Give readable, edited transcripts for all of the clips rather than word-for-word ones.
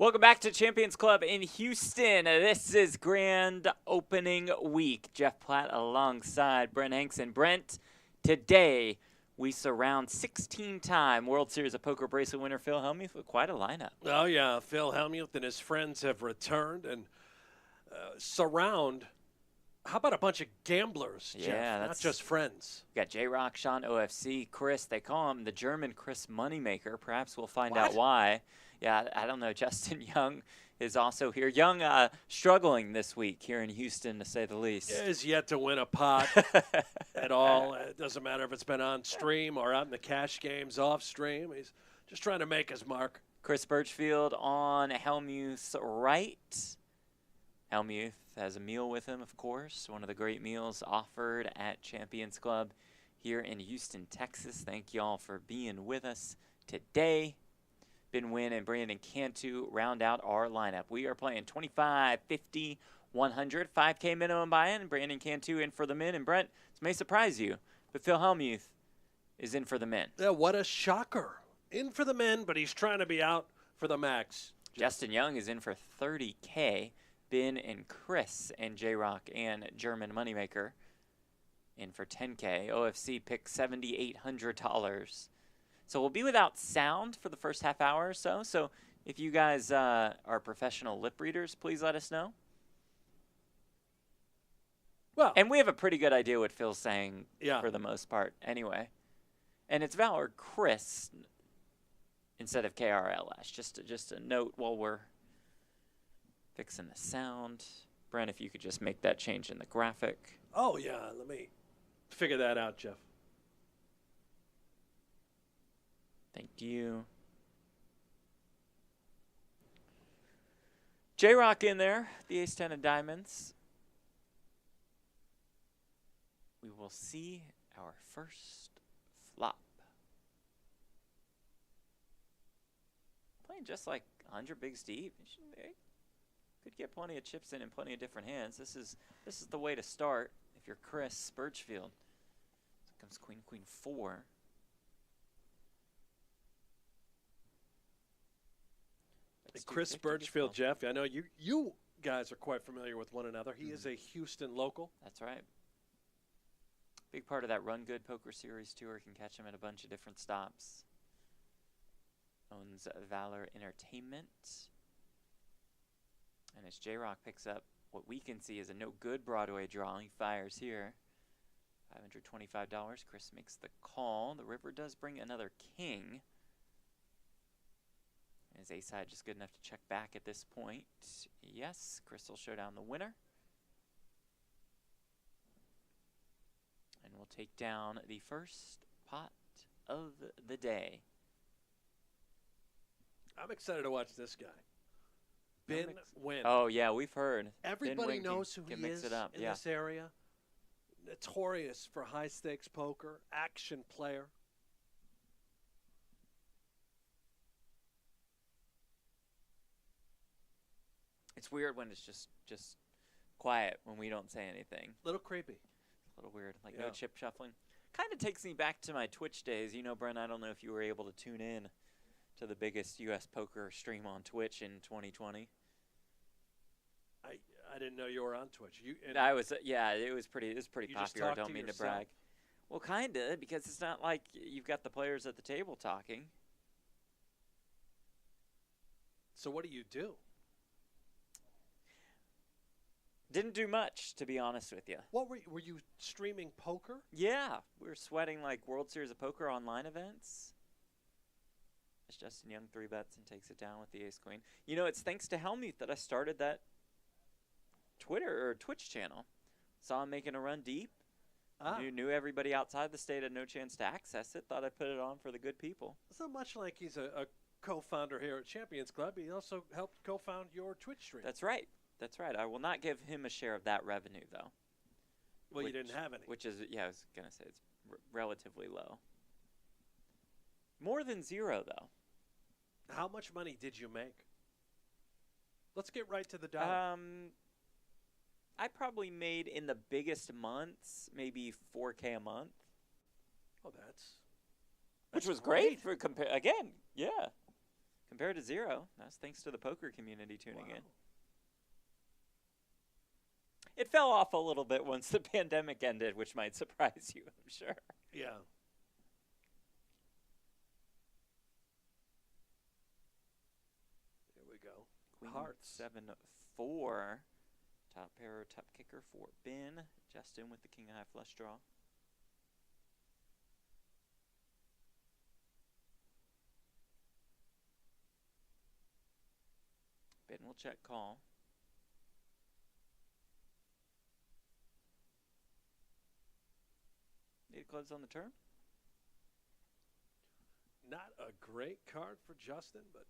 Welcome back to Champions Club in Houston. This is grand opening week. Jeff Platt alongside Brent Hanks and Brent. Today, we surround 16-time World Series of Poker bracelet winner Phil Hellmuth with quite a lineup. Oh, yeah. Phil Hellmuth and his friends have returned and surround. How about a bunch of gamblers, Jeff? Yeah, not just friends. We got J-Rock, Sean, OFC, Chris. They call him the German Chris Moneymaker. Perhaps we'll find out why. Yeah, I don't know. Justin Young is also here. Young struggling this week here in Houston, to say the least. He is yet to win a pot at all. It doesn't matter if it's been on stream or out in the cash games off stream. He's just trying to make his mark. Chris Birchfield on Hellmuth's right. Hellmuth has a meal with him, of course. One of the great meals offered at Champions Club here in Houston, Texas. Thank y'all for being with us today. Ben Wynn and Brandon Cantu round out our lineup. We are playing 25, 50, 100, 5K minimum buy-in. Brandon Cantu in for the men. And Brent, this may surprise you, but Phil Hellmuth is in for the men. Yeah, what a shocker. In for the men, but he's trying to be out for the max. Justin Young is in for 30K. Ben and Chris and J-Rock and German Moneymaker in for 10K. OFC picked $7,800. So we'll be without sound for the first half hour or so. So if you guys are professional lip readers, please let us know. Well, and we have a pretty good idea what Phil's saying for the most part anyway. And it's Valor Chris instead of KRLS. Just a note while we're fixing the sound. Brent, if you could just make that change in the graphic. Oh, yeah. Let me figure that out, Jeff. Thank you. J-Rock in there, the ace-10 of diamonds. We will see our first flop. Playing just like 100 bigs deep. Could get plenty of chips in and plenty of different hands. This is the way to start if you're Chris Birchfield. So comes queen, queen, 4. Chris Birchfield, Jeff, I know you guys are quite familiar with one another. He is a Houston local. That's right. Big part of that Run Good Poker Series tour. Can catch him at a bunch of different stops. Owns Valor Entertainment. And as J-Rock picks up what we can see is a no good Broadway draw, he fires here. $525. Chris makes the call. The river does bring another king. Is ace-high just good enough to check back at this point? Yes, Chris will show down the winner. And we'll take down the first pot of the day. I'm excited to watch this guy. Ben Wynn. Oh, yeah, we've heard. Everybody knows who he is in this area. Notorious for high-stakes poker, action player. It's weird when it's just quiet when we don't say anything. Little creepy. A little weird, like no chip shuffling. Kind of takes me back to my Twitch days. You know, Brent, I don't know if you were able to tune in to the biggest U.S. poker stream on Twitch in 2020. I didn't know you were on Twitch. I was, yeah, it was pretty popular. I don't mean to yourself. brag. Well, kind of, because it's not like you've got the players at the table talking. So what do you do? Didn't do much, to be honest with you. What were you streaming poker? Yeah, we were sweating like World Series of Poker online events. As Justin Young 3-bets and takes it down with the ace-queen. You know, it's thanks to Hellmuth that I started that Twitch channel. Saw him making a run deep. Knew everybody outside the state had no chance to access it. Thought I'd put it on for the good people. It's not much like he's a co-founder here at Champions Club. He also helped co-found your Twitch stream. That's right. That's right. I will not give him a share of that revenue, though. Well, you didn't have any. Which is, yeah, I was going to say it's relatively low. More than zero, though. How much money did you make? Let's get right to the dollar. I probably made in the biggest months maybe $4K a month. Oh, that's which was great for again, yeah. compared to 0. That's thanks to the poker community tuning in. It fell off a little bit once the pandemic ended, which might surprise you, I'm sure. Yeah. Here we go. Queen Hearts. 7-4. Top pair, top kicker for Ben. Justin with the king high flush draw. Ben will check call. Eight of clubs on the turn. Not a great card for Justin, but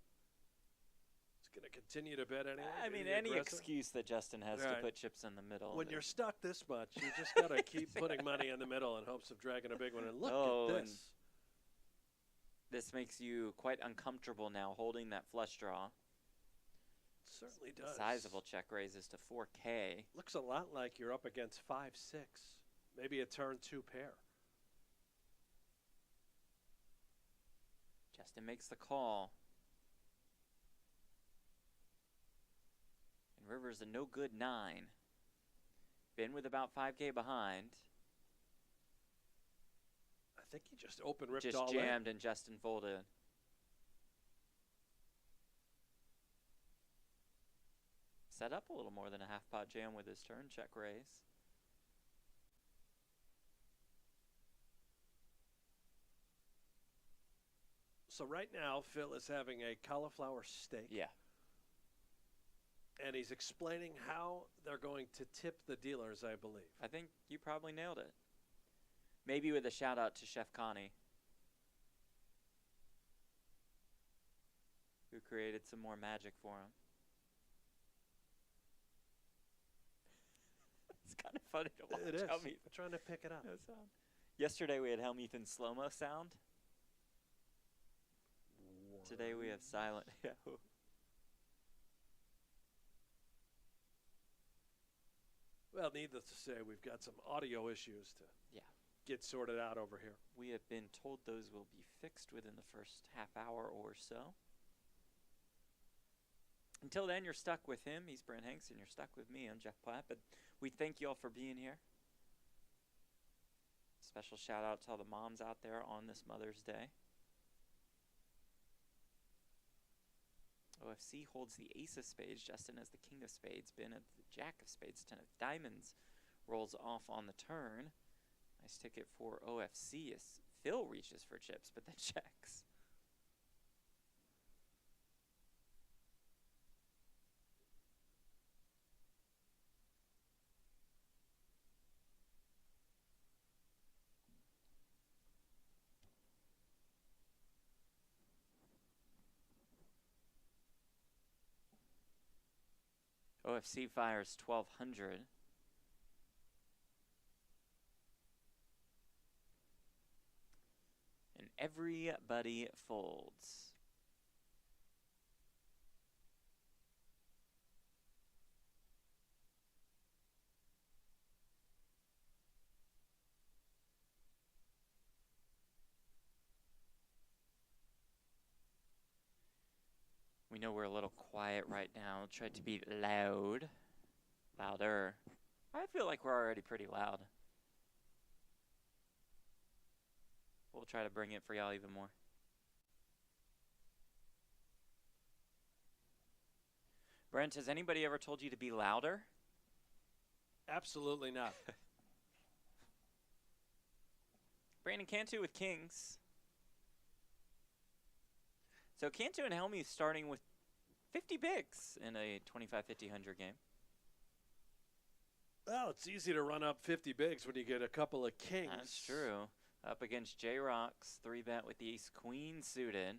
it's going to continue to bet anyway. I mean, any excuse that Justin has to put chips in the middle. When you're stuck this much, you just got to keep putting money in the middle in hopes of dragging a big one. And look at this. This makes you quite uncomfortable now holding that flush draw. Certainly does. Sizable check raises to 4K. Looks a lot like you're up against 5-6. Maybe a turn 2 pair. Justin makes the call. And River's a no good 9. Ben with about 5K behind. I think he just open ripped just all jammed in. And Justin folded. Set up a little more than a half pot jam with his turn check raise. So right now, Phil is having a cauliflower steak. Yeah. And he's explaining how they're going to tip the dealers, I believe. I think you probably nailed it. Maybe with a shout out to Chef Connie, who created some more magic for him. It's kind of funny to watch. It is. Hellmuth. I'm trying to pick it up. Yesterday we had Hellmuth in slow-mo sound. Today we have silent. Well, needless to say, we've got some audio issues to get sorted out over here. We have been told those will be fixed within the first half hour or so. Until then, you're stuck with him. He's Brent Hanks, and you're stuck with me. I'm Jeff Platt, but we thank you all for being here. Special shout out to all the moms out there on this Mother's Day. OFC holds the ace of spades. Justin has the king of spades. Ben at the jack of spades. 10 of diamonds rolls off on the turn. Nice ticket for OFC as Phil reaches for chips, but then checks. OFC fires 1,200. And everybody folds. We know we're a little quiet right now. Try to be loud. Louder. I feel like we're already pretty loud. We'll try to bring it for y'all even more. Brent, has anybody ever told you to be louder? Absolutely not. Brandon Cantu with kings. So Cantu and Hellmuth starting with 50 bigs in a 25-50-100 game. Well, it's easy to run up 50 bigs when you get a couple of kings. That's true. Up against J-Rocks, 3-bet with the ace-queen suited.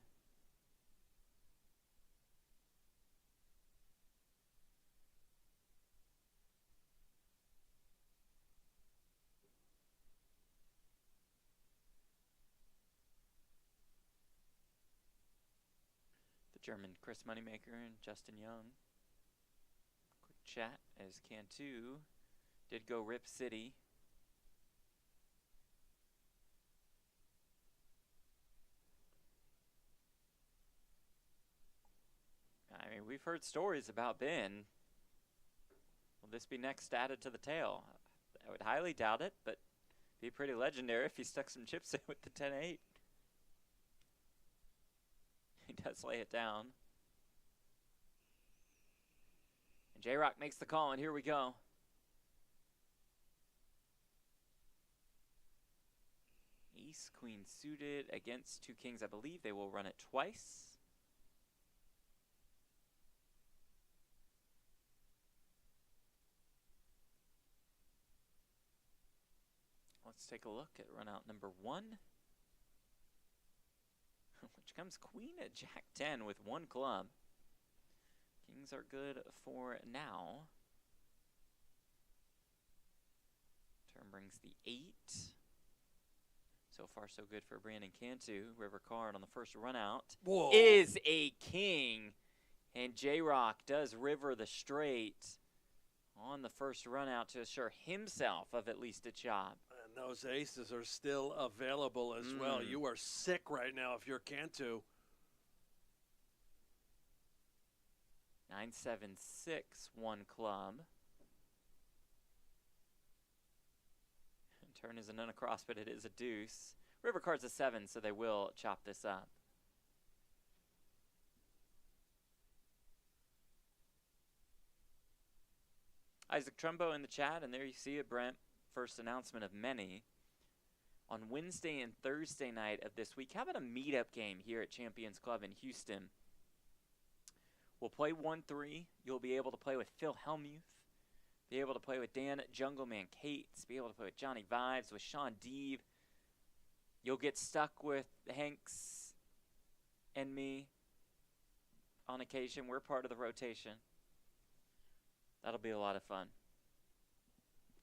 German Chris Moneymaker and Justin Young. Quick chat as Cantu did go Rip City. we've heard stories about Ben. Will this be next added to the tale? I would highly doubt it, but be pretty legendary if he stuck some chips in with the 10-8. He does lay it down. And J-Rock makes the call, and here we go. Ace, queen suited against 2 kings. I believe they will run it twice. Let's take a look at run out number 1, which comes queen at jack 10 with 1 club. Kings are good for now. Turn brings the 8. So far, so good for Brandon Cantu. River card on the first run out is a king. And J-Rock does river the straight on the first run out to assure himself of at least a chop. And those aces are still available as well. You are sick right now if you're Cantu. 9-7-6, 1 club. Turn is an uncross, but it is a deuce. River card's a 7, so they will chop this up. Isaac Trumbo in the chat, and there you see it, Brent. First announcement of many. On Wednesday and Thursday night of this week, how about a meetup game here at Champions Club in Houston? We'll play 1-3. You'll be able to play with Phil Hellmuth. Be able to play with Dan Jungleman Cates. Be able to play with Johnny Vibes, with Sean Deeb. You'll get stuck with Hanks and me on occasion. We're part of the rotation. That'll be a lot of fun.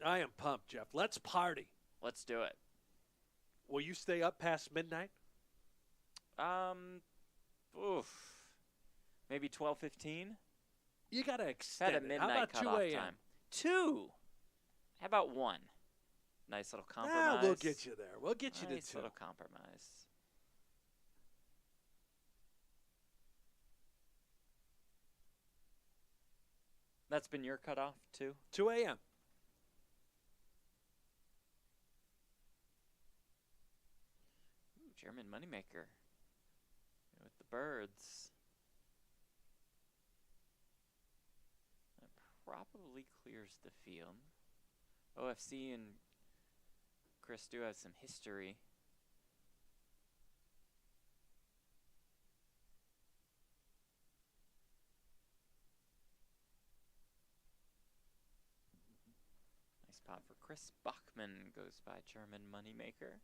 I am pumped, Jeff. Let's party. Let's do it. Will you stay up past midnight? Maybe 12:15. You got to extend At a it. midnight How about cutoff 2 a.m.? time. 2. How about 1? Nice little compromise. We'll get you there. We'll get you to 2. Nice little compromise. That's been your cutoff, too? 2 a.m. Ooh, German moneymaker with the birds. That probably clears the field. OFC and Chris do have some history. Nice pot for Chris Bachman, goes by German moneymaker.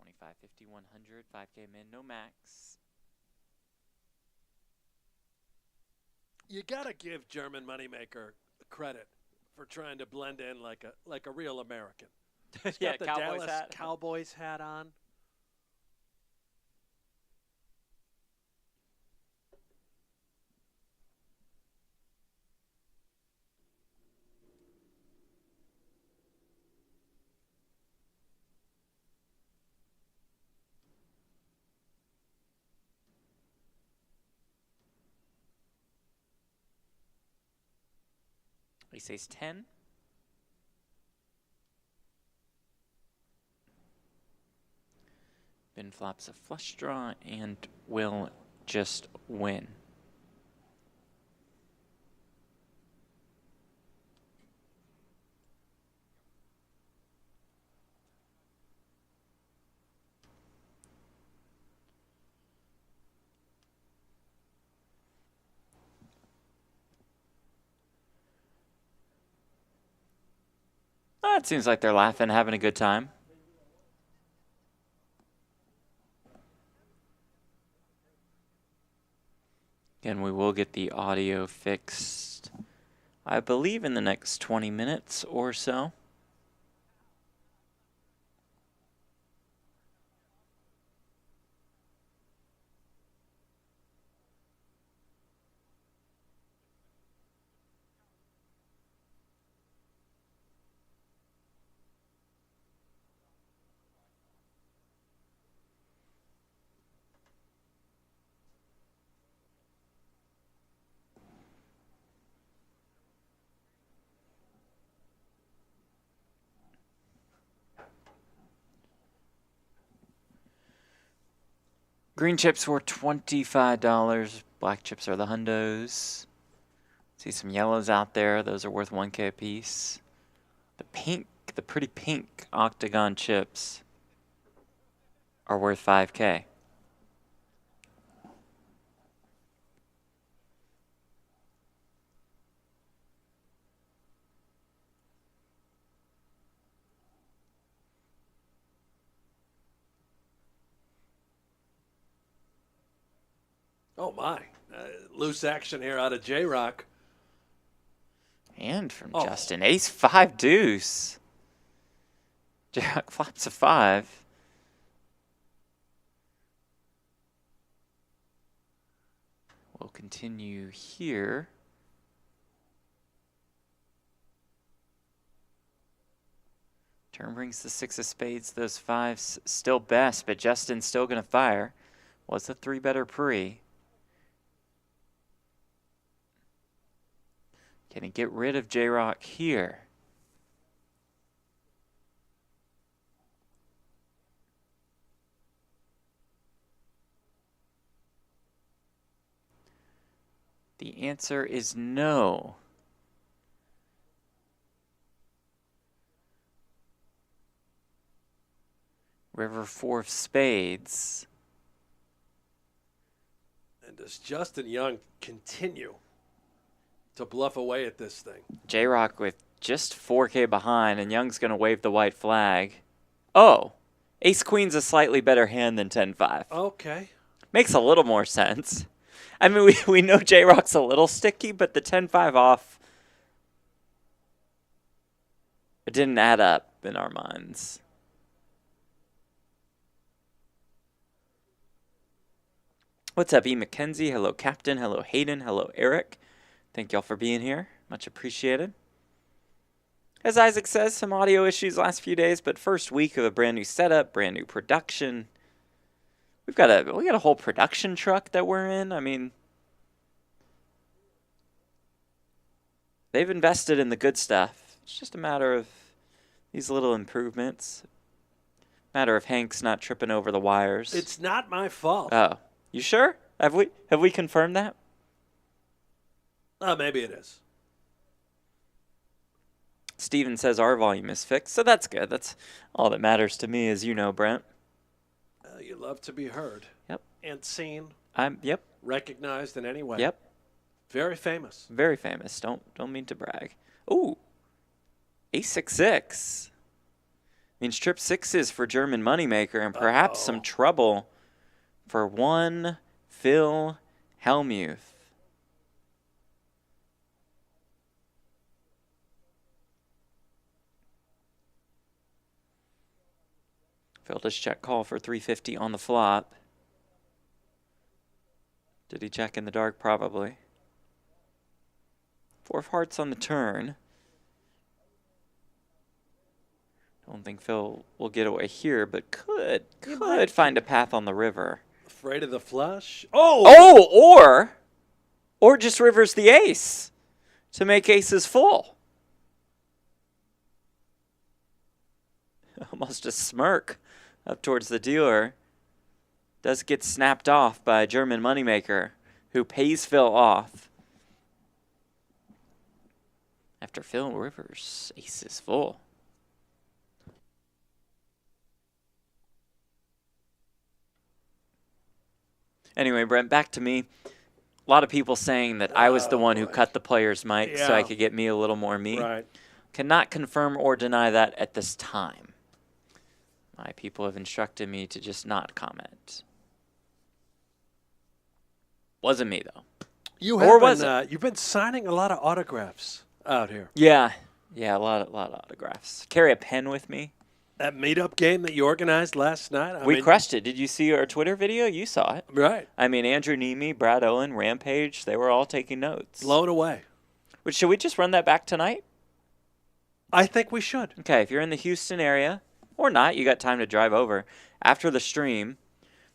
$25, $50, $100, 5K min, no max. You got to give German moneymaker credit for trying to blend in like a real American. He's got the Cowboys Dallas hat. Cowboys hat on. He says 10. Ben flops a flush draw and will just win. It seems like they're laughing, having a good time. Again, we will get the audio fixed, I believe, in the next 20 minutes or so. Green chips were $25. Black chips are the hundos. See some yellows out there. Those are worth $1K a piece. The pretty pink octagon chips are worth $5K. Oh, my. Loose action here out of J-Rock. And from Justin, ace 5 deuce. J-Rock flops a 5. We'll continue here. Turn brings the 6 of spades. Those 5s still best, but Justin's still going to fire. Was the 3 better pre? Can he get rid of J-Rock here? The answer is no. River 4 of spades. And does Justin Young continue to bluff away at this thing? J-Rock with just 4K behind, and Young's going to wave the white flag. Oh, ace-queen's a slightly better hand than 10-5. Okay. Makes a little more sense. I mean, we know J-Rock's a little sticky, but the 10-5 off, it didn't add up in our minds. What's up, E. McKenzie? Hello, Captain. Hello, Hayden. Hello, Eric. Thank y'all for being here. Much appreciated. As Isaac says, some audio issues last few days, but first week of a brand new setup, brand new production. We got a whole production truck that we're in. I mean, they've invested in the good stuff. It's just a matter of these little improvements. Matter of Hank's not tripping over the wires. It's not my fault. Oh, you sure? Have we confirmed that? Maybe it is. Steven says our volume is fixed, so that's good. That's all that matters to me, as you know, Brent. You love to be heard. Yep. And seen. Yep. Recognized in any way. Yep. Very famous. Very famous. Don't mean to brag. Ooh. Ace-6-6. Means trip 6s for German moneymaker, and perhaps some trouble for one Phil Hellmuth. Phil does check call for 350 on the flop. Did he check in the dark? Probably. 4 of hearts on the turn. Don't think Phil will get away here, but could find a path on the river. Afraid of the flush? Oh, or just rivers the ace to make aces full. Almost a smirk up towards the dealer. Does get snapped off by a German moneymaker who pays Phil off. After Phil rivers, ace is full. Anyway, Brent, back to me. A lot of people saying that I was the one who cut the player's mic so I could get me a little more me. Right. Cannot confirm or deny that at this time. My people have instructed me to just not comment. Wasn't me, though. You've been signing a lot of autographs out here. Yeah, a lot of autographs. Carry a pen with me. That meetup game that you organized last night. We crushed it. Did you see our Twitter video? You saw it. Right. I mean, Andrew Nemi, Brad Owen, Rampage, they were all taking notes. Blown away. Should we just run that back tonight? I think we should. Okay, if you're in the Houston area, or not, you got time to drive over. After the stream,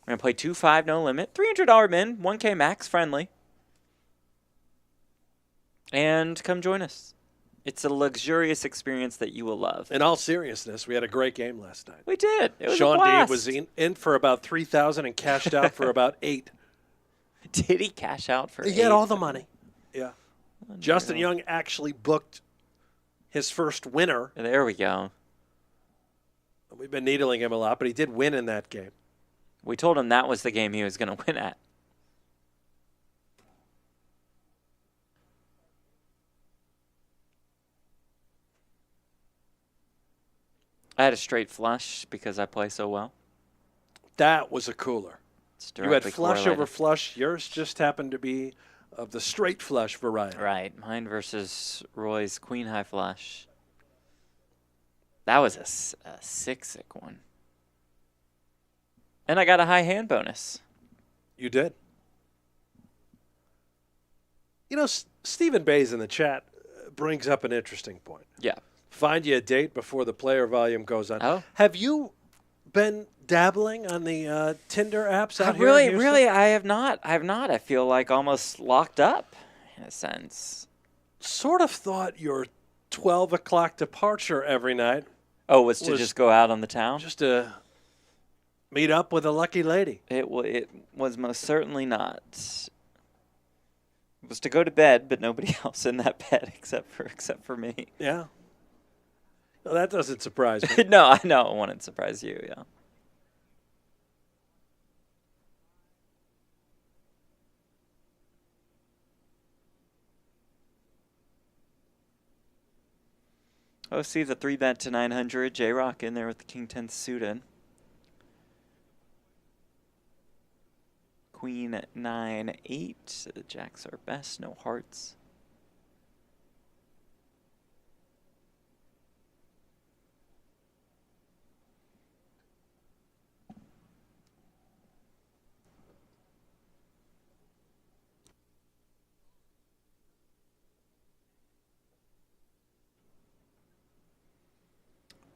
we're going to play 2-5 no limit, $300 min, 1K max friendly. And come join us. It's a luxurious experience that you will love. In all seriousness, we had a great game last night. We did. It was Sean a blast. D was in for about 3,000 and cashed out for about 8. Did he cash out for 8? He had all the money. Yeah. Unreal. Justin Young actually booked his first winner. There we go. We've been needling him a lot, but he did win in that game. We told him that was the game he was going to win at. I had a straight flush because I play so well. That was a cooler. It's You had directly flush correlated. over flush. Yours just happened to be of the straight flush variety. Right. Mine versus Roy's queen high flush. That was a sick one. And I got a high hand bonus. You did. You know, Stephen Bays in the chat brings up an interesting point. Yeah. Find you a date before the player volume goes on. Oh. Have you been dabbling on the Tinder apps out here in Houston? Really, I have not. I feel like almost locked up in a sense. Sort of thought your 12 o'clock departure every night Was to just go out on the town? just to meet up with a lucky lady. It was most certainly not. It was to go to bed, but nobody else in that bed except for me. Yeah. Well, that doesn't surprise me. No, I know. It wouldn't surprise you, yeah. Oh, see the 3-bet to 900. J-Rock in there with the King 10 suited. Queen 9-8. The jacks are best. No hearts.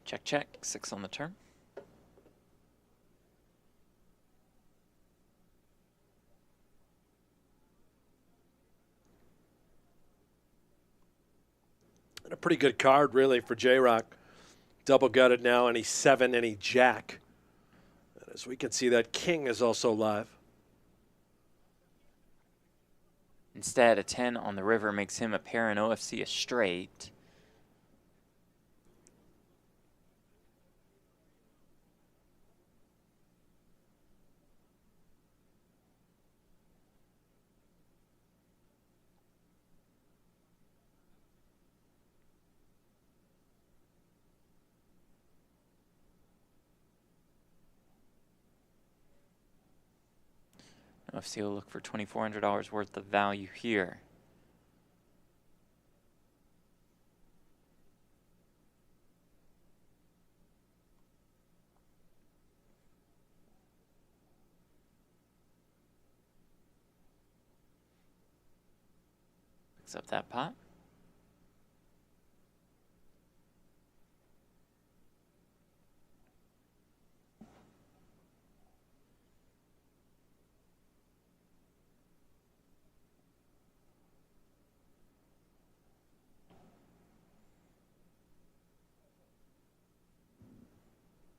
Check, check. 6 on the turn. And a pretty good card, really, for J-Rock. Double gutted now, any 7, any jack. And as we can see, that king is also live. Instead, a 10 on the river makes him a pair and OFC a straight. OFC will look for $2,400 worth of value here. Picks up that pot.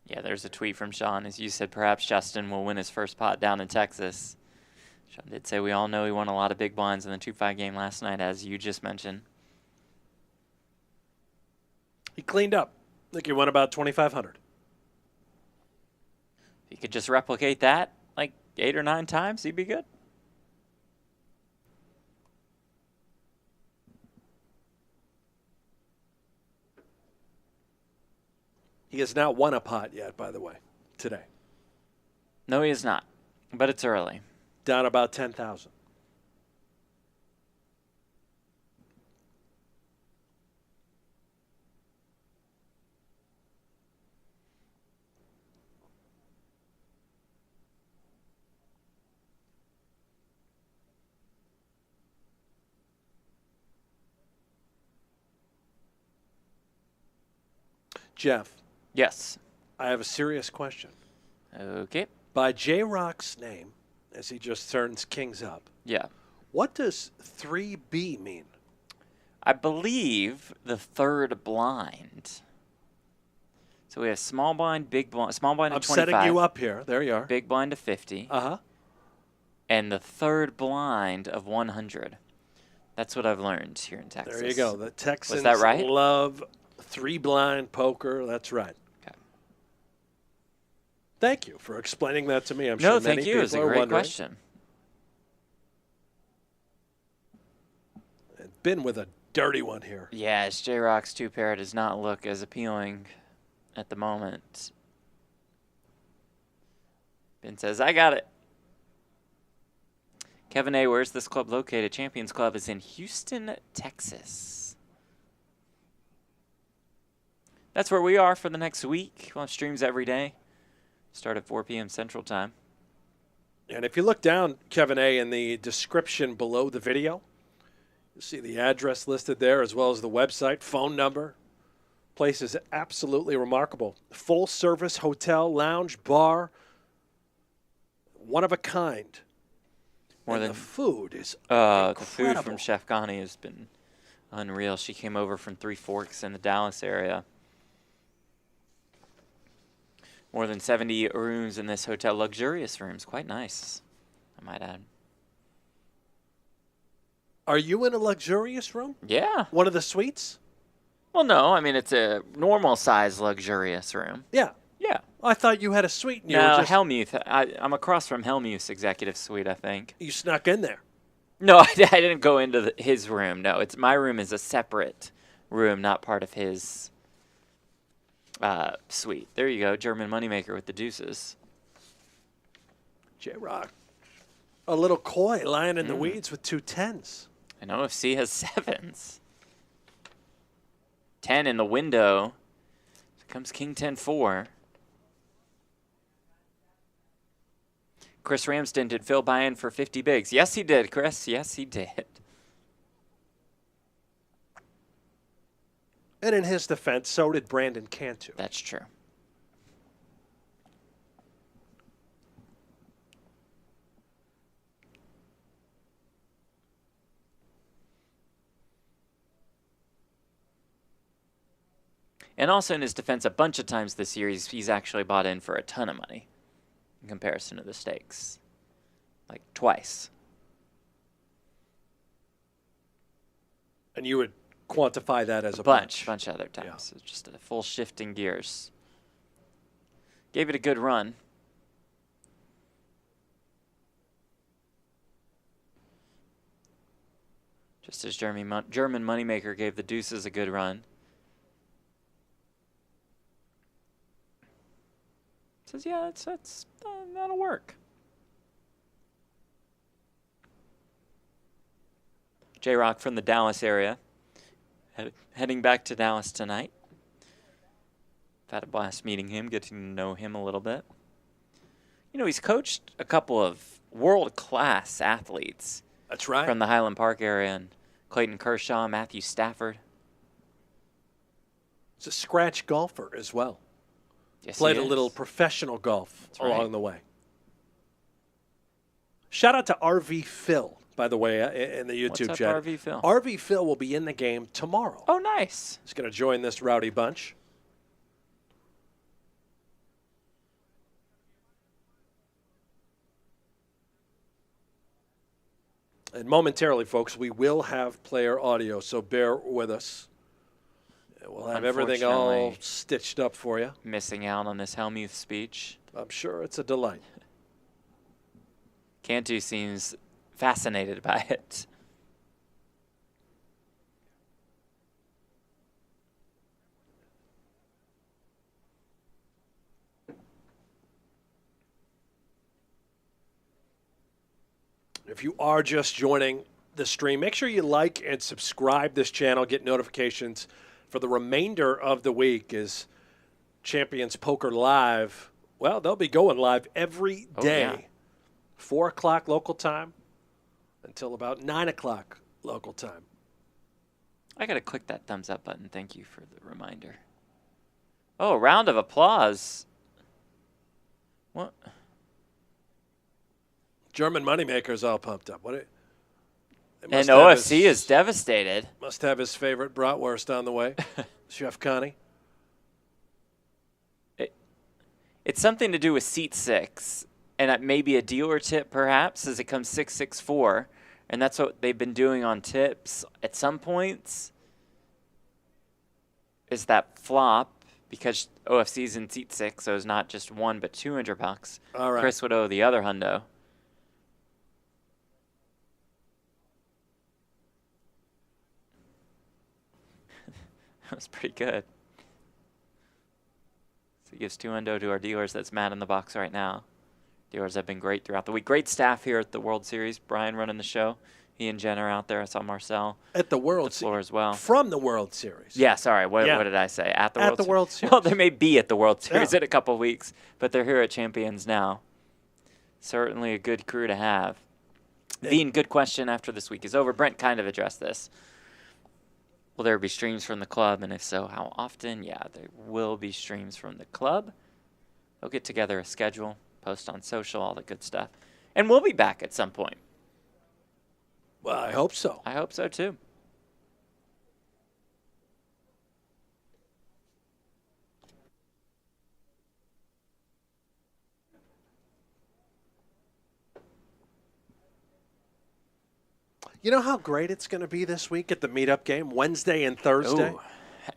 Yeah, there's a tweet from Sean. As you said, perhaps Justin will win his first pot down in Texas. Sean did say we all know he won a lot of big blinds in the 2-5 game last night, as you just mentioned. He cleaned up. I think he won about 2,500. If he could just replicate that like 8 or 9 times, he'd be good. He has not won a pot yet, by the way, today. No, he is not, but it's early. Down about 10,000. Jeff. Yes. I have a serious question. Okay. By J-Rock's name, as he just turns kings up, Yeah. what does 3B mean? I believe, the third blind. So we have small blind, big blind, small blind to 25. I'm setting you up here. There you are. Big blind to 50. Uh-huh. And the third blind of 100. That's what I've learned here in Texas. There you go. The Texans that right? love 3-blind poker. That's right. Okay. Thank you for explaining that to me. I'm no, sure thank many you. people It's a are great wondering. question. And been with a dirty one here. Yeah, J-Rock's 2-pair does not look as appealing at the moment. Ben says, I got it. Kevin A., where's this club located? Champions Club is in Houston, Texas. That's where we are for the next week. We'll have streams every day. Start at 4 p.m. Central Time. And if you look down, Kevin A., in the description below the video, you'll see the address listed there as well as the website, phone number. Place is absolutely remarkable. Full-service hotel, lounge, bar, one of a kind. More and than the food is the food incredible. from Chef Connie has been unreal. She came over from Three Forks in the Dallas area. More than 70 rooms in this hotel. Luxurious rooms. Quite nice, I might add. Are you in a luxurious room? Yeah. One of the suites? Well, no. I mean, it's a normal-size luxurious room. Yeah. Yeah. I thought you had a suite. And you No, were just, Hellmuth. I'm across from Hellmuth's executive suite, I think. you snuck in there. No, I didn't go into his room. No, it's my room is a separate room, not part of his suite. There you go, German moneymaker with the deuces. J-Rock. A little coy, lying in the weeds with 2 10s. And OFC has 7s. 10 in the window. Here comes King 10-4. Chris Ramsden, did Phil buy in for 50 bigs? Yes, he did, Chris. Yes, he did. And in his defense, so did Brandon Cantu. That's true. And also in his defense, a bunch of times this year, he's actually bought in for a ton of money in comparison to the stakes. Like twice. And you would quantify that as a Bunch of other times. Yeah. So just a full shift in gears. Gave it a good run. Just as German moneymaker gave the deuces a good run. Says, yeah, that'll work. J-Rock from the Dallas area. Heading back to Dallas tonight. I've had a blast meeting him, getting to know him a little bit. You know, he's coached a couple of world-class athletes. That's right. From the Highland Park area, and Clayton Kershaw, Matthew Stafford. He's a scratch golfer as well. Yes, Played he a is. little professional golf That's along right. the way. Shout out to RV Phil, by the way, in the YouTube What's up, chat. RV Phil? RV Phil will be in the game tomorrow. Oh, nice. He's going to join this rowdy bunch. And momentarily, folks, we will have player audio, so bear with us. We'll have everything all Unfortunately, stitched up for you. missing out on this Hellmuth speech. I'm sure it's a delight. Cantu seems fascinated by it. If you are just joining the stream, make sure you like and subscribe this channel, get notifications for the remainder of the week as Champions Poker Live. Well, they'll be going live every day. Oh, yeah. 4 o'clock local time until about 9 o'clock local time. I got to click that thumbs up button. Thank you for the reminder. Oh, a round of applause. What? German moneymakers all pumped up. And OFC is devastated. Must have his favorite bratwurst on the way. Chef Connie. It's something to do with seat 6, and maybe a dealer tip perhaps as it comes 664, and that's what they've been doing on tips at some points. Is that flop because OFC's in seat 6, so it's not just $1 but $200. All right. Chris would owe the other hundo. That was pretty good. So he gives $200 to our dealers. That's Matt in the box right now. Dealers have been great throughout the week. Great staff here at the World Series. Brian running the show. He and Jen are out there. I saw Marcel at the World Series as well. From the World Series. Yeah, sorry. What did I say? At the World Series. Well, they may be at the World Series in a couple of weeks, but they're here at Champions now. Certainly a good crew to have. Dean, good question after this week is over. Brent kind of addressed this. Will there be streams from the club? And if so, how often? Yeah, there will be streams from the club. They'll get together a schedule, post on social, all the good stuff. And we'll be back at some point. Well, I hope so. I hope so, too. You know how great it's going to be this week at the Meetup game, Wednesday and Thursday? Ooh.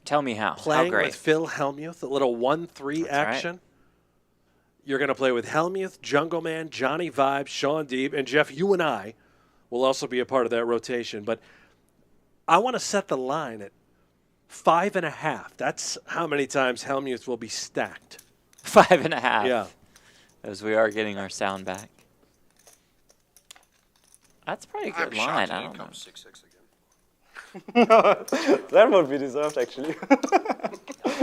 Tell me how. Playing how great. with Phil Hellmuth, a little 1-3 action. Right. You're going to play with Hellmuth, Jungle Man, Johnny Vibes, Sean Deeb, and Jeff, you and I will also be a part of that rotation. But I want to set the line at 5.5. That's how many times Hellmuth will be stacked. 5.5. Yeah. As we are getting our sound back. That's probably a good line. I don't know. 6-6 again. That would be deserved, actually.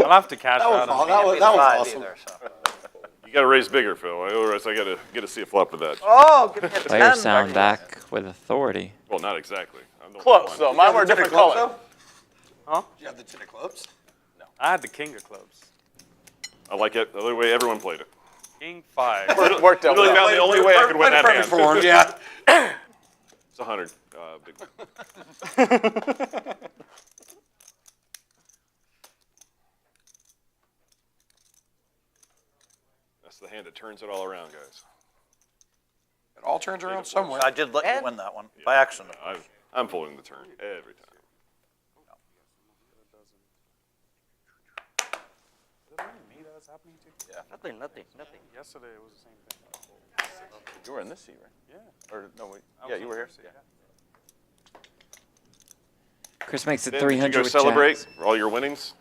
I'll have to cash out. That was awesome. Either, so. You got to raise bigger, Phil. Otherwise, I got to get to see a flop with that. Oh, give me a 10. Player sound back with authority. Well, not exactly. Close, though. Mine were a different color. Huh? Did you have the 10 of clubs? No. I had the king of clubs. I like it. The other way everyone played it. King 5. Worked out Really well. found the only way I could win that hand. For him, yeah. It's 100. Big one. That's the hand that turns it all around, guys. It all turns around somewhere. I did let you win that one by accident. I'm folding the turn every time. Yeah. Nothing. Yesterday it was the same thing. You were in this seat, right? Yeah. Or no, wait. Yeah, you were here. Yeah. Chris makes it Did 300 you go with celebrate jacks. for all your winnings?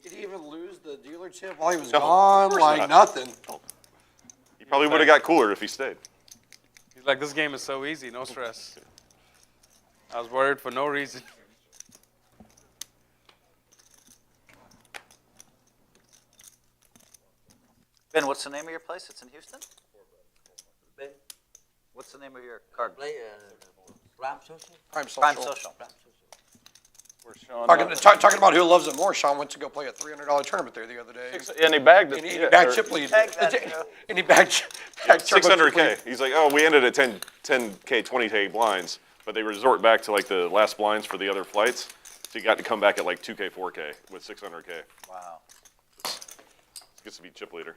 Did he even lose the dealer chip while he was gone? Like not. nothing. He probably would have got cooler if he stayed. He's like, this game is so easy, no stress. I was worried for no reason. Ben, what's the name of your place? It's in Houston? Ben? What's the name of your card? Prime Social. Prime Social. Where's Sean? Talking about who loves it more, Sean went to go play a $300 tournament there the other day. And he bagged it. And he bagged chip lead. And he bagged 600K. He's like, oh, we ended at 10K, 20K blinds, but they resort back to like the last blinds for the other flights. So you got to come back at like 2K, 4K with 600K. Wow. Gets to be chip leader.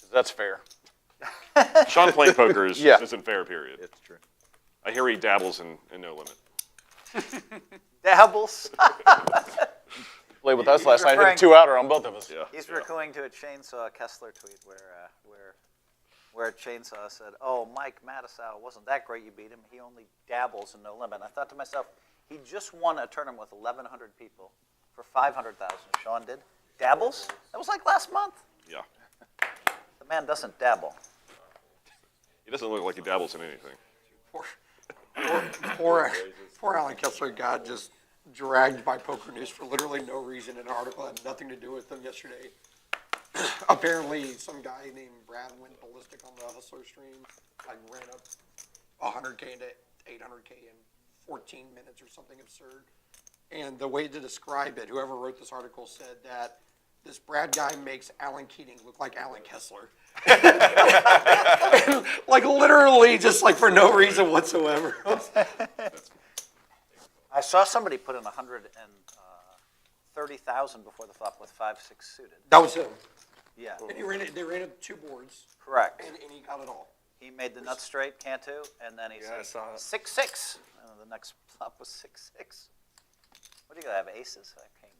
That's fair. Sean playing poker isn't fair, period. It's true. I hear he dabbles in no limit. Dabbles. Played with us last night. Hit referring- a 2-outer on both of us. Yeah. He's referring to a Chainsaw Kessler tweet where Chainsaw said, "Oh, Mike Matisow wasn't that great. You beat him. He only dabbles in no limit." And I thought to myself, he just won a tournament with 1,100 people for 500,000. Sean did dabbles. That was like last month. Yeah. The man doesn't dabble. He doesn't look like he dabbles in anything. Poor Alan Kessler got just dragged by Poker News for literally no reason in an article that had nothing to do with them yesterday. Apparently, some guy named Brad went ballistic on the Hustler stream, like ran up 100K into 800K in 14 minutes or something absurd. And the way to describe it, whoever wrote this article said that This Brad guy makes Alan Keating look like Alan Kessler. Like literally, just like for no reason whatsoever. I saw somebody put in 130,000 before the flop with 5-6 suited. That was him. Yeah, And they ran it 2 boards, correct. and he got it all. He made the nut straight, Cantu, and then he Yeah, I said saw it. 6-6. And the next flop was 6-6. What do you got? Have aces? Kings?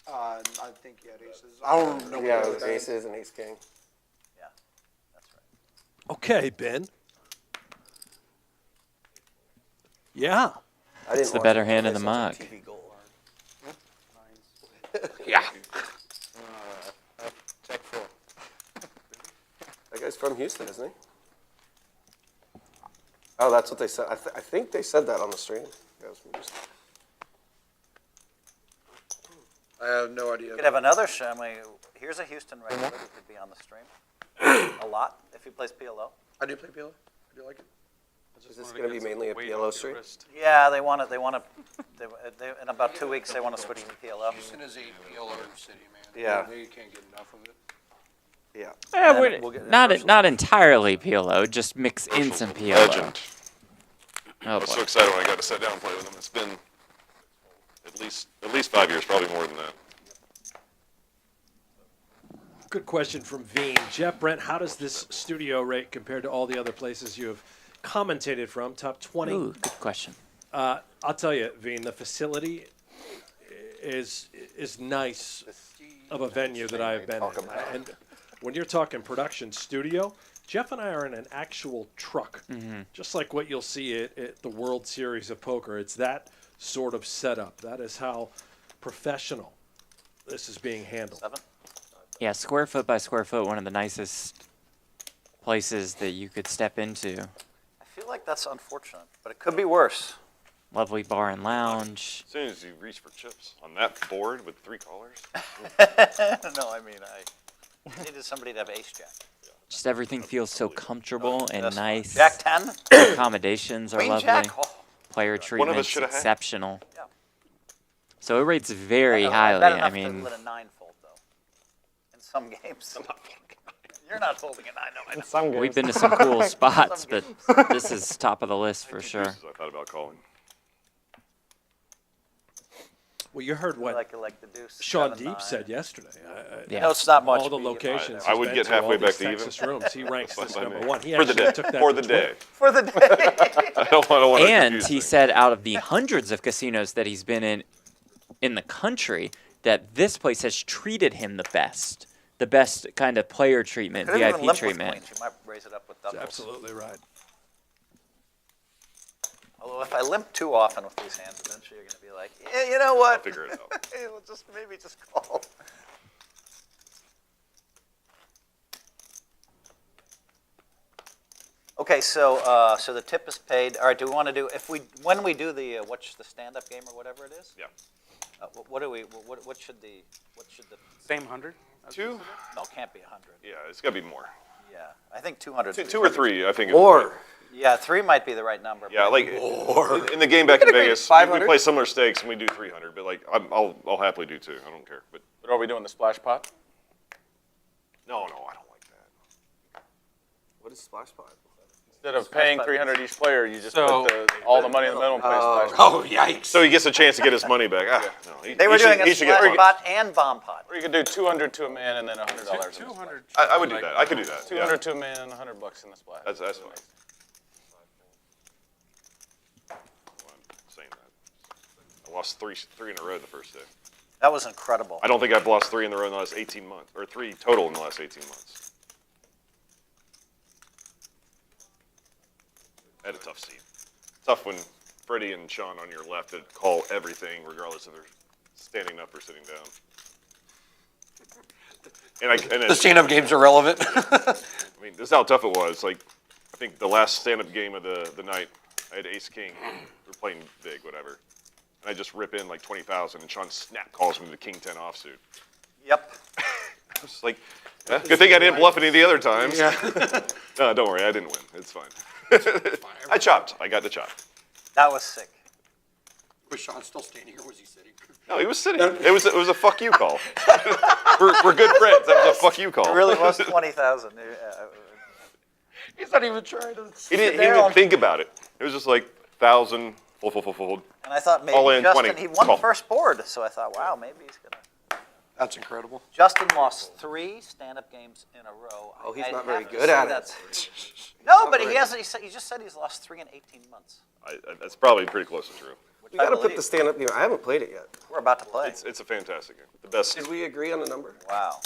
I think he had aces. I don't know. Yeah, what it was that is. aces and ace king. Yeah, that's right. Okay, Ben. Yeah. I didn't It's the watch better it hand in because the I saw muck. TV goal line. Yeah. Check 4. That guy's from Houston, isn't he? Oh, that's what they said. I think they said that on the stream. That was from Houston. I have no idea. You could have another show. I mean, here's a Houston regular who could be on the stream a lot if he plays PLO. I do play PLO. I do like it. Is this going to be mainly a PLO stream? Yeah, they want to. In about 2 weeks, they want to switch to PLO. Houston is a PLO city, man. Yeah. They can't get enough of it. Yeah. Yeah, then we'll get not entirely PLO, just mix in some PLO. Legend. Oh I was so boy. excited when I got to sit down and play with him. It's been at least 5 years, probably more than that. Good question from Veen. Jeff Brent, how does this studio rate compare to all the other places you have commentated from? Top 20. Ooh, good question. I'll tell you, Veen, the facility is nice of a venue that I have been in. And when you're talking production studio, Jeff and I are in an actual truck, just like what you'll see at the World Series of Poker. It's that sort of setup. That is how professional this is being handled. 7? Yeah, square foot by square foot, one of the nicest places that you could step into. I feel like that's unfortunate, but it could be worse. Lovely bar and lounge. As soon as you reach for chips on that board with 3 callers, No, I mean, I needed somebody to have ace jack. Just everything feels so comfortable and That's fine. nice. Jack 10? The accommodations are Queen lovely. jack? Oh, Player One of us treatment's should have had. exceptional. Yeah. So it rates very I highly. bet I enough mean, to let a 9 fold, though. In some games. You're not folding a 9, no, I know. Some games. we've been to some cool spots, but this is top of the list for sure. I thought about calling. Well, you heard what Like the deuce. Sean 7, Deep 9. said yesterday. Yeah. No, it's not much. All the but you get- locations. I would he's get been to, all halfway these back to even. Texas rooms. He ranks Fine this by number me. 1. He For the actually day. took that For to the Twitter. day. For the day. I don't want to And confuse he things. said out of the hundreds of casinos that he's been in the country, that this place has treated him the best kind of player treatment, Could have even VIP limped with treatment. queens. You might raise it up with doubles. Absolutely right. Although if I limp too often with these hands, eventually you're going to be like, yeah, you know what? Figure it out. We'll just maybe just call. Okay, so so the tip is paid. All right, do we want to do when we do the what's the stand-up game or whatever it is? Yeah. What should the Same 100? 2? no, it can't be 100. Yeah, it's got to be more. Yeah, I think 200. 2 or 3, I think. Or Yeah, 3 might be the right number. Yeah, but- like in the game back in agree, Vegas, we 500. play similar stakes and we do 300. But like, I'll happily do 2. I don't care. But But are we doing the splash pot? no, I don't like that. what is splash pot? Instead of paying 300 each player, you just So- put all the money in the middle and play splash pot. Oh, yikes. So he gets a chance to get his money back. No, They were doing a he should get splash money. pot and bomb pot. Or you could do 200 to a man and then $100 in the splash. 200. I would do that. I could do that. 200 Yeah. to a man and $100 in the splash. That's fine. Well, I'm saying that. I lost three in a row the first day. That was incredible. I don't think I've lost 3 in a row in the last 18 months, or 3 total in the last 18 months. I had a tough scene. Tough when Freddie and Sean on your left would call everything, regardless if they're standing up or sitting down. And The stand-up game's irrelevant. I mean, this is how tough it was. Like, I think the last stand-up game of the night, I had Ace King. We were playing big, whatever. And I just rip in like 20,000, and Sean snap calls me the King 10 offsuit. Yep. I was like, good thing I didn't bluff any of the other times. Yeah. No, don't worry, I didn't win. It's fine. I chopped. I got the chop. That was sick. Was Sean still standing or was he sitting? No, he was sitting. It was a fuck you call. we're good friends. That was a fuck you call. It really was 20,000. He's not even trying to. He didn't even think about it. It was just like 1,000, fold. And I thought All maybe in, Justin, 20. he won Call. the first board, so I thought, wow, maybe he's going to. That's incredible. Justin lost 3 stand-up games in a row. Oh, he's I not very have to good say at it. that's- No, but he hasn't. He just said he's lost 3 in 18 months. That's probably pretty close to true. Which We I got to put believe. the stand-up game. I haven't played it yet. We're about to play. It's a fantastic game. The best. Did we agree on the number? Wow.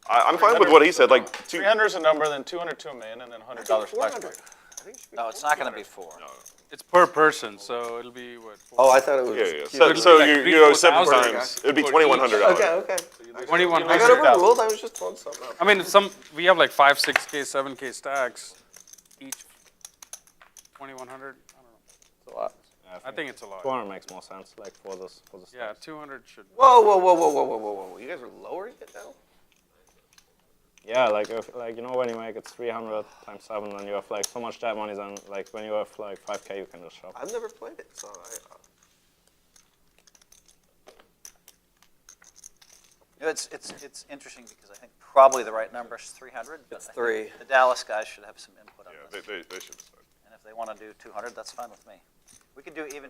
I'm fine with what he said. Like 300 is a number, then 200 to a man, and then $100 splash 400. card. I think it should be No, it's not going to be 4. It's per person, so it'll be what? Oh, I thought it was. Yeah. cute. So like you three, go 4,000 7 times. It'd be $2,100. Okay. 2,100. I got overruled. I was just throwing something out. I mean, we have like 5, 6K, 7K stacks, each 2,100. I don't know. It's a lot. I think it's a lot. 200 makes more sense, like for this. Yeah, 200 should. Whoa. You guys are lowering it now? Yeah, like you know when you make it 300 times 7, then you have like so much that money. Then like when you have like 5K, you can just shop. I've never played it, so You know, it's interesting because I think probably the right number is 300. But It's I think 3. The Dallas guys should have some input on Yeah, this. they should decide. And if they want to do 200, that's fine with me. We could do even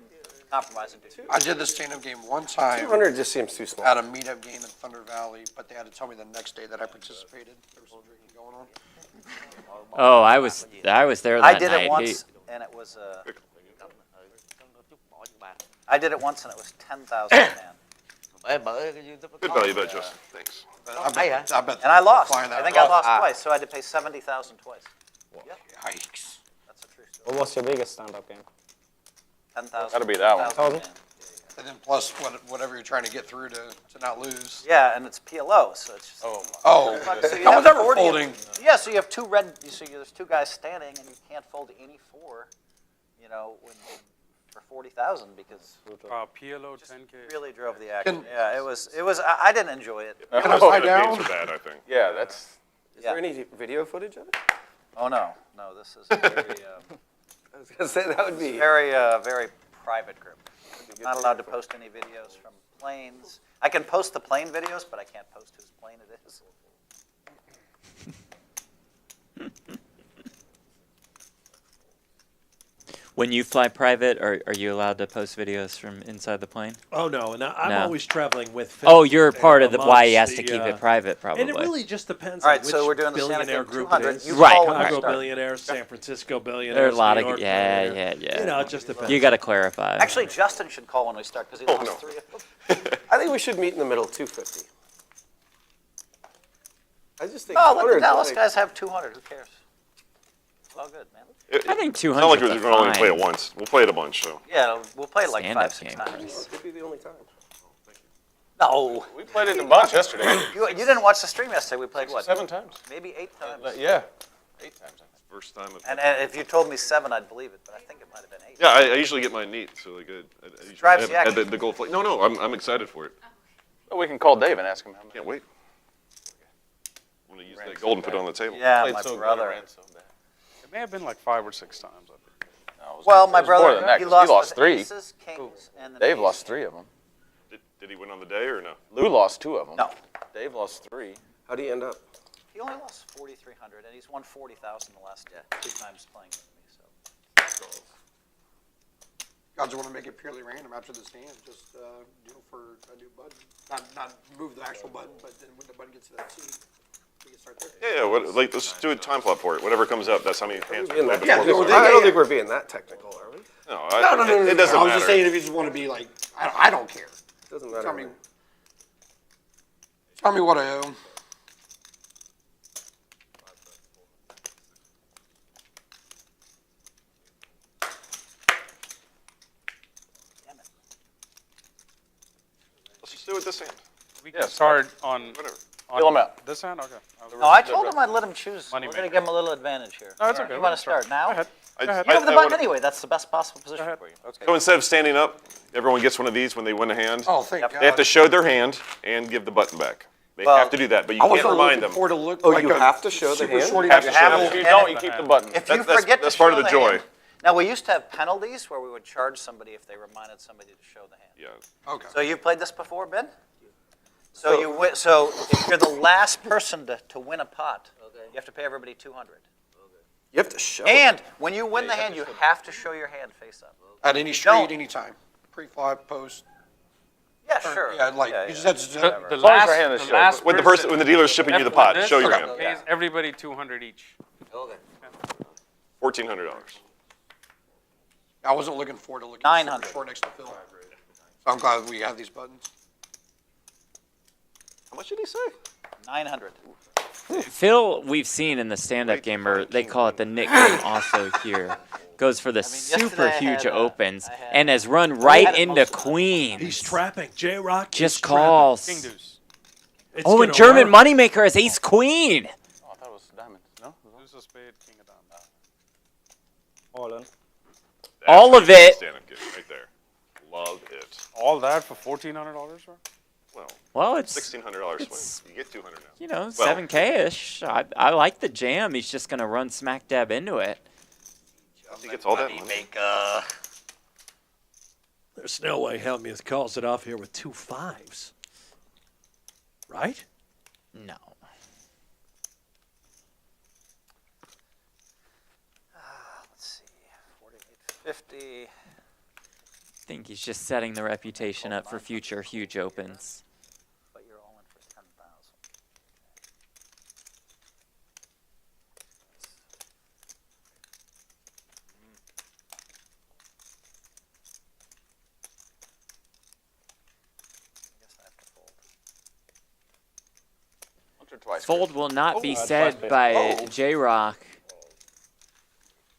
compromise and do 200. I did the stand-up game one time 200 just seems too small. at a meetup game in Thunder Valley, but they had to tell me the next day that I participated. There was some drinking going on. Oh, I was there that I did night. it once, and it was I did it once, and it was 10,000 man. Good value bet, Justin. Thanks. I bet. And I lost. flying that I think I rough. lost twice, so I had to pay 70,000 twice. Yikes. That's a true story. What was your biggest stand-up game? 10,000. Gotta be that one. 10,000 man. And then plus whatever you're trying to get through to not lose. Yeah, and it's PLO, so it's just. Oh, So you no have one's ever 40 folding. Yeah, so you have there's 2 guys standing, and you can't fold any 4, for 40,000 because PLO 10K. really drove the action. Can- Yeah, it was. I didn't enjoy it. Can I buy Games down? are bad, I think. Yeah, that's. Is Yeah. there any video footage of it? Oh no, this is a very, I was gonna say that would be. very private group. Not allowed to post any videos from planes. I can post the plane videos, but I can't post whose plane it is. When you fly private, are you allowed to post videos from inside the plane? Oh no, and I'm No. always traveling with Phil. Oh, you're part of the why he has amongst to keep the, it private, probably. And it really just depends All on right, which so we're doing the stand-up billionaire game group 200. it is. You Right, call when we Chicago start. billionaires, San Francisco billionaires, There are a lot New of York yeah. billionaires. You know, it just depends. You got to clarify. Actually, Justin should call when we start because he lost 3 of them. I think we should meet in the middle, 250. I just think. Oh, let 100 the Dallas like- guys have 200. Who cares? It's all good, man. I think It's 200. not like we're going to only play it once. We'll play it a bunch, so. Yeah, we'll play it like Stand-up 5, 6 game. times. Could be the only time. No, We played it a bunch yesterday. you didn't watch the stream yesterday. We played what? 7 times. Maybe 8 times. Yeah. 8 times, I think. First time. And if you told me 7, I'd believe it, but I think it might have been 8. Yeah, I usually get mine neat, so like I usually Drives the have action. the gold plate. No, I'm excited for it. Well, we can call Dave and ask him how many. Can't wait. I'm gonna use that gold and put it on the table. Yeah, Played my so good, brother. ran so bad. It may have been like 5 or 6 times. I think. No, it was- Well, it my was more brother, than that, he 'cause lost with 3. aces, kings, and then Dave ace. lost 3 of them. Did he win on the day or no? Lou lost 2 of them. No. Dave lost 3. How do you end up? He only lost 4,300, and he's won 40,000 the last 2 times playing with me. So Guys want to make it purely random after the stand. Just deal for a new button. Not move the actual button, but then when the button gets to that seat, we can start there. Yeah. Let's do a time flop for it. Whatever comes up, that's how many hands we Being play that before we technical? start. I don't think we're being that technical, are we? No, No. It doesn't I was matter. just saying if you just want to be like, I don't care. Doesn't matter. Tell me what I owe. Let's just do it this hand. We can start on. Whatever. on Fill 'em out. This hand? Okay. no, I told him I'd let him choose. Money We're going to maker. give him a little advantage here. No, it's okay. You We want can to start now? Go ahead. I- Go ahead. You have the I button wanna- anyway. That's the best possible position ahead. for you. Okay. So instead of standing up, everyone gets one of these when they win a hand. Oh, thank Yep. God. They have to show their hand and give the button back. They Well, have to do that, but you I was can't remind them. to look Oh, like you a have to show the super hand? shorty Have to guy. show have the to- hand. If you don't, you keep the button. If you That's forget that's to part show of the the joy. hand, Now, we used to have penalties where we would charge somebody if they reminded somebody to show the hand. Yeah. Okay. So you've played this before, Ben? So if you're the last person to win a pot, you have to pay everybody 200. You have to show it. And when you win the hand, you have to show your hand face up. At any street, Don't. any time. Pre-flop, post. Yeah, or- sure. Yeah, like, you just have to. The long as last, your hand is the showed. last When the dealer's shipping you the left with pot, this show your Okay. hand. pays everybody 200 each. $1,400. I wasn't looking forward to looking 900. short next to Phil. So I'm glad we have these buttons. How much did he say? 900. Phil, we've seen in the stand-up game, or they call it the Nick game also here, goes for the super yesterday I huge had, opens I had- and has run right had it into most of the time. queens. He's trapping. J-Rock Just is trapping. calls. King deuce. It's Oh, and gonna German work. moneymaker has ace queen. Oh, I thought it was diamond. No? Deuce of spade, king of diamonds. All in. That's All how of you play it. stand-up game right there. Love it. All that for $1,400, bro? Well, Well, it's, $1,600 it's- swing. You get 200 now. you know, 7K-ish. I like the jam. He's just going to run smack dab into it. He gets all that money. There's no way Hellmuth calls it off here with 2 5s. Right? No. Let's see. 4850. I think he's just setting the reputation up for future huge opens. But you're all in for 10,000. I guess I have to fold. Once or twice. Fold will not be that's said fine. by J-Rock.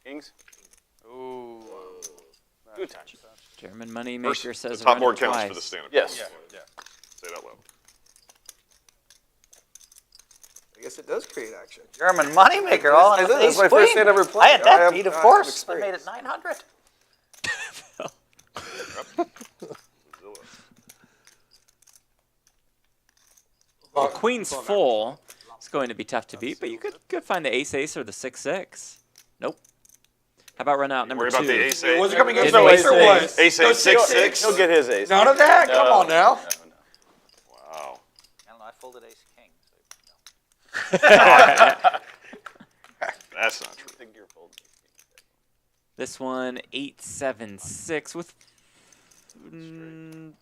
Kings. Ooh. Good touch. German moneymaker First, says the top run board it counts twice. for the stand-up. Yes. Yeah. Say that loud. I guess it does create action. German moneymaker, all in I with know, that's ace my queen. first hand ever I played. had I that have- beat, of I have course. I made experience. it 900. Well, queen's full. It's going to be tough to beat, but you could find the ace-ace or the 6-6. Nope. How about run out number Worry 2? about the ace eight. Was it coming in Didn't for waste ace or it. what? Ace No eight, 6-6. He'll get his ace. None of that? Come on now. Wow. I don't know, I folded ace king. That's not true. Big gear fold. This one, 8-7-6 with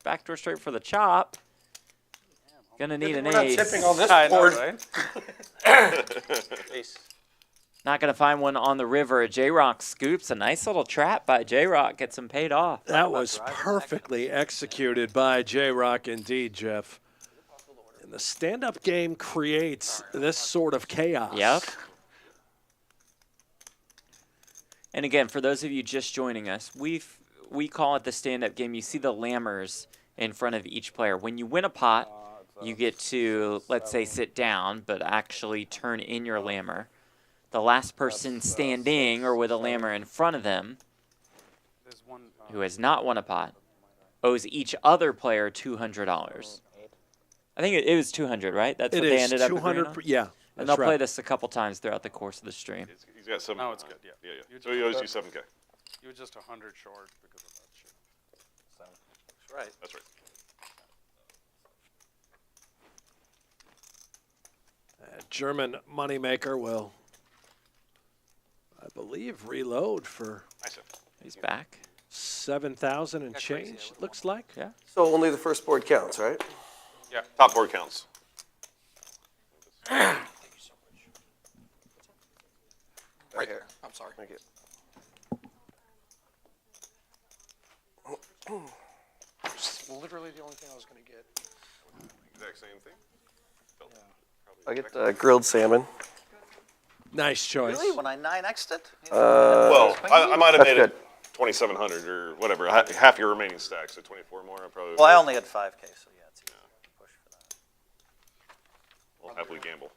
backdoor straight for the chop. Gonna need an We're not ace. tipping on this I know, board. right? Ace. Not gonna find one on the river. J-Rock scoops. A nice little trap by J-Rock. Gets him paid off. That was perfectly executed by J-Rock indeed, Jeff. And the stand-up game creates this sort of chaos. Yep. And again, for those of you just joining us, we call it the stand-up game. You see the lammers in front of each player. When you win a pot, you get to, let's say, sit down, but actually turn in your lammer. The last person standing or with a lammer in front of them, There's one. who has not won a pot, owes each other player $200. I think it was 200, right? That's It what they is ended up 200. agreeing on? Yeah, And that's they'll right. play this a couple times throughout the course of the stream. He's got some. No, it's good, yeah. Yeah. You So he owes you 7K. You were just 100 short because of that shit. That's right. That's right. German moneymaker will, I believe, reload for Nice. He's back. 7,000 and change, looks like. Yeah. So only the first board counts, right? Top board counts. Right Okay. there. I'm sorry. Thank you. It's literally the only thing I was going to get. Exact same thing. I get grilled salmon. Nice choice. Really? When I 9x'd it? Well, I might have That's made good. it 2,700 or whatever. Half your remaining stack, so 24 more. I probably. Well, I only had 5K, so yeah, it's easy to push for that. will happily gamble.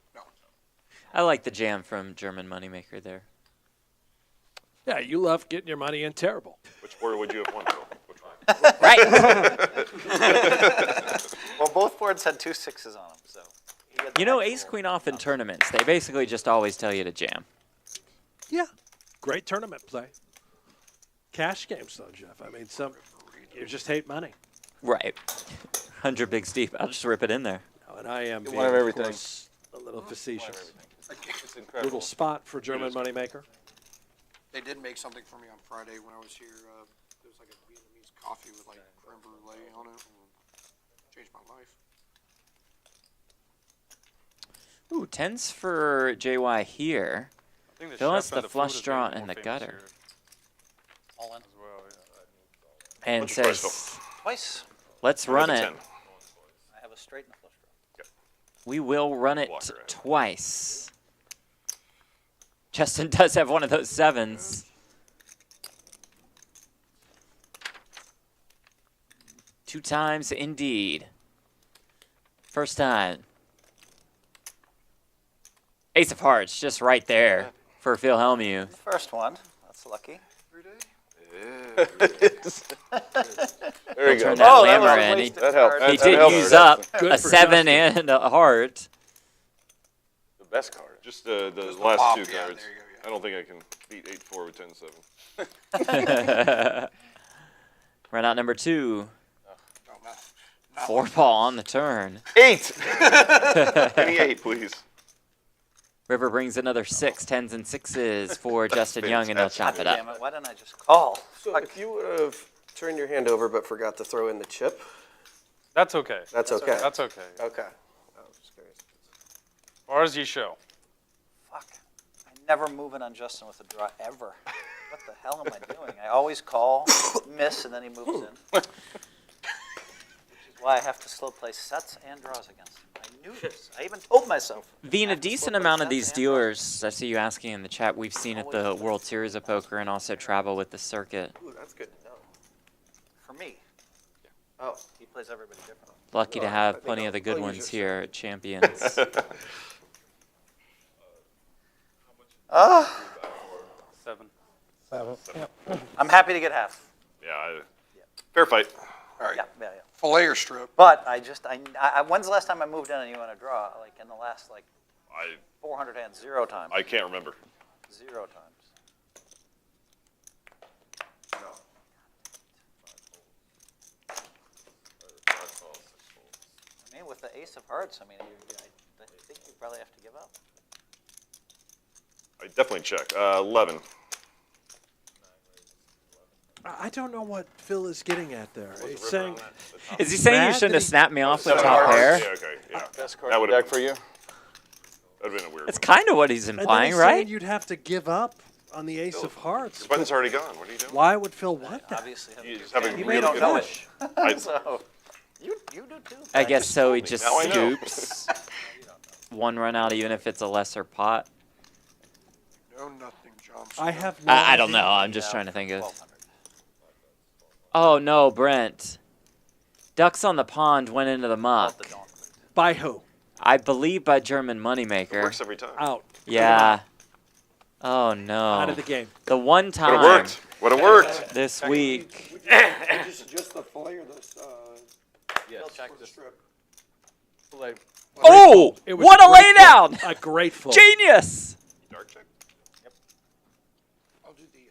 I like the jam from German moneymaker there. Yeah, you love getting your money in terrible. Which board would you have won, Phil? Which one? Right. Well, both boards had 2 6s on them, so. he had the You know, next ace board. queen off in tournaments, they basically just always tell you to jam. Yeah, great tournament play. cash games, though, Jeff. I mean, you just hate money. Right. 100 bigs deep. I'll just rip it in there. Oh, and I am Get being, one of everything. course, a little facetious. It's incredible. Little spot for German moneymaker. They did make something for me on Friday when I was here. There was like a Vietnamese coffee with like creme brulee on it. And changed my life. Ooh, 10s for JY here. I think the Phil chef has and the food flush is draw getting in more the famous gutter. here All in. as well, yeah. And What's your price, says, Twice. let's run Another it. 10. I have a straight and a flush draw. We will run it Blocker, right? twice. Justin does have one of those 7s. Two times indeed. First time. Ace of Hearts, just right there for Phil Hellmuth. First one. That's lucky. There He'll you go. turn that Oh, that was lammer a in. He, wasted That helped. card. he That did helped. use up Good a for 7 Justin. and a heart. The best card. Just the Just the last pop, two yeah, cards. there you go, yeah. I don't think I can beat 8-4 with 10-7. Run out number 2. No, not 4 ball on the turn. 8! Any 8, please. River brings another 6, 10s and 6s for Justin Young, and they'll chop it Damn up. it, why didn't I just call? So if you would have turned your hand over but forgot to throw in the chip, That's okay. that's okay. That's okay. Okay. I was just curious. Or as you show. Fuck. I never move in on Justin with a draw ever. What the hell am I doing? I always call, miss, and then he moves in. Which is why I have to slow play sets and draws against him. I knew this. I even told myself. Veen, I a have to decent slow play amount of sets these and dealers, I see you asking in the chat, we've seen at the World Series of Poker and also travel with the circuit. Ooh, that's good to know. For me, Oh, he plays everybody differently. Lucky to No, I have think plenty of the good I'll use ones your here at Champions. Ah, 7. I'm happy to get half. Yeah, fair fight. All right. Yeah, yeah, yeah. Fillet or strip? But when's the last time I moved in and you won a draw? Like in the last 400 hands, 0 times. I can't remember. 0 times. I mean, with the ace of hearts, I mean, I think you probably have to give up. I definitely check. 11. I don't know what Phil is getting at there. He's saying Is he saying you Mad shouldn't that have he- snapped me off the Seven top cards. pair? Yeah, okay, yeah. best card That in would the have deck for you. been a weird That's one. kind of what he's and then implying, he's saying right? you'd have to give up on the ace of hearts. The button's already gone. What are you doing? Why would Phil want that? Obviously, You just have a He really made a good push. I- so you do too. I guess so. He just Now I know. scoops one run out, even if it's a lesser pot. No, nothing, Johnson. I have no I don't idea. know. I'm just trying to think of. 1200. Oh no, Brent. Ducks on the pond went into the Off muck. the donk. By who? I believe by German It moneymaker. works every time. Out. Yeah. Oh no. Out of the game. The one Would time have worked. Would have worked. this week. Just the fillet or the check. or the strip? Oh! It was What a great fold. laydown! A great fold. Genius! Dark check. I'll do the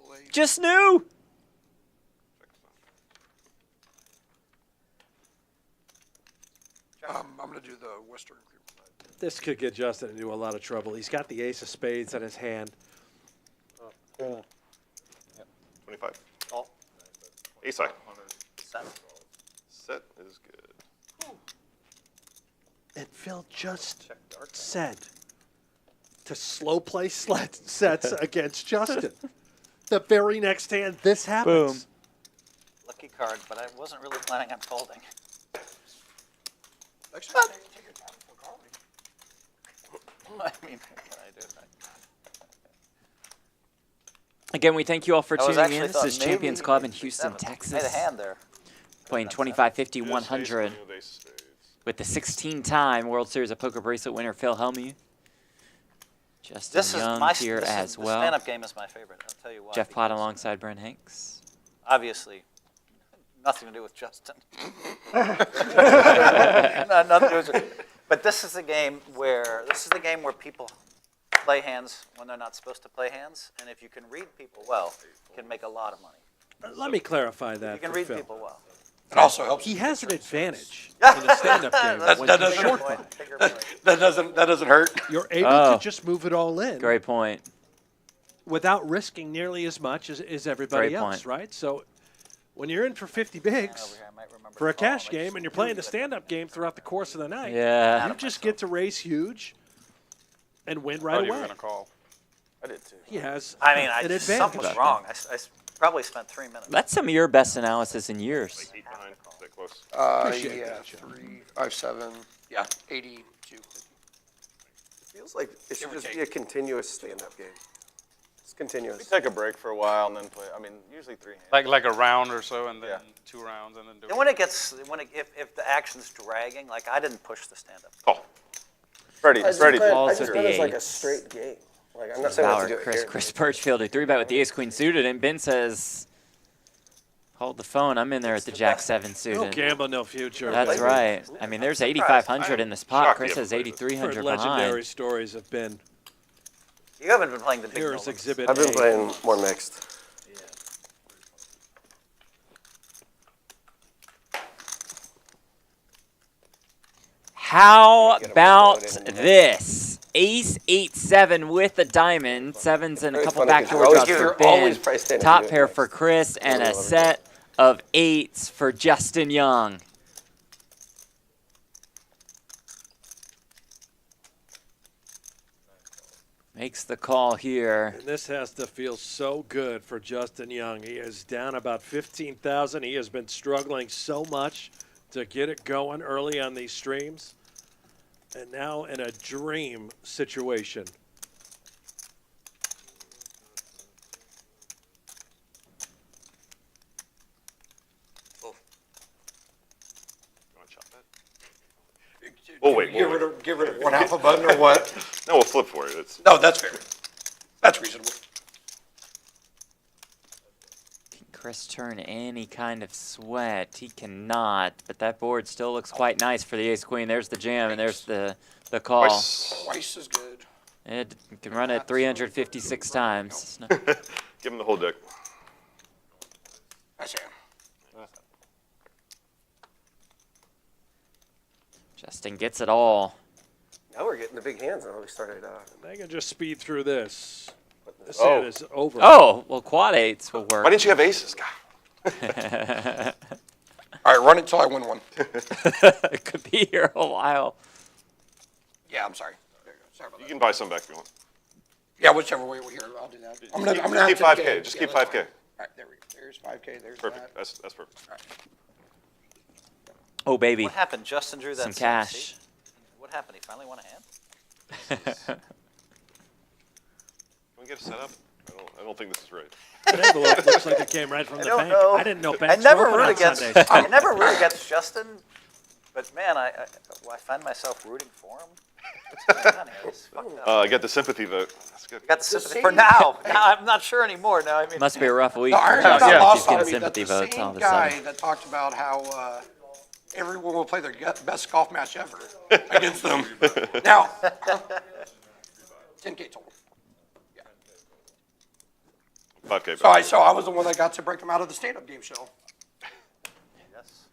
fillet. Just knew. I'm going to do the Western cream. This could get Justin into a lot of trouble. He's got the ace of spades in his hand. 25. Call. Ace high. Set. Set is good. And Phil just said to slow play sets against Justin. The very next hand, this happens. Boom. Lucky card, but I wasn't really planning on folding. Next time, take your time for calling. I mean, what can I do? Again, we thank you all for I was tuning in. actually This thought is Champions maybe Club in it's Houston, 7. Texas. Made a hand there. Playing 25, 50, Just ace 100 queen with ace of spades. with the 16-time World Series of Poker bracelet winner Phil Hellmuth. Justin This is Young my here this as is, well. The stand-up game is my favorite. I'll tell you why. Jeff Platt because alongside Brent Hanks. Obviously, nothing to do with Justin. No, nothing to do with. But this is the game where people play hands when they're not supposed to play hands, and if you can read people well, you can make a lot of money. Let me clarify that You can for read Phil. people well. It also helps. He has an advantage in the stand-up game. That when you doesn't- short Point, putt. bigger point. That doesn't hurt. You're able Oh. to just move it all in Great point. without risking nearly as much as everybody Great else, point. right? So when you're in for 50 Man, bigs over here, I might remember for a the call. cash I game just and you're playing knew the that- stand-up game throughout the course of the night, Yeah. you just get to raise huge and win I thought right you were away. going to call. I did too. He has I mean, an something advantage. was wrong. I probably spent 3 minutes. That's some of your best analysis in years. 8 behind. Is that close? Appreciate Yeah, that, Sean. 3, 5, 7. Yeah, 82. Feels like it should just be a continuous stand-up game. It's We continuous. take a break for a while and then play. I mean, usually 3 hands. Like a round or so, and then Yeah. 2 rounds, and then do And when it gets, if the action's dragging, like I didn't push the stand-up. Call. Freddie, Freddie. Calls I just with meant the it's like a eights. straight game. Like I'm not saying I have Bauer, to do it Chris, here. Chris Birchfield, who 3-bet with the ace-queen suited, and Ben says, hold the phone, I'm in there at the jack-7 No suited. gamble, no future. That's baby. right. I mean, there's 8,500 in this pot. shocked Chris you has haven't played this. 8,300 Legendary behind. stories have been. You haven't been playing the big Here's no-limits. exhibit I've been A. playing more mixed. How Get 'em about loaded in the this? Ace 8-7 with a diamond, sevens and a Very couple funny 'cause backdoor you're draws always- for you're Ben. always price standing Top to do it pair next. for Chris, and a Really love it. set of 8s for Justin Young. Makes the call here. And this has to feel so good for Justin Young. He is down about 15,000. He has been struggling so much to get it going early on these streams. And now in a dream situation. You want to chop that? Oh, wait, Get wait. rid of one half a button or what? No, we'll flip for it. It's, No, that's fair. That's reasonable. Can Chris turn any kind of sweat? He cannot, but that board still looks quite nice for the ace-queen. There's the jam, and there's the call. twice. Twice is good. It can run it 356 times. Give him the whole deck. That's it. Justin gets it all. Now we're getting the big hands. Now we started. They can just speed through this. This Oh. hand is over. Oh, well, quad 8s will Why work. didn't you have aces? God. All right, run it until I win one. It could be here a while. Yeah, I'm sorry. There you go. Sorry about You that. can buy some back if you want. Yeah, whichever way we're here, I'll do that. I'm gonna Just have keep to 5K. game. Just Yeah, keep that's 5K. fine. All right, there we go. There's 5K. There's Perfect. that. That's perfect. Oh, baby. What happened? Justin drew that Some 7 cash. seat? What happened? He finally won a hand? Can we get it set up? I don't think this is right. That envelope looks like it came right from the don't bank. know. I didn't know I banks never were open root on against. Sundays. I never root against Justin, but man, I find myself rooting for him. What's going on here? This is fucked up. I got the sympathy vote. That's good. Got the sympathy for now. Now I'm not sure anymore. Now I mean, Must be a rough week No, for I heard Justin that if lost he's on getting me that sympathy the votes all of same a guy sudden. that talked about how everyone will play their best golf match ever against them. Now, 10K total. 5K. So I was the one that got to break him out of the stand-up game show. yes.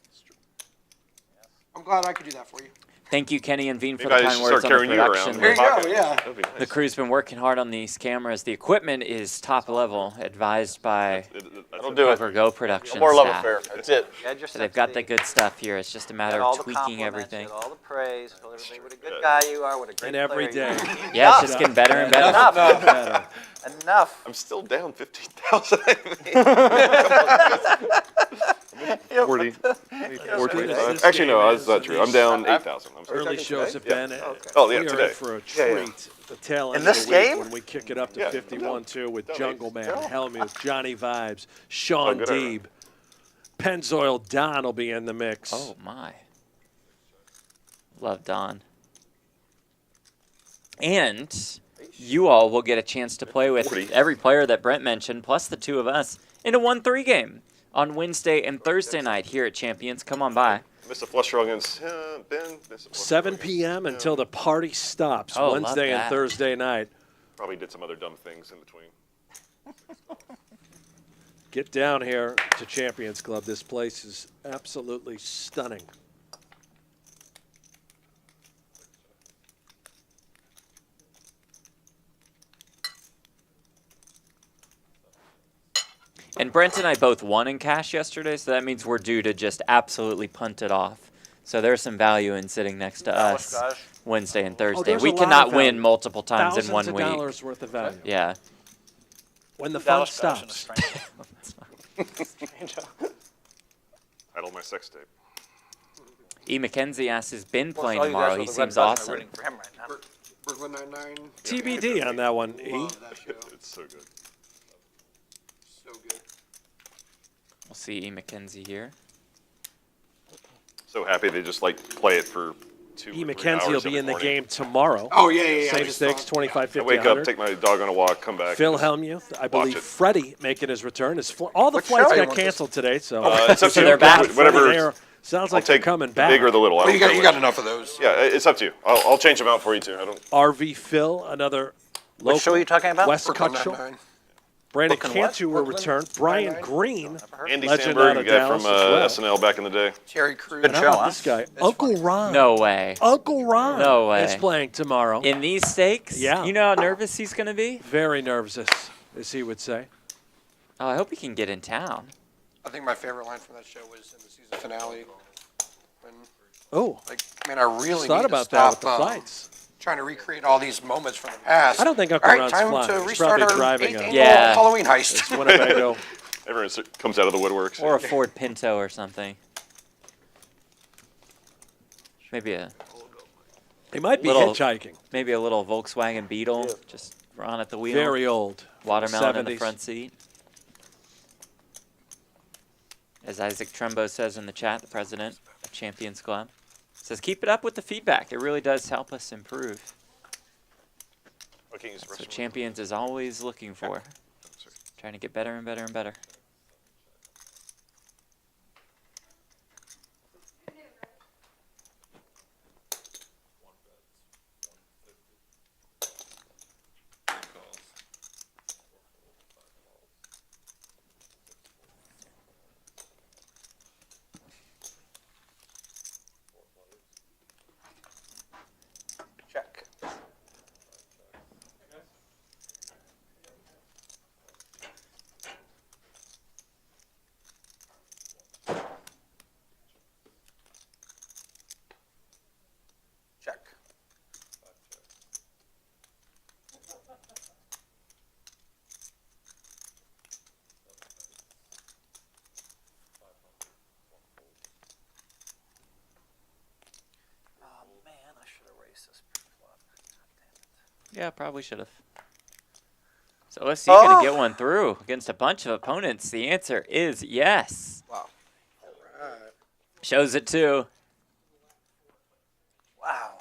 I'm glad I could do that for you. Thank you, Kenny and Veen, for Maybe the I kind should words start on the carrying you around. production. There you go, Pocket. yeah. That'd be nice. The crew's been working hard on these cameras. The equipment is top level, advised by That'll do it. Cover Go production No more love staff. affair. That's it. You had your So they've got the sympathy, good stuff here. It's just a you matter had all of the tweaking compliments, everything. you had all the praise. Told everybody what a good guy you are. What a great And every player day. you are. Yeah, it's just getting better and better. Enough. Better. Enough. I'm still down 15,000. 40. 45. Actually, no, that's not true. I'm down 8,000. I'm sorry. Early shows have Yeah. been. Oh, yeah, we are today. in for a Yeah, treat. yeah. The tail end In of this the week game? when we kick it up to Yeah, 51-2 with down Jungle eight. Man, Yeah. Hellmuth, Johnny Vibes, Sean good, all Deeb, Pennzoil Don will be in the mix. Oh, my. Love Don. And you all will get a chance to play with 40. every player that Brent mentioned, plus the two of us, in a 1-3 game on Wednesday and Thursday night here at Champions. Come on by. Missed a flush draw against Ben. Missed a flush 7 draw p.m. against- until the party stops Oh, love Wednesday and that. Thursday night. Probably did some other dumb things in between. Get down here to Champions Club. This place is absolutely stunning. And Brent and I both won in cash yesterday, so that means we're due to just absolutely punt it off. So there's some value in sitting next to us Wednesday and Thursday. there's We a lot cannot of win value. multiple times in one Thousands of week. dollars worth of value. Yeah. When the fun stops. Title my sex tape. E. McKenzie asks, has been Well, playing all you guys tomorrow. with He the red seems button are awesome. rooting for him right now. Brooklyn Nine-Nine. TBD on that one, E. Love that show. It's so good. So good. We'll see E. McKenzie here. So happy they just like play it for 2 E. or 3 McKenzie will hours be every in the morning. game tomorrow. Oh, yeah, yeah, yeah. I Same just stakes, thought- 25, I 50, wake up, 100. take my dog on a walk, come back. Phil and Hellmuth, I watch believe it. Freddie making his return. All the Which flights show? got canceled today, so it's up to you. they're back. Whatever. There. Sounds I'll like they're take coming the back. big or the little. I Well, don't you got care got which. enough of those. Yeah, it's up to you. I'll change them out for you too. I don't. RV Phil, another local. What show are you talking about? West Brooklyn Country. Nine-Nine. Brandon Brooklyn what? Cantu will Brooklyn return. Brian Nine-Nine. Green, Andy legend Samberg, out the of guy Dallas from as well. SNL back in the day. Terry Crews. Good How show, about huh? this guy? It's Uncle funny. Ron. No way. Uncle Ron No way. is playing tomorrow. In these stakes? Yeah. You know how nervous he's going to be? Very nervous, as he would say. Oh, I hope he can get in town. I think my favorite line from that show was in the season finale. When, Oh, like, man, I really thought need about to that with stop the flights. trying to recreate all these moments from the past. I don't think Uncle All right, Ron's time flying. to He's restart probably our driving 8th a- annual Yeah. Halloween heist. It's Winnebago. Everyone comes out of the woodworks. Or a Ford Pinto or something. Maybe a He might be Little- hitchhiking. maybe a little Volkswagen Beetle just on at the wheel. Very old. Watermelon in the 70s. front seat. As Isaac Trumbo says in the chat, the president of Champions Club says, keep it up with the feedback. It really does help us improve. Okay, use the That's what restroom. Champions is always looking for. Trying to get better and better and better. Check. Check. Oh man, I should erase this pre-flop. God damn it. Yeah, probably should have. So let's see, gonna get one through against a bunch of opponents. The answer is yes. Wow. Shows it too. Wow.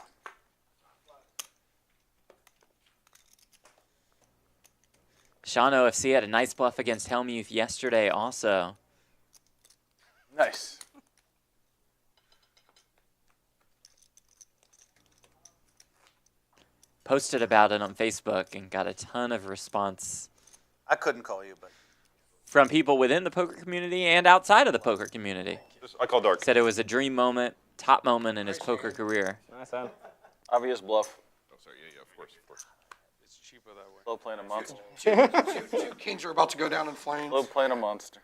Sean OFC had a nice bluff against Hellmuth yesterday also. Nice. Posted about it on Facebook and got a ton of response I couldn't call you, but from people within the poker community and outside of the poker community. I call dark. Said it was a dream moment, top moment in his poker career. Nice hand. Obvious bluff. Oh, sorry. Yeah, of course, of course. It's cheaper that way. Slow playing a monster. Two kings are about to go down in flames. Slow playing a monster.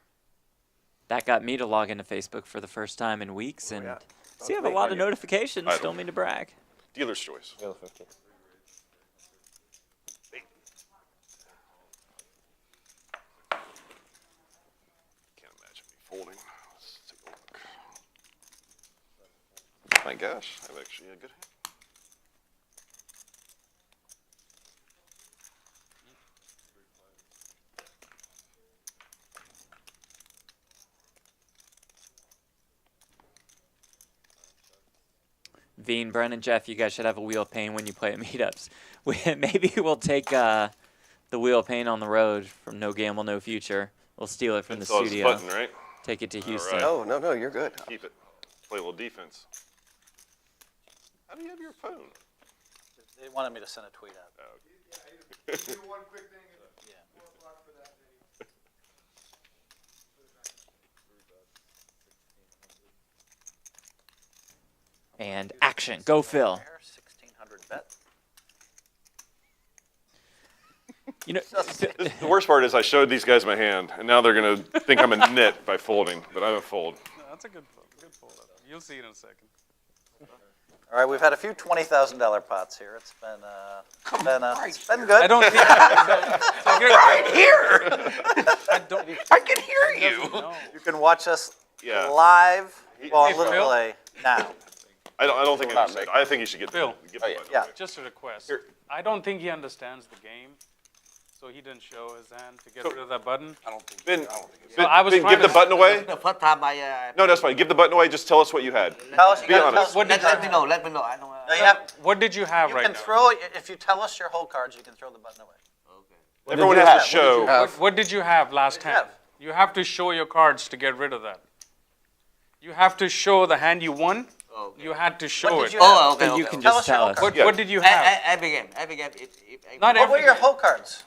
That got me to log into Facebook for the first time in weeks and yeah. see, I have a lot of notifications. I don't- Don't mean to brag. Dealer's choice. Deal 50. Can't imagine me folding. Let's take a look. My gosh, I have actually a good hand. Veen, Brennan, Jeff, you guys should have a wheel of pain when you play at meetups. Maybe we'll take the wheel of pain on the road from No Gamble, No Future. We'll steal it from the It's all this studio. button, right? Take it to Houston. right. No, you're good. Keep it. Play a little defense. How do you have your phone? they wanted me to send a tweet out. one quick thing at 4 o'clock for that, maybe. And action. Go, Phil. 1,600 bet. You know, The worst part is I showed these guys my hand, and now they're gonna think I'm a nit by folding, but I don't fold. No, that's a good fold. You'll see it in a second. All right, we've had a few $20,000 pots here. It's been good. I don't think. Right here! I don't. I can hear you! No. You can watch us Yeah. live while Hey, Little Phil? Play now. I don't think I understand. I think you should get Phil. Get Oh, the yeah. button Yeah. away. Just a request. Here. I don't think he understands the game, so he didn't show his hand to get rid of that button. Ben, I was Ben, trying give the to- button away. The first time No, that's fine. Give the button away. Just tell us what you had. Tell us. You Be gotta honest. tell us What did let me know. Let me know. I know. No, you have. What did you have You right can now? throw. If you tell us your whole cards, you can throw the button away. Everyone you has have? to show. What did you have last you hand? have? You have to show your cards to get rid of that. You have to show the hand you won. Okay. You had to show What it. did you have? Oh, okay. you okay, can okay. Tell just us your tell whole us. cards. What did you have? Every game. Every game. Not What were every your game. whole cards?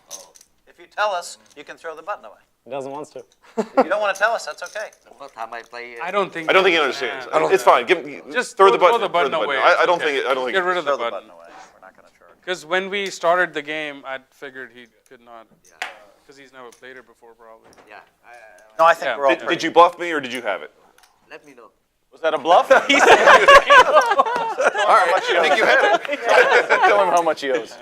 If you tell us, you can throw the button away. He doesn't want to. If you don't want to tell us, that's okay. The first time I play. I don't think. I don't think he understands. Yeah. It's fine. Just throw the button. Throw the button away. I don't Okay. think. I don't think. Get rid of Throw the the button. button away. We're not going to charge. Because when we started the game, I figured he could not. Because he's never played it before, probably. Yeah. No, I think Yeah. we're all Did pretty. you bluff me or did you have it? Let me know. Was that a bluff? All right. I think you had it. Tell him how much he owes.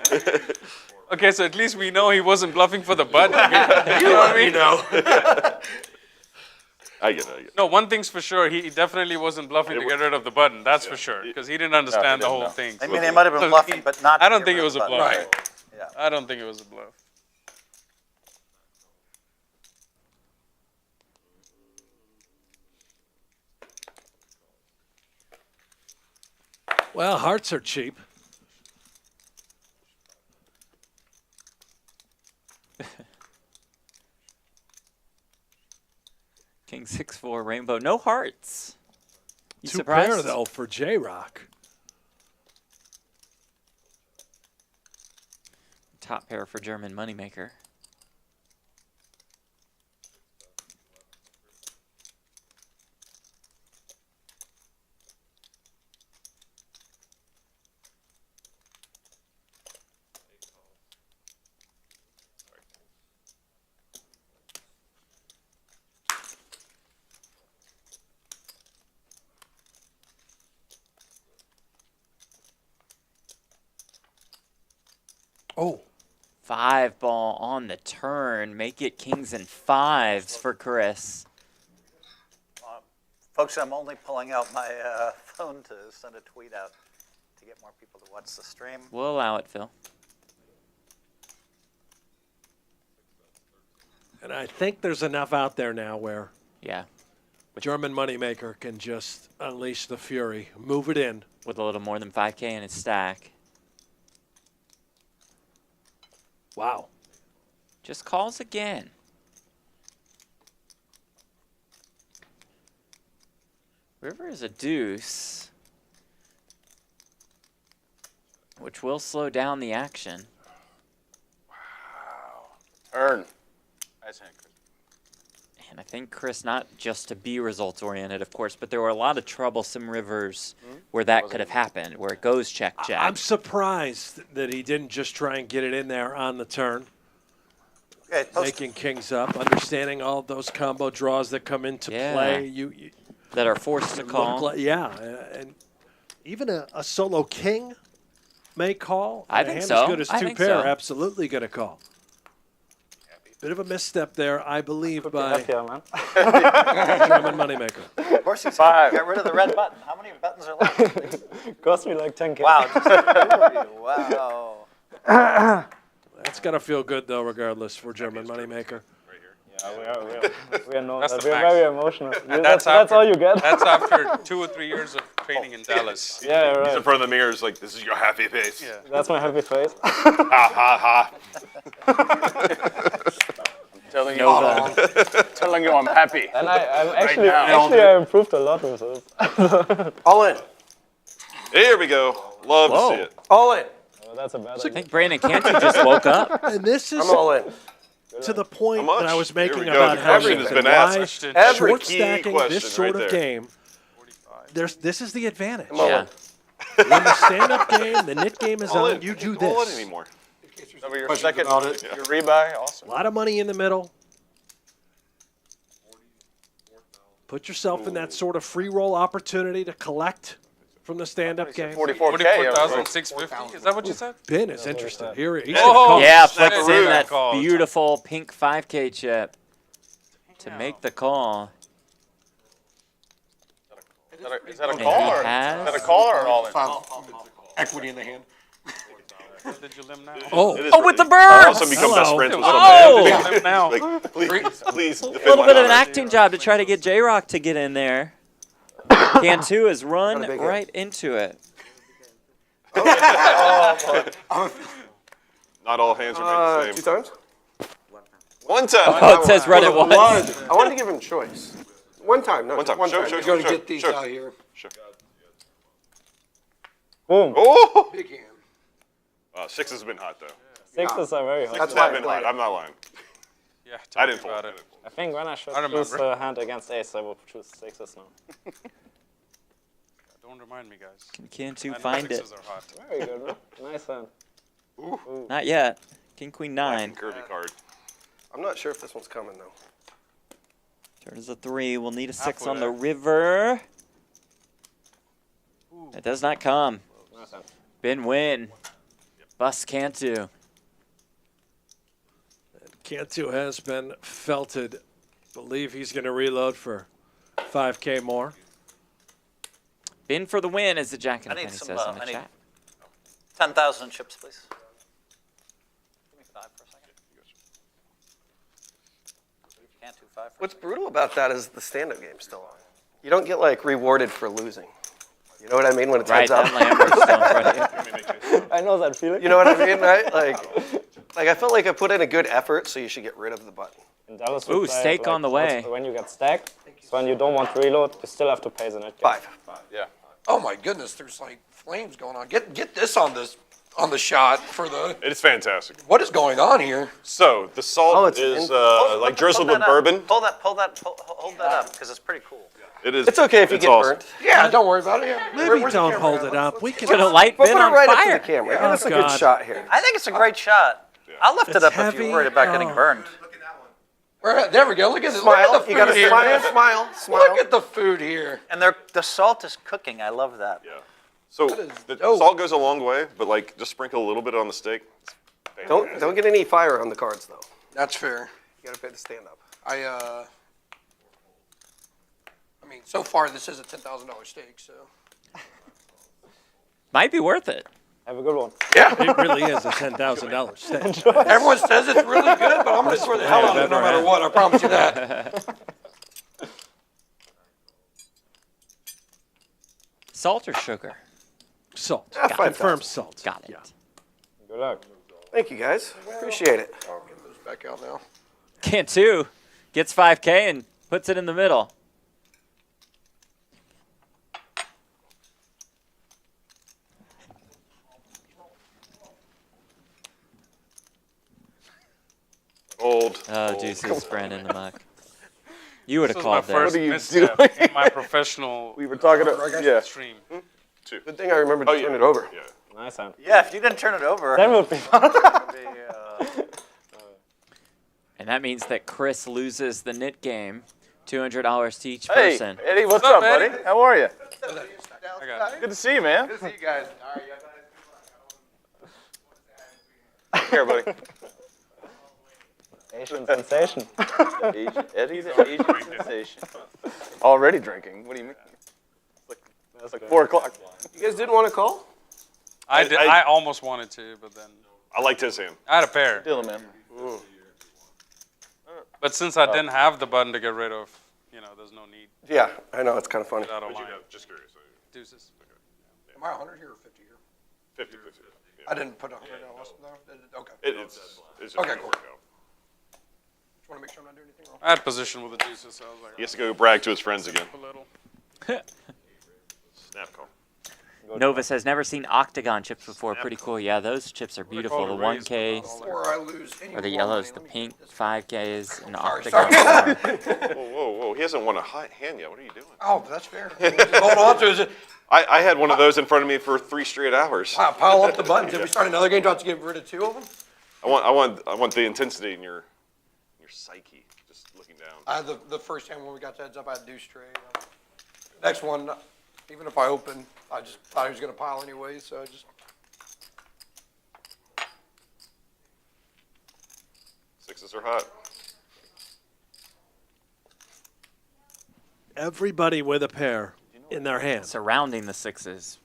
Okay, so at least we know he wasn't bluffing for the button. You know what I mean? I get it. No, one thing's for sure, he definitely wasn't bluffing to get rid of the button. That's for sure, because he didn't understand the didn't whole know. thing. I mean, he might have been bluffing, but not. I to don't get think rid it of was the a button. bluff. Yeah. I don't think it was a bluff. Well, hearts are cheap. King 6-4 rainbow. No hearts. You Two surprised? pair, though, for J-Rock. Top pair for German moneymaker. Oh, 5 ball on the turn. Make it kings and 5s for Chris. Folks, I'm only pulling out my phone to send a tweet out to get more people to watch the stream. We'll allow it, Phil. and I think there's enough out there now where Yeah, German moneymaker can just unleash the fury, move it in. with a little more than 5K in his stack. Wow. Just calls again. River is a deuce, which will slow down the action. Turn. Nice hand, Chris. And I think Chris, not just to be results oriented, of course, but there were a lot of troublesome rivers where that could have happened, where it goes check, check. I'm surprised that he didn't just try and get it in there on the turn, Okay, post making kings up, understanding all those combo draws that come into Yeah. play. You that are forced to look call. like, yeah, and even a solo king may call. I A think hand so. as good as I two think pair, so. absolutely going to call. Bit of a misstep there, I believe, by Happier, man. German moneymaker. Of course, he's got rid of the red button. How many buttons are left? Cost me like 10K. Wow. Wow. That's got to feel good, though, regardless, for German moneymaker. Yeah, we are no, That's the we're facts. very emotional. That's That's all you get. That's after 2 or 3 years of training in Dallas. Yeah, He's in right. front of the mirror. Is like, this is your happy face. Yeah. That's my happy face. Ha ha ha. Telling you, No ball. telling you I'm happy. And I'm now. I improved a lot with this. All in. Here we go. Love Whoa. to see it. All in. That's a bad I idea. think Brandon Cantu just woke up. And this is I'm all in. to the point How that I much? was Here we making go. about The how question has been asked. Question. Every short key stacking question this sort right of there. game. This is the advantage. I'm all Yeah. in. When the stand-up game, the knit game is All on, in. you do All in this. anymore. Over your Questions second, about it? your rebuy, awesome. A lot of money in the middle. Put yourself in that sort of free roll opportunity to collect from the stand-up game. 44K. 44,650. Is that what you said? Ben is interested. Here he's Oh, gonna call. Yeah, shit. flicks in Rude that call. beautiful pink 5K chip to make the call. Is that a And call he or has- is that a call or an all in? Equity in the hand. Did you limb now? Oh, It is Oh, with the I bird! also become best Hello. friends with Oh! somebody. Limb now. Like, please A defend little my bit of an honor. acting job to try to get J-Rock to get in there. Cantu has run big right into it. Not all hands are made the Two same. times? One time. Oh, it says run it once. I wanted to give him choice. One time, no, One just time. one Show, time. show, We're show, going to show, get these show. out here. Boom. Oh! Big hand. Six has been hot, though. Sixes are very hot. That's Sixes why have I been played hot. it. I'm not lying. Yeah, I didn't tell fold. me I about it. didn't fold. I think when I should I remember. choose a hand against ace, I will choose sixes now. Don't remind me, guys. Can Cantu I know find it? sixes are hot. Very good, man. Nice hand. Not yet. King, queen, Black 9. and curvy card. I'm not sure if this one's coming, though. Turns a 3. We'll need a 6 Halfway on the there. river. It does not come. Nice hand. Ben Wynn. Bust Cantu. Cantu has been felted. Believe he's going to reload for 5K more. Ben for the win, as the Jack and I a need Penny some, says in the I need chat. 10,000 chips, please. Give me 5 for a second. Can't do 5 for a What's second. brutal about that is the stand-up game's still on. You don't get, like, rewarded for losing. You know what I mean when it's Right, heads that up? Lambert's still in front of you. I know that feeling. You know what I mean, right? Like I felt like I put in a good effort, so you should get rid of the button. In Dallas, we Ooh, play, steak like, on the way. When you get stacked, so when you don't want to reload, you still have to pay the net game. 5. Yeah. Oh my goodness, there's like flames going on. Get this on the shot for the. It's fantastic. What is going on here? So the salt Oh, it's is in- like drizzled with Hold that up. bourbon. Hold that up, because it's pretty cool. It is. It's okay if you it's get awesome. burnt. Yeah, don't worry about it. Yeah. Maybe Where's the don't camera hold at? it up. We can. Gonna light But Ben put it on right up to fire. the camera. Give Oh, us a God. good shot here. I think it's a great shot. I'll lift it It's up if heavy. you're worried about getting Oh. burned. There we go. Look at this. Smile. Look at the You gotta food here. smile. Look at the food here. And the salt is cooking. I love that. Yeah. So the salt goes a long way, but like just sprinkle a little bit on the steak. It's fantastic. Don't get any fire on the cards though. That's fair. You gotta pay the stand up. I mean, so far this is a $10,000 steak. So. Might be worth it. Have a good one. Yeah. It really is a $10,000 steak. Everyone says it's really good, but I'm gonna swear the hell out of it no matter what. I promise you that. Salt or sugar? Salt. Yeah, 5,000. Confirmed salt. Got it. Yeah. Good luck. Thank you guys. Appreciate it. I'll get those back out now. Cantu gets 5K and puts it in the middle. Old. Oh, Jesus, Brandon the muck. You would This have was my called first there. misstep in my professional We were talking about yeah. stream. Good thing I remembered Oh, to yeah. turn it over. Yeah. Nice hand. Yeah, if you didn't turn it over, That would be fun. And that means that Chris loses the knit game. $200 to each Hey, person. Eddie, what's up, up, buddy? Eddie? How are you? I got it. Good to see you, man. Good to see you guys. Take care, buddy. Asian sensation. Eddie's an Asian sensation. Already drinking? What do you mean? It's like 4 o'clock. You guys didn't want to call? I almost wanted to, but then I liked his hand. I had a pair. Deal, man. But since I didn't have the button to get rid of, there's no need. Yeah, I know. It's kind of funny. I don't What'd you mind. have? Just curious. Deuces. Am I 100 here or 50 here? 50, 50. Yeah. I didn't put 100 down. No? Okay. It's just Okay, gonna cool. work out. Just want to make sure I'm not doing anything wrong. I had position with the deuces, so I was like, He has to go brag to his friends again. a little. Snap call. Nova says, never seen octagon chips before. Pretty cool. Yeah, those chips are beautiful. The 1Ks Before I lose any or the more yellows, money, the let me pink get this. 5Ks, and the Sorry, octagon. sorry. Whoa. He hasn't won a hand yet. What are you doing? Oh, that's fair. Hold on to it. I had one of those in front of me for 3 straight hours. Wow, pile up the buttons. If we start another game, do I have to get rid of 2 of them? I want the intensity in your psyche, just looking down. I had the first hand when we got the heads up, I had deuce straight. Next one, even if I open, I just thought he was going to pile anyway, so I just. Sixes are hot. Everybody with a pair in their hand. Surrounding the 6s.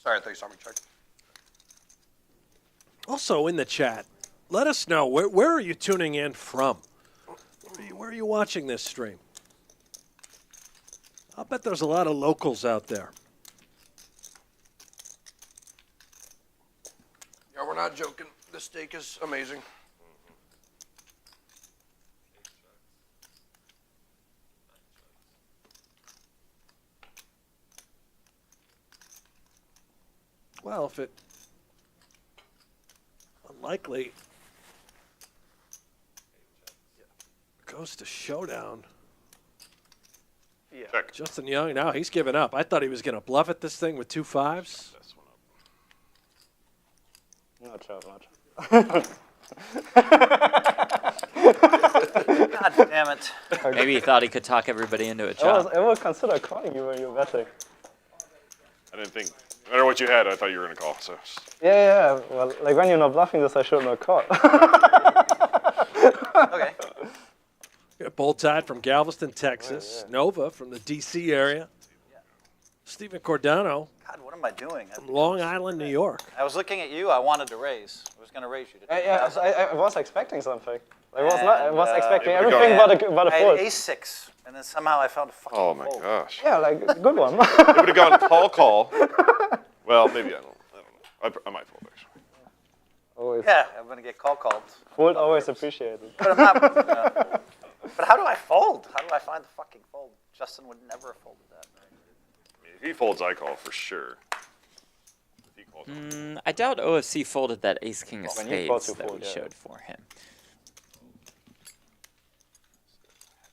Sorry, I thought you saw me check. Also in the chat, let us know, where are you tuning in from? Where are you watching this stream? I'll bet there's a lot of locals out there. Yeah, we're not joking. This steak is amazing. Well, if it unlikely goes to showdown. Yeah. Check. Justin Young, now he's given up. I thought he was going to bluff at this thing with 2 5s. This one up. Not sure. God damn it. Maybe he thought he could talk everybody into a I chop. would consider calling you when you're betting. I didn't think. No matter what you had, I thought you were gonna call. So Yeah. Well, like when you're not bluffing this, I should not call. Okay. Bull Tide from Galveston, Texas. Nova from the D.C. area. Stephen Cordano God, what am I doing? from Long Island, New York. I was looking at you. I wanted to raise. I was going to raise you. To Yeah, 10,000. I was expecting something. I was And, expecting it would've everything but a I fold. had ace-6, and then somehow I found a fucking oh my fold. gosh. Yeah, like good one. It would have gone call. Well, maybe I don't know. I might fold actually. Always. Yeah, I'm going to get called. Fold always appreciated. But I'm not. But how do I fold? How do I find the fucking fold? Justin would never have folded that. I mean, if he folds, I call for sure. If he calls, I doubt OFC folded that ace-king of When you fold, spades you that fold, we yeah. showed for him.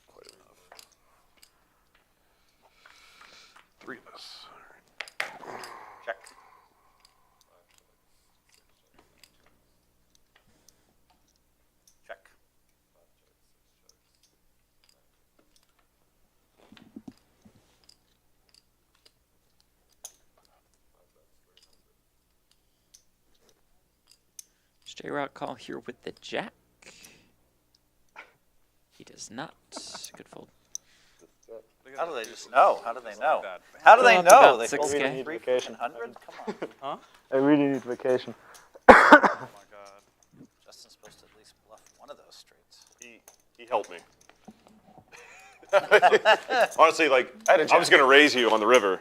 quite enough. 3 of us. Check. Check. J-Rock call here with the jack. He does not. Good fold. How do they just know? How do they know? that. How do they Well, know? about They 6K. folded Really need 3 vacation. 100? Come on. I really need vacation. Oh my god. Justin's supposed to at least bluff one of those straights. He helped me. Honestly, like I was gonna raise you on the river,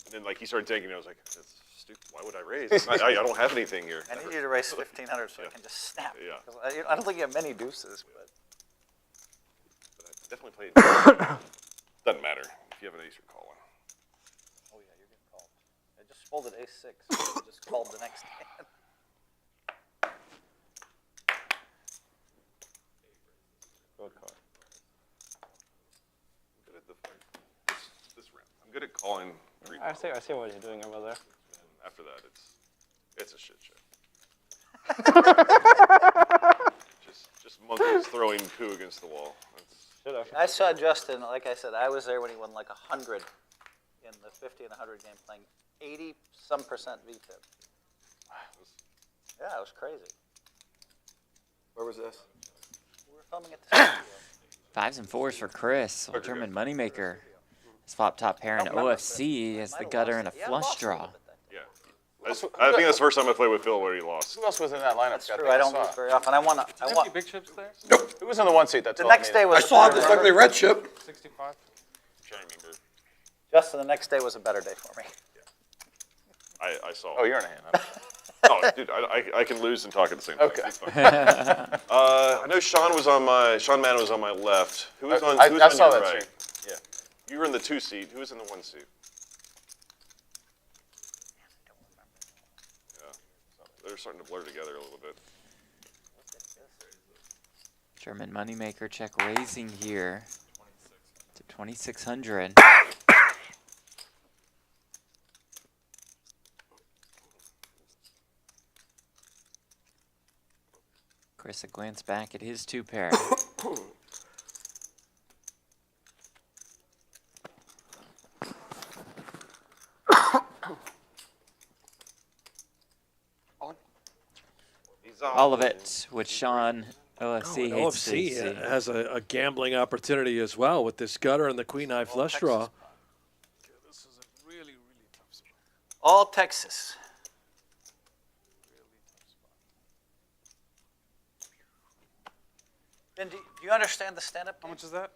and then like he started taking it. I was like, that's stupid. Why would I raise? I don't have anything here. I need you to raise 1,500 so I can just snap. Yeah. 'Cause I don't think you have many deuces, but Definitely played. Doesn't matter if you have an ace, you're calling. oh yeah, you're getting called. I just folded ace-6. So I just called the next hand. Good call. I'm good at this round. I'm good at calling 3 I see what you're doing over there. and after that, it's a shit show. just monkeys throwing poo against the wall. Should have. I saw Justin, like I said, I was there when he won like 100 in the 50 and 100 game playing 80-some% VTIP. Yeah, it was crazy. Where was this? We were filming at the studio. 5s and 4s for Chris. Old German moneymaker. His flop top pair in OFC has the gutter and a flush draw. Yeah. I think that's the first time I played with Phil where he lost. Who else was in that lineup? That's true. I don't lose very often. I won. Any big chips there? Who was in the 1 seat? That's The all I next needed. day was. I still have this ugly red chip. 65. Can't remember. Justin, the next day was a better day for me. I saw. Oh, you're in a hand. Oh, dude, I can lose and talk at the same time. Okay. It's fine. I know Sean Mann was on my left. Who was on? I Who was on saw your that right? stream. You were in the 2 seat. Who was in the 1 seat? starting to blur together a little bit. German moneymaker check raising here to 2,600. Chris, a glance back at his 2 pair. All of it, which Sean OFC hates to OFC see. has a gambling opportunity as well with this gutter and the queen high flush draw. This is a really, really tough spot. All Texas. Ben, do you understand the stand-up? How much is that?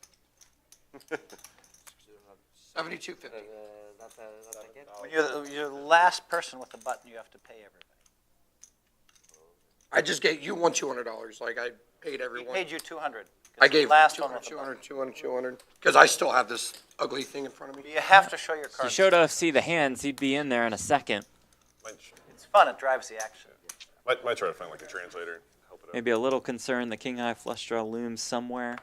72.50. When you're the last person with the button, you have to pay everybody. I just gave you won $200. Like I paid He everyone. paid you 200. I gave last 200, one with the 200, 200, 200. Because I still have this ugly thing in front of me. You have to show your If you cards. showed OFC the hands, he'd be in there in a second. It's fun. It drives the action. Might try to find like a translator. Help it out. Maybe a little concern the king high flush draw looms somewhere.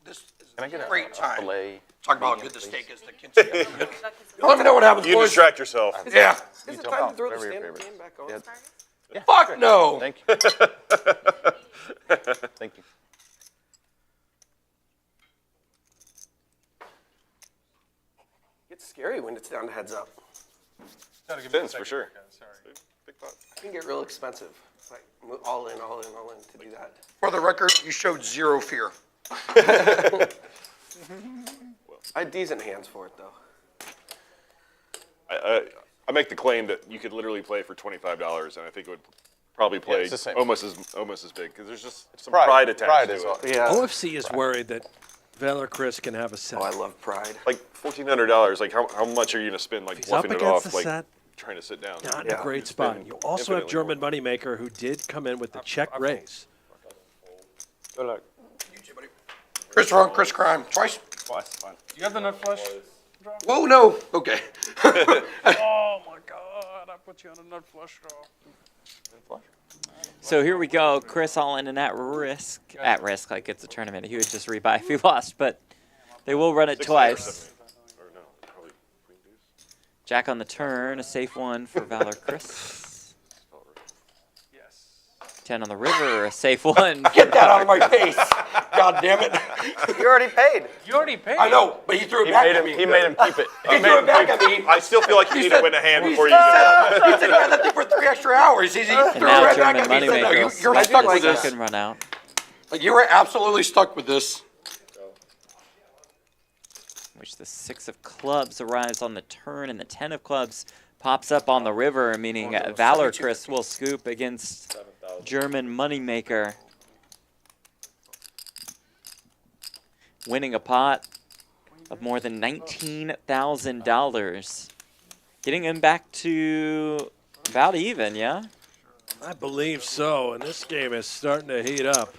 This is Can I get a a great time. fillet? Talk about how good the steak is. Let me know what happens, You boys. distract yourself. Yeah. Is it tell time me. to throw the Whatever your stand-up favorite. game back on? Yeah. Fuck no. Thank you. Thank you. It's scary when it's down to heads up. Depends for sure. Big pot. It can get real expensive. Like all in to do that. For the record, you showed zero fear. I had decent hands for it though. I make the claim that you could literally play for $25, and I think it would probably play it's the same. almost as big because there's just some Pride. pride attached Pride to is it. all. Yeah. OFC is worried that Valor Chris can have a set. Oh, I love pride. Like $1,400. Like how much are you gonna spend like He's up bluffing it against off the like set. trying to sit down? Not in Yeah. a great It's spot. been You also have infinitely German Moneymaker who did come in with the check raise. Good luck. Chris wrong, Chris crime. Twice. Twice, fine. You have the nut flush? Whoa, no. Okay. Oh my God! I put you on a nut flush draw. So here we go. Chris all in and at risk, like it's a tournament. He would just rebuy if he lost, but they will run it 6 twice. or no, probably queen deuce. Jack on the turn, a safe one for Valor Chris. Yes. 10 on the river, a safe one. Get that out of my face. God damn it. You already paid. You already paid. I know, but he threw it back at me. He made him keep it. He threw it back at me. I still feel like you need to win a hand before you He do that. said he had that thing for 3 extra hours. He threw it And now right back German at me. He said, no, Moneymaker you're will stuck with the this. second run out. Like, you were absolutely stuck with this. Which the 6 of clubs arrives on the turn and the 10 of clubs pops up on the river, meaning Valor Chris will scoop against German Moneymaker. Winning a pot of more than $19,000. Getting him back to about even, yeah? I believe so, and this game is starting to heat up.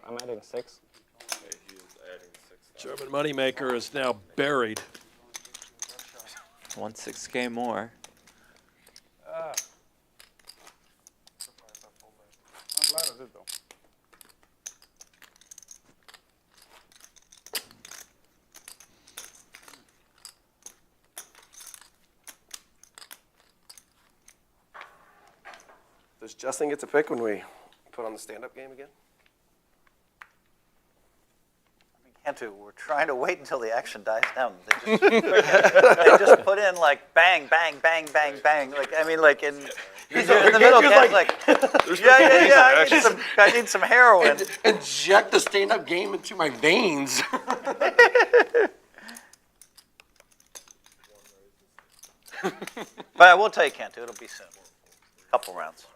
I'm adding 6. German Moneymaker is now buried. 1/6K more. I'm glad I did though. Does Justin get to pick when we put on the stand-up game again? Cantu, we're trying to wait until the action dies down. They just put in like bang, bang, bang, bang, bang. Like I mean, like in the middle, Cantu's like yeah. I need some heroin. Inject the stand-up game into my veins. But I will tell you, Cantu, it'll be soon. A couple rounds.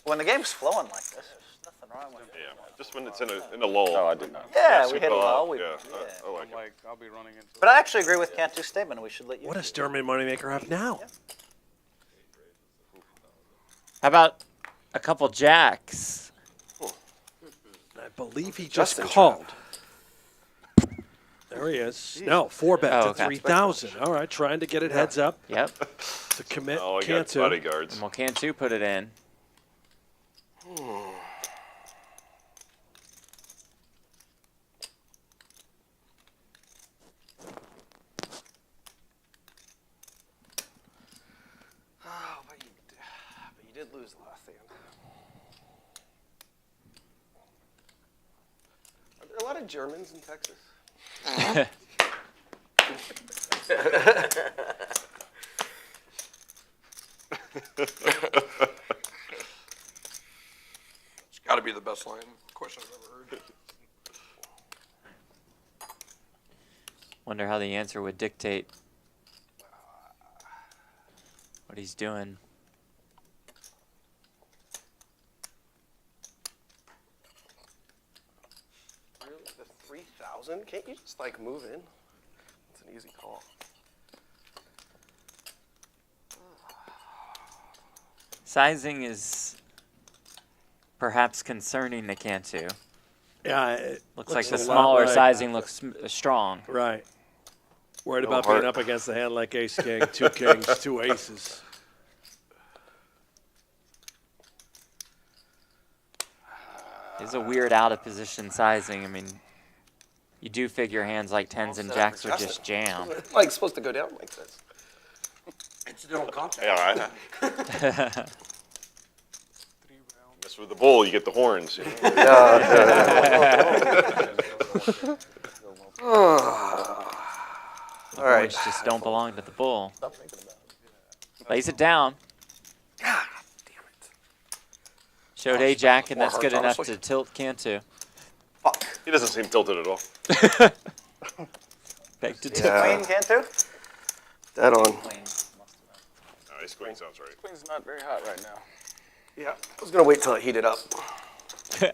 When the game's flowing like this, there's nothing wrong with it. Yeah, just when it's in a lull. No, I did not. Yeah, we Super hit a lull. lull. Yeah, I like I'm it. like, I'll be running into. But I actually agree with Cantu's statement. We should let you. What does German Moneymaker have now? How about a couple jacks? I believe he Justin just called. There he is. No, 4-bet Oh, to okay. 3,000. All right, trying to get it heads up Yep. to commit. Oh, I got Cantu. bodyguards. And well, Cantu put it in. Oh, but you did lose the last hand. Are there a lot of Germans in Texas? It's got to be the best line question I've ever heard. Wonder how the answer would dictate what he's doing. Really? The 3,000? Can't you just like move in? It's an easy call. Sizing is perhaps concerning to Cantu. Yeah, it Looks like a the lot smaller like- sizing looks strong. Right. Worried No about heart. being up against the hand like ace king, 2 kings, 2 aces. It's a weird out of position sizing. I mean, you do figure hands like tens and jacks would just jam. Mike's supposed to go down like this. Incidental contact. Yeah, I mess with the bull, you get the horns. You know? All right. Points just don't belong to the bull. Lays it down. God damn it. Showed a jack, and more that's good hearts, enough honestly. to tilt Cantu. Fuck. He doesn't seem tilted at all. Back to tilt. Yeah. Queen, Cantu? Dead on. No, ace queen sounds right. Queen's not very hot right now. Yeah. I was going to wait till it heated up. I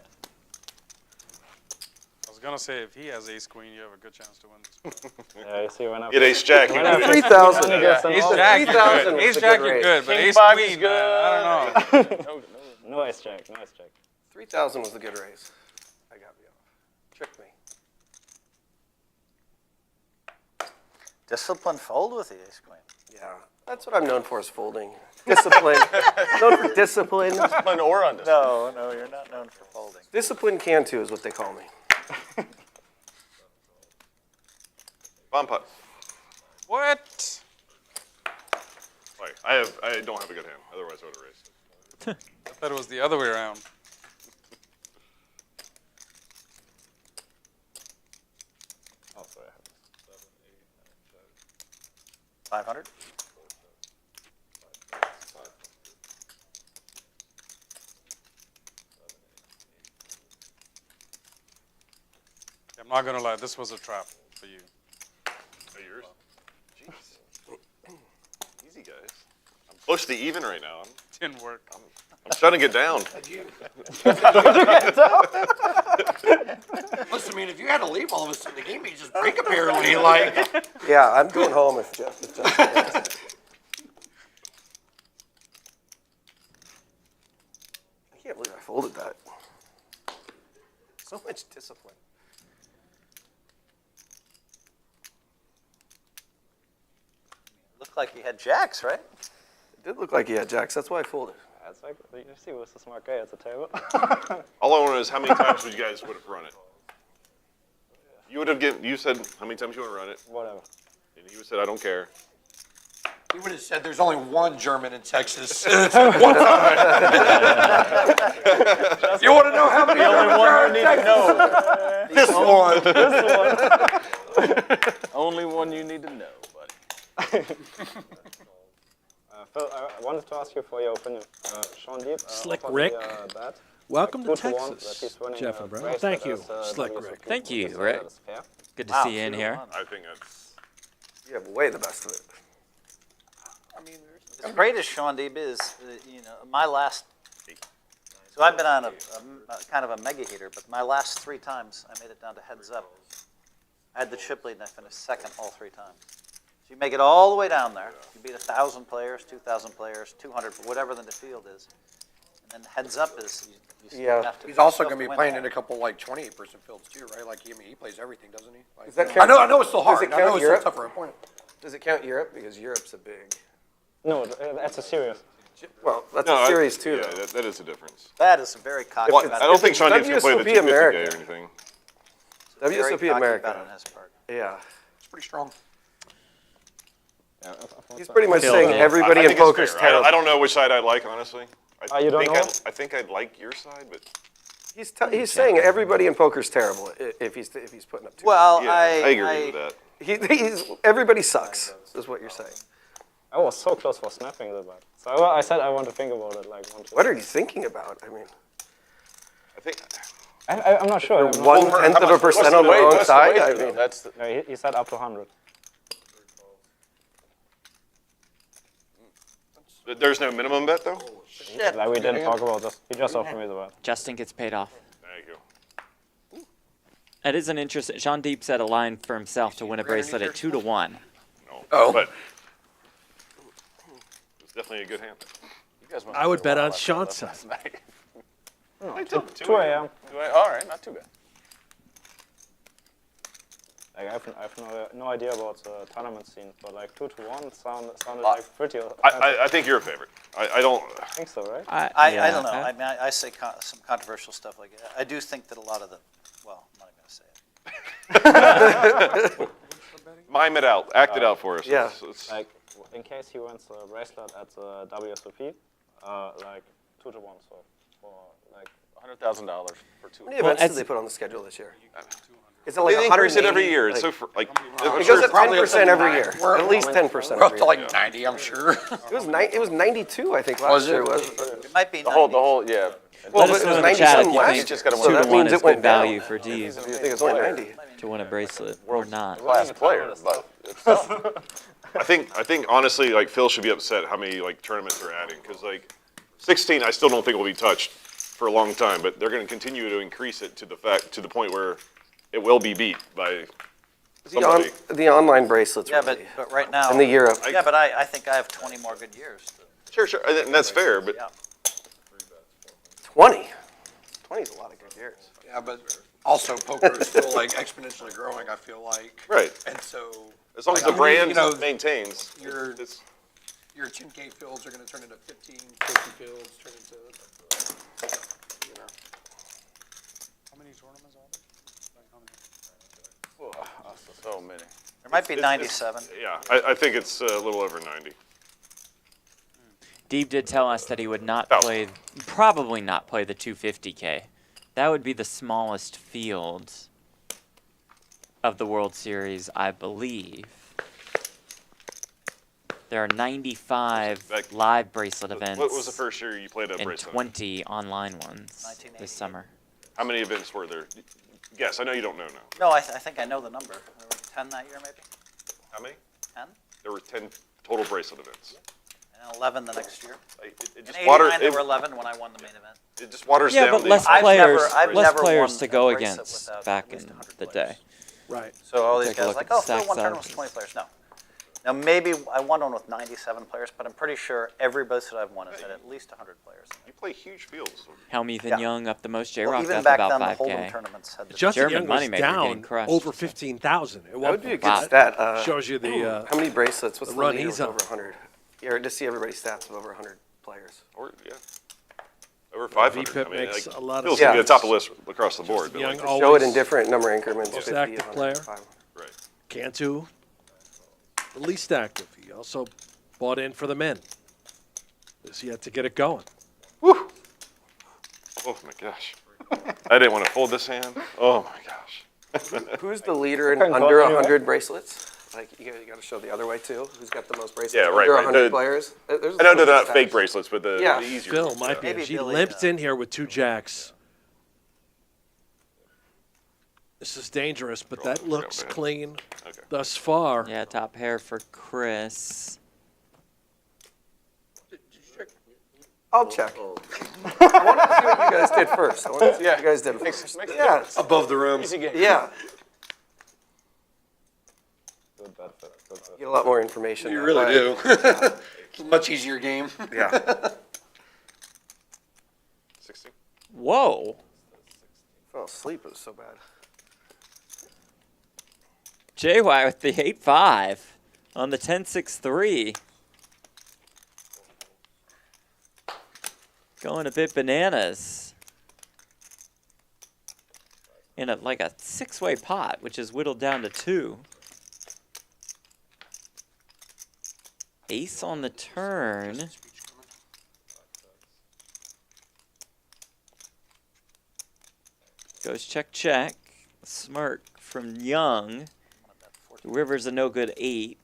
was gonna say if he has ace queen, you have a good chance to win this one. Yeah, you see when I Get ace jack. when I 3,000. Yeah. Ace Oh, jack, you're 3,000 good. was Ace the jack, good you're raise. good, but King ace 5 is queen, good. man, I don't know. no ace jack, no ace jack. 3,000 was the good raise. I got me off. Tricked me. Discipline fold with the ace queen. Yeah. That's what I'm known for is folding. Discipline. Known for discipline. Discipline or undisciplined? No, you're not known for folding. Discipline Cantu is what they call me. Bomb putt. What? Like, I don't have a good hand. Otherwise, I would have raised. I thought it was the other way around. Oh, sorry. 500? I'm not gonna lie, this was a trap for you. Are yours? Jeez. Easy, guys. I'm close to even right now. Didn't work. I'm shutting it down. Listen, I mean, if you had to leave all of a sudden, the game may just break apparently. Like, Yeah, I'm going home if Jeff. I can't believe I folded that. So much discipline. Looked like he had jacks, right? It did look like he had jacks. That's why I folded. That's like, you see who's the smart guy at the table. All I want to know is how many times would you guys would have run it? You would have given. You said how many times you want to run it, Whatever. and he would said I don't care. he would have said there's only one German in Texas. You want to know how many Germans are in Texas? This one. Only one you need to know, buddy. Phil, I wanted to ask you for your opinion. Sean Deep. Slick offered Rick. me, that. Welcome to 2 to 1 that Texas, he's winning, Jeff and Bro. race, Thank but you, as, Slick W Rick. Thank you, Would say Rick. that is fair? Good to Wow, see you in 2 to here. 1. I think that's. You have way the best of it. As great as Sean Deeb is, my last, so I've been on a kind of a mega heater, but my last 3 times I made it down to heads up. I had the chip lead and I finished second all 3 times. So you make it all the way down there. You beat 1,000 players, 2,000 players, 200, whatever the field is. And And heads up is you Yeah. have to. He's also you going to have be playing win in a couple like 28-person fields too, right? Like he plays everything, doesn't he? Like, Does that I count- know it's still does hard. it I know count it's Europe? still tough for a opponent. Does it count Europe? Because Europe's a big. No, that's a serious. Well, that's No, a series too, Yeah, though. that is a difference. That is a very cocky Well, bet. I don't think Sean Deep's going to play the WSOP 250K America. or anything. Very WSOP cocky America. bet on his part. Yeah. It's pretty strong. He's pretty much Phil, saying yeah. everybody I in think it's poker's fair. terrible. I don't know which side I like, honestly. You don't know? I think I'd like your side, but He's saying everybody in poker's terrible if he's putting up two. Well, yeah, I agree with that. Everybody sucks, is what you're saying. I was so close for snapping the bet. So I said I want to think about it. Like, What are you thinking about? I mean, I think I'm not sure. I'm not- 1/10% on the wrong side. I mean, That's the, No, he said up to 100. there's no minimum bet though. Like we didn't talk about this. He just offered me the bet. Justin gets paid off. There you go. That is an interesting. Sean Deep set a line for himself to win a bracelet at 2-1. No. Oh. But it's definitely a good hand. you guys must I would have bet a lot on left Sean's last side. night. No, 2 a.m. All right, not too bad. Like, I have no idea about the tournament scene, but like 2-1 sounded Lot. like pretty. I think you're a favorite. I don't. I think so, right? I don't know. I mean, I say some controversial stuff like that. I do think that a lot of the, well, I'm not even going to say it. Mime it out. Act it out for us. Yeah. It's- Like, in case he wins the bracelet at the WSOP, like 2-1, so for like $100,000 for 2. how many events did as- they put on the schedule this year? Is it like They increase it 180? every year. It's Like, so like. it goes up Probably up to 10% every 9. year. We're- At least 10% We're up every to year. like 90, I'm sure. It was 92, I think, last Was it? year. Was It might be The 90. whole, yeah. Well, Let but us it know was in the 90 chat if some you last think year. just gotta So that 2-1 means is it went good down. value for Deep You think it's only 90? to win a bracelet or not. Class player, but it's tough. I think honestly, like Phil should be upset how many like tournaments they're adding because like 16, I still don't think will be touched for a long time, but they're going to continue to increase it to the point where it will be beat by somebody. The online bracelets. Yeah, really. but right now. And the Europe. Yeah, but I think I have 20 more good years. Sure, and that's fair, but Yeah. 20. 20 is a lot of good years. Yeah, but also poker is still like exponentially growing, I feel like. right. And so. As long as like, the brand you know, maintains, your it's, your 10K fields are going to turn into 15, 50 fields, turn into, you know. How many tournaments are there? Like, how many? So many. There might be it's- 97. yeah, I think it's a little over 90. Deep did tell us that he would not Oh. play, probably not play the 250K. That would be the smallest field of the World Series, I believe. There are 95 Like, live bracelet events What was the first year you played a and bracelet? 20 online ones 1988. this summer. How many events were there? Guess. I know you don't know now. No, I think I know the number. There were 10 that year, maybe? How many? 10? There were 10 total bracelet events. And 11 the next year. It In just 89, there were 11 when I won the main event. it just waters Yeah, down but the less I've players, never- I've less never players won to a go bracelet against without back at least in 100 the players. day. Right. So all these Take a guys look like, at the oh, Phil stack won tournaments sizes. with 20 players. No. Now, maybe I won one with 97 players, but I'm pretty sure every bracelet I've won has had at least 100 players. You play huge fields. Hellmuth and Yeah. Young up the most. J Well, Rock even up back about then, the Hold'em 5K. tournaments had the Justin German Young was moneymaker getting down crushed. over 15,000. That would be a good Wow. stat. Shows you the how many bracelets? What's the the run leader he's with on. over 100? Yeah, just see everybody's stats of over 100 players. Or yeah, over 500. VPIP I mean, makes like, a lot of Phil's gonna be sense. at the top of the list across the board. But Young like, always Show it in different number increments. Most 50, active 100, player. 500. right. Cantu, the least active. He also bought in for the men. Is yet to get it going. Woo! Oh my gosh. I didn't want to fold this hand. Oh my gosh. Who's the leader in Can go under anywhere. 100 bracelets? Like, you got to show the other way, too. Who's got the most bracelets? Yeah, right, Under right. 100 The- players? There's I know they're some not stats. fake bracelets, but the, Yeah. the easier Phil ones, might be. Maybe He Billy, limped in here with 2 jacks. This is dangerous, but Roll, that looks man. clean Okay. thus far. Yeah, top pair for Chris. I'll check. I want to see what you guys did first. I want to see what you guys did first. Yeah. Above the rim. Easy game. Yeah. Good bet, Phil. Good bet. Get a lot more information. You that really way. do. It's a much easier game. Yeah. Whoa. Fell asleep. It was so bad. JY with the 8-5 on the 10-6-3. Going a bit bananas. In like a 6-way pot, which is whittled down to 2. Ace on the turn. Goes check, check. Smirk from Young. River's a no good 8.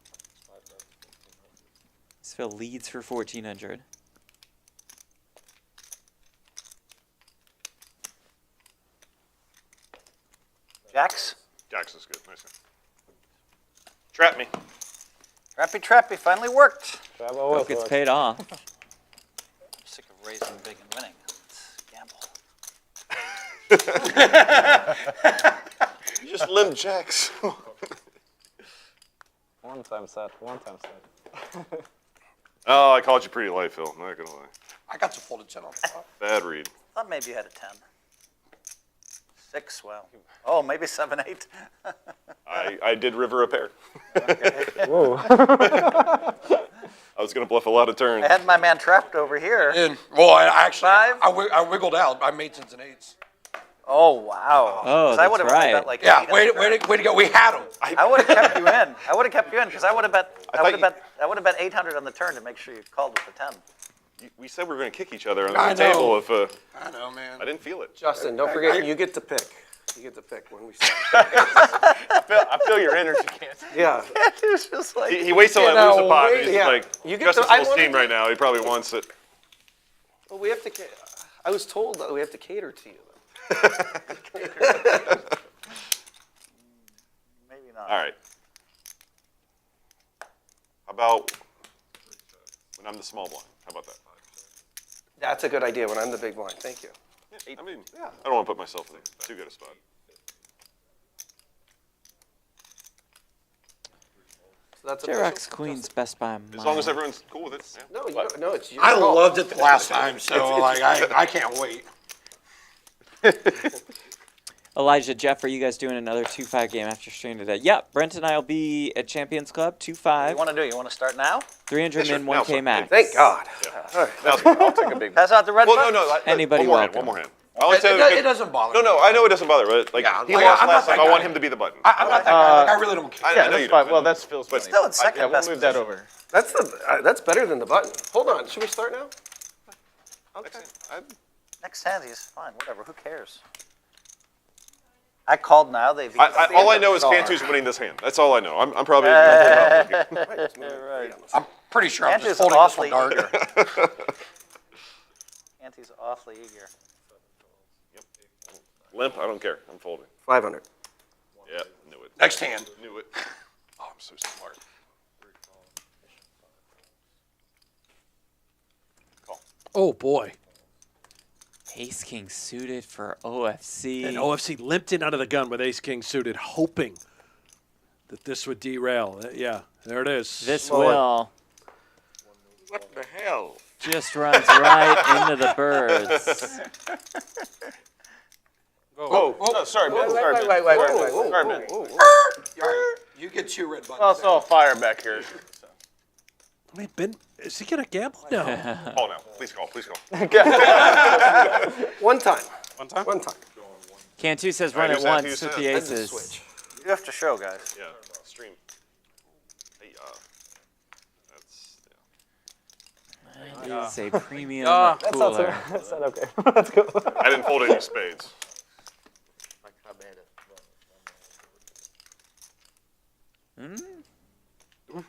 Phil leads for 1,400. Jacks? Jacks is good. Nice. Trap me. Trappy, finally worked. Hope it's paid off. I'm sick of raising big and winning. Let's gamble. You just limp jacks. One time set. Oh, I called you pretty light, Phil. I'm not gonna lie. I got you folded 10 on the top. Bad read. Thought maybe you had a 10. 6, well. Oh, maybe 7, 8. I did river a pair. Whoa. I was gonna bluff a lot of turns. I had my man trapped over here. Well, I actually, 5? I wiggled out. I made 10s and 8s. Oh, wow. Oh, 'Cause I that's would have only right. bet like Yeah, 8 way on the to go. We had them. I would have kept you in. I would have kept you in because I would have bet. I would have bet 800 on the turn to make sure you called with the 10. We said we were gonna kick each other on I the know. table if I know, man. I didn't feel it. Justin, don't forget, you get to pick. You get to pick when we start. I feel your energy, can't. Yeah. It's just like He waits till I Get lose the pot. away. And he's Yeah. like, You get Justin's to- I full wanted steam to- right now. He probably wants it. Well, we have to. I was told that we have to cater to you. maybe not. All right. How about when I'm the small blind? How about that? That's a good idea when I'm the big blind. Thank you. Yeah, I mean, I don't want to put myself in too good a spot. So that's J-Rock's official? Queen's best by a As mile. long as everyone's cool with it. Yeah. No, you don't, no, it's your I call. loved it the last time, so like I can't wait. Elijah, Jeff, are you guys doing another 2-5 game after stream today? Yep, Brent and I will be at Champions Club, What do 2-5, you want to do? You want to start now? 300 sure. min, Now, 1K so- max. Thank God. I'll take a big. Pass out the red Well, button? no. Anybody one more hand. welcome. One more hand. I only say It doesn't bother me. No, I know it doesn't bother, but like Yeah, he like, lost I'm not last that time. I want guy. him to be the button. I'm not that guy. Like, I really don't care. I know you Fine. don't. Well, that's Phil's money. Still in second Yeah, we'll best move that position. over. That's better than the button. Hold on. Should we start now? Okay. Next hand, he's fine. Whatever. Who cares? I called now. They've. All I know is Cantu's winning this hand. That's all I know. I'm probably. Right. I'm pretty sure I'm Andrew's just folding this one awfully dark. Anti's awfully eager. Limp. I don't care. I'm folding. 500. Yeah, knew it. Next hand. Knew it. Oh, I'm so smart. Oh, boy. Ace King suited for OFC. And OFC limped in out of the gun with Ace-King suited, hoping that this would derail. Yeah, there it is. This will What the hell? just runs right into the birds. Oh, no, sorry, man. Sorry, man. Wait. Sorry, man. All right, you get 2 red buttons. Well, it's all fire back here. Wait, Ben, is he going to gamble? No. Call now. Please call. Please call. One time. One time? One time. Cantu says All right, run who's it that? once Who's with that? the I just aces. switch. You have to show, guys. Yeah, stream. Hey, that's. It is a premium That's That's cooler. that's not okay. Let's go. I didn't fold any spades. There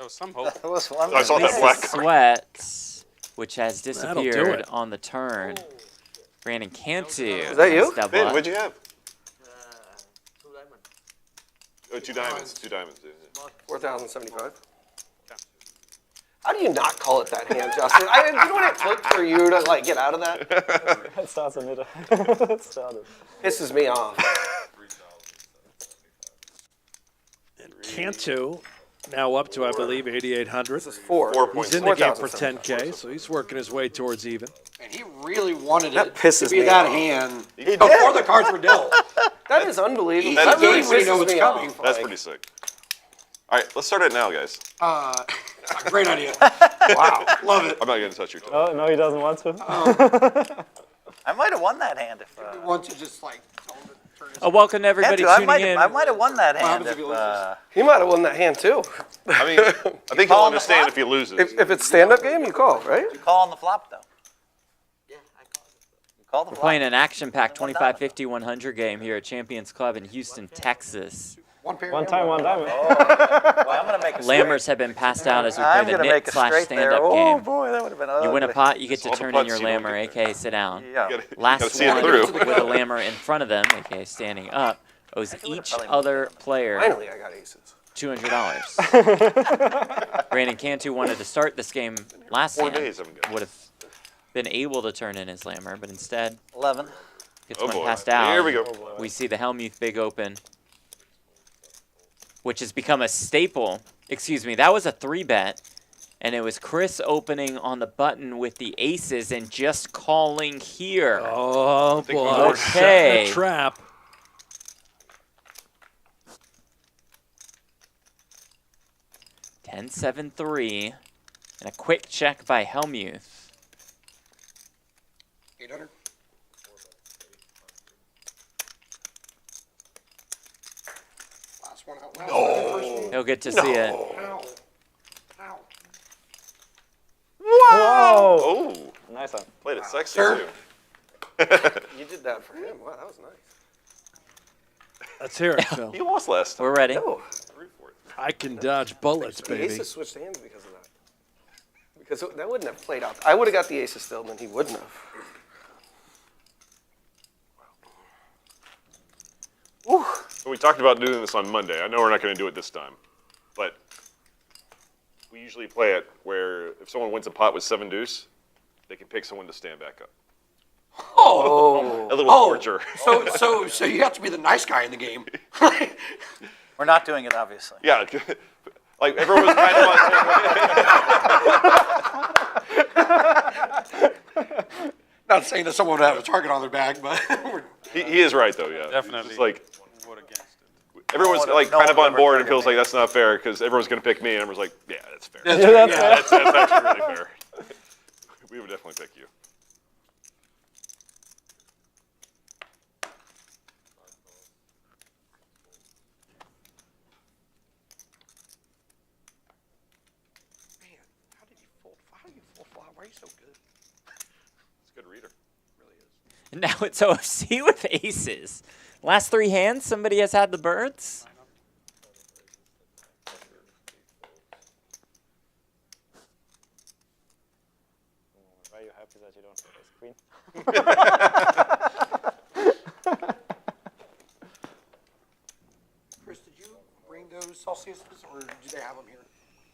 was some hope. That was one. I saw that Lisa black card. Sweat, which has That'll do disappeared it. on the turn. Brandon Cantu. Is that you? has double Ben, up. what'd you have? 2 diamonds. Oh, 2 diamonds. 2 diamonds. Yeah, yeah. 4,075. How do you not call it that hand, Justin? You know what it took for you to like get out of that? It starts a middle. It started. Pisses me off. And Cantu now up to, I believe, 8,800. This is 4. 4 He's points. in the game for 4,000. 10K, so he's working his way towards even. And he really wanted That it pisses to be me that off. hand He before the cards were dealt. That is unbelievable. That That really really know pisses what's me coming. off. That's Like, pretty sick. All right, let's start it now, guys. Great idea. Wow, love it. I'm not going to touch your toe. No, he doesn't want to. I might have won that hand if. He wants to just like tell him to turn his Welcome to everybody I tuning might in. have won that hand happens if if. he loses? He might have won that hand too. I mean, I think he'll call him the understand flop? if he loses. If it's stand-up game, you call, right? Call on the flop though. Yeah, I called it. You call the We're flop. playing an action-packed 25-50-100 game here at Champions Club in Houston, Texas. one pair. One time, one diamond. Well, I'm gonna make a straight. Lammers have been passed out as we I'm play the gonna make a straight there. Nick/stand-up Oh game. boy, that would have been ugly. You win a pot, you get to All the turn in putts your you don't lammer, get there. aka sit down. Yeah. You gotta Last see it one through. with a lammer in front of them, aka standing up, owes each other player Finally, I got aces. $200. Brandon Cantu wanted to start this game last 4 hand. days, I'm good. Would have been able to turn in his lammer, but instead 11. gets Oh one boy. passed out. Here we go. We see the Hellmuth Big Open, which has become a staple. Excuse me, that was a 3-bet, and it was Chris opening on the button with the aces and just calling here. Oh, think boy. we were- Okay. Setting a trap. 10-7-3, and a quick check by Hellmuth. 800. Last one out. Last one. He'll get to see it. Ow. Ow. Whoa! Oh, Nice one. played it sexy, Sir. too. You did that for him. Wow, that was nice. Let's hear it, Phil. He lost last time. We're ready. No, I can dodge bullets, the baby. aces switched hands because of that. Because that wouldn't have played out. I would have got the aces still, and then he wouldn't have. So we talked about doing this on Monday. I know we're not going to do it this time, but we usually play it where if someone wins a pot with 7 deuce, they can pick someone to stand back up. Oh. A little Oh. torture. So you have to be the nice guy in the game. We're not doing it, obviously. Yeah, like everyone was kind of Not saying that someone would have a target on their back, but he is right though. Yeah, Definitely. It's like Vote against it. everyone's No one- like no kind of one on ever board and triggered feels like me. that's not fair because everyone's going to pick me, and everyone's like, yeah, that's fair. that's Yeah, right, that's yeah. That's actually really fair. We would definitely pick you. Man, how did you fold? How do you fold flop? Why are you so good? It's a good reader. Really is. Now it's OFC with aces. Last 3 hands, somebody has had the birds. Why are you happy that you don't have ace queen? Chris, did you bring those Celsiuses, or do they have them here?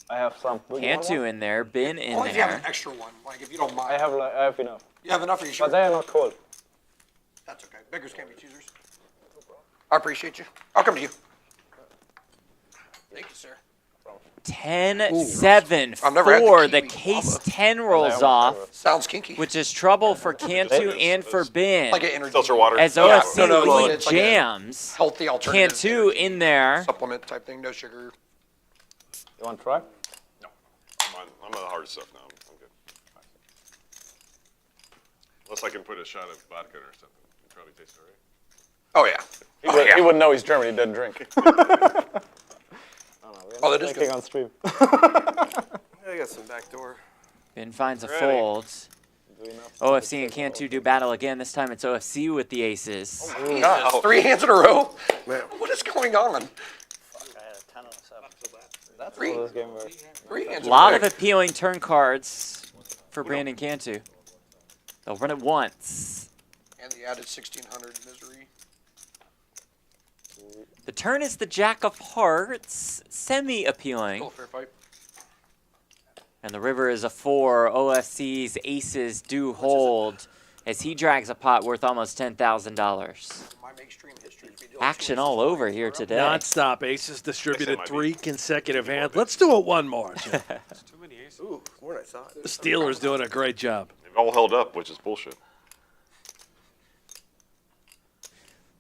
I have some. Do you want Cantu one? in there, Bin in Only if you have there. an extra one, like if you don't mind. I have enough. You have enough, are you sure? But they are not cold. That's okay. Beggars can't be choosers. I appreciate you. I'll come to you. Thank you, sir. 10-7 I've never had the for the kiwi case guava. 10 rolls off, Sounds kinky. which is trouble for Cantu and for Bin. Like an energy. Seltzer water. As Yeah, OFC no, lead it's like a jams, healthy alternative. Cantu in there. Supplement type thing, no sugar. You want to try? I'm on the hard stuff now. I'm good. Unless I can put a shot of vodka or something. It probably tastes all right. Oh yeah. He wouldn't know he's German. He doesn't drink. Oh, that is Drinking good. on stream. I got some backdoor. Bin finds a Ready. fold. Do enough. OFC and Cantu do battle again. This time it's OFC with the aces. Jesus, 3 hands in a row. Man. What is going on? I had a 10 on a 7. That's Three. how this game works. 3 hands. A lot in of a row. appealing turn cards for Brandon Cantu. They'll run it once. And the added 1600 misery. The turn is the Jack of Hearts, semi-appealing. Still a fair fight. And the river is a 4. OFC's aces do hold as he drags a pot worth almost $10,000. My extreme history. if we do Action choices. all over here today. Non-stop aces distributed might be 3 consecutive hands. Let's do it one more, Jim. Too many aces. Ooh, more than I thought. The Steelers doing a great job. Maybe all held up, which is bullshit.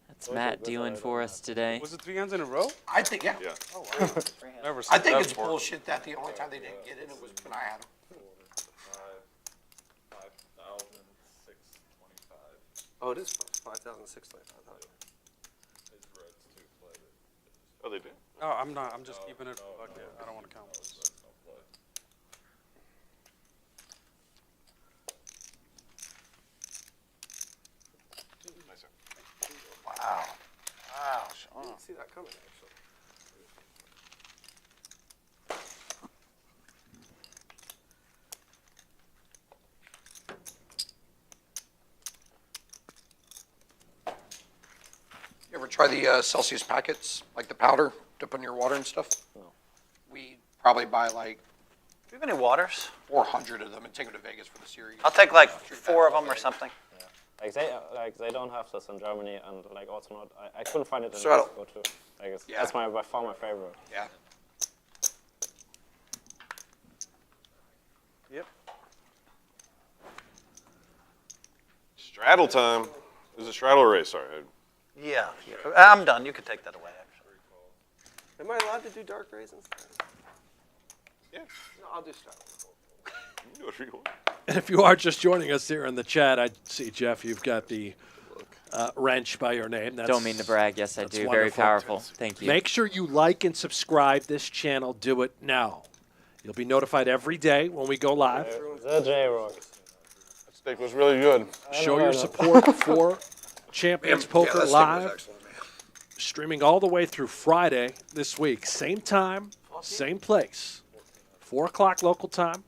That's Matt dealing for us today. Was it 3 hands in a row? I think, yeah. Yeah. Oh, wow. Never I seen think that it's before. bullshit that the only time they didn't get in it was when I had them. Oh, it is 5,625. Oh, they do. No, I'm not. I'm just keeping it. Okay, I don't want to count this. Nice. Wow. Wow, I Sean. didn't see that coming, actually. You ever try the Celsius packets, like the powder to put in your water and stuff? No. We probably buy like Do you have any waters? 400 of them and take them to Vegas for the series. I'll take like 4 of them or something. Like they don't have this in Germany, and like also not. I couldn't find it in So I don't- Mexico too. Like Yeah. that's by far my favorite. Yeah. Yep. Straddle time. Is it straddle or race? Sorry. Yeah. I'm done. You can take that away, actually. Am I allowed to do dark raisins? Yeah. No, I'll do straddle. You can do whatever you want. And if you are just joining us here in the chat, I see, Jeff, you've got the wrench by your name. That's, Don't mean to brag. Yes, I that's do. Very wonderful. powerful. Thank you. Make sure you like and subscribe this channel. Do it now. You'll be notified every day when we go live. The J-Rock. That steak was really good. Show your support for Champions Poker Live. Streaming all the way through Friday this week. Same time, same place. 4 o'clock local time.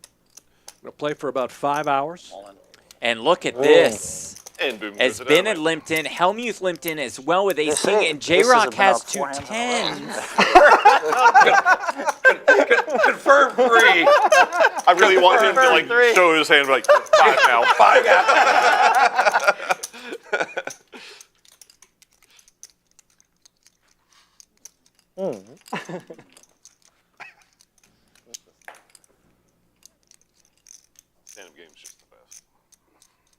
We'll play for about 5 hours. And look at this. And boom. As goes it Bennett out. limped in, Hellmuth limped in as well with ace This king, is- and this is J-Rock has about 2 4 hands in a row. 10s. Confirm 3. I really want him to like show his hand, like 5 now. 5 now. Stand-up game's just the best.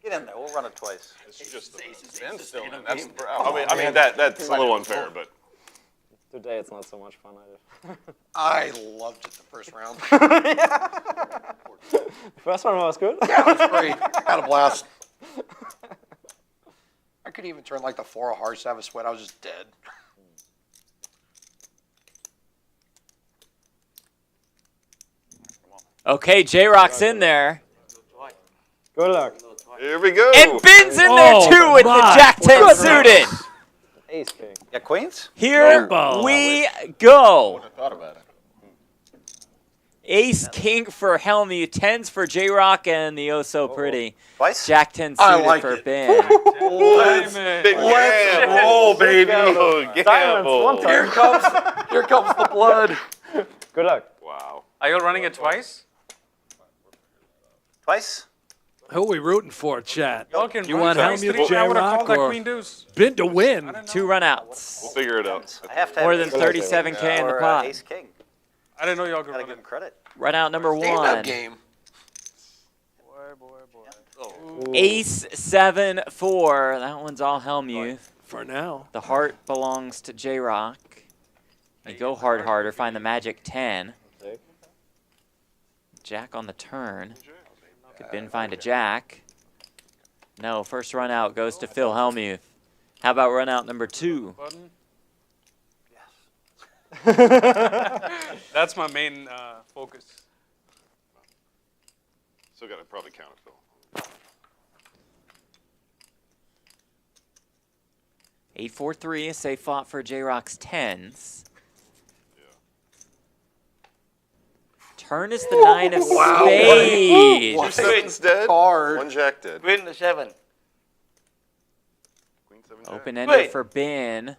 Get in there. We'll run it twice. It's just the best. Ben's still in. That's the I mean that's a little unfair, but Today it's not so much fun either. I loved it the first round. First one was good. Yeah, it was great. Had a blast. I couldn't even turn like the 4 of hearts to have a sweat. I was just dead. Okay, J-Rock's in there. Good luck. here we go. And Ben's in there too with the my Jack 10 suited. Ace king. Yeah, queens? Here Jumbo. we go. Thought about it. Ace king for Hellmuth, 10s for J-Rock, and the oh so pretty Twice? Jack 10 I suited like for it. Ben. Big gamble. roll, baby. Oh, gamble. One time. Here comes the blood. Good luck. Wow. Are you running it twice? Twice? Who are we rooting for, chat? Y'all can You run want twice. Hellmuth, I would have J-Rock, called that or queen deuce. Ben to win? 2 runouts. We'll figure it out. I have to have More than ace 37K in the or pot. ace king. I didn't know y'all could Gotta run give him it. credit. Runout number Stand-up 1. game. Boy. Ace 7-4. That one's all Hellmuth. For now. The heart belongs to J-Rock. They go hard harder, find the magic 10. Take. Jack on the turn. Could Ben find a jack? No, first run out goes to Phil Hellmuth. How about run out number 2? Button. Yes. That's my main focus. Still got to probably count it, Phil. 8-4-3, a safe flop for J-Rock's 10s. Turn is the 9 of spades. 2 sevens dead. Card. 1 jack dead. Queen the 7. Queen 7 jack. Open ender Wait. for Ben.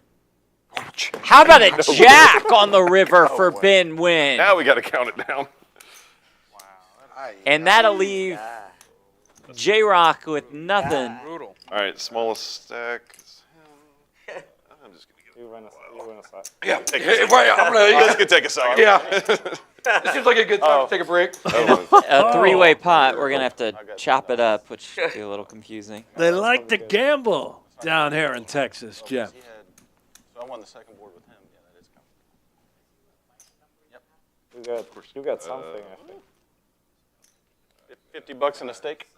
How about a jack on the river for Ben win? Now we got to count it down. And that'll leave J-Rock with nothing. Brutal. All right, smallest stack is him. I'm just gonna You win a side. Yeah. Take Hey, a wait, I'm gonna, This could take a second. yeah. It seems like a good time to take a break. A three-way pot. We're gonna have to chop it up, which would be a little confusing. They like to gamble down here in Texas, Jeff. So I won the second board with him. Yeah, that is coming. You got something, I think. $50 and a steak.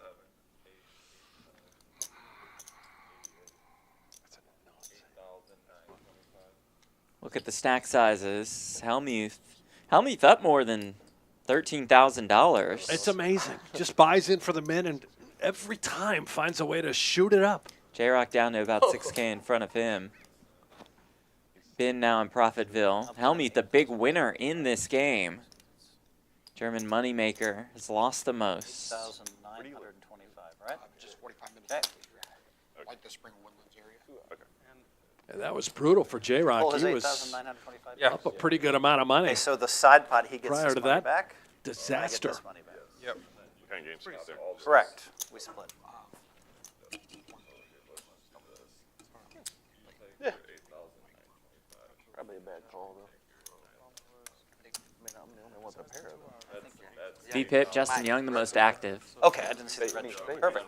Look at the stack sizes. Hellmuth up more than $13,000. It's amazing. Just buys in for the men and every time finds a way to shoot it up. J-Rock down to about 6K in front of him. Ben now in Profitville. Hellmuth, the big winner in this game. German moneymaker, has lost the most. 1,925, right? Just 45 minutes. Okay. Like the Spring Woodlands area. And that was brutal for J-Rock. Full is He was 8,925. Yeah. up a pretty good amount of money. Okay, so the side pot, he gets Prior his to money that, back. I get Disaster. this money back. Yep. What kind of games is there? Correct. We split. Probably a bad call, though. I mean, I'm the only one with a pair of them. V-Pip, Justin Young the most active. Okay, I didn't see the red. Perfect.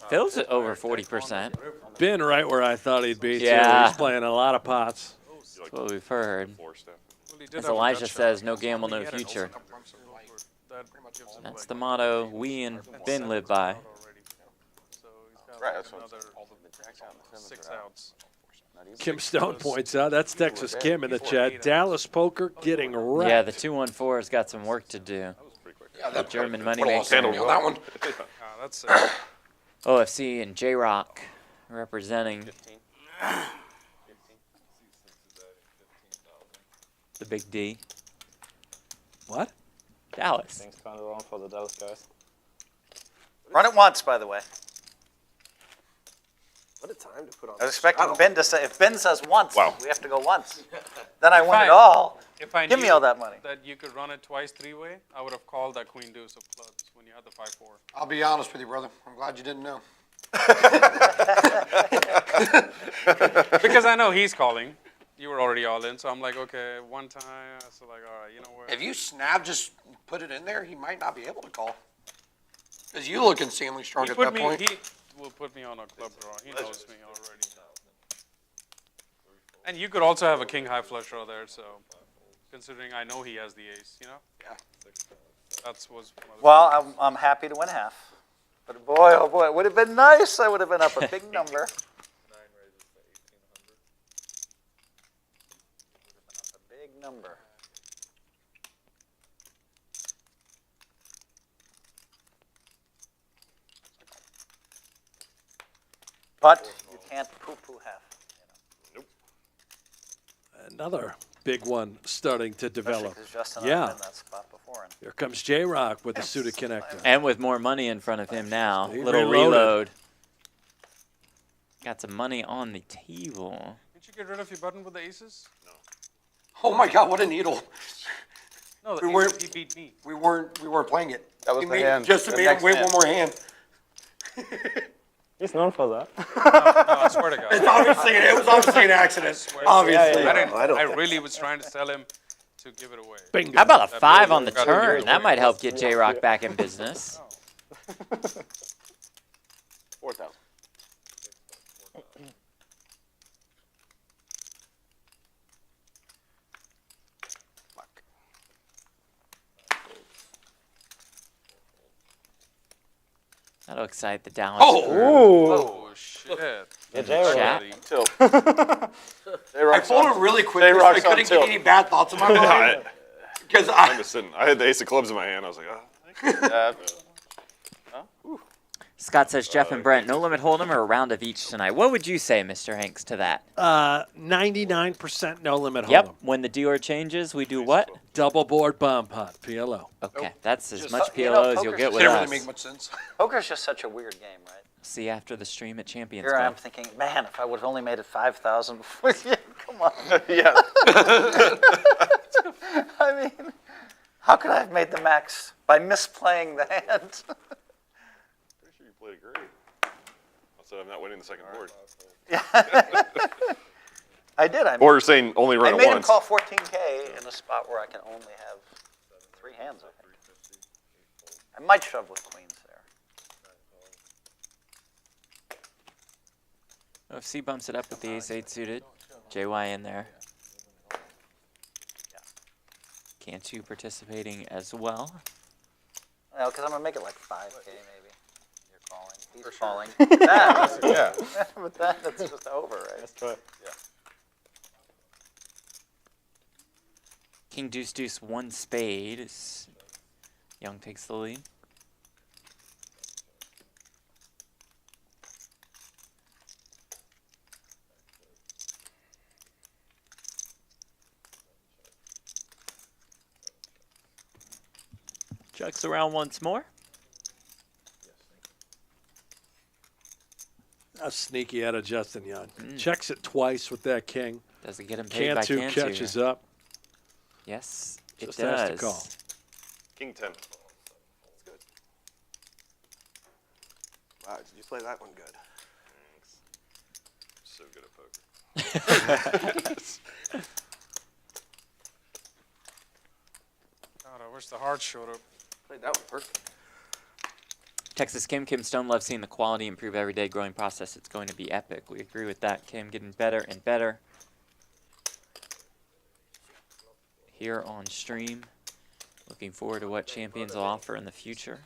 Phil's at over 40%. Been right where I thought he'd be, too. Yeah. He's playing a lot of pots. That's what we've heard. Four stuff. Well, he did As have a Elijah gut shot. says, no gamble, He no had an future. open up that gives him, That's like, the motto we and Ben live by. already. So he's got Right, like that's what another the jacks out and the sevens 6 are out. outs. Kim Stone points out, that's Texas Kim in the chat. Dallas Poker getting wrecked. Yeah, the 214's got some work to do. Yeah, that German put a little moneymaker. sand on that one. That's OFC and J-Rock representing 15. the Big D. What? Dallas. Things kind of wrong for the Dallas guys. Run it once, by the way. What a time to put on. I was expecting Ben to say, if Ben says once, Wow. we have to go once. Then I win Fine. it all. if I Give me knew all that money. that you could run it twice three-way, I would have called that queen deuce of clubs when you had the 5-4. I'll be honest with you, brother. I'm glad you didn't know. Because I know he's calling. You were already all in, so I'm like, okay, one time. So like, all right, you know what? If you snap, just put it in there, he might not be able to call. Because you look insanely strong He at put that me. point. He will put me on a club draw. He knows me already. And you could also have a king high flush draw there. So, considering I know he has the ace, you know. Yeah. That's was. Well, I'm happy to win half. But boy, oh boy, it would have been nice. I would have been up a big number. A big number. But you can't poo-poo half. Another big one starting to Especially develop. because Justin Yeah. was in that spot before. And Here comes J-Rock with the suited connector. And with more money in front of him now. He Little reloaded. reload. Got some money on the table. Did you get rid of your button with the aces? Oh my God, what a needle. No, the We aces, weren't- he beat me. We weren't playing it. That was He the made- hand. Just to The make him next wait hand. one more hand. He's known for that. No, I swear to God. It was obviously an accident. Obviously. I really was trying to tell him to give it away. Bingo. How about a That 5 really on the got turn? me. That might help get J-Rock back in business. 4,000. That'll excite the Dallas. Oh shit. Yeah, J-Rock. Chat. Tilt. I folded really quickly, so I J-Rock's on couldn't get tilt. any bad thoughts in my mind. Because I'm just sitting. I had the ace of clubs in my hand. I was like, Yeah. Scott says Jeff and Brent, no limit hold'em or a round of each tonight. What would you say, Mr. Hanks, to that? 99% no limit hold'em. Yep. When the dealer changes, we do what? Double board bomb pot, PLO. Okay, that's as Just- much you know, PLO as you'll poker's get just with Didn't really us. make much sense. poker's just such a weird game, right? See you after the stream at Champions Here I am Club. thinking, man, if I would have only made it 5,000 before, yeah, come on. Yeah. I mean, how could I have made the max by misplaying the hand? pretty sure you played it great. Also, I'm not winning the second board. I did. Or saying only I run made it him once. call 14K in a spot where I can only have 3 hands, I think. I might shove with queens there. OFC bumps it up with the ace-8 suited. JY in there. Cantu participating as well. Well, because I'm going to make it like 5K maybe. You're calling. He's calling. That, Yeah. but that's just over, right? Let's try. King deuce deuce 1 spade. Young takes the lead. Chucks around once more. That's sneaky out of Justin Young. Checks it twice with that king. Does it get him paid by Cantu? Catches up. Yes, it Just does. has to call. King 10. Wow, did you play that one good? Thanks. So good at poker. God, I wish the heart showed up. Played that one perfect. Texas Kim Stone loves seeing the quality improve every day. Growing process. It's going to be epic. We agree with that. Kim getting better and better here on stream. Looking forward to what champions will offer in the future.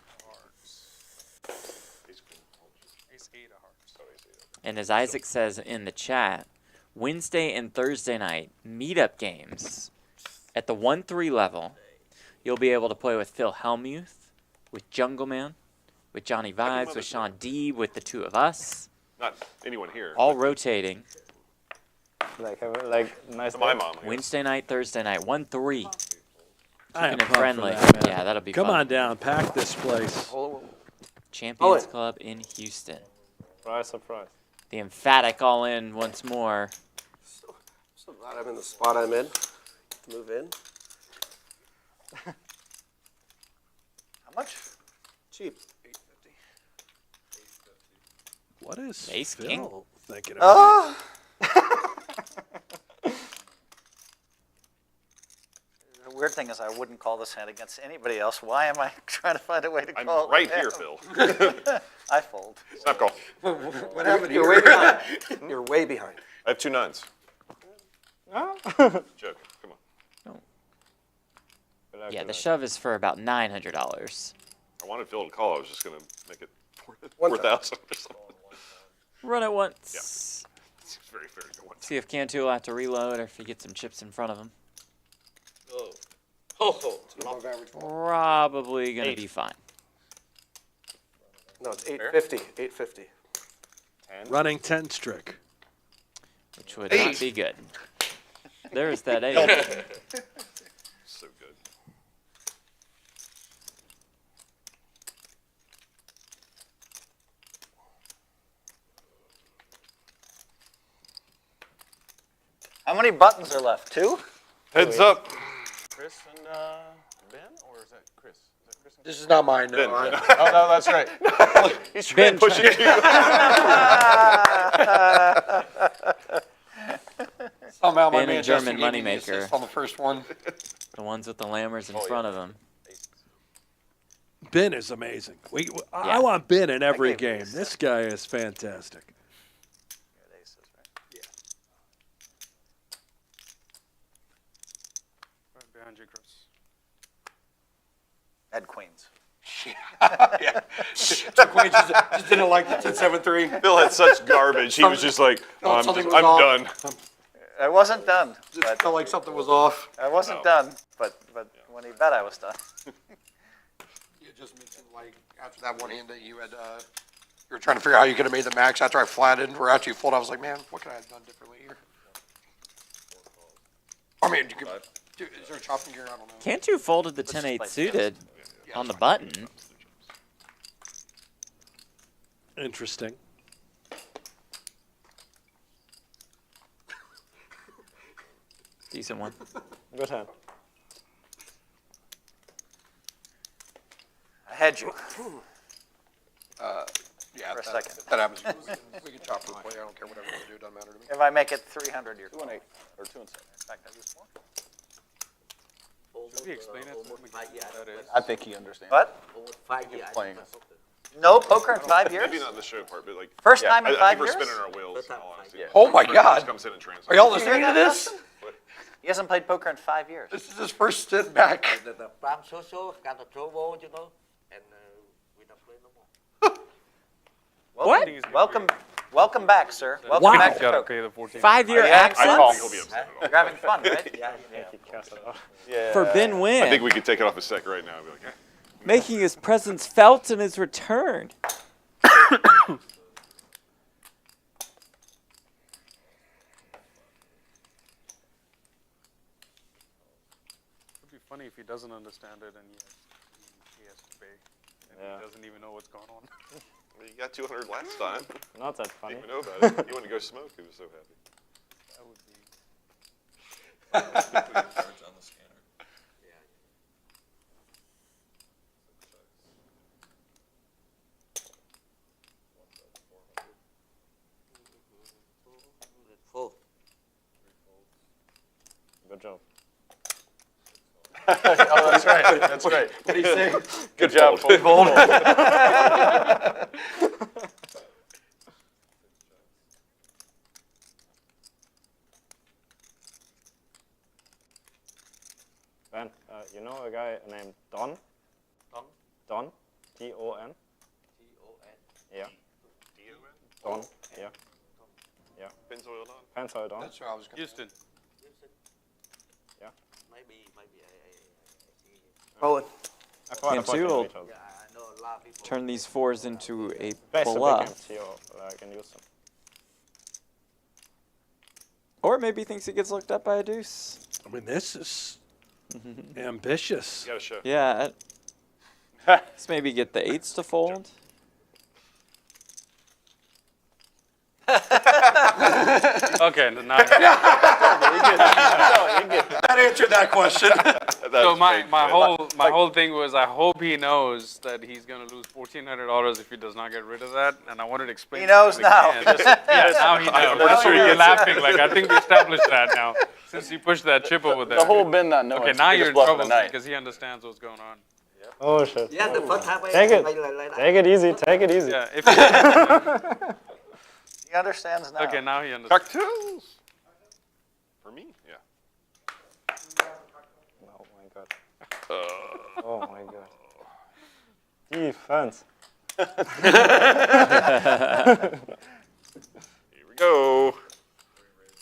Ace-8 of hearts. And as Isaac says in the chat, Wednesday and Thursday night meetup games at the 1-3 level. You'll be able to play with Phil Hellmuth, with Jungle Man, with Johnny Vibes, with Sean D, with the two of us. Not anyone here. All rotating. Like nice. To my mom. I guess. Wednesday night, Thursday night, 1-3. I am Keeping it pumped for friendly. that, man. Yeah, that'll be Come fun. on down. Pack this place. Champions Club in Houston. Surprise, surprise. The emphatic all in once more. So glad I'm in the spot I'm in. Move in. How much? Cheap. What is Ace Phil king. thinking about? The weird thing is I wouldn't call this hand against anybody else. Why am I trying to find a way to I'm call it? right with here, him? Phil. I fold. Snap call. What happened? You're way behind. You're way behind. I have 2 9s. Oh. Joke. Come on. Yeah, the shove is for about $900. I wanted Phil to call. I was just going to make it 1,000. 4,000 or something. Run it once. Seems very fair to go once. See if Cantu will have to reload or if he gets some chips in front of him. Above average fold. Probably going to be fine. No, it's 850. 850. Running 10 strick. Which would not be good. There's that 8. So good. How many buttons are left? 2? Heads up. Chris and Ben, or is that Chris? Is that Chris and This is not mine. No, Ben. Oh, no, that's right. He's trying to push it to you. Somehow my Ben man and German Justin gave me the moneymaker. assist on the first one. The ones with the lammers in front of them. Ben is amazing. I Yeah. want Ben in every gave you game. this. This guy is fantastic. Right behind you, Chris. Had queens. Yeah. The queen just didn't like the 10-7-3. Phil had such garbage. He was just like, oh, something was I'm off. done. I wasn't done. Just But felt like something was off. I wasn't done. But when he bet, I was done. You just mentioned like after that one hand that you had, you were trying to figure out how you could have made the max after I flatted or after you fold. I was like, man, what could I have done differently here? I mean, you could, dude, is there a chopping gear? I don't know. Cantu folded the 10-8 suited on the button. Interesting. Decent one. Good hand. I had you. Yeah, for a second. If that happens, we can chop for play. I don't care whatever you do. Doesn't matter to me. If I make it 300, you're 2 and 8 or 2 and 7. In fact, I lose more. Should we explain it to him again what that is? I think he understands. What? Almost 5 years. Playing. No poker in 5 years? Maybe not the show part, but like. First Yeah, time in I 5 think we're years? spinning our wheels. First In time all in 5 honesty. years. Oh my Just God. comes in and translates. Are y'all Did you hear listening to that, this? Justin? He hasn't played poker in 5 years. This is his first sit back. The prime social got the trouble, you know, and we don't play no more. Welcome back, sir. Welcome Wow. back to Gotta poker. pay the 14. 5-year Yeah, I don't think he'll be absence upset at all. You're having fun, right? Yeah. for Ben Wynn, I think we could take it off his sec right now and be like, making his presence felt in his return. It'd be funny if he doesn't understand it and he has to pay. And Yeah. he doesn't even know what's going on. well, you got 200 last time. Not that funny. Didn't even know about it. You wanted to go smoke. He was so happy. That would be. Full. Good job. Oh, that's right. That's right. What did he say? Good job. Fold. Ben, you know a guy named Don? Don? Don? Don? Yeah. Don. Yeah. Yeah. Pennzoil on. Pennzoil Don. That's what I was going to Houston. Yeah. Maybe I Roll I thought Can't you do. told me. yeah, I know a lot of people. Turn these 4s into a Best big games bluff. here, like in Houston. Or maybe he thinks he gets looked up by a deuce. I mean, this is ambitious. You got to show. Yeah. Let's maybe get the 8s to fold. Okay, now. That answered that question. So my whole thing was I hope he knows that he's gonna lose $1,400 if he does not get rid of that, and I wanted to explain. He to him knows now. again. Yes, now he knows. I'm That's sure why he you're gets it. laughing. Like I think we established that now since he pushed that chip over there. The whole Ben not knowing. Okay, is now the you're biggest in bluff of trouble the night. because he understands what's going on. Oh shit. Yeah, the first time I Take it. like that. Take it easy. Take it easy. Yeah. If He understands now. okay, now he understands. Cocktails. For me, yeah. Oh my god. Oh my god. Defense. Here we go.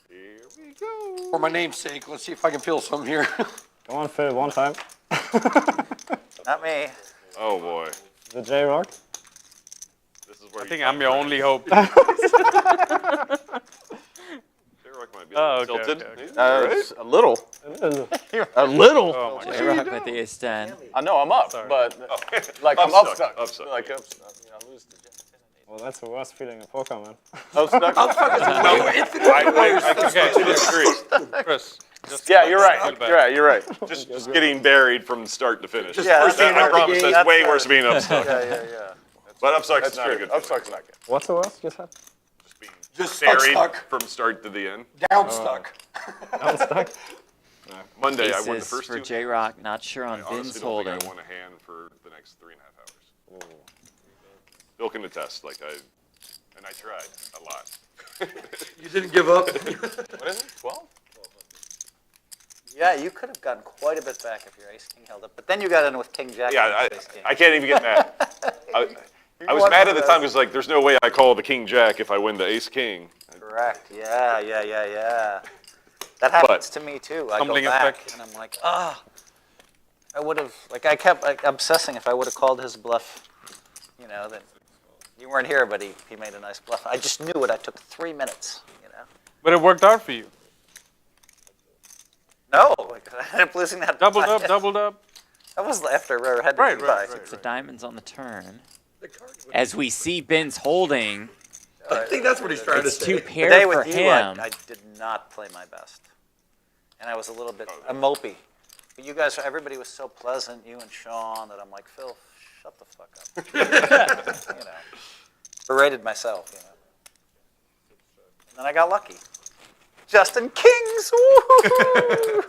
Here we go. For my namesake, let's see if I can feel some here. Come on, Phil, one time. Not me. Oh boy. The J-Rock. This is where I think I'm your only hope. J-Rock might be Oh, okay, tilted. okay, okay. Right? It's a little. A little. Oh my god. J-Rock with the ace 10. I know I'm up, Sorry. but like I'm Upstuck, up stuck. upstuck, Like yeah. up stuck. You know, I lose the jack. Well, that's the worst feeling in poker, man. Up stuck. I completely disagree. Chris. Just Yeah, you're right. feel bad. You're right. You're right. Just getting buried from start to finish. Yeah, first that's- hand I out the promise gate. that's way worse than being upstuck. yeah. But upstuck's That's not a true. good Up feeling. stuck's not good. What's the worst you said? Just being Just buried stuck. from start to the end. Down stuck. I'm stuck. Monday, I won the Aces first for two. J-Rock. Not sure I on honestly Ben's don't holding. think I won a hand for the next 3.5 hours. Bill can attest. And I tried a lot. You didn't give up. What is it? 12? Yeah, you could have gotten quite a bit back if your ace king held up, but then you got in with king jack. Yeah, and ace king. I can't even get mad. I was won mad one at the of time those. because like, there's no way I call the king jack if I win the ace king. Correct. Yeah. That happens to me too. I go Humbling back effect. and I'm like, I would have, like, I kept obsessing if I would have called his bluff. You know that you weren't here, but he made a nice bluff. I just knew it. I took 3 minutes. You know. But it worked out for you. No, because I ended up losing that. Doubled buy. up, doubled up. That was after I had to Right, rebuy. right. The diamonds on the turn. As we see Ben's holding, I think that's what he's trying to it's two say. The pair day for with you, him. I did not play my best, and I was a little bit mopey. But you guys, everybody was so pleasant, you and Sean, that I'm like, Phil, shut the fuck up. You know. berated myself, you know. And then I got lucky. Justin Kings, woo!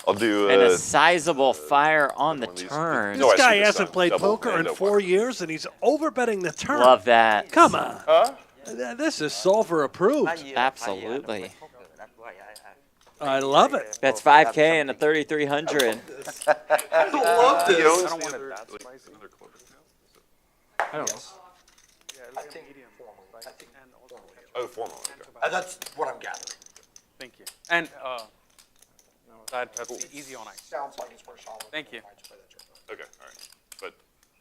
I'll do. And a sizable fire on the one of these. turn. No, I This guy see this hasn't time. played Double poker in and 4 one. years, and he's overbetting the turn. Love that. Come on. Huh? This is solver approved. Absolutely. That's why I love it. That's 5K and a 3,300. I love He this. owns the other, another club in town. I don't know. I think Oh, formal. Okay. that's what I'm gathering. Thank you. And that Pepsi, easy on ice. Sounds like it's more solid. Thank you. Okay, all right. But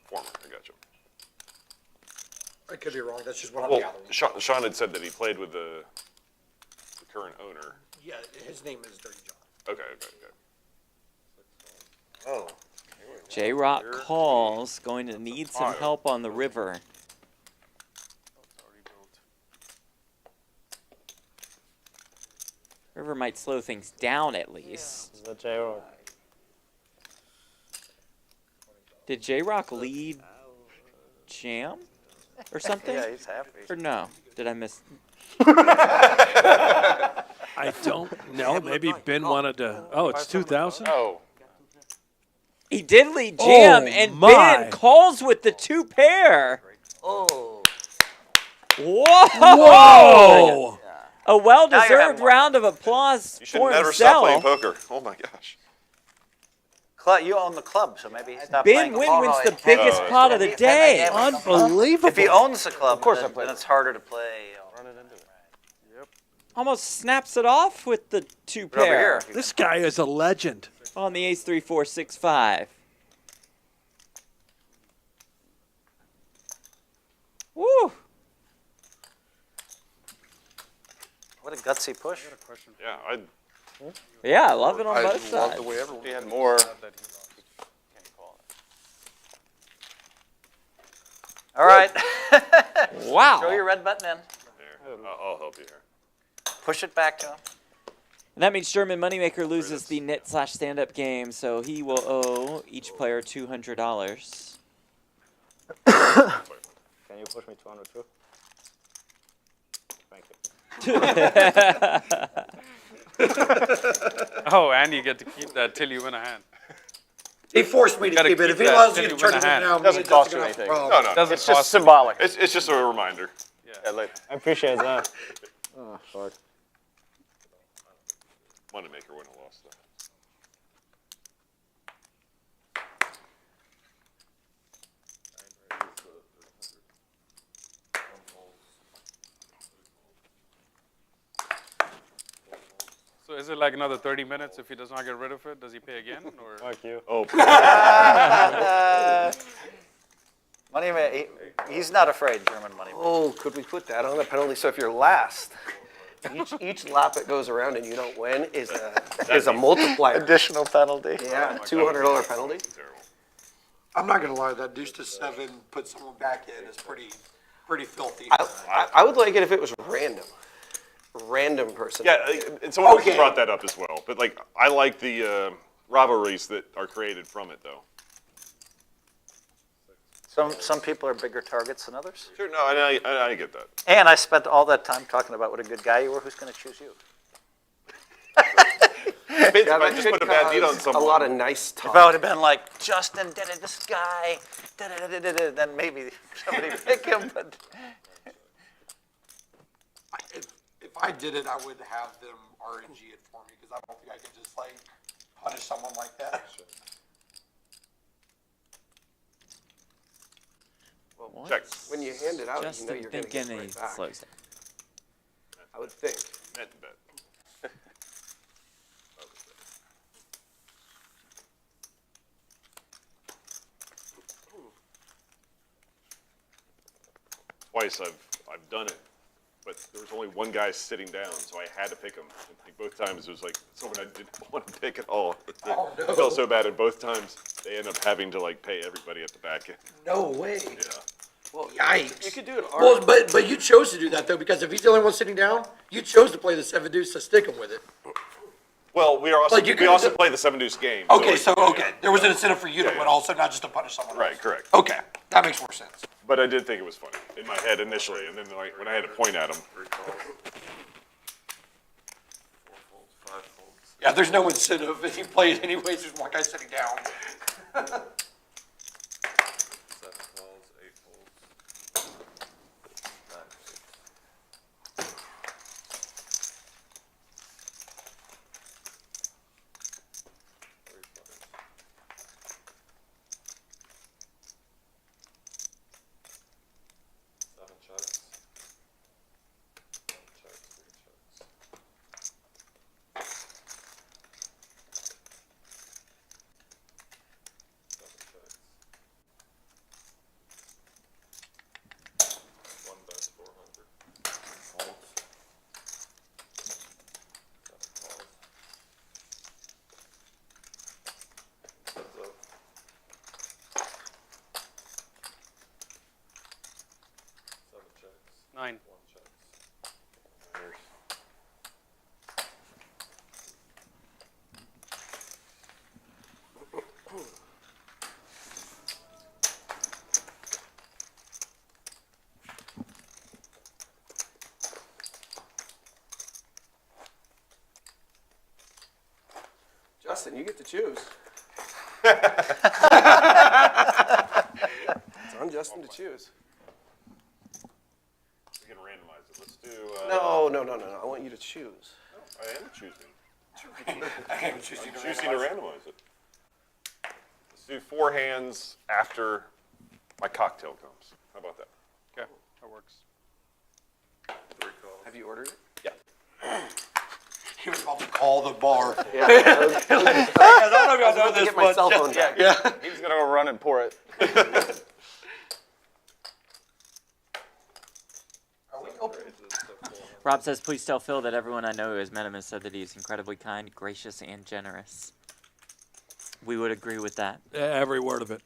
formal, I got you. I could be wrong. That's just what I'm Well, gathering. Sean had said that he played with the current owner. Yeah, his name is Dirty John. Okay, okay, okay. Oh. J-Rock calls, going to need some help on the river. River might slow things down at least. The J-Rock. Did J-Rock lead jam or something? Yeah, he's happy. Or no? Did I miss? I don't know. Maybe Ben wanted to. Oh, it's 2,000? Oh. He did lead jam, Oh, and my. Ben calls with the 2 pair. Oh. Whoa! Whoa! A well-deserved having round of applause You should for never stop playing himself. poker. Oh my gosh. You own the club, so maybe he's not Ben playing. Win golf. wins the biggest pot of the day. Unbelievable. If he owns the club, Of course then, I played then it's harder to play. Almost snaps it off with the 2 But over pair here, This guy is a legend. on the ace 3 4 6 5. Woo! what a gutsy push. Yeah, Yeah, I love it on I both love sides. the way everyone. He had more. All right. Wow. Throw your red button in. There, I'll help you here. Push it back to him. And that means German Moneymaker loses the knit/stand-up game, so he will owe each player $200. Can you push me 200 too? Thank you. Oh, and you get to keep that till you win a hand. He forced me to Gotta keep it. keep If he that allows till you to you turn win it a hand. down, Doesn't it cost you have a anything. problem. No, no. Doesn't It's cost just symbolic. It's just a reminder. Yeah, like, I appreciate that. Oh, short. Moneymaker wouldn't have lost that. So is it like another 30 minutes if he does not get rid of it? Does he pay again? Or Fuck you. Oh, He's not afraid, German money. Oh, could we put that on the penalty? So if you're last, each lap it goes around and you don't win is a multiplier. Additional penalty. Yeah, $200 penalty. terrible. I'm not gonna lie. That deuce to 7, put someone back in is pretty filthy. I would like it if it was random. Random person. Yeah, and someone else Okay. brought that up as well. But like, I like the rivalries that are created from it, though. Some people are bigger targets than others. Sure, no, I get that. And I spent all that time talking about what a good guy you were. Who's going to choose you? If Yeah, I that just could put a bad beat on cause a someone, lot of nice If I talk. would have been like, Justin did it, this guy, then maybe somebody pick him. But If I did it, I would have them RNG it for me because I don't think I could just like punish someone like that. check. When you hand it out, you know Justin you're going to get thinking it he right back. slows down. I would think. Meant to bet. Twice I've done it, but there was only one guy sitting down, so I had to pick him. And like both times it was like someone I didn't want to pick at all. Oh, no. I felt so bad, and both times they end up having to like pay everybody at the back end. No way. Yeah. Well, Yikes. you could do it. Well, but you chose to do that though because if he's the only one sitting down, you chose to play the 7 deuce to stick him with it. Well, we are also Like, you we could- also play the 7 deuce game. Okay, so okay, there was an incentive for you to win also, not just to punish someone else. Right, correct. Okay, that makes more sense. But I did think it was funny in my head initially, and then like when I had to point at him. Yeah, there's no incentive if you play it anyways. There's one guy sitting down. 7 calls, 8 folds. 9 folds. Seven checks. 1 check, 3 checks. One bet 400. Folds. 7 calls. Heads up. 7 checks. 9. 1 checks. Justin, you get to choose. It's on Justin to choose. We can randomize it. Let's do. No. I want you to choose. I am choosing. I'm choosing I'm choosing to randomize it. Let's do 4 hands after my cocktail comes. How about that? Okay, that works. 3 calls. Have you ordered it? Yeah. He was about to call the bar. Yeah. I don't know if y'all know was this, get my but cell phone back. yeah. He's gonna go run and pour it. Are we open? Rob says, please tell Phil that everyone I know who has met him has said that he's incredibly kind, gracious, and generous. We would agree with that. Every word of it.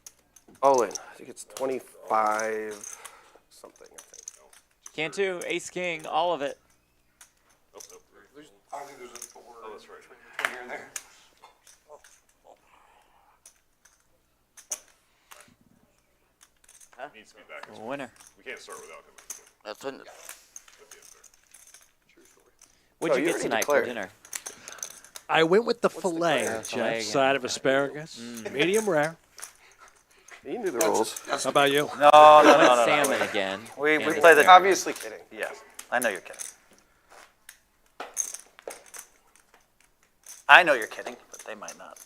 All in. I think it's 25 something, I think. Cantu, Ace King, all of it. Nope, nope. I don't think there's a four. Oh, that's right. Between here and there. He needs to be back. as well. Winner. We can't start without him. That's it. That'd be unfair. What'd So you you get already tonight for declared. dinner? I went with the the filet, crab? Filet Jeff. again. Side of asparagus, medium rare. You knew the rules. How about you? No. Salmon again. We And play the. asparagus. Obviously kidding. Yeah, I know you're kidding. I know you're kidding, but they might not.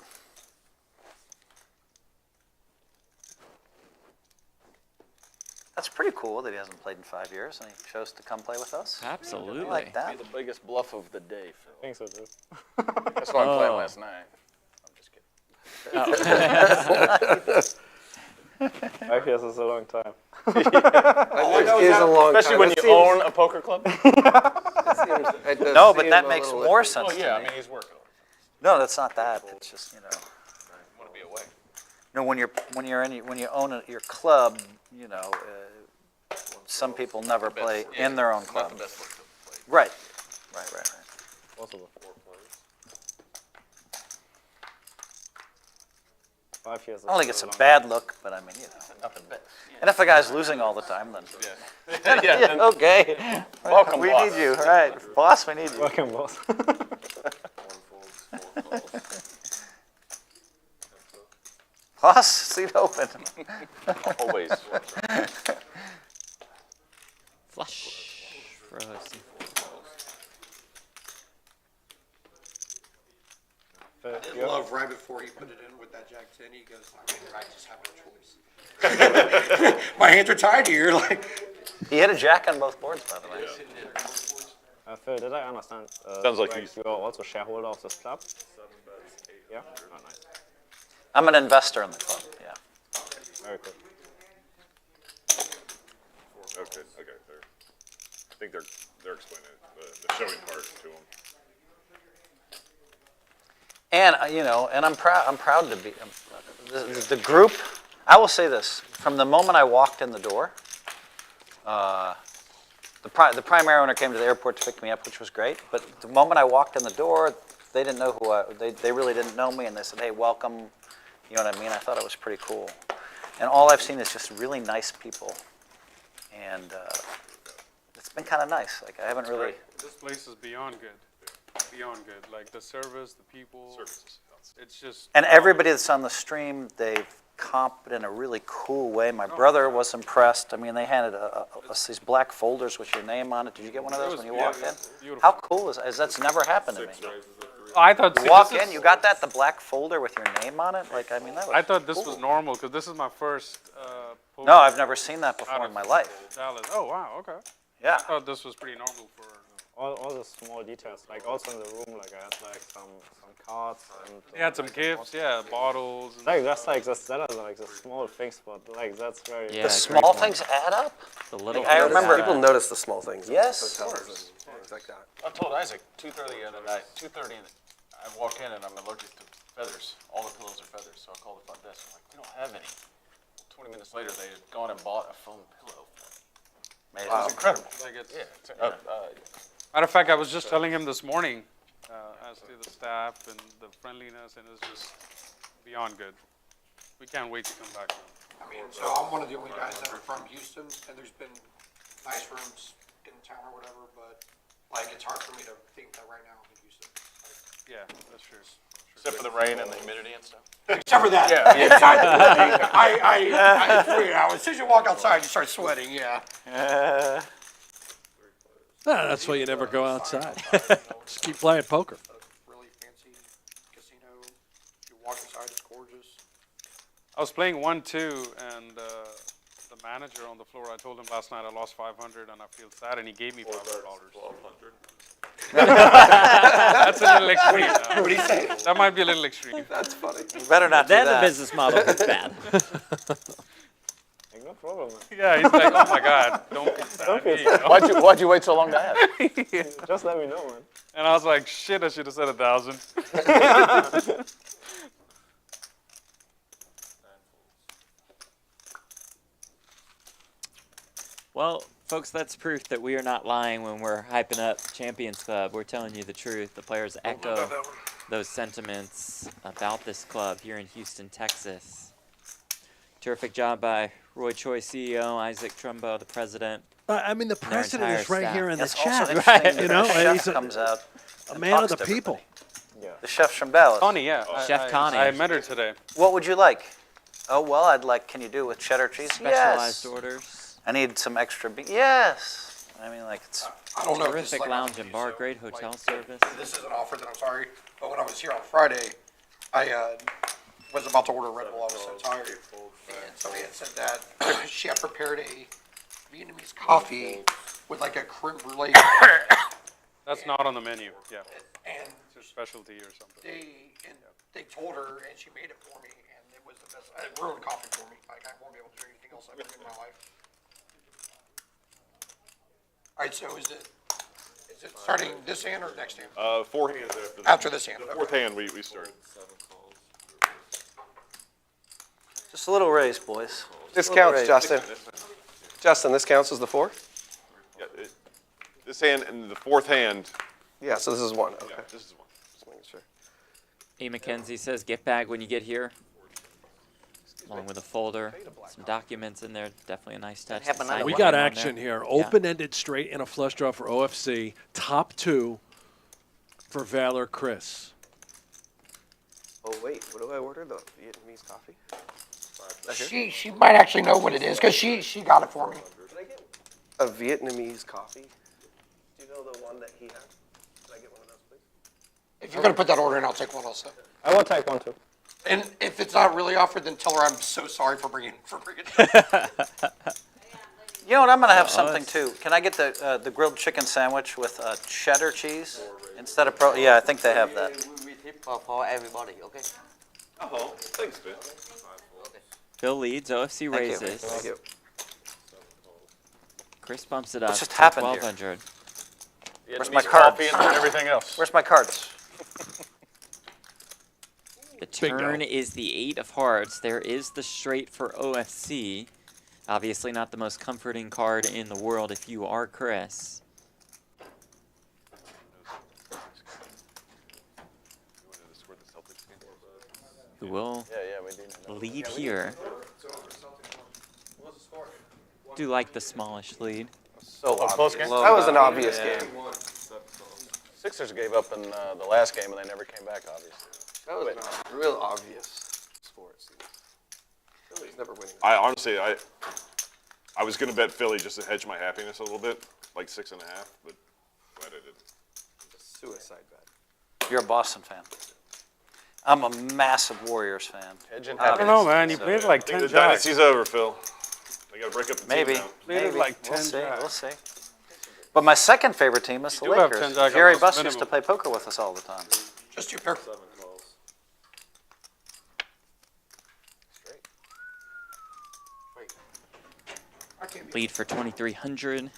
That's pretty cool that he hasn't played in 5 years and he chose to come play with us. Absolutely. I like that. The biggest bluff of the day, Phil. I think so too. That's what I'm playing Oh. last night. I'm just kidding. 5 years is a long time. It is a long Especially time. when It you seems- own a poker club. it does No, but seem that a makes little more iffy. sense. Oh, yeah, I to me. mean, he's working on it. No, that's not that. It's just, I want to be away. no. When you own your club, some people never play in their own club. Not the best work to play. Right. Possible. 4 players. 5 years. I don't think it's a long bad look, but I mean, Nothing bad. And if a guy's losing all the time, then Yeah. Yeah, then okay. welcome, we boss. need you, right, boss? We need you. Welcome, boss. 1 folds, 4 calls. Boss, seat open. Always. Flush. Frozen. I love right before he put it in with that Jack 10, he goes, I just have no choice. My hands are tied here. Like, He hit a jack on both boards, by the way. Phil, did I understand? Sounds like correct, you are also shareholder of this club? 7 bets, 8. Yeah? Oh, nice. I'm an investor in the club, yeah. Very cool. Okay. I think they're explaining the showing part to him. And and I'm proud to be the group. I will say this: from the moment I walked in the door, the primary owner came to the airport to pick me up, which was great. But the moment I walked in the door, they didn't know they really didn't know me, and they said, "Hey, welcome." You know what I mean? I thought it was pretty cool. And all I've seen is just really nice people and it's been kind of nice. Like I haven't really. This place is beyond good. Beyond good. Like the service, the people. It's just. And everybody that's on the stream, they've comped in a really cool way. My brother was impressed. I mean, they handed us these black folders with your name on it. Did you get one of those when you walked in? Beautiful. How cool is that? That's never happened to me. I thought. You walk in, you got that, the black folder with your name on it? Like, I mean, that was I thought this cool. was normal because this is my first. No, I've never seen that before in my life. Dallas. Oh wow. Okay. Yeah. I thought this was pretty normal for. All the small details, like also in the room, like I had like some cards and They had some gifts, yeah, bottles. And like that's like that are like the small things, but like that's very. Yeah, The small things add up? The little I things remember- add People up. notice the small things. in Yes. hotels and things like that. I told Isaac 2:30 the other night. 2:30, I walk in and I'm allergic to feathers. All the pillows are feathers, so I call the front desk. I'm like, we don't have any. 20 minutes later, they had gone and bought a foam pillow for me. It was incredible. Like it's, Yeah. Matter of fact, I was just telling him this morning, as to the staff and the friendliness, and it's just beyond good. We can't wait to come back. I mean, so I'm one of the only guys that are from Houston, and there's been nice rooms in town or whatever, but like it's hard for me to think that right now I'm in Houston. Yeah, that's true. Except for the rain and the humidity and stuff. Except for that. Yeah. As soon as you walk outside, you start sweating. Yeah. That's why you never go outside. Just keep playing poker. Really fancy casino. You walk inside, it's gorgeous. I was playing 1-2, and the manager on the floor, I told him last night I lost 500 and I feel sad, and he gave me $500. 1,200. That's a little extreme. What do you say? That might be a little extreme. That's funny. You better not do Then the that. business model gets bad. Like, no problem, man. Yeah, he's like, oh my God, don't feel sad. Here you go. Why'd you wait so long to ask? Just let me know, man. And I was like, shit, I should have said 1,000. Well, folks, that's proof that we are not lying when we're hyping up Champions Club. We're telling you the truth. The players echo those sentiments about this club here in Houston, Texas. Terrific job by Roy Choi, CEO, Isaac Trumbo, the president. I mean, the their president is entire right staff. here in the It's also chat. interesting Right? that You know, the chef he's comes out a and man of talks the to people. everybody. The chef's from Dallas. Connie, yeah. Chef Connie. I met her today. What would you like? Oh, well, I'd like, can you do it with cheddar cheese? Specialized Yes. orders. I need some extra beef. Yes. I mean, like, it's I don't know. if this, Terrific like, lounge and bar, great hotel service. This isn't offered, then I'm sorry. But when I was here on Friday, I was about to order a Red Bull. I was so tired. And somebody had said that she had prepared a Vietnamese coffee with like a creme brulee. That's not on the menu. Yeah. And It's her specialty or something. they told her, and she made it for me, and it was the best. It ruined coffee for me. Like I won't be able to drink anything else ever in my life. All right, so is it starting this hand or next hand? 4 hands after After this hand. Fourth hand, we started. just a little raise, boys. This Just a little counts, raise. Justin. Justin, this counts as the 4? Yeah, this hand and the fourth hand. Yeah, so this is 1. Okay. Yeah, this is one. Just making sure. A. McKenzie says, gift bag when you get here. Along with a folder, some documents in there. Definitely a nice touch. to happened sign We your got name on action there. here. Yeah. Open-ended straight and a flush draw for OFC. Top 2 for Valor Chris. Oh, wait. What do I order? The Vietnamese coffee? She might actually know what it is because she got it for me. Did I get a Vietnamese coffee? Do you know the one that he had? Did I get one of those, please? If you're gonna put that order in, I'll take one also. I will take one too. And if it's not really offered, then tell her I'm so sorry for bringing it. You know what? I'm going to have something too. Can I get the grilled chicken sandwich with cheddar cheese instead of Yeah, I think they have that. We tip for everybody, okay? Oh, thanks, Ben. Phil leads, OFC Thank you. raises. Thank you. Chris bumps it up just to happened here? 1,200. Where's my Vietnamese cards? coffee and everything else. Where's my cards? The Bingo. turn is the 8 of hearts. There is the straight for OFC. Obviously not the most comforting card in the world if you are Chris. Who will Yeah, we do. lead here. Do like the smallish lead. So close obvious. game? That was an obvious game. Sixers gave up in the last game, and they never came back, obviously. That was real obvious sports. Philly's never winning. I honestly, I was gonna bet Philly just to hedge my happiness a little bit, like 6.5, but glad I didn't. Suicide bet. You're a Boston fan. I'm a massive Warriors fan. I don't know, man. You played like I think 10 the jacks. dynasty's over, Phil. They gotta break up the Maybe. team now. Played Maybe. like We'll 10 see. jacks. We'll see. But my second favorite team is the You do have Lakers. 10 jack Jerry on Buss those used to play minimum. poker with us all the time. Just 2 pair. 7 calls. Lead for 2,300. Give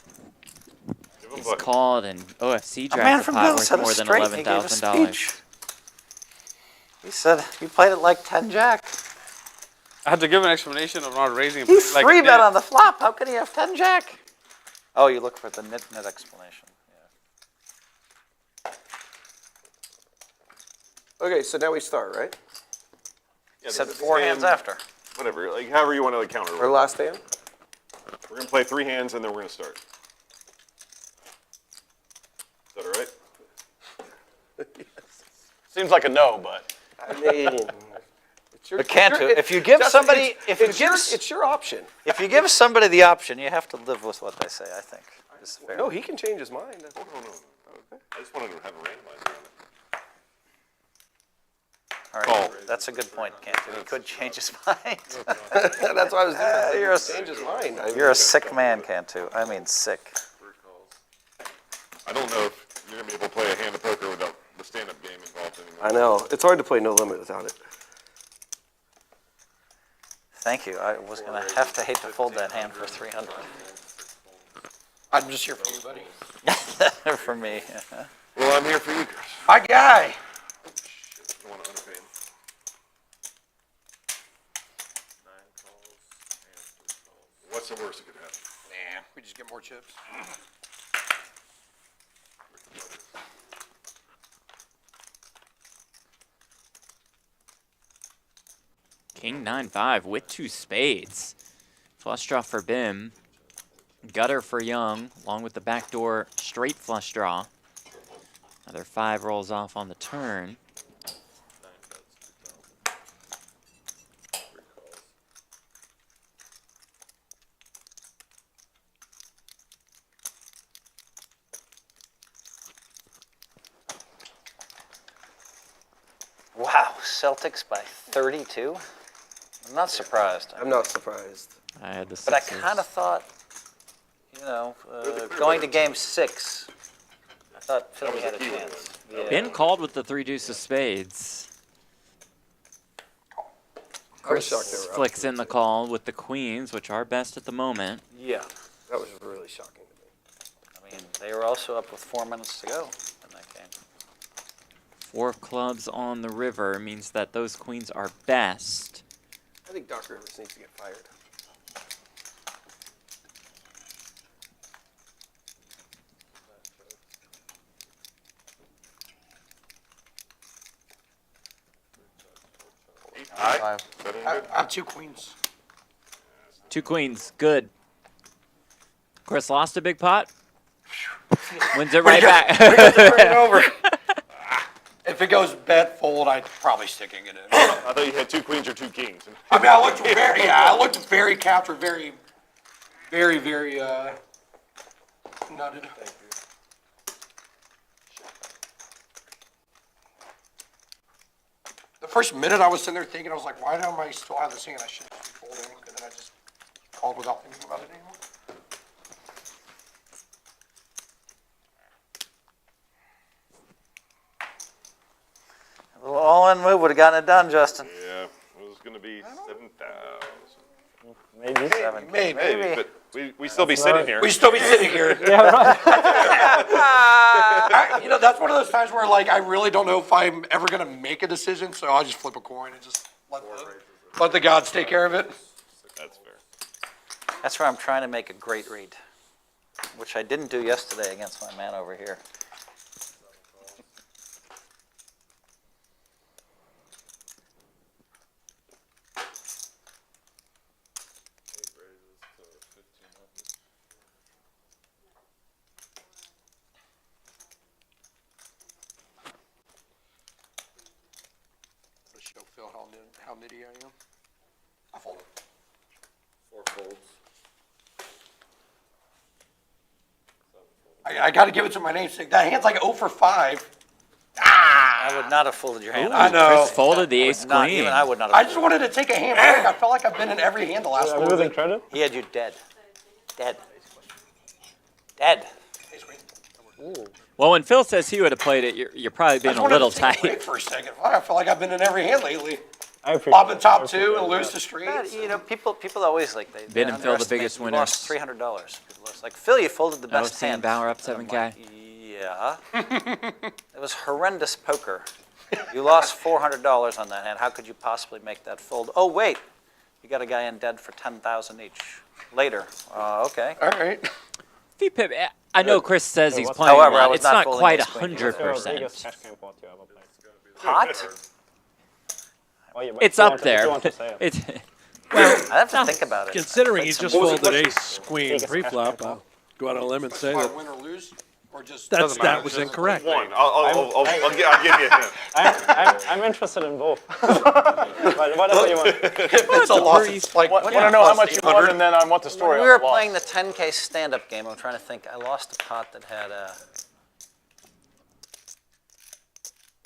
'em It's bucket. called an OFC A draft man the from pot Bill worth said a more than straight and he gave a $11,000. speech. He said he played it like 10 jack. I had to give an explanation of not raising. He like free a bet net. on the flop. How can he have 10 jack? Oh, you look for the net explanation. Okay, so now we start, right? Yeah, Said the 4 hands hand- after. Whatever, like however you want to like counter. Our last hand? We're gonna play 3 hands and then we're gonna start. Is that all right? Seems like a no, but I mean, it's your, But can't it's your- do. If you give Justin, somebody, it's- if you it's your, give, it's your option. if you give somebody the option, you have to live with what they say. I think is fair. No, he can change his mind. No. I just wanted to have a randomizer on it. All right, Call. that's a good point, Cantu. He could change his mind. That's why I was doing. You're a, Change his mind. you're a sick man, Cantu. I mean, sick. 3 calls. I don't know if you're gonna be able to play a hand of poker without the stand-up game involved anymore. I know. It's hard to play no limit without it. Thank you. I was gonna have to hate to fold that hand for 300 I'm just here for you, buddy. for me. Well, I'm here for you, Chris. My guy. I don't want to underpay him. 9 calls and 3 calls. What's the worst that could happen? Nah, we just get more chips. King 9-5 with 2 spades. Flush draw for Bim. Gutter for Young, along with the backdoor straight flush draw. Another 5 rolls off on the turn. 9 bets, 2 calls. 3 calls. Wow, Celtics by 32. I'm not surprised. I'm not surprised. I had the But I sixes. kind of thought, you know, going to game 6, I thought Philly had a chance. Yeah. Ben called with the 3 deuce of spades. I was shocked they were up. Flicks in the call with the queens, which are best at the moment. Yeah. That was really shocking to me. I mean, they were also up with 4 minutes to go in that game. 4 clubs on the river means that those queens are best. I think Doc Rivers needs to get fired. Aye. That ain't good. I have 2 queens. 2 queens, good. Chris lost a big pot. Wins it right back. Turn it over. If it goes bet fold, I'm probably sticking it in. I thought you had 2 queens or 2 kings. I mean, I looked very captured, very nutted. The first minute I was sitting there thinking, I was like, why am I still have this hand? I should just be folding, and then I just called without thinking about it anymore. A little all-in move would have gotten it done, Justin. Yeah, it was gonna be 7,000. Maybe. Maybe, but we still be sitting here. We still be sitting here. Yeah, right. You know, that's one of those times where, like, I really don't know if I'm ever going to make a decision, so I'll just flip a coin and just let the gods take care of it. That's fair. That's where I'm trying to make a great read, which I didn't do yesterday against my man over here. Raises to 1,500. Show Phil how nitty I am. I fold it. 4 folds. I got to give it to my namesake. That hand's like 0 for 5. I would not have folded your hand. I know. Chris folded the ace Not queen. even I would not have. I just wanted to take a hand break. I felt like I've been in every hand the last I'm little losing bit. credit. He had you dead. Dead. Dead. Well, when Phil says he would have played it, you're probably I being just a wanted little to take a tight. break for a second. I feel like I've been in every hand lately. I appreciate Bobbing it. top I 2 appreciate and it. lose to straights. You know, people always like they. Ben and Phil, the biggest You lost $300. People lost. Like Phil, you folded the Oh, best seeing hand. Bauer up And I'm 7K. like, yeah. It was horrendous poker. You lost $400 on that hand. How could you possibly make that fold? Oh wait, you got a guy in dead for 10,000 each. Later. Okay. All right. VPIP, I know Chris says he's what's- playing However, a I lot. was It's not not folding quite ace queen. What's your 100%. biggest cash game pot you ever played? Hot? Oh, yeah, but It's if you up want to- if there. you want to say it. It's I have to think about it. Considering he Played just some folded music. ace queen Biggest pre-flop, cash I'll go out on a limb and say Do I that win or lose? Or just that was incorrect. One. I'll give you a hint. I'm interested in both. But whatever you want. it's a loss. It's like Want to know how much you won, and then I want the story. When we on were the loss. playing the 10K stand-up game, I'm trying to think. I lost a pot that had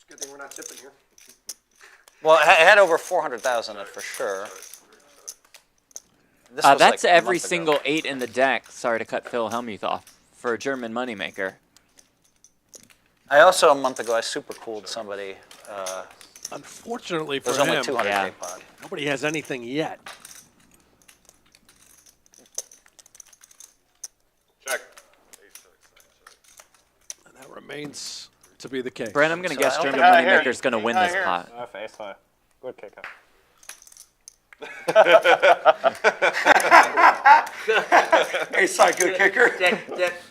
Good thing we're not tipping here. well, it had over 400,000 in it for sure. This was that's like a every month ago. single 8 in the deck. Sorry to cut Phil Hellmuth off for a German moneymaker. I also, a month ago, I super cooled somebody. Unfortunately It for was only him, 200K Yeah. pot. nobody has anything yet. Check. And that remains to be the case. Brent, I'm going to So guess I don't German think- Yeah, moneymaker's going to win yeah, this here. pot. I have ace high. Good kicker. Ace high, good kicker.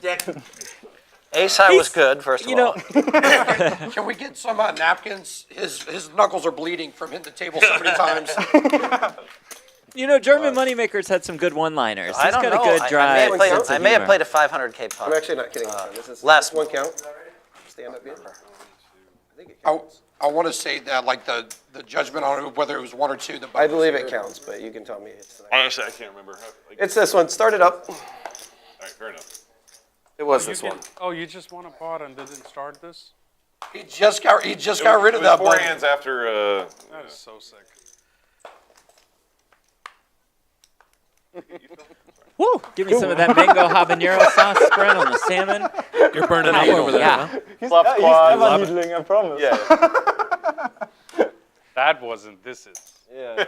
Deck. Ace high was good, first of You know, all. Can we get some napkins? His knuckles are bleeding from hitting the table so many times. German moneymakers had some good one-liners. I He's don't got know. a good I dry may have played, sense I of may have humor. played a 500K pot. I'm actually not kidding. This is last- one count. Stand up game. I think it I, counts. I want to say that like the judgment on whether it was 1 or 2. The I believe it counts, but you can tell me it's. Honestly, I can't remember. Like, It's this one. Start it up. all right, fair enough. It was You this can- one. Oh, you just won a pot and didn't start this? He just got rid of that. 4 button. hands after. That is so sick. Woo! Give me some of that mango habanero sauce spread on the salmon. You're burning up over there, Yeah. huh? Flop He's squad. never needling, I promise. Yeah. That wasn't. This is. Yeah.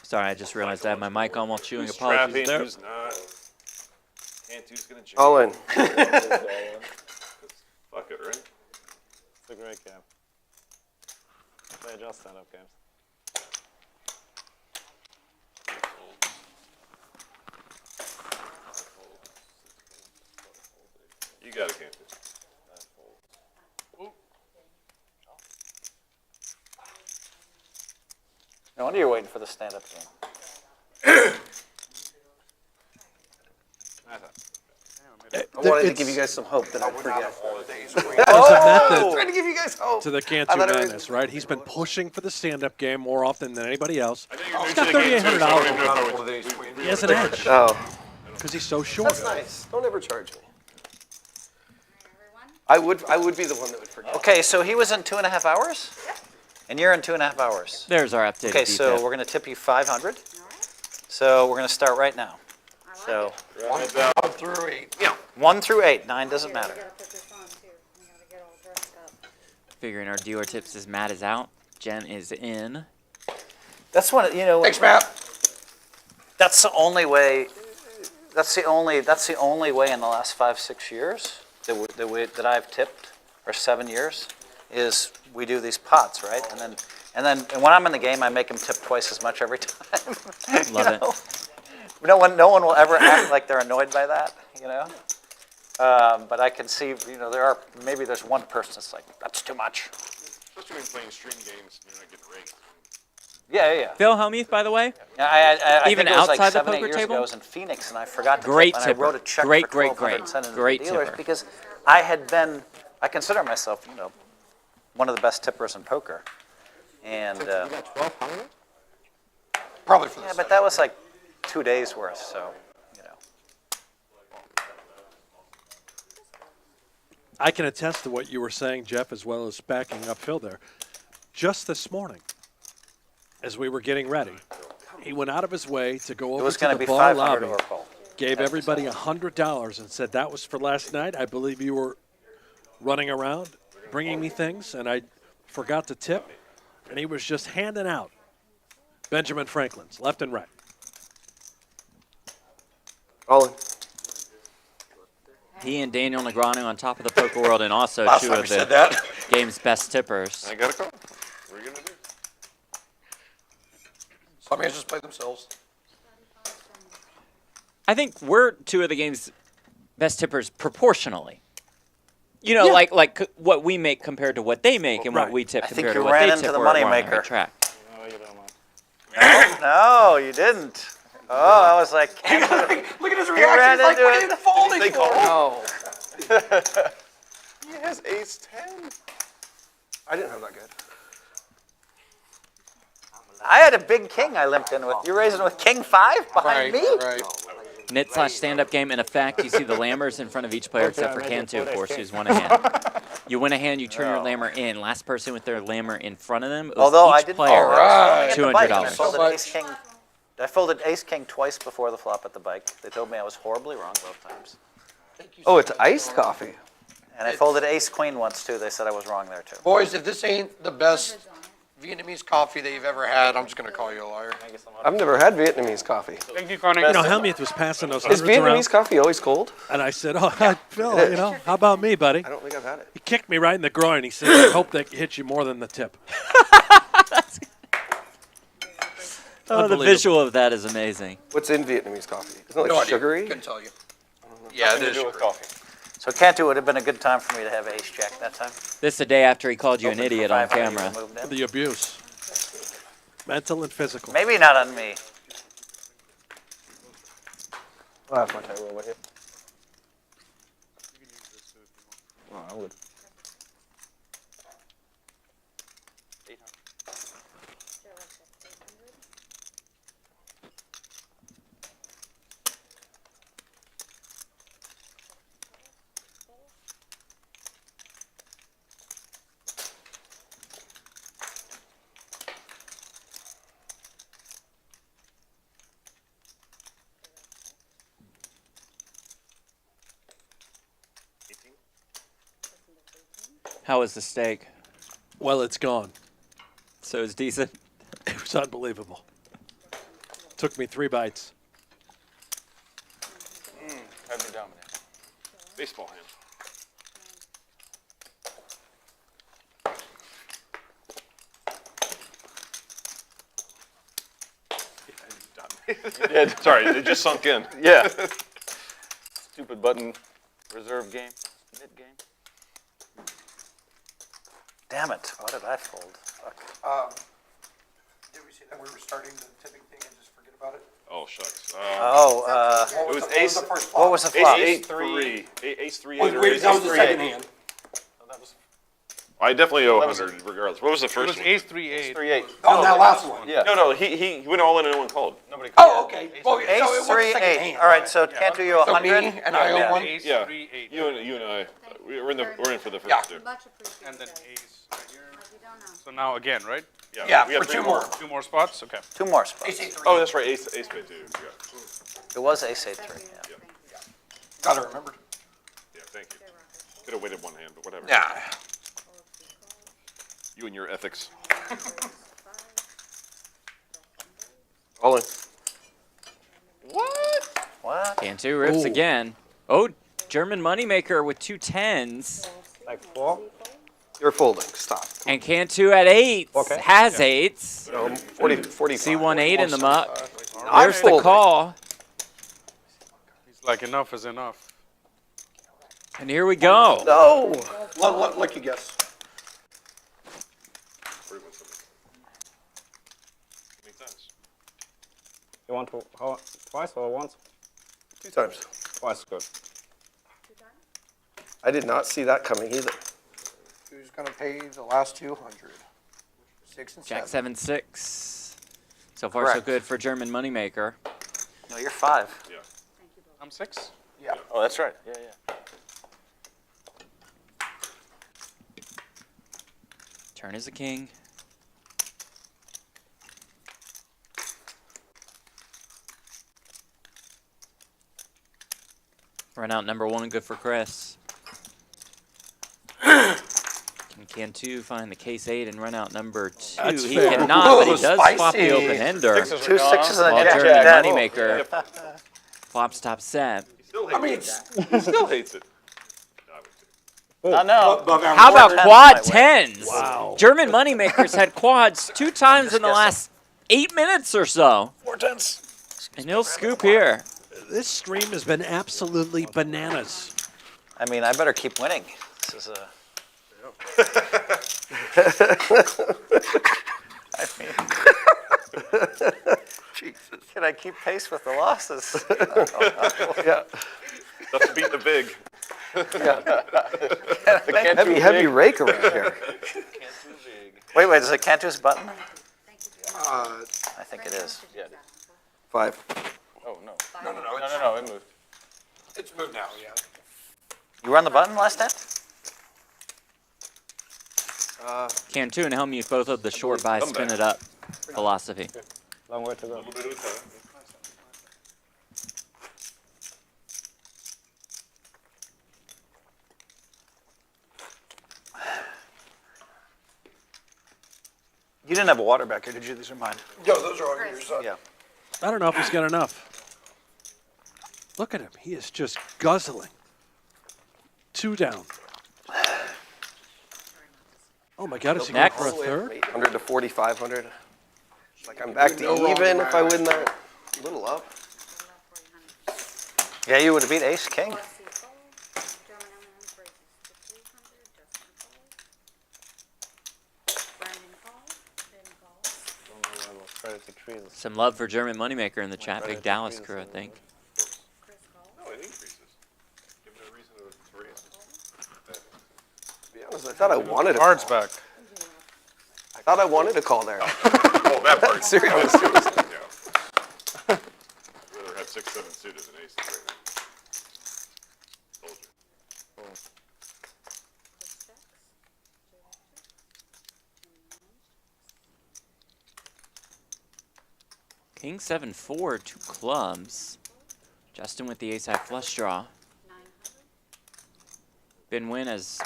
Sorry, I just realized I had my mic on while chewing. Who's Apologies trapping? there. Who's not? Cantu's gonna jam. All in. Fuck it, right? It's a great game. I play just stand-up games. You got it, Cantu. No wonder you're waiting for the stand-up game. I wanted to give you guys some hope that I'd forget. There's a method Trying to give you guys hope. to the I Cantu thought it was- madness, right? He's been pushing for the stand-up game more often than anybody else. I think you're He's new got to the game, too, so I don't even know $3,800. what He has an edge Oh, because he's so short. that's nice. Don't ever charge me. I would be the one that would forget. Okay, so he was in 2.5 hours? And you're in 2.5 hours. There's our updated Okay, so VPIP. we're going to tip you 500. So we're going to start right now. So 1 through 8. 1 through 8, 9 doesn't matter. Figuring our dealer tips as Matt is out. Jen is in. That's one. Thanks, Matt. That's the only way. That's the only way in the last 5-6 years that I've tipped, or 7 years, is we do these pots, right? And then when I'm in the game, I make them tip twice as much every time. Love it. No one will ever act like they're annoyed by that, But I can see, there's one person that's like, that's too much. Especially when playing stream games and you're not getting raked. Yeah. Phil Hellmuth, by the way, I even think it was like outside the 7, 8 poker years table? ago, I was in Phoenix, and I forgot to Great tip, and tipper. I wrote a check Great, for great, $1,200 great. and sent it to Great the dealers tipper. because I had been, I consider myself, one of the best tippers in poker. And You got 1,200? Probably for yeah, this. but that was like 2 days worth, so, I can attest to what you were saying, Jeff, as well as backing up Phil there. Just this morning, as we were getting ready, he went out of his way to go It over was to going to the be bar 500 lobby, or call. gave everybody $100 and said, that was for last night. I believe you were running around, bringing me things, and I forgot to tip. And he was just handing out Benjamin Franklin's left and right. All in. He and Daniel Negreanu on top of the poker world, and also Last two time of we said the that. game's best tippers. I got a call. What are you gonna do? Some hands just play themselves. I think we're two of the game's best tippers proportionally. Like what we make compared to what they make, and what we tip I think compared you to what ran they into tip. the We're on the moneymaker. right track. No, you don't. No, you didn't. Oh, I was like, Look at his ran reaction. He's like, into what it. are you folding They for? call? No. He has ace 10. I didn't have that good. I had a big king I limped in with. You're raising with king 5 behind me? Right. Knit/stand-up game. In effect, you see the lammers in front of each player, except for Cantu, of course, who's won a hand. You win a hand, you turn your lammer in. Last person with their lammer in front of them, Although I each did player, at the bike, and I $200. folded ace king. I folded ace king twice before the flop at the bike. They told me I was horribly wrong both times. Oh, it's iced coffee. And I folded ace queen once too. They said I was wrong there too. Boys, if this ain't the best Vietnamese coffee that you've ever had, I'm just going to call you a liar. I've never had Vietnamese coffee. Thank you, Connie. Hellmuth was passing those Is hundreds around, Vietnamese coffee always cold? and I said, oh, Phil, how about me, buddy? I don't think I've had it. He kicked me right in the groin. He said, I hope that hits you more than the tip. Oh, the Unbelievable. visual of that is amazing. What's in Vietnamese coffee? Isn't it like No idea. sugary? Couldn't tell you. Yeah, it is. with coffee. So Cantu would have been a good time for me to have ace jack that time. This is the day after he called you an Opened for idiot on 500, camera. you moved in. The abuse. Mental and physical. Maybe not on me. I'll have my table over here. Oh, I would. How was the steak? Well, it's gone. So it's decent. It was unbelievable. Took me 3 bites. Heavy dominant. Baseball hand. did. Sorry, it just sunk in. Yeah. Stupid button reserve game, mid game. Damn it! What did I fold? Fuck. Did we say that we were starting the tipping thing and just forget about it? Oh, shucks. Oh, It was ace. what was the flop? Ace 3. Ace 3. Wait, wait, that was the second hand. Oh, that was I definitely owe 100 regardless. What was the It first was one? ace 3-8. 3-8. Oh, that last one. Yeah. No, he went all in and no one called. Nobody. Oh, okay. Well, so it Ace was the 3 second 8. hand. All right, so Cantu, you So 100. me and I owe one. Ace Yeah. 3-8. You and I, we're in for the first Yeah. two. Much appreciated. And then ace right here. You don't know. So now again, right? Yeah, we have for 3 two more. 2 more spots? Okay. 2 more spots. Ace 8 3. Oh, that's right. Ace paid too. Yeah. It was ace 8 3. Yeah. Got it remembered. Yeah. Thank you. Could have waited one hand, but whatever. Nah. You and your ethics. All in. What? Cantu rips Ooh. again. Oh, German moneymaker with 2 10s. Like 4? You're folding. Stop. And Cantu at 8s. Okay. Has 8s. 40, 45. C18 in the muck. I'm There's the folding. call. He's like, enough is enough. And here we go. No. Let you guess. You want to twice or once? 2 times. Twice is good. I did not see that coming either. Who's gonna pay the last 200? 6 and 7. Jack 7-6. So far, so Correct. good for German moneymaker. No, you're 5. Yeah. I'm 6. Yeah. Oh, that's right. Yeah, yeah. Turn is a king. Run out number 1, good for Chris. Can Cantu find the case 8 and run out number 2? That's He fair. cannot, but he Ooh, does flop the spicy. open ender. 6s are 2 gone. 6s and a While jack. German Jack. moneymaker flops top set. He still I hates mean, it. He still hates it. No, I would too. I know. above average. How about Tens quad might win. tens? Wow. German moneymakers had quads 2 times in the guessing. last 8 minutes or so. 4 tens. And he'll scoop here. This stream has been absolutely bananas. I mean, I better keep winning. This is a. I mean, Jesus. Can I keep pace with the losses? Yeah. Tough to beat the big. Heavy rake around here. Wait, is it Cantu's button? Uh, I think it is. 5. Oh, no. no, It moved. it's moved now, yeah. You were on the button last time? Cantu and Hellmuth both of the short by Come spin back. it up philosophy. Long way to go. A little bit of time. You didn't have a water back here, did you? These are mine. Yo, those are all yours. Yeah. I don't know if he's got enough. Look at him. He is just guzzling. 2 down. Oh my God, is he going Next. for a third? 800 to 4,500. Like I'm back to even if I win that little up. Yeah, you would have beat Ace King. Some love for German moneymaker in the chat. Big Dallas crew, I think. No, it increases. Give it a reason to raise. To be honest, I thought I wanted to. Cards back. I thought I wanted to call there. Oh, that part. Seriously. Yeah. I'd rather have 6, 7 suited than aces right now. Told you. King 7-4, 2 clubs. Justin with the ace-high flush draw. Ben Wynn has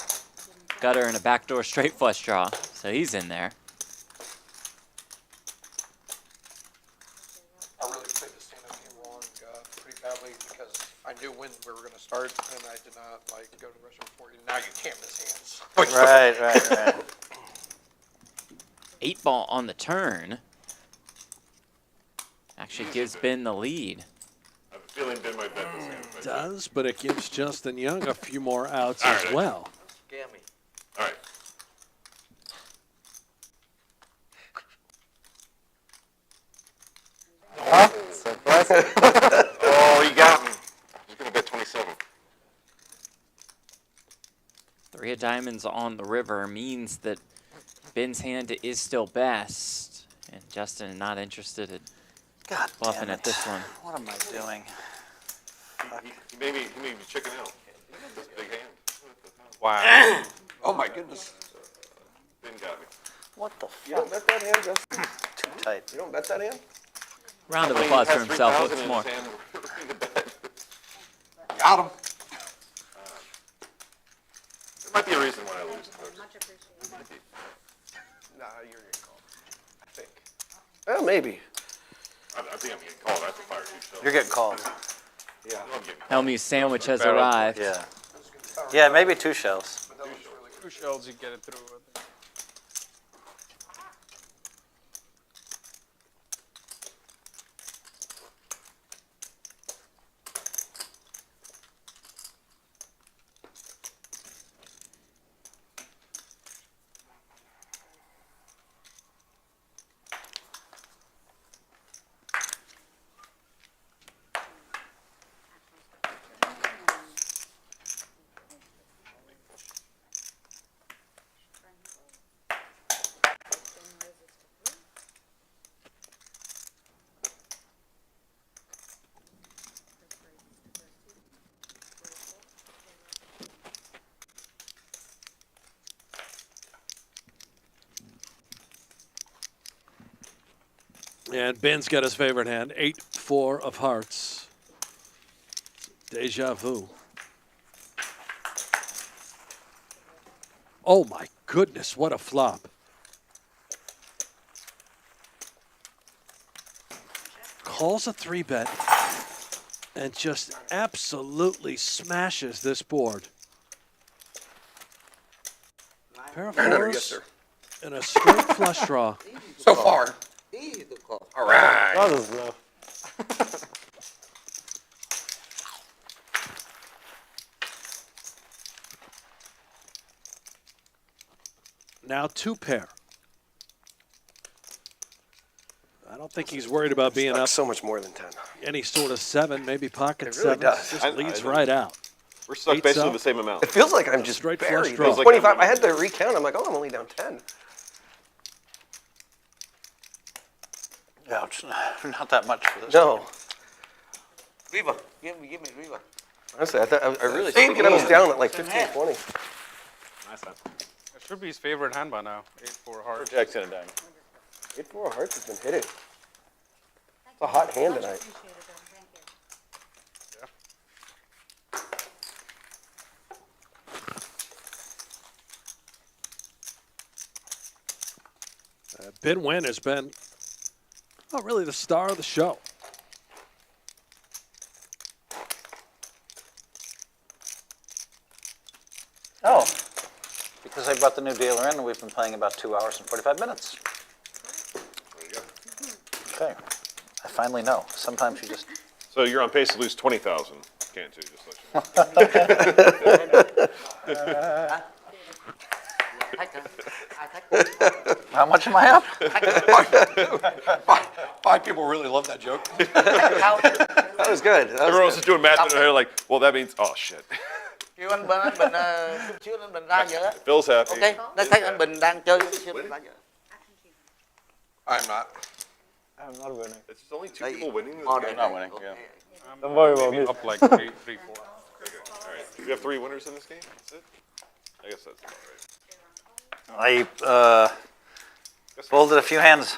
gutter and a backdoor straight flush draw, so he's in there. I really played the stand-up game wrong pretty badly because I knew when we were going to start and I did not like go to the restaurant before. Now you can't miss hands. Right. 8 ball on the turn. Actually gives Ben the lead. I have a feeling Ben might bet this hand. It does, but it gives Justin Young a few more outs All as right. well. Gammy. All right. Oh, he got me. He's going to bet 27. 3 of diamonds on the river means that Ben's hand is still best. And Justin not interested in God bluffing damn at it. this one. What am I doing? He made me chicken out. This big hand. Wow. Oh my goodness. Ben got me. What the You don't fuck? bet that hand, Justin? Too tight. You don't bet that hand? Round of Playing applause for past himself 3,000 once in more. his hand. To bet. Got him. There might be a reason why I lose. Nah, you're getting called. I think. Well, maybe. I think I'm getting called. I have to fire 2 shells. You're getting called. Yeah. I know I'm getting called. Helmuth's sandwich has arrived. Yeah. Yeah, maybe 2 shells. 2 shells, you get it through. I think. And Ben's got his favorite hand, 8-4 of hearts. Deja vu. Oh my goodness, what a flop. Calls a 3-bet and just absolutely smashes this board. Pair of fours Yes, sir. and a straight flush draw. So far. Easy to call. All right. That is bluff. Now 2-pair. I don't think he's worried about being Stuck up so much more than 10. any sort of 7, maybe pocket It really 7. does. Just I leads know. right out. We're stuck Eights basically up. the same amount. It feels like I'm just Straight flush buried. draw. There's Feels like 25. I'm- I had to recount. I'm like, oh, I'm only down 10. Ouch. Not that much for this. No. River. Give me River. Honestly, I really thinking I was down at like 15, 20. Nice hand. It should be his favorite hand by now. 8-4 heart. Jack's in a dime. 8-4 hearts has been hitting. It's a hot hand tonight. Appreciate it, thank you. Ben Wynn has been, really the star of the show. Oh, because I brought the new dealer in and we've been playing about 2 hours and 45 minutes. Okay, I finally know. Sometimes you just, So you're on pace to lose 20,000. Can't too, just let you know. how much am I up? Five people really love that joke. That was good. That was Everyone else good. is doing math in their head like, well, that means, oh, shit. Kêu anh Bình chút xíu anh Bình ra giờ. Phil's happy. Ok, nó thấy anh Bình đang chơi chút xíu anh ra giờ. I'm not. I'm not winning. It's only 2 people winning this Ngon game. rồi. Not winning, yeah. Don't worry about Maybe me. up like 3-4. All right. Do we have 3 winners in this game? That's it? I guess that's about right. I folded a few hands,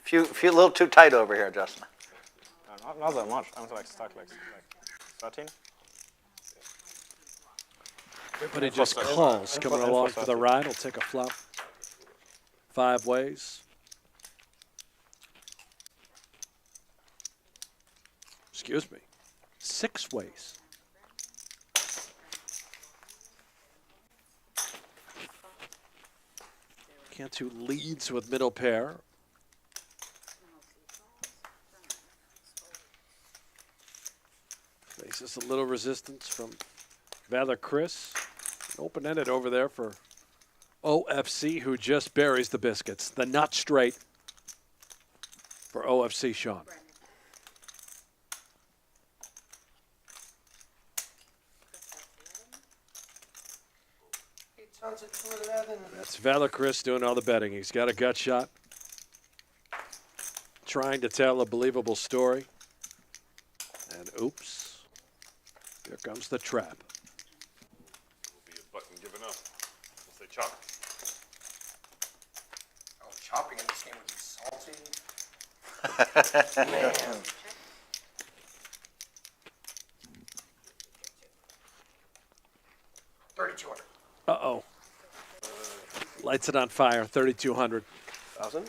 few a little too tight over here, Justin. No, not that much. I'm like stuck like 13. Everybody just calls. Coming along for the ride. We'll take a flop. 5 ways. Excuse me. 6 ways. Cantu leads with middle pair. Faces a little resistance from Valor Chris. Open-ended over there for OFC, who just buries the biscuits. The nut straight for OFC Sean. That's Valor Chris doing all the betting. He's got a gut shot. Trying to tell a believable story. And oops. Here comes the trap. Will be a button given up. We'll say chop. Oh, chopping in this game would be salty. Man. $3,200. Uh-oh. Lights it on fire, 3,200. 1,000?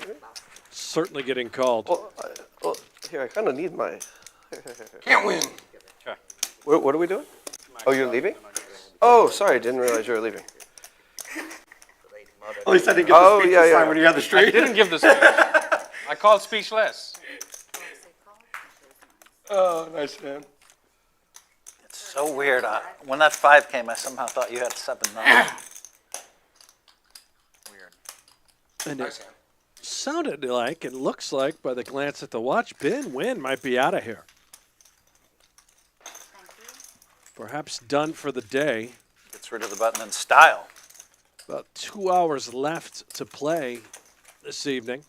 Certainly getting called. Well, here, I kind of need my... Can't win. What are we doing? Oh, you're leaving? Oh, sorry, didn't realize you were leaving. At least I didn't get Oh, the speech yeah, this yeah. time when you had the I street. didn't give the speech. I called speechless. Oh, nice, man. It's so weird. When that 5 came, I somehow thought you had 7-9. Weird. And Nice it hand. sounded like, and looks like, by the glance at the watch, Ben Wynn might be out of here. Perhaps done for the day. Gets rid of the button in style. About 2 hours left to play this evening.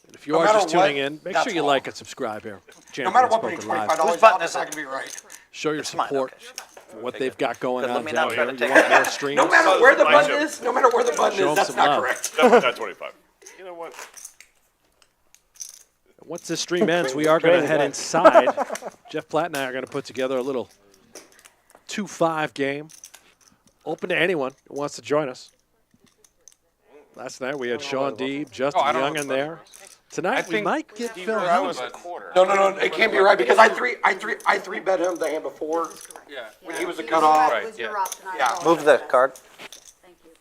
And if you No are matter just tuning what, in, make that's sure you all. like and subscribe here. No matter Champions what, putting Poker Live. $25 Whose button out, is it's not it? going to be right. Show your mine, support okay. for what they've got going Good, let on me down not try here. to You take want it. more streams? No matter where the Mine button too. is, no matter where the button Show 'em is, that's some not love. correct. Definitely not 25. You know what? Once this stream ends, we are going to head inside. Jeff Platt and I are going to put together a little 2-5 game. Open to anyone who wants to join us. Last night we had Sean Deeb, Justin Young in there. Tonight we might get Phil Hellmuth. No, it can't be right because I three bet him the hand before. Yeah. When he was a cutoff. Right, It was yeah. your option. I Yeah. apologize. Move the card. Thank you.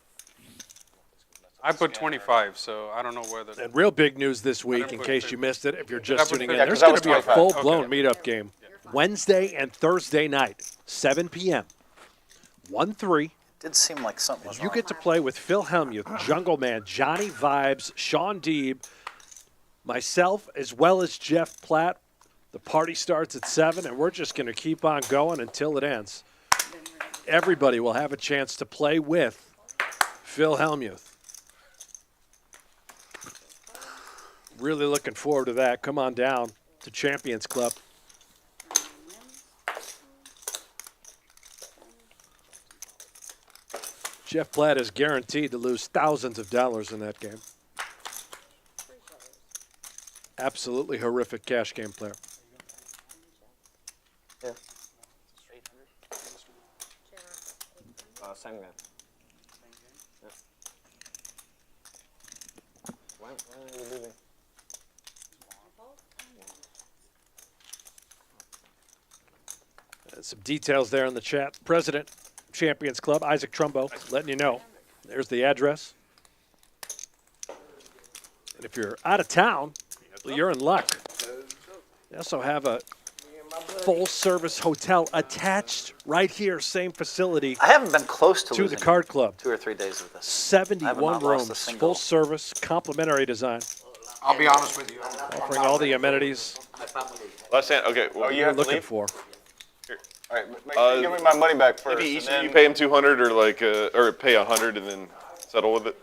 I put 25, so I don't know whether. And real big news this week, in put case 50. you missed it, if you're just tuning in, Yeah, there's 'cause that going to was be a 25. full-blown meetup game Wednesday and Thursday night, 7 p.m. 1-3. Did seem like something was You wrong. get to play with Phil Hellmuth, Jungle Man, Johnny Vibes, Sean Deeb, myself, as well as Jeff Platt. The party starts at 7, and we're just going to keep on going until it ends. Everybody will have a chance to play with Phil Hellmuth. Really looking forward to that. Come on down to Champions Club. Jeff Platt is guaranteed to lose thousands of dollars in that game. Absolutely horrific cash game player. Same game. Yeah. When are you leaving? Some details there in the chat. President, Champions Club, Isaac Trumbo, letting you know. There's the address. And if you're out of town, well, you're in luck. They also have a full-service hotel attached right here, same facility, I haven't been close to to the losing Card Club. 2 or 3 days of this. 71 I have not lost a rooms, single. full service, complimentary design, I'll be honest with you. offering all the amenities My family. Last hand. Okay. Well, you you're have to looking leave? for. All right, make sure you give me my money back first. maybe and then you pay him 200 or like or pay 100 and then settle with it,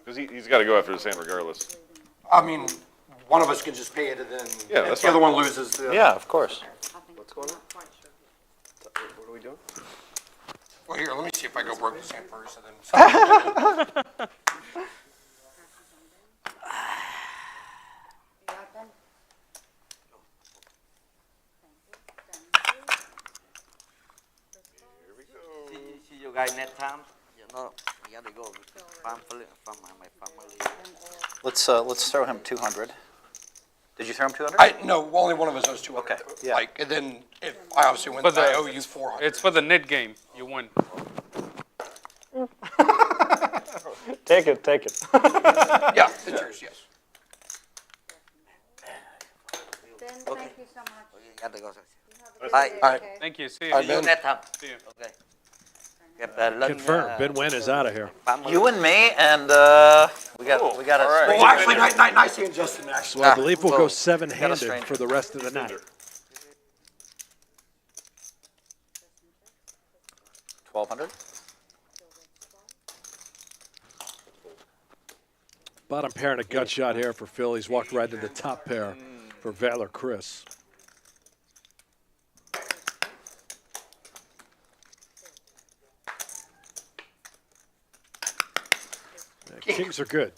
because he's got to go after the sand regardless. I mean, one of us can just pay it and then Yeah, if that's the other fine. one loses. Yeah, of course. What's going on? What are we doing? Well, here, let me see if I go broke the sand first and then. You got them? See you guys next time. You know, we gotta go with family, from my family. Let's throw him 200. Did you throw him 200? No, only one of us owes 200. Okay, yeah. Like, and then if I obviously win, But I owe you 400. It's for the knit game. You win. Take it, take it. Yeah, it's yours, yes. Then thank you so much. We gotta go. Bye. All right. Thank you. See you. All right, See you Ben. next time. See you. Okay. Confirmed. Ben Wen is out of here. You and me, and we got All it. right. Well, actually, nice seeing Justin, So actually. I believe we'll go well, seven-handed stranger. for the rest of the night. 1,200. Bottom pair and a gut shot here for Phil. He's walked right to the top pair for Valor Chris. Yeah, Kings are good.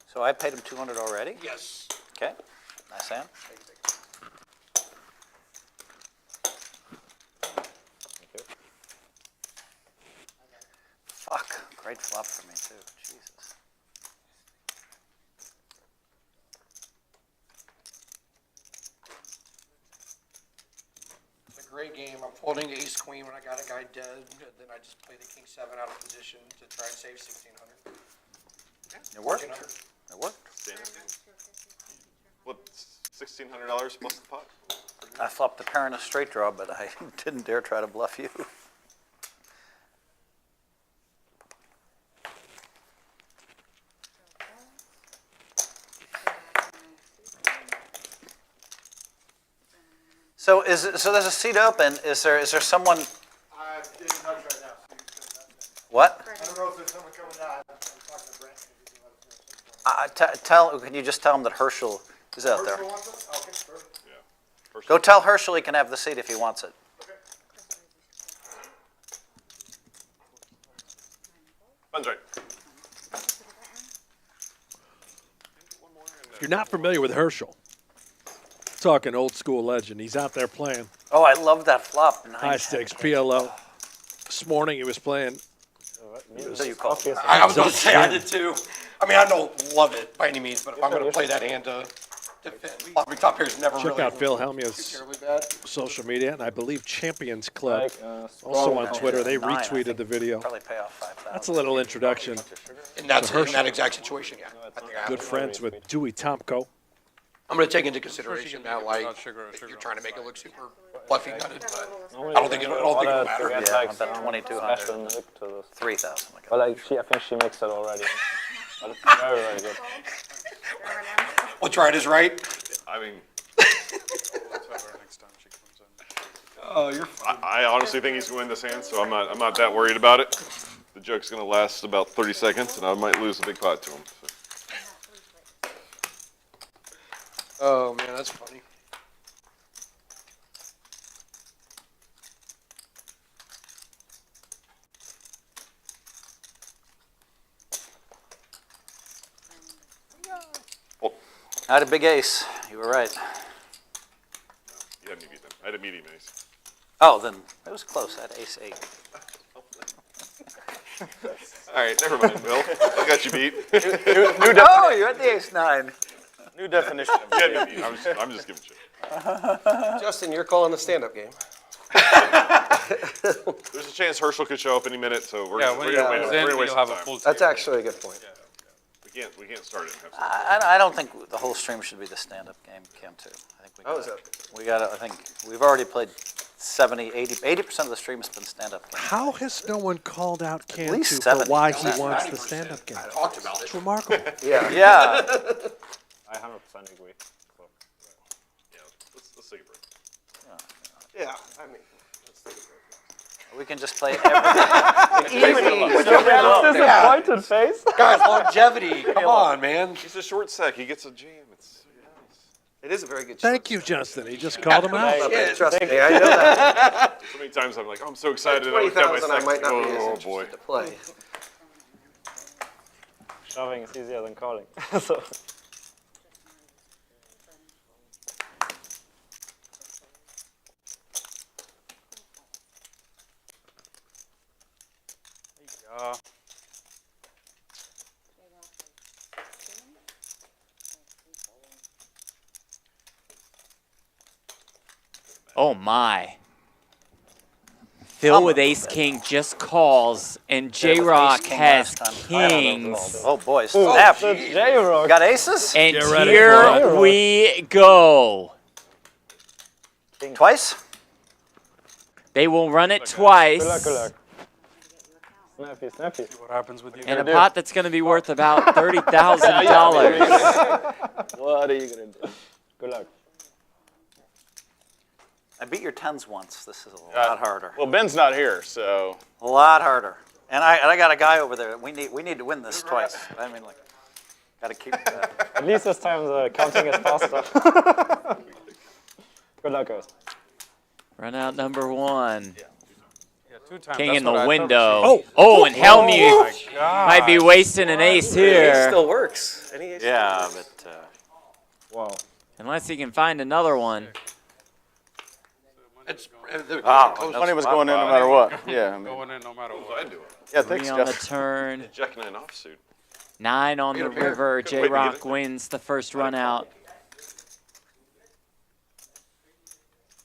So I paid him 200 already. Yes. Okay, nice hand. Fuck, great flop for me too. Jesus. It's a great game. I'm folding ace queen when I got a guy dead. Then I just play the king 7 out of position to try and save 1,600. It worked. 1,400. It worked. What, $1,600 plus the pot? I flopped a pair in a straight draw, but I didn't dare try to bluff you. So there's a seat open. Is there someone? I didn't touch right now. What? I don't know if there's someone coming out. I'm talking to Brent. If you can let us know. Can you just tell him that Herschel is out there? Herschel wants it? Okay, perfect. Go tell Herschel he can have the seat if he wants it. Okay. Fun's right. If you're not familiar with Herschel, talking old school legend, he's out there playing Oh, I love that flop. high stakes PLO. This morning he was playing. So you call it. I was going to say I did too. I mean, I don't love it by any means, but if I'm going to play that hand to fit, flopping top pair is never Check really out Phil too Hellmuth's terribly bad. social media, and I believe Champions Club, Like, also on Oh, Twitter. They nine, I retweeted think. the video. Probably pay off 5,000. That's a little introduction. In that, So Herschel- in that exact situation, yeah. I think I have Good to. friends with Dewey Tomko. I'm going to take into consideration that, like, if you're trying to make it look super fluffy gutted, but I don't think it'll matter. Get Yeah, like I bet some 2,200. special milk to this. 3,000. But like I think she mixed it already. But it's very, very good. What's right is right. I mean, Next time she comes in. Oh, you're I honestly think he's going to win this hand, so I'm not that worried about it. The joke's going to last about 30 seconds, and I might lose a big pot to him. So. Oh, man, that's funny. I had a big ace. You were right. You had me beat them. I had a medium ace. Oh, then it was close. I had ace 8. All right, never mind, Bill. I got you beat. Oh, you had the ace 9. New definition of You had me beat. I'm just giving shit. Justin, you're calling the stand-up game. There's a chance Herschel could show up any minute, so we're Yeah, gonna when we're he gonna comes wait. in, We're gonna waste you'll have some a time. full That's table. actually a good point. We can't start it and have some. I don't think the whole stream should be the stand-up game, Cam, too. I think Oh, is that? we got to, I think, we've already played 70, 80% of the stream has been stand-up game. How has no one called out Cantu least for 70. why he That's wants the 90%. stand-up game? I talked about it. It's remarkable. Yeah. Yeah. I 100% agree. So. Yeah, let's take a break. Yeah, I mean, let's take a break. We can just play everything. Disappointed face. Guys, longevity. Come on, man. He's a short sec. He gets a jam. It's It is a very good Thank you, Justin. He just called him out. Yeah, trust me, I know that. so many times I'm like, oh, I'm so excited. At I look at my 20,000, I sec. might not be as Oh interested boy. to play. Shoving is easier than calling. So. Oh my. Phil with ace king just calls, and J Rock has kings. Oh boy, snap. J-Rock. Got aces? And Get ready here for it. we go. Twice? They will run it twice. Good luck. Snappy, snappy. What happens with you? In a pot that's going to be worth about $30,000. What are you gonna do? Good luck. I beat your 10s once. This is a lot harder. Well, Ben's not here, so A lot harder. And I got a guy over there. We need to win this twice. I mean, like, got to keep. At least this time the counting is faster. Good luck, guys. Run out number 1. Yeah, 2 times. King That's in the what I window. Oh, and Hellmuth might be wasting an ace It here. still works. Any ace Yeah, but Wow. Unless he can find another one. It's, money was going in no matter what. Yeah, I mean, Going in no matter what. I'd do it. yeah, 3 thanks, on the Jeff. turn. Jack 9 offsuit. 9 on the Get a pair. river. Wait, J get Rock it. wins the first run out.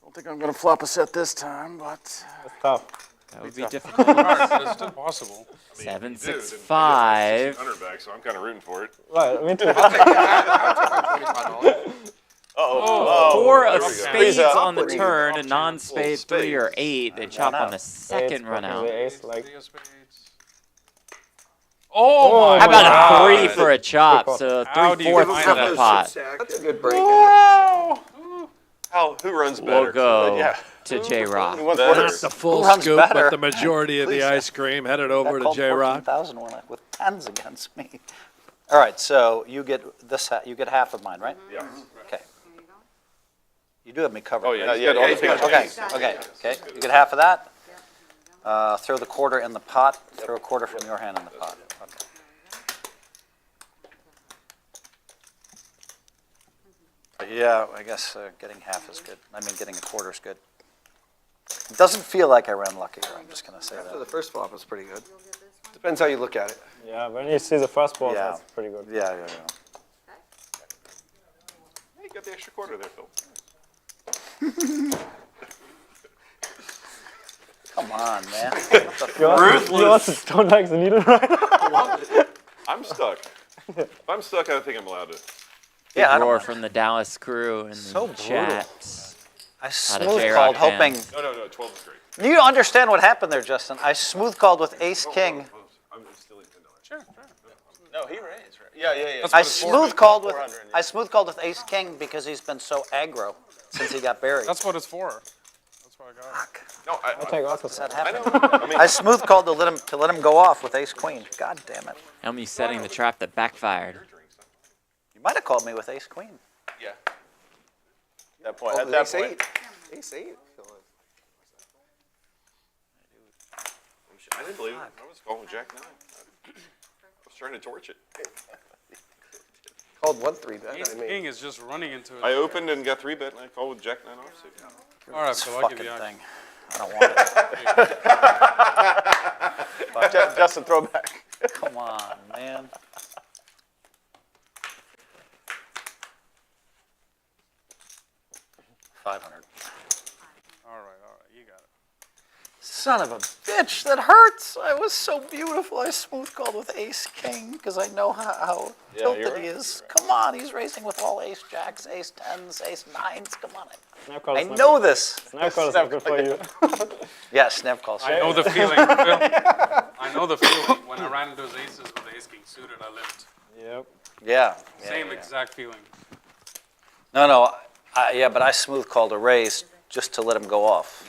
I don't think I'm gonna flop a set this time, but It's tough. That would be difficult. Hard, but it's still possible. 7, You do, 6, then you get 5. 1,600 back, so I'm kind of rooting for it. Right, me too. oh, 4 of there we go. spades Please, on the awkward. turn, a non-spade, 3 or spades. 8. They chop on the second run out. The ace, like, 3 of spades. Oh my How about God. a 3 for a chop? So How do you 3/4 find of that? the pot That's a good break. Who runs better? will go yeah. to J Rock. Who wants Better. better? Not the full Who runs scoop, better? but the majority of the Please. ice cream headed over to called J Rock. 14,000 with 10s against me. All right, so you get this. You get half of mine, right? Yeah. Okay. You do have me covered. Oh, yeah. right? He's got all the Okay. things. Okay. You get half of that. Throw the quarter in the pot. Throw a quarter from your hand in the pot. Okay. Yeah, I guess getting half is good. I mean, getting a quarter is good. It doesn't feel like I ran lucky. I'm just going to say After that. the first flop was pretty good. Depends how you look at it. Yeah, when you see the first board, Yeah. that's pretty good. Yeah. Hey, you got the extra quarter there, Phil. Come on, man. You also don't like the needle right now? I'm stuck. If I'm stuck, I think I'm allowed to. Big I don't roar mind. from the Dallas crew in So the brutal. chat. I Lot of smooth J-Rock called, hoping. fans. No, 12 is great. You understand what happened there, Justin? I smooth called with Ace King. I'm still in $10. Sure. No, he raised, right? Yeah. That's I what it's for. smooth called with 400, I smooth called with Ace King because he's been so aggro since he got buried. That's what it's for. That's what I got. No, I'll take off That I happened. know. I mean, I smooth called to let him go off with Ace Queen. God damn it! Helmy setting the trap that backfired. You might have called me with Ace Queen. Yeah. That point. Oh, At that ace point. eight. Ace 8. I didn't believe it. I was calling Jack 9. I was trying to torch it. Called 1-3 bet. Ace I mean, King is just running into it. I opened and got 3-bet, and I called with Jack 9 offsuit. All right, This Phil, I'll fucking give you thing. action. I don't want it. Justin, throw back. Come on, man. $500. All right, you got it. Son of a bitch, that hurts. I was so beautiful. I smooth called with Ace King because I know how tilted you're he right, is. Come on, he's racing with all Ace Jacks, Ace 10s, Ace 9s. Come on. Snap call I is not know good. this. Snap call is not good for you. Yeah, snap calls. I know the feeling, Phil. I know the feeling. When I ran into those aces with Ace King suited, I lived. Yep. Yeah. Same exact feeling. No, but I smooth called a raise just to let him go off.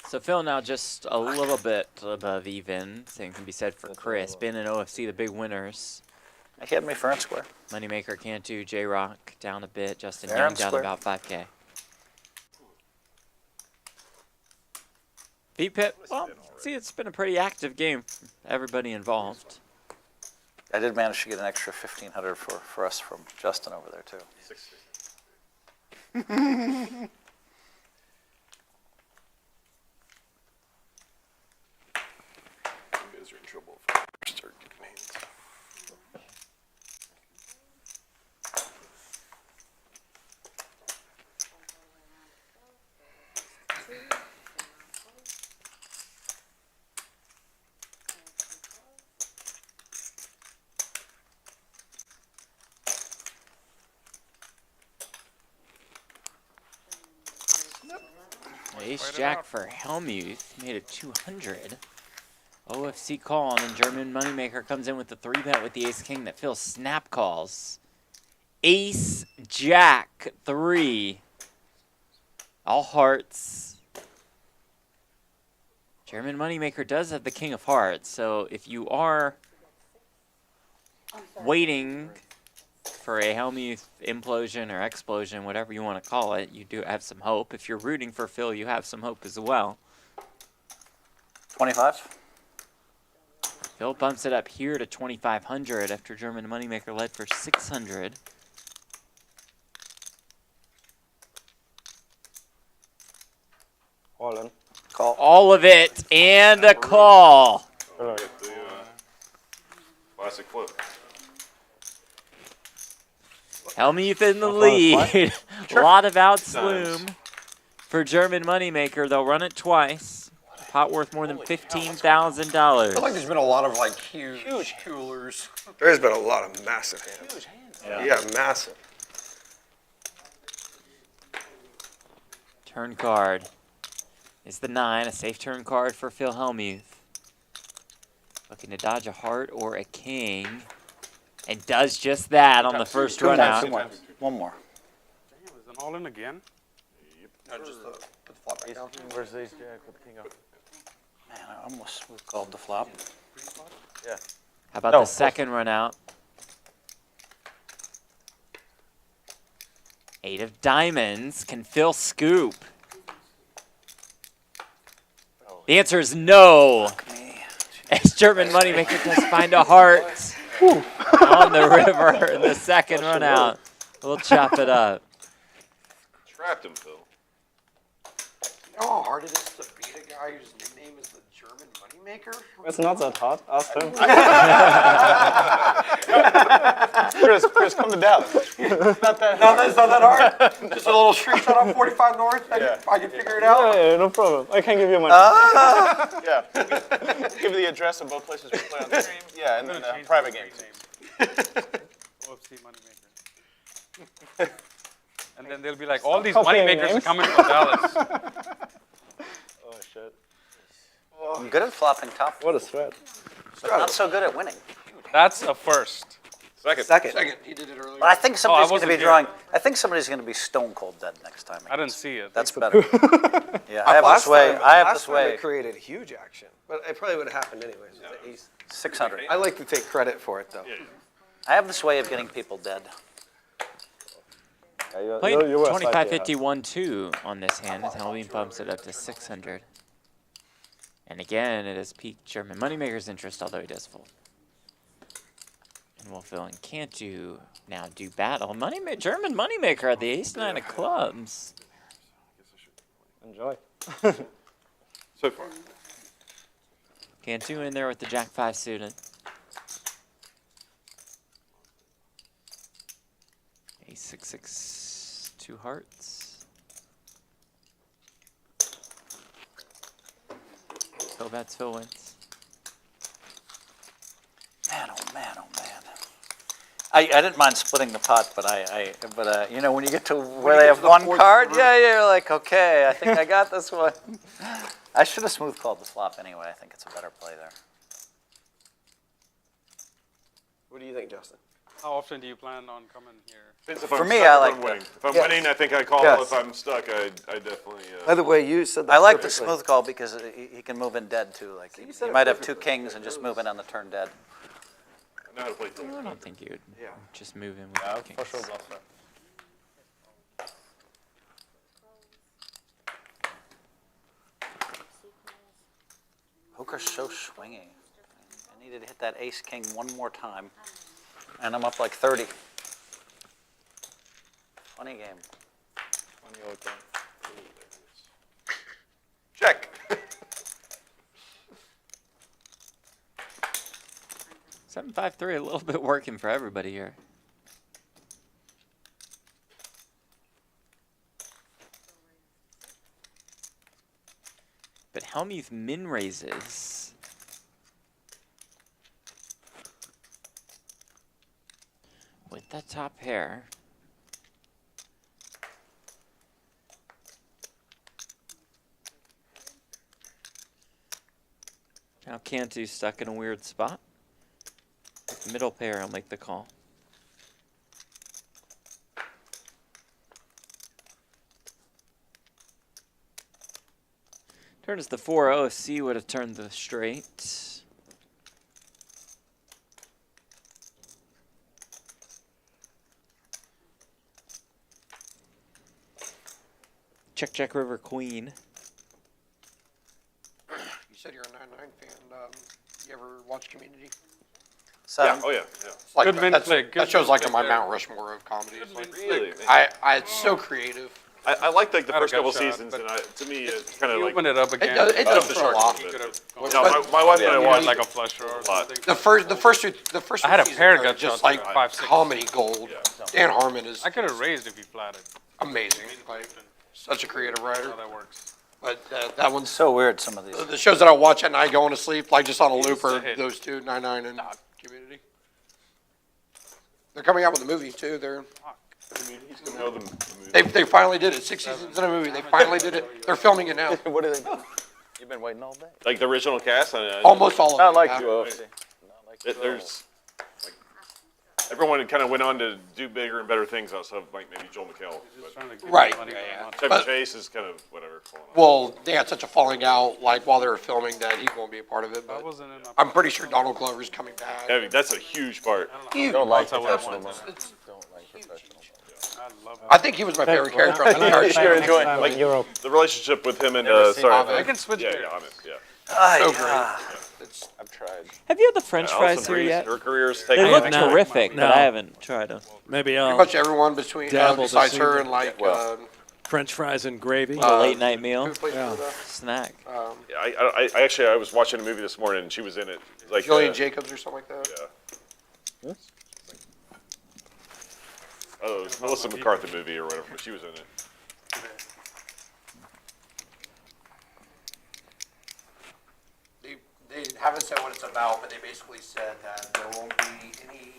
So Phil now just a little bit above even. Same can be said for Chris. Ben and OFC the big winners. He had me fair and square. Moneymaker Cantu, J-Rock down a bit. Justin Fair Young and down square. about 5K. V-Pip, well, see, it's been a pretty active game for everybody involved. I did manage to get an extra $1,500 for us from Justin over there, too. You guys are in trouble if I start getting hands. Ace Jack for Hellmuth made it 200. OFC call, and then German Moneymaker comes in with the 3-bet with the Ace King that Phil snap calls. Ace Jack 3. All hearts. German Moneymaker does have the King of Hearts, so if you are waiting for a Hellmuth implosion or explosion, whatever you want to call it, you do have some hope. If you're rooting for Phil, you have some hope as well. 25? Phil bumps it up here to 2,500 after German Moneymaker led for 600. All in. Call. All of it and a call. Get the classic flip. Hellmuth in the lead. A lot of outsloom for German Moneymaker. They'll run it twice. Pot worth more than $15,000. I feel like there's been a lot of like huge coolers. There's been a lot of massive hands. Yeah, massive. Turn card is the 9, a safe turn card for Phil Hellmuth. Looking to dodge a heart or a king, and does just that on the first run out. One more. Damn, is it all in again? No, just put the flop back down. Where's Ace Jack with the king up? Man, I almost smooth called the flop. Yeah. How about the second run out? 8 of diamonds. Can Phil scoop? Oh, The answer is no. As German Moneymaker does find a heart on the river in the second run out. We'll chop it up. Trapped him, Phil. You know how hard it is to beat a guy whose nickname is the German Moneymaker? It's not that hard. Ask him. Chris, come to Dallas. Not that hard. No, it's not that hard. Just a little street shot on 45 North. I can figure it out. Yeah, no problem. I can give you money. Yeah. Give the address of both places we play on the stream. Yeah, and then a private game. OFC Moneymaker. And then they'll be like, all these moneymakers are coming from Dallas. Oh, shit. I'm good at flopping top, What a threat. but not so good at winning. That's a first. Second. He did it earlier. But I think somebody's going to wasn't be here. drawing. I think somebody's going to be stone cold dead next time. I didn't see it. That's better. Yeah, I have this way. I have this Last time way. it created huge action, but it probably would have happened anyways. It was the ace. 600. I like to take credit for it though. I have this way of getting people dead. Yeah, Playing you were a side 25-51-2 on this hand as Halloween bumps it up to 600. And again, it has piqued German Moneymaker's interest, although he does fold. And will Phil and Cantu now do battle. German Moneymaker at the ace-9 of clubs. Enjoy. So far. Cantu in there with the Jack-5 suited. Ace-6-6, 2 hearts. Phil bets, Phil wins. Man, oh man, oh man. I didn't mind splitting the pot, but you know, when you get to where they have one card, you're like, okay, I think I got this one. I should have smooth called the flop anyway. I think it's a better play there. What do you think, Justin? How often do you plan on coming here? Depends if For I'm me, stuck I or like I'm winning. that. If I'm Yes. winning, I think I call. Yes. If I'm stuck, I definitely. By the way, you said that I like the perfectly. smooth call because he can move in dead too. Like you you said it might have perfectly. 2 kings and just move in on the turn dead. I know how to play I don't think you would just move in with Yeah, the for kings. sure bluff there. Poker's so swingy. I needed to hit that ace king one more time, and I'm up like 30. Funny game. Funny old game. Check. 7-5-3, a little bit working for everybody here. But Hellmuth min raises. With that top pair. Now Cantu's stuck in a weird spot. Middle pair will make the call. Turn is the 4-0. C would have turned the straight. Check, check, river, queen. You said you're a 9-9 fan. You ever watch Community? Seven. Yeah. Oh yeah. Yeah. It's like Good that- min that's- play, good That show's min like play on my there. Mount Rushmore of comedy. It's like, Really? it's so creative. I liked like the Had a first gut couple shot, seasons, but and to me, it's kind of You like. opened it up again. It does the for a shark lot. a You bit. could have No, my wife and I you watched like a flush or a lot. something. The first two I had a seasons pair are gut just shots like for 5-6. comedy gold. Dan Harmon is I could have raised if you flatted. amazing. Like such a creative writer. How that works. But that one's So weird, some of these. the shows that I watch at night going to sleep, like just on a loop, It's a are hit. those two, 9-9 and Community. They're coming out with a movie too. He's gonna know the movie. They finally did it. 6 seasons in a movie. They finally did it. They're filming it now. What do they do? You've been waiting all day. Like the original cast. Almost all of Not them. like yeah. UFC. There's like everyone kind of went on to do bigger and better things outside of like maybe Joel McHale. Just trying to get Right, money yeah, going yeah. on. Chevy But- Chase is kind of whatever. Well, they had such a falling out, like while they were filming, that he won't be a part of it. That But wasn't in my I'm pretty sure Donald Glover's coming back. Yeah, that's a huge part. Huge. Don't like That's how I professional want money. It's Don't like professional money. love it. I think he was my favorite character on the entire You're show. enjoying Like Europe. the relationship with him and Never seen sorry, Ahmed. I can switch yeah, characters. Ahmed, yeah. So great. I've tried. Have you had the French Alison fries here Brie, yet? her career's They taken look off. No. terrific, No. but I haven't tried them. Maybe Pretty I'll much everyone between dabble to besides see her the- and like French fries and gravy. A late night meal who plays Yeah. for the, snack. Yeah, I actually I was watching a movie this morning and she was in it. Like Jillian Jacobs or something like that. Yeah. Oh, it was Melissa McCarthy movie or whatever, but she was in it. They haven't said what it's about, but they basically said that there won't be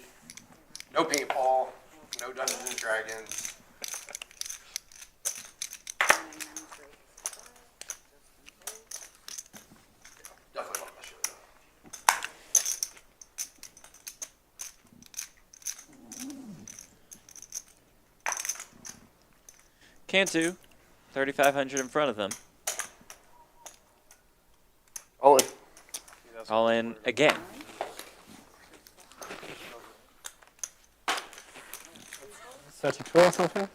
no paintball, no Dungeons and Dragons. Definitely love that show. Cantu, 3,500 in front of them. All in. All in again. $32 or something?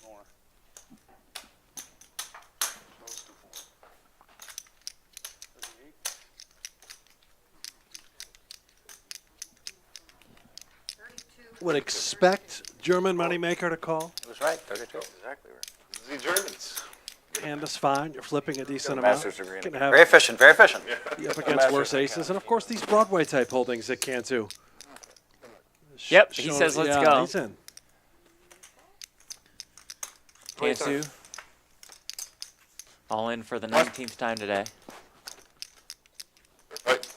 More. Close to 4. 38. Would expect German moneymaker to call. It was right, 32. Exactly right. The Germans. And is fine. You're flipping a decent Got a amount. master's degree in Can it. have Very efficient, very efficient. be up against worse aces, and of course these Broadway type holdings at Cantu. Yep, he says let's yeah, go. He's in. Cantu. All in for the 19th time today. Right.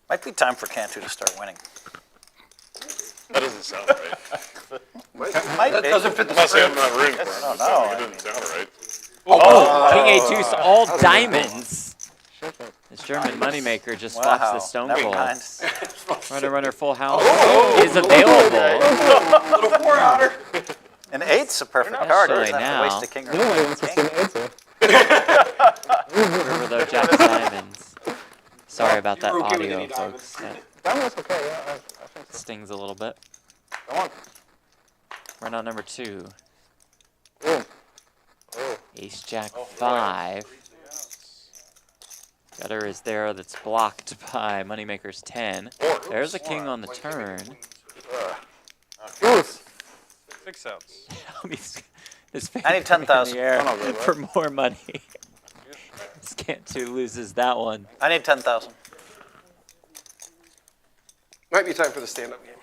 Might be time for Cantu to start winning. That doesn't sound right. Might That be. doesn't fit the I'm not saying I'm script. not rooting for him. I don't I'm just saying know, it doesn't sound right. Oh, King A deuce, all diamonds. This German moneymaker just flops the stone never cold. mind. Runner, full house is available. Little 4-outer. An 8's a perfect card. Actually, Doesn't have to now. waste a king or You know queen. what wants to see an 8 River though, jack of diamonds. Sorry about that You were okay with audio, any folks. That Diamond was okay, yeah. I think so. stings a little bit. Come on. Run out number 2. Boom. Ace jack 5. Gutter is there, that's blocked by moneymaker's 10. There's a king on the turn. Deuce. 6 outs. His I need finger in 10,000. the air Oh, no, good, for more money. This Cantu loses that one. I need 10,000. Might be time for the stand-up game.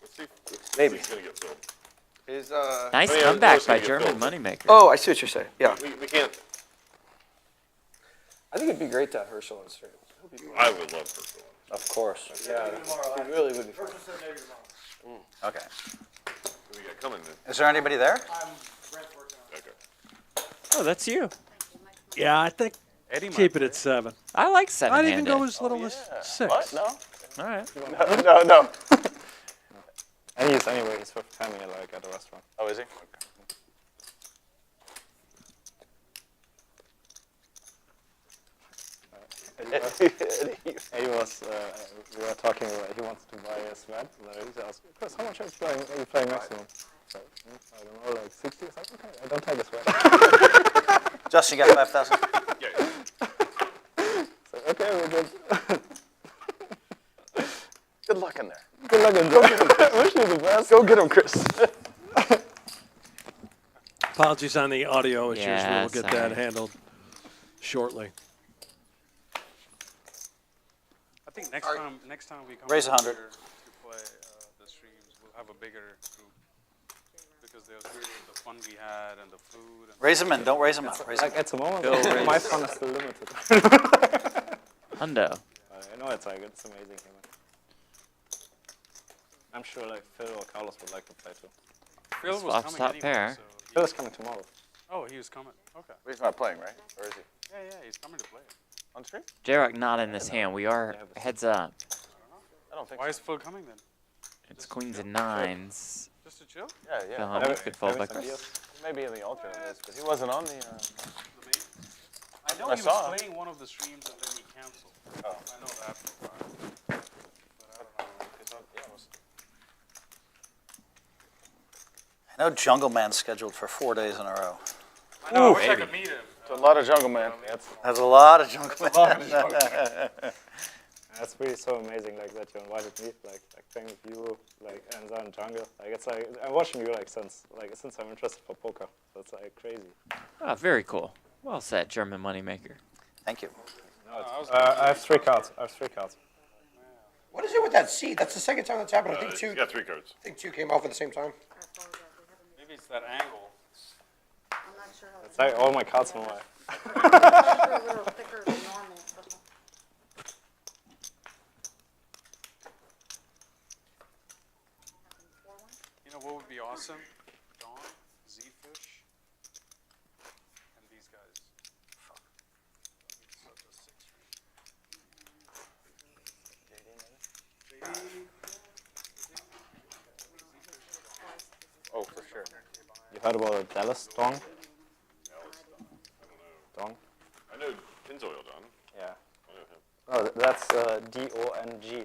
Let's see. Maybe. He's gonna get filled. Is Nice I mean, comeback it's by gonna get German filled. moneymaker. Oh, I see what you're saying. Yeah. We can't. I think it'd be great to have Herschel on stream. I would love for Phil. Of course. Yeah, it really would be fun. Okay. Who we got coming then? Is there anybody there? Okay. Oh, that's you. Yeah, I think Eddie might keep it play. at 7. I like 7 I'd even go as little as 6. What? No? All right. No. And he's anyway, he's with family like at a restaurant. Oh, is he? He was, we were talking about he wants to buy a sweat. And he asked, Chris, how much are you playing maximum? So, I don't know, like 60 or something. Okay, I don't take a sweat. Justin, you got 5,000? So, okay, we're good. Good luck in there. Good luck, and wish you the best. Go get him, Chris. Apologies on the audio issues. Yeah, We'll get sorry. that handled shortly. I think next time we come Raise over 100. here to play the streams, we'll have a bigger group because there's really the fun we had and the food. And Raise them in. Don't raise them out. Raise them Like at the moment, Bill my raised. fun is still limited. Hundo. I know it's like, it's amazing here. I'm sure like Phil or Carlos would like to play too. Phil was Swaps coming top anyway, pair. so he- Phil is coming tomorrow. Oh, he was coming. Okay. But he's not playing, right? Or is he? Yeah, he's coming to play. On stream? J-Rock not in this hand. We are heads up. I don't think Why so. is Phil coming then? It's queens and nines. Just to chill? Yeah, Phil yeah. Hellmuth could fold having back. some deals. Maybe in the alternate list, but he wasn't on the. I know I he was saw. playing one of the streams and then he canceled. Oh. I know that for a fact. But I don't know. I know Jungle Man's scheduled for 4 days in a row. I know, I wish I baby. could meet him. It's a lot of Jungle Man. There's a lot of Jungle Man. That's really so amazing, like that you invited me, like playing with you, like and then jungle. Like it's like I'm watching you since I'm interested for poker. That's like crazy. Ah, very cool. Well said, German moneymaker. Thank you. I have 3 cards. What is it with that seat? That's the second time that's happened. I think You got 3 cards. I think two came off at the same time. Maybe it's that angle. I'm not sure how It's like all my cards in my. a little thicker than normal. You know what would be awesome? Dawn, Z-Fish, and these guys. Oh, for sure. You heard about a Dallas Dong? Dong? I know Pennzoil Don. Yeah. I know him. Oh, that's D-O-N-G.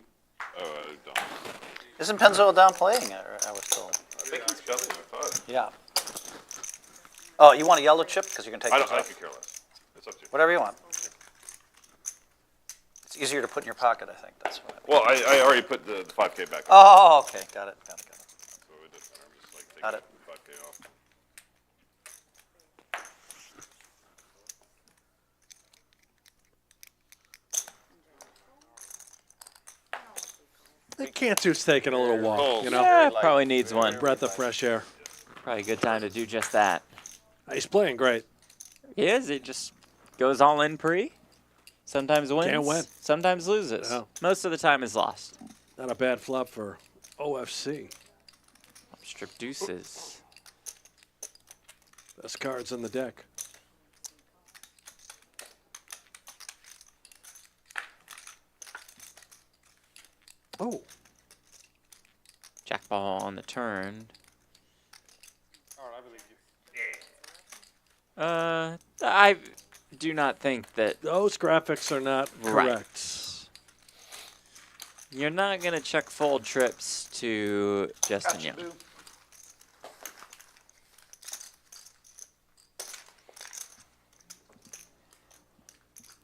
Oh, Don. Isn't Pennzoil down playing? I was told. I think he's coming, I thought. Yeah. Oh, you want a yellow chip? Because you can take I those don't. I off. could care less. It's up to you. Whatever you want. It's easier to put in your pocket, I think. That's what. Well, I already put the 5K back. Oh, okay. Got it. So it doesn't matter. I'm just like taking Got it. 5K off. I think Cantu's taking a little walk, you know? Yeah, probably needs one. Breath of fresh air. Probably a good time to do just that. He's playing great. He is. He just goes all in pre. Sometimes wins. Can't win. Sometimes loses. No. Most of the time is lost. Not a bad flop for OFC. Strip deuces. Best cards in the deck. Oh. Jack ball on the turn. All right, I believe you. I do not think that Those graphics are not Right. correct. you're not gonna check fold trips to Justin Gotcha, Young. boo.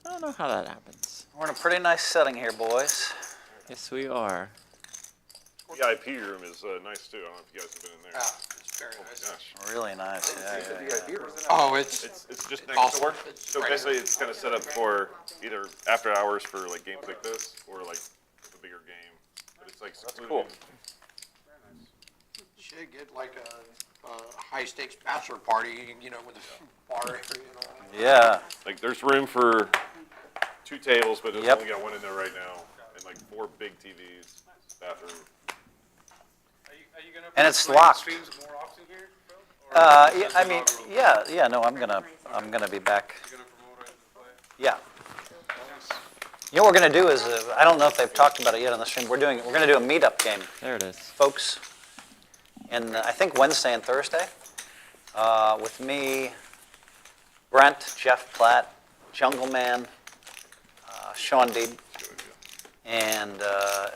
I don't know how that happens. We're in a pretty nice setting here, boys. Yes, we are. VIP room is nice too. I don't know if you guys have been in there. Ah, it's very Oh my nice. gosh. Really nice. Yeah. Oh, it's It's just It's next door. awesome. So basically, it's kind of set up for either after hours for like games like this, or like a bigger game. But it's like secluded. cool. should get like a high stakes bachelor party, you know, with a bar area and all that. Yeah. Like there's room for 2 tables, but it's Yep. only got 1 in there right now, and like 4 big TVs, bathroom. Are you gonna And it's play the locked. streams more often here, Phil? Or Yeah, is I it mean, not a rule? yeah. No, I'm gonna be back. You're gonna promote it and play? Yeah. You know what we're gonna do is I don't know if they've talked about it yet on the stream. We're gonna do a meetup game, There it is. folks. And I think Wednesday and Thursday, with me, Brent, Jeff Platt, Jungle Man, Sean Deeb, and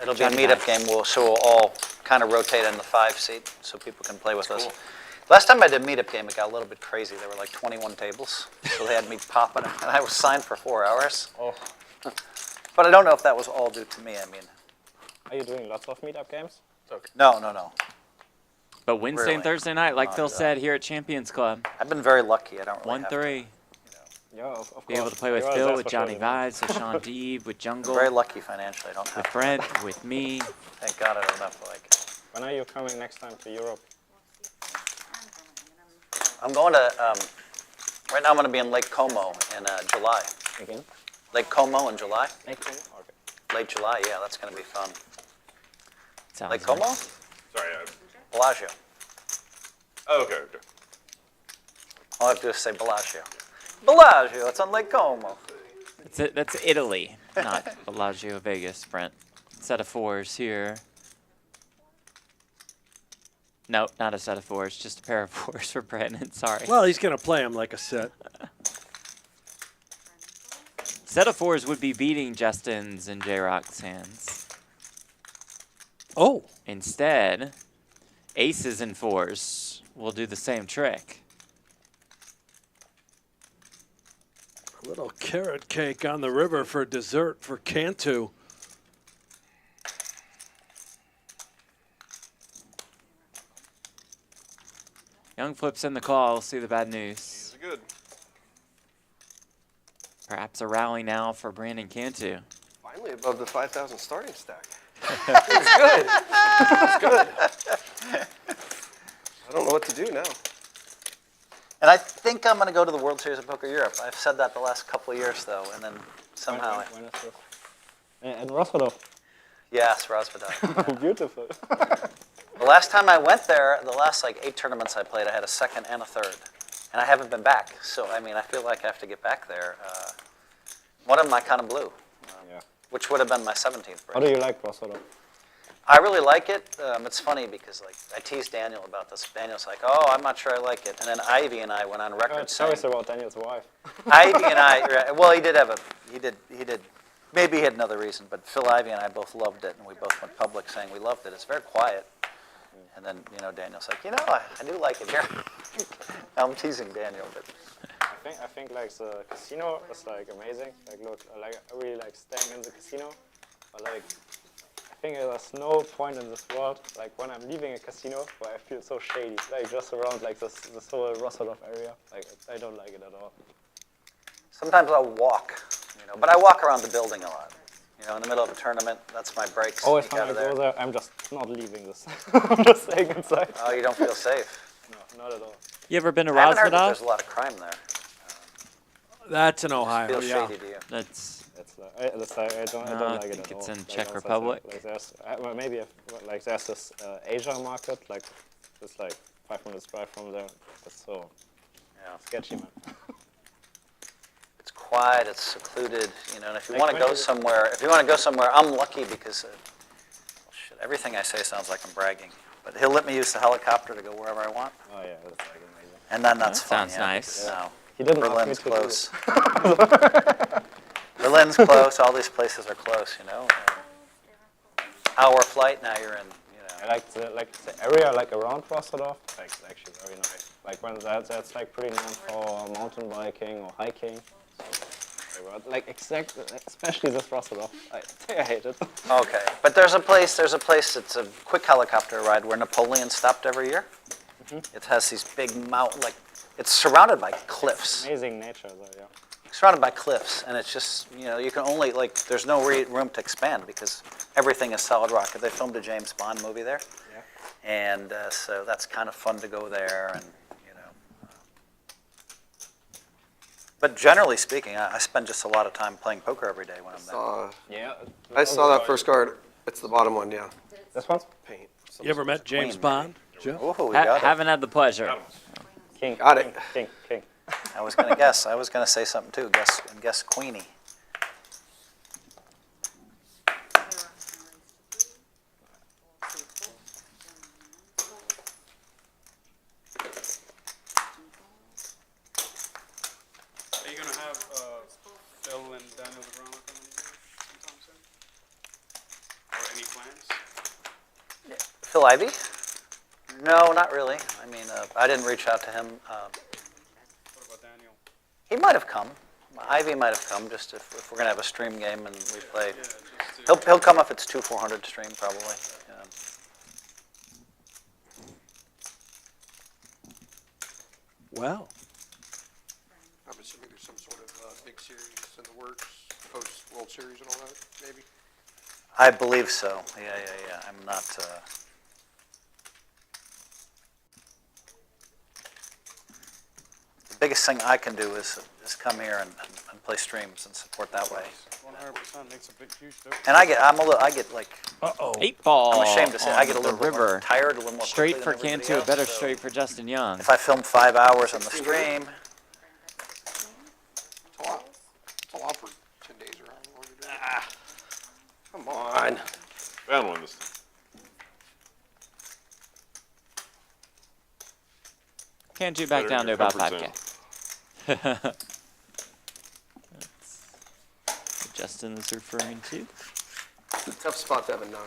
it'll be a Johnny meetup Dice. game. So we'll all kind of rotate in the 5 seat so people can play with us. Last time I did a meetup game, it got a little bit crazy. There were like 21 tables, so they had me popping, and I was signed for 4 hours. Oh. But I don't know if that was all due to me. I mean, Are you doing lots of meetup games? no. But Wednesday Really? and Thursday night, like Phil said, here at Champions Club, I've been very lucky. I don't really have to. 1-3. Yeah, of course. Be able to play with Yeah, Phil, that's with for sure, Johnny you know. Vibes, with Sean Deeb, with I'm Jungle, very lucky financially. I don't have with to. Brent, with me. Thank God I don't have to like. When are you coming next time to Europe? I'm going to. Right now, I'm going to be in Lake Como in July. Again? Lake Como in July. Lake Como? Okay. Late July. Yeah, that's going to be fun. Sounds Lake like- Como? Sorry. Bellagio. Oh, okay. Okay. All I have to do is say Bellagio. Bellagio. It's on Lake Como. That's Italy, not Bellagio, Vegas, Brent. Set of 4s here. Nope, not a set of fours, just a pair of fours for Brandon. Sorry. Well, he's going to play him like a set. Set of fours would be beating Justin's and J-Rock's hands. Oh. Instead, aces and fours will do the same trick. A little carrot cake on the river for dessert for Cantu. Young flips in the call. We'll see the bad news. These are good. Perhaps a rally now for Brandon Cantu. Finally above the 5,000 starting stack. It's good. It's good. I don't know what to do now. And I think I'm going to go to the World Series of Poker Europe. I've said that the last couple of years, though, and then somehow. When is this? And Rosvadov. Yes, Rosvadov. Beautiful. The last time I went there, the last like 8 tournaments I played, I had a second and a third. And I haven't been back. So, I mean, I feel like I have to get back there. One of them I kind of blew, which would have been my 17th break. How do you like Rosvadov? I really like it. It's funny because like I teased Daniel about this. Daniel's like, "Oh, I'm not sure I like it." And then Ivy and I went on record saying, Sorry about Daniel's wife. Ivy and I, well, he did. Maybe he had another reason, but Phil, Ivy, and I both loved it, and we both went public saying we loved it. It's very quiet. And then, Daniel's like, I do like it here. I'm teasing Daniel, but I think like the casino is like amazing. Like look, I really like staying in the casino. But like, I think there's no point in this world like when I'm leaving a casino where I feel so shady. Like just around like this whole Rossadov area. Like I don't like it at all. sometimes I'll walk, but I walk around the building a lot. In the middle of a tournament, that's my break. Always when I go there, I'm just not leaving this. I'm just staying inside. Oh, you don't feel safe? No, not at all. You ever been to I haven't heard that Rosvadov? there's a lot of crime there. That's in Ohio, Feels yeah. shady to you? That's I don't No, I like it think at it's all. in Like, Czech outside Republic. there. Like there's well, maybe like there's this Asia market, like it's like 5 minutes drive from there. It's so sketchy, man. It's quiet, it's secluded, and if you Like want to when go somewhere, I'm lucky because everything I say sounds like I'm bragging. But he'll let me use the helicopter to go wherever I want. Oh yeah, that's like amazing. And then that's That fun. sounds nice. because now He didn't ask me Berlin's to do close. Berlin's close. All these places are close. Hour flight. Now you're in. I like the area like around Rostov, like it's actually very nice. Like when that's like pretty known for mountain biking or hiking. So, like especially this Rostov. I hate it. Okay, but there's a place. It's a quick helicopter ride where Napoleon stopped every year. It has these big mountain, it's surrounded by cliffs. Amazing nature though, yeah. Surrounded by cliffs, and it's just you can only there's no room to expand because everything is solid rock. They filmed a James Bond movie there, and so that's kind of fun to go there, and But generally speaking, I spend just a lot of time playing poker every day when I'm there. Yeah. I saw that first card. It's the bottom one, yeah. This one? Paint. You ever met James Queen, Bond, Jeff? Oh, we got it. Haven't had the pleasure. King. Got it. King. I was gonna guess. I was gonna say something too. Guess Queenie. Are you gonna have Phil and Daniel DeGrano coming here sometime soon? Or any plans? Phil Ivey? No, not really. I mean, I didn't reach out to him. What about Daniel? He might have come. Ivy might have come just if we're gonna have a stream game and we play. Yeah, just to, He'll come if it's 2-400 stream probably. Yeah. Well, I'm assuming there's some sort of big series in the works, post-World Series and all that, maybe? I believe so. Yeah. I'm not. The biggest thing I can do is come here and play streams and support that way. 100% makes a big, huge difference. And I get like. uh-oh. 8-ball. I'm ashamed to say on I get a little the bit more river. tired, a little more Straight quickly for than everybody Cantu, a better else, so straight for Justin Young. If I film 5 hours on the stream, It's a lot for 10 days or however long you're doing. Come on. Found one this time. Cantu back Better down to in your about comfort 5K. That's what Justin is referring to. It's a tough spot to have a 9.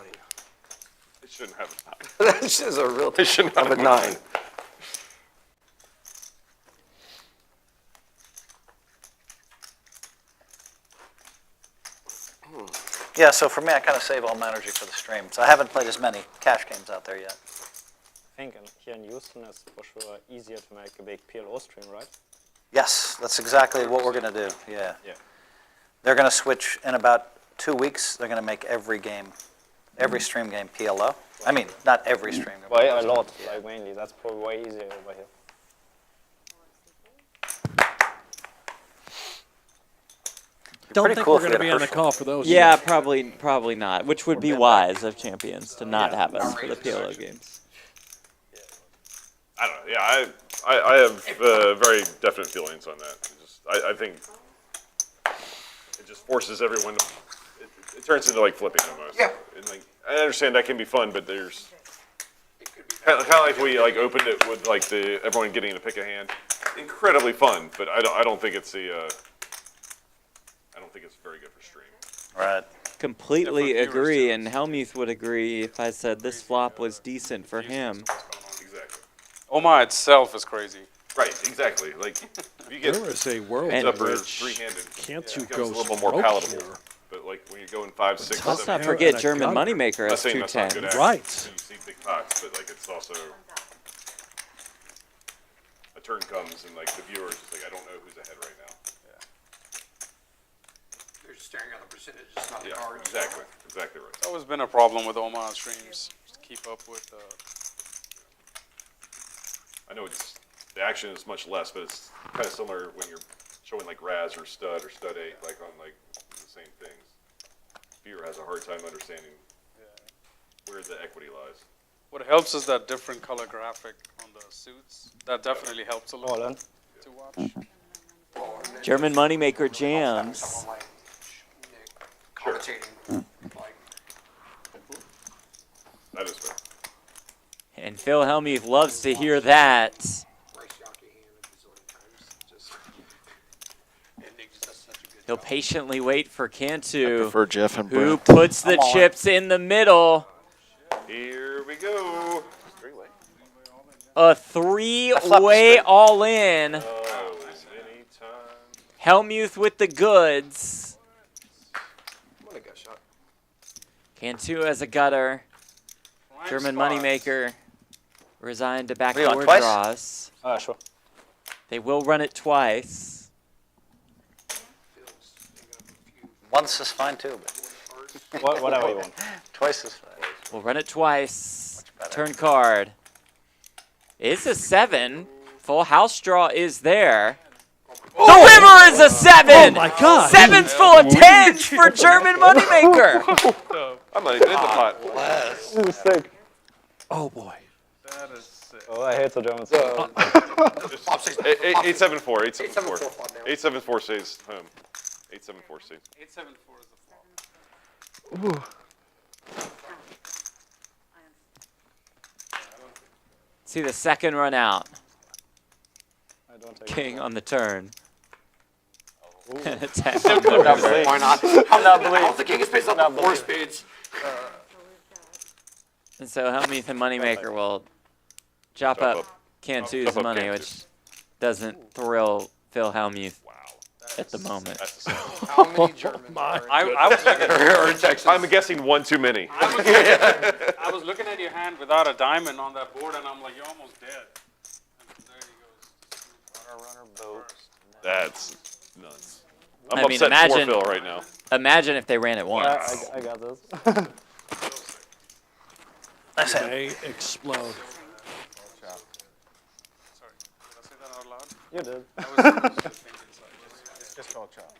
It shouldn't have a 9. This is a real It shouldn't have have a 9. Yeah, so for me, I kind of save all my energy for the stream. So I haven't played as many cash games out there yet. I think here in Houston it's for sure easier to make a big PLO stream, right? Yes, that's exactly what we're going to do. Yeah. Yeah. They're going to switch in about 2 weeks. They're going to make every game, every stream game PLO. I mean, not every stream game. Well, yeah, a lot, like mainly. That's probably way easier over here. Don't pretty think cool we're if going to we be had on the Herschel. call for those. Yeah, probably not. Which would be wise of Champions to not have us for the PLO games. I don't know. Yeah, I have very definite feelings on that. I think it just forces everyone to. It turns into like flipping almost. Yeah. And like I understand that can be fun, but there's kind of like we like opened it with like the everyone getting to pick a hand. Incredibly fun, but I don't think it's the. I don't think it's very good for stream. Right. Completely agree, and Hellmuth would agree if I said this flop was decent for him. Exactly. Oma itself is crazy. Right. Exactly. Like if you get There is a world And in upper which three-handed, Cantu it becomes goes a little more broke palatable. here. But like when you're going 5, 6, Let's 7, not Yeah, forget and I German got it. Moneymaker I'm not has saying two that's not good tens. action. Right. You see big pots, but like it's also a turn comes and like the viewer is just like I don't know who's ahead right now. They're just staring at the percentage, it's not the Yeah, cards. exactly right. It's always been a problem with Oma streams. Just keep up with. I know the action is much less, but it's kind of similar when you're showing like Raz or Stud 8, like on like the same things. Viewer has a hard time understanding where the equity lies. What helps is that different color graphic on the suits. That definitely helps a All lot in. to watch. German Moneymaker jams. Someone like Nick commentating, like, That is fair. And Phil Hellmuth loves to hear that. Rice Yockey hand a bazillion times. Just, and Nick just does such a good He'll job. patiently wait for Cantu, Prefer Jeff and who Brent. puts the chips in the middle. Here we go. A three-way all-in. Oh, anytime. Hellmuth with the goods. What a gut shot. Cantu as a gutter. Prime German spots. Moneymaker resigned to What do you want, backdoor twice? draws. Sure. They will run it twice. Once is fine too, but Whatever you want. twice is fine. We'll run it twice. better. Turn card. It's a 7. Full house draw is there. The river is a 7. Oh my God. 7's full of 10s for German Moneymaker. I'm not even in the pot. This is sick. Oh boy. That is sick. Oh, I hate the Germans. 874. 874. 874 stays home. 874 stays. 874 is the flop. See the second run out. I don't take King on the turn. Why not? How's the king of spades up to 4 spades? And so Hellmuth and Moneymaker will chop up Cantu's Chop up money, Cantu. which doesn't thrill Phil Hellmuth at the moment. That's the same. How many Germans are I was looking in Texas? I'm guessing one too many. I was looking at your hand without a diamond on that board, and I'm like, you're almost dead. And there he goes. That's nuts. I I'm mean, upset for imagine- Phil right now. Imagine if they ran it once. I got this. They explode. Sorry, did I say that out loud? You did. I was thinking inside. It's just called chop.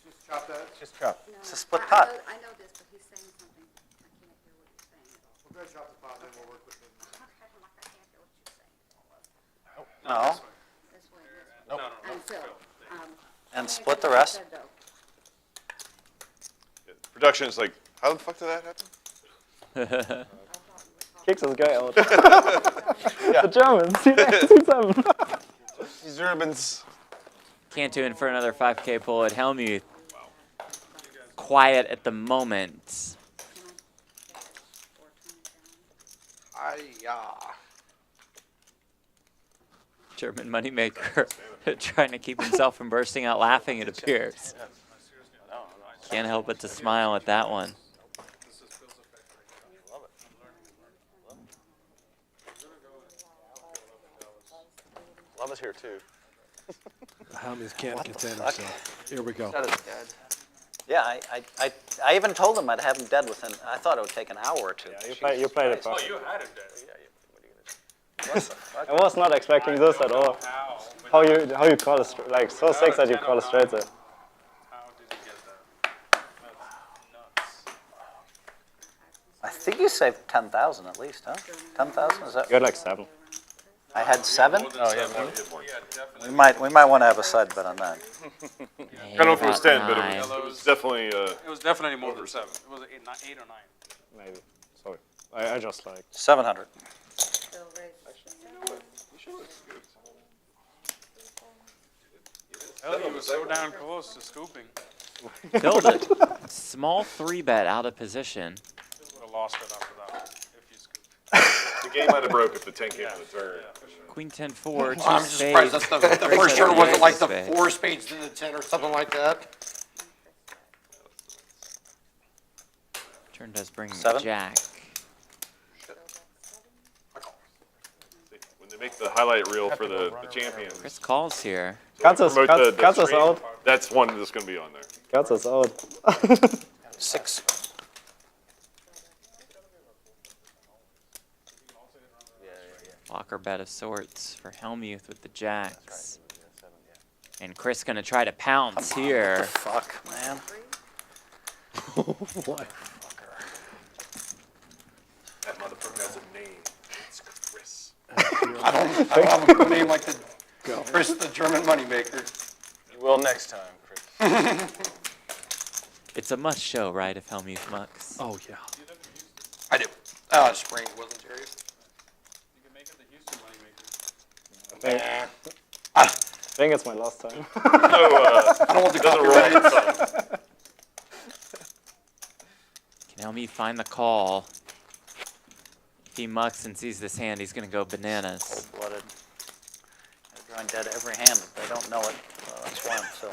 Just chop that. Just chop. It's a split pot. I know this, but he's saying something. I can't hear what he's saying at all. We'll go chop the pot, then we'll work with him. Okay, I'm like, I can't hear what you're saying. No. This way, this way. No, no, no. And Phil, And split the rest. said though, Production is like, how the fuck did that happen? Kicks this guy out. Yeah. Germans. See them. These Germans. Cantu in for another 5K pull at Hellmuth. Quiet at the moment. German moneymaker trying to keep himself from bursting out laughing, it appears. Can't help but to smile at that one. Love is here too. Hellmuth can't contain himself. Here we go. That is dead. Yeah, I even told him I'd have him dead within. I thought it would take an hour or two. Yeah, you played it perfect. You had him dead. I was not expecting this at all. How you call it like so sick that you call it straight there. How did you get that? That's nuts. I think you saved 10,000 at least, huh? 10,000 is that? You had like 7. I had 7. Oh yeah, We might want to have a side bet on that. I don't know if it was 10, but nine. it was definitely. It was definitely more than 7. It was 8 or 9. Maybe. Sorry. I just like 700. Hell, he was so down close to scooping. Filled it. Small 3-bet out of position. Would have lost it after that if you scooped. The game might have broke if the 10 came on the turn. Queen 10-4, 2 I'm just surprised spades. that's the first turn wasn't like the Spade. 4 spades to the 10 or something like that. Turn does bring 7? Jack. When they make the highlight reel for the champions, Chris calls here. Katz's promote the out. stream, that's one that's going to be on there. Katz's out. 6. Blocker bet of sorts for Hellmuth with the jacks. And Chris gonna try to pounce here. Fuck, man. What? That motherfucker has a name. It's Chris. I don't have a good name like the Chris, the German moneymaker. You will next time, Chris. It's a must show, right, if Hellmuth mucks? Oh, yeah. I do. Spring wasn't serious. You can make it the Houston moneymaker. I think it's my last time. I don't want the copyrights. Can Hellmuth find the call? If he mucks and sees this hand, he's gonna go bananas. Cold-blooded. They're drawing dead every hand, but they don't know it. Well, that's one, Phil.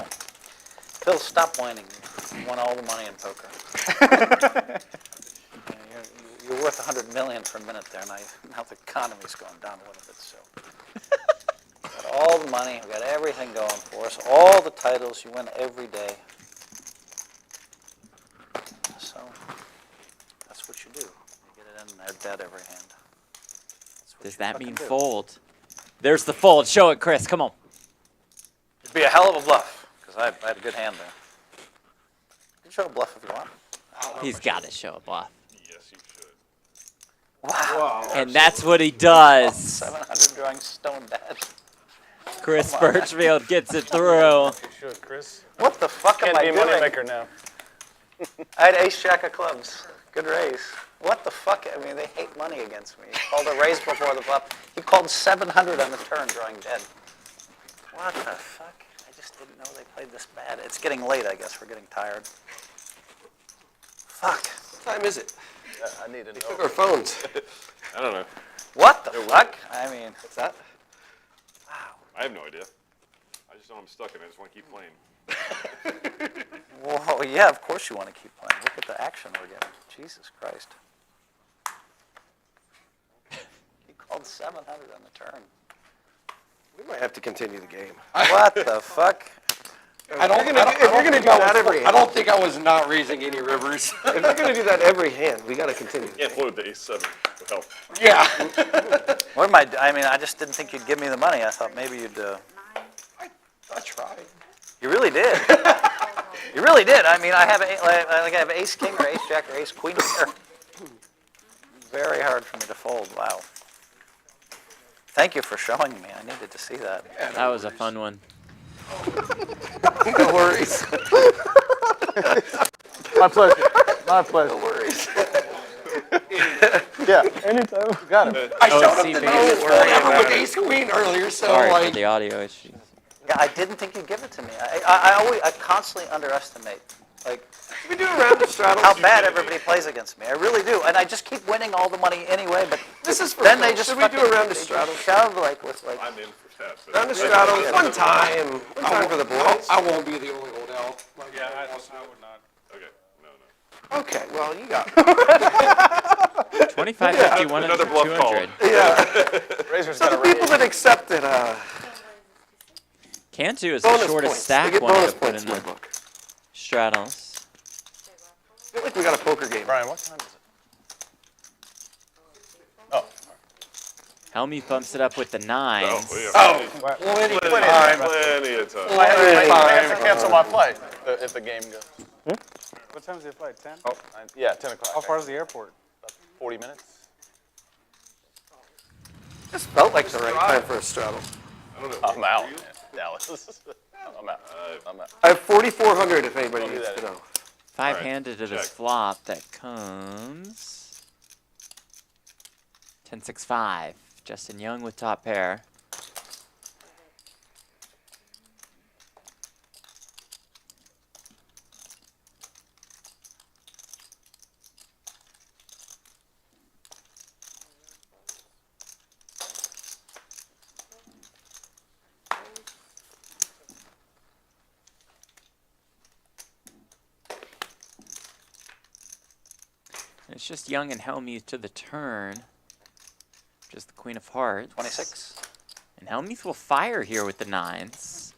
Phil, stop whining. You won all the money in poker. You're worth 100 million for a minute there, now the economy's going down a little bit, so. Got all the money, we got everything going for us, all the titles, you win every day. So, that's what you do. You get it in there dead every hand. That's what Does you that fucking mean do. fold? There's the fold. Show it, Chris. Come on. It'd be a hell of a bluff, because I had a good hand there. You can show a bluff if you want. He's got to show a bluff. Yes, you should. Wow. And that's what he does. 700 drawing stone dead. Chris Birchfield gets it through. You should, Chris. What the fuck am Can't I be a doing? moneymaker now. I had ace jack of clubs. Good raise. What the fuck? I mean, they hate money against me. He called a raise before the bluff. He called 700 on the turn, drawing dead. What the fuck? I just didn't know they played this bad. It's getting late, I guess. We're getting tired. Fuck. What time is it? I need to They know. took our phones. I don't know. What the fuck? I mean, What's that? I have no idea. I just know I'm stuck and I just want to keep playing. whoa, yeah, of course you want to keep playing. Look at the action we're getting. Jesus Christ. He called 700 on the turn. We might have to continue the game. What the fuck? If you're gonna do that every I hand, don't think I was not raising any rivers. if you're gonna do that every hand, we gotta continue. Can't float the ace-7 with help. Yeah. What am I mean, I just didn't think you'd give me the money. I thought maybe you'd, I tried. you really did. You really did. I mean, I have I have ace king or ace jack or ace queen here. Very hard for me to fold. Wow. Thank you for showing me. I needed to see that. That was a fun one. No worries. My pleasure. My pleasure. No worries. Yeah. Anytime. You got it. I showed see, him the baby. note whatever with ace queen earlier, so Sorry for like. the audio issue. Yeah, I didn't think you'd give it to me. I constantly underestimate, like, We do a round of straddles. how bad everybody plays against me. I really do. And I just keep winning all the money anyway, but This is for then Phil. they just Should we do a fucking- round of they just straddles? shove like with like. I'm in for that. but- Round of straddles, fun time. Fun time for the boys. I won't be the only old elf. Like Yeah, I everyone would not. Okay, no. else. Okay, well, you got 25, 51, and Another bluff 200. Yeah. Razor's So got the a people that accepted Cantu is the bonus shortest points. stack They get one bonus to put points in in my the book. straddles. I feel like we got a poker game. Brian, what time is it? Oh. Hellmuth bumps it up with the nines. Plenty of time. Plenty of time. I have to cancel my flight if the game goes. What time's your flight? 10? Oh, yeah, 10 o'clock. How far is the airport? About 40 minutes. This felt like the right time for a straddle. I'm out, man. Dallas. I'm out. I'm out. I have 4,400 if anybody Don't do needs that to know. Five-handed at his check. flop. That comes 10-6-5. Justin Young with top pair. And it's just Young and Hellmuth to the turn. Just the Queen of Hearts. 26. And Hellmuth will fire here with the nines.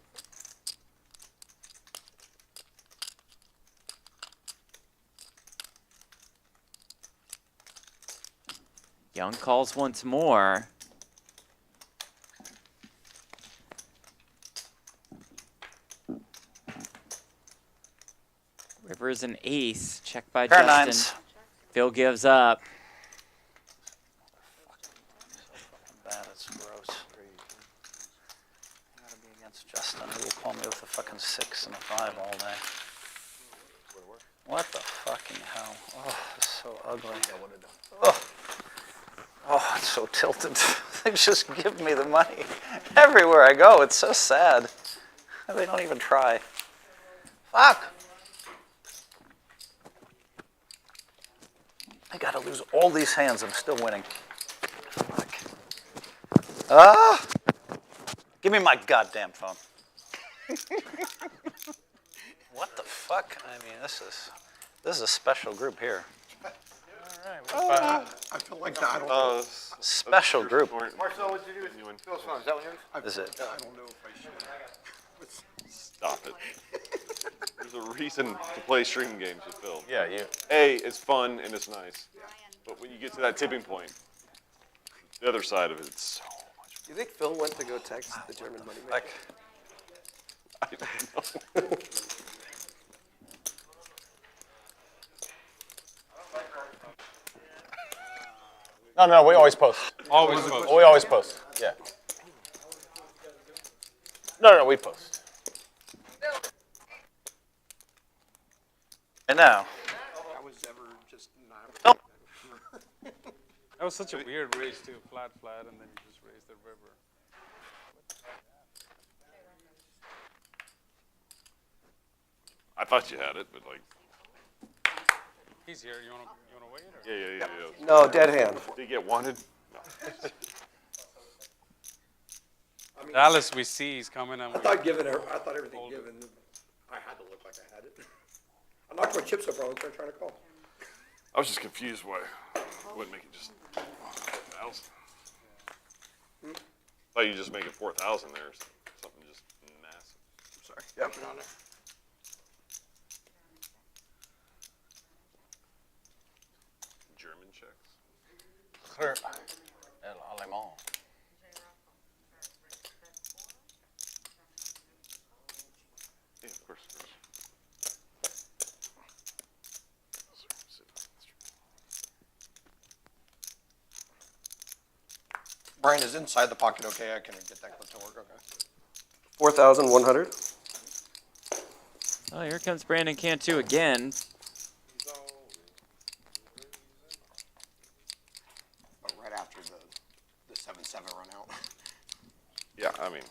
Young calls once more. River is an ace. Check by Pair of Justin. nines. Phil gives up. Bad, it's gross. I gotta be against Justin, who will call me with a fucking 6 and a 5 all day. What the fucking hell? Oh, it's so ugly. Oh, oh, it's so tilted. They just give me the money everywhere I go. It's so sad. They don't even try. Fuck. I gotta lose all these hands. I'm still winning. Fuck. Ah! Give me my goddamn phone. What the fuck? I mean, this is a special group here. I feel like that. I don't know. Special group. Marcel, what'd you do with Phil's phone? Is that one yours? Is it? I don't know if I should. Stop it. There's a reason to play streaming games with Phil. Yeah, you. A, it's fun and it's nice. But when you get to that tipping point, the other side of it, it's so much You think Phil went to go text the German money maker? Like, I don't know. No, we always post. Always post. We always post. Yeah. No, we post. I know. I was ever just not. That was such a weird raise too. Flat, and then you just raised the river. I thought you had it, but like, He's here. You wanna wait? Or? yeah. No, dead hand. Did you get wanted? No. Dallas, we see he's coming. And I thought everything given. I had to look like I had it. I'm not going chips up, bro. I'm trying to call. I was just confused why I wouldn't make it just 4,000. Thought you just make it 4,000 there, or something just massive. Sorry. Yep. Put it on there. German checks. Clear. El alemán. Yeah, of course. Brian is inside the pocket. Okay, I can get that clip to work. Okay. 4,100. Oh, here comes Brandon Cantu again. run out. Yeah, I mean,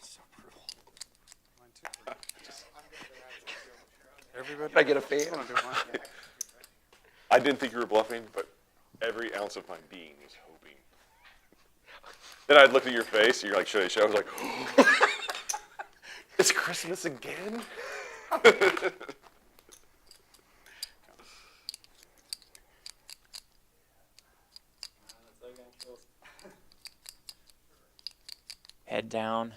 So brutal. Everybody. Can I get a fan? You wanna do mine? I didn't think you were bluffing, but every ounce of my being was hoping. Then I'd look at your face, and you're like, should I show? I was like, it's Christmas again? Head down.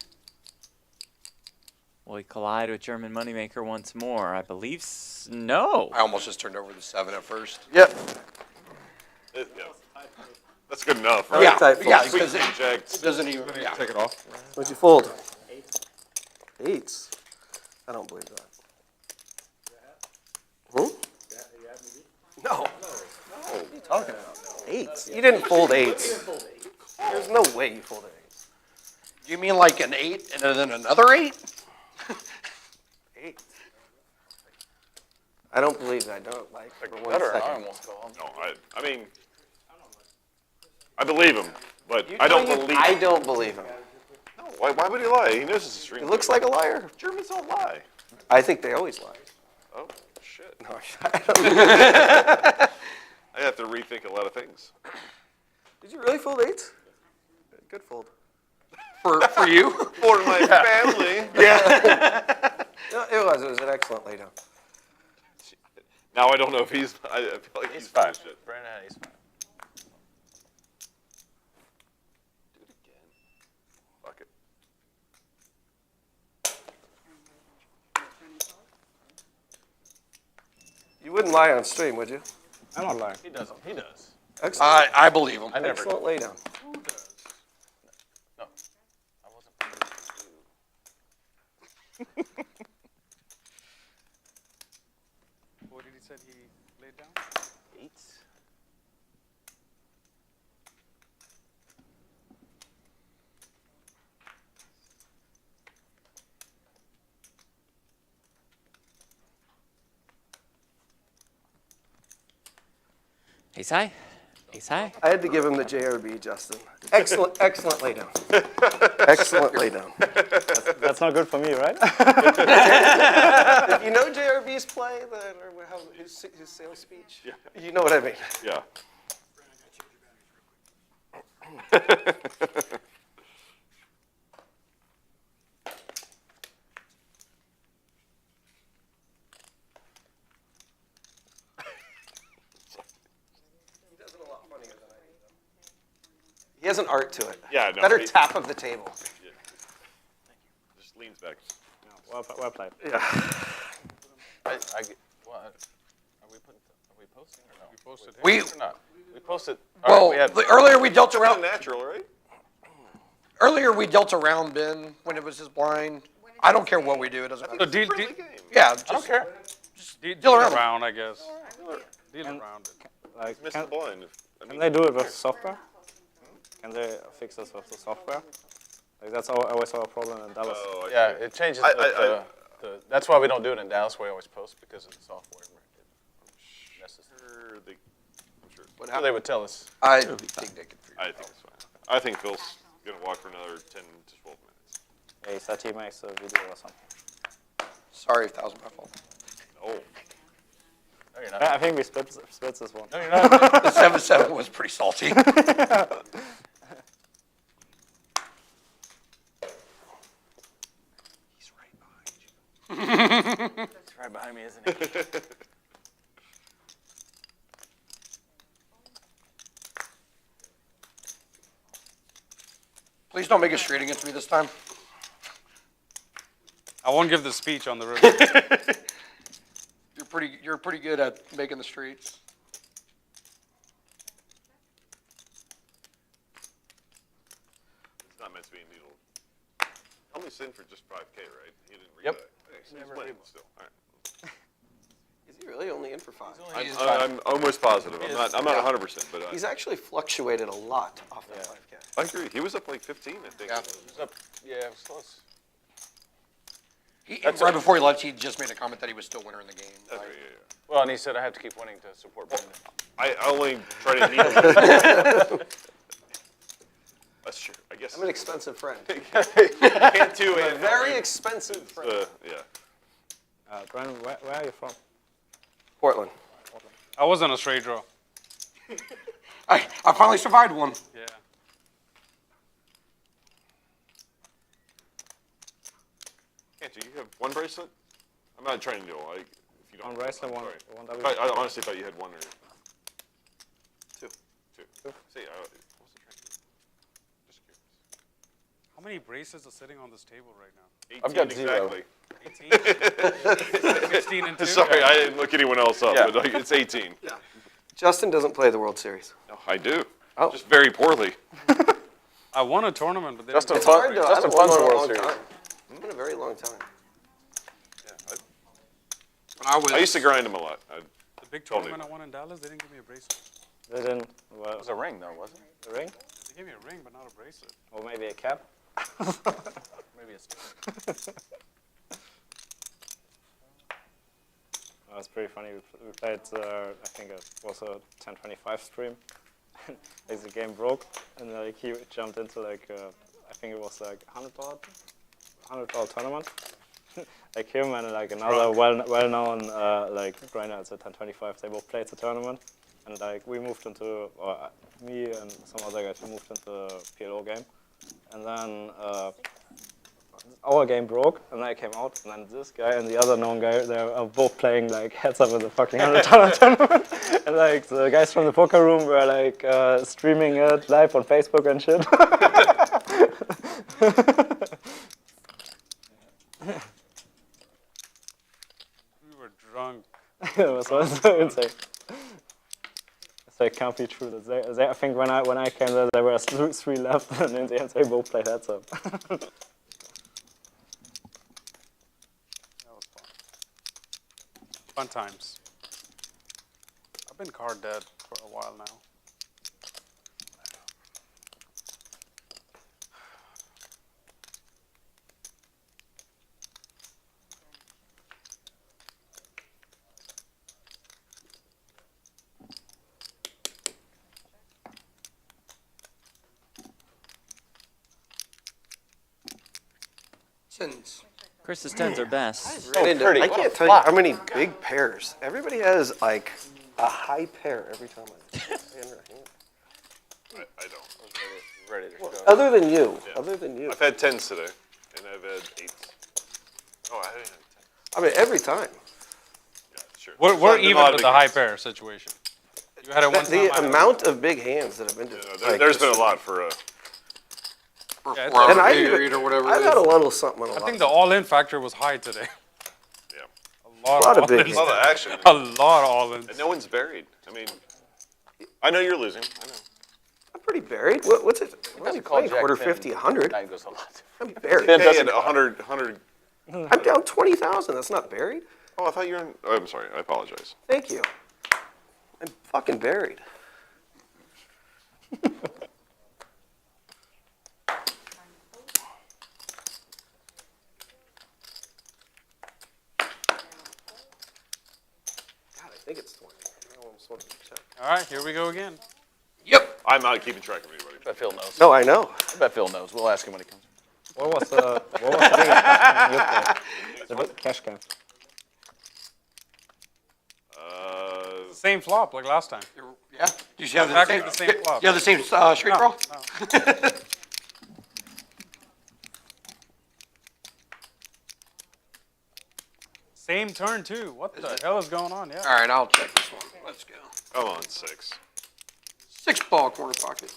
Will he collide with German Moneymaker once more? I believe no. I almost just turned over the 7 at first. Yep. Yeah. That's good enough, right? Yeah, yeah, Sweet because inject. it doesn't even. Yeah. Take it off. What'd you fold? Eights. I don't believe that. Who? No. What are you talking about? Eights. You didn't fold eights. There's no way you folded eights. You mean like an 8 and then another 8? Eight. I don't believe that. Don't like for 1 Better, I second. almost call him. No, I mean, I believe him, but I don't believe I him. don't believe him. No, why would he lie? He knows it's a stream. He looks like a liar. Germans don't lie. I think they always lie. Oh, shit. No, I don't. I have to rethink a lot of things. Did you really fold eights? Good fold. For you? For my family. Yeah. No, it was an excellent laydown. Now I don't know if I feel like he's Fine. Shit. Brandon, he's fine. Do it again. Fuck it. You wouldn't lie on stream, would you? I'm not lying. He doesn't. He does. Excellent. I believe him. I never. Excellent laydown. No, I wasn't. What did he say he laid down? Eights. Ace high. Ace high. I had to give him the JRB, Justin. Excellent, excellent laydown. Excellent laydown. That's not good for me, right? If you know JRB's play, then or how his sales speech, you know what I mean. Yeah. He has an art to it. Yeah, no. Better he- tap of the table. Yeah. Just leans back. Well played. Yeah. I get. What? Are we posting or no? We posted him. We, Or not? We posted. well, we had, earlier we dealt Kind around. of natural, right? Earlier we dealt around Ben when it was his blind. I don't care what we do. It doesn't So matter. deal, Friendly deal, game. Yeah, I don't just care. deal around. around, I guess. Deal And- around it. Like, Missed the blind. I can mean, they do it with software? Can they fix this with the software? Like that's always our problem in Dallas. oh, I Yeah, see. it changes I- that's why we don't do it in Dallas. We always post because of the software. Necessary. Sure, I'm sure. what So they happened. would tell us. I think they could figure I it think out. it's fine. I think Phil's gonna walk for another 10 to 12 minutes. Yeah, he said he makes a video or something. Sorry if that was my fault. Oh, No, you're not. I think we split this one. No, you're not. The 7-7 was pretty salty. He's right behind you. He's right behind me, isn't he? Please don't make a straight against me this time. I won't give the speech on the river. You're pretty good at making the streets. it's not meant to be a needle. Helmuth's in for just 5K, right? He didn't read Yep. that. Okay, so he's playing still. All right. Is he really only in for 5? I'm almost positive. I'm not 100%, but He's actually fluctuated a lot off that 5K. I agree. He was up like 15, I think. Yeah. It was up. Yeah, it was close. Right before he left, he just made a comment that he was still winner in the game. Okay, Well, and he said I have to keep winning to support Brendan. I only try to kneel. That's true. I guess. I'm an expensive friend. Can't do I'm a it. very expensive friend. Yeah. Brandon, where are you from? Portland. I was on a straight draw. I finally survived one. Yeah. Can't you? You have one bracelet? I'm not trying to kneel. If you don't. One bracelet, I'm one sorry. W. I honestly thought you had one or two. See, I wasn't trying to. Just curious. How many braces are sitting on this table right now? 18 I've got zero. Exactly. 18? 16 and 2? Sorry, I didn't look anyone else up, Yeah. but it's 18. Yeah. Justin doesn't play the World Series. No, I do. Oh. Just very poorly. I won a tournament, but they Justin didn't It's hard give to. me a I Justin haven't won Fun's in a World long Series. time. It's been a very long time. I used to grind them a lot. brace. The big Totally. tournament I won in Dallas, they didn't give me a bracelet. They didn't. Well, It was a ring, though, wasn't it? a ring? They gave me a ring, but not a bracelet. Or maybe a cap? Maybe it's. That was pretty funny. We played, I think it was a 1025 stream. Like the game broke, and like he jumped into like, I think it was like $100 tournament. Like him and like another well-known like grinder at the 1025. They both played the tournament, and like we moved into, or me and some other guys, we moved into the PLO game, and then our game broke, and I came out, and then this guy and the other known guy, they are both playing like heads up in the fucking $100 tournament, and like the guys from the poker room were like streaming it live on Facebook and shit. We were drunk. It was also insane. So it can't be true. I think when I came there were three left, and in the end they both played heads up. Fun times. I've been card dead for a while now. Since Chris's tens are best. pretty. I What a can't tell you flop. how many big pairs. Everybody has like a high pair every time I I don't. Ready to go. Other than you. Yeah. Other than you. I've had 10s today, and I've had 8s. Oh, I didn't have 10. I mean, every time. Yeah, sure. We're There's not a even lot of with big the high hands. pair situation. You had it one time. I The had it amount of big hands that have been You know, just there, like, there's been a lot for or Yeah, 4 hour And I period or whatever. I've it had a is. little something on a I lot. think the all-in factor was high today. yeah, A lot, lot of of big all-ins. a lot of action. A lot of all-ins. And no one's buried. I mean, I know you're losing. I know. I'm pretty buried. What's it? What are you playing? Jack Quarter 10. 50, 100? Night goes a lot. I'm buried. Hey, at 100. I'm down 20,000. That's not buried. Oh, I thought you were in. Oh, I'm sorry. I apologize. Thank you. I'm fucking buried. God, I think it's 20. I almost wanted to check. All right, here we go again. I'm not keeping track of anybody. I bet Phil knows. No, I know. I bet Phil knows. We'll ask him when he comes. What was the biggest cash game you played? The big cash game. Same flop like last time. Yeah. Do you have the Exactly same, the same flop. you have the same straight No, draw? no. Same turn too. What the hell is going on? Yeah. All right, I'll check this one. Let's go. Come on, 6. 6 ball corner pocket.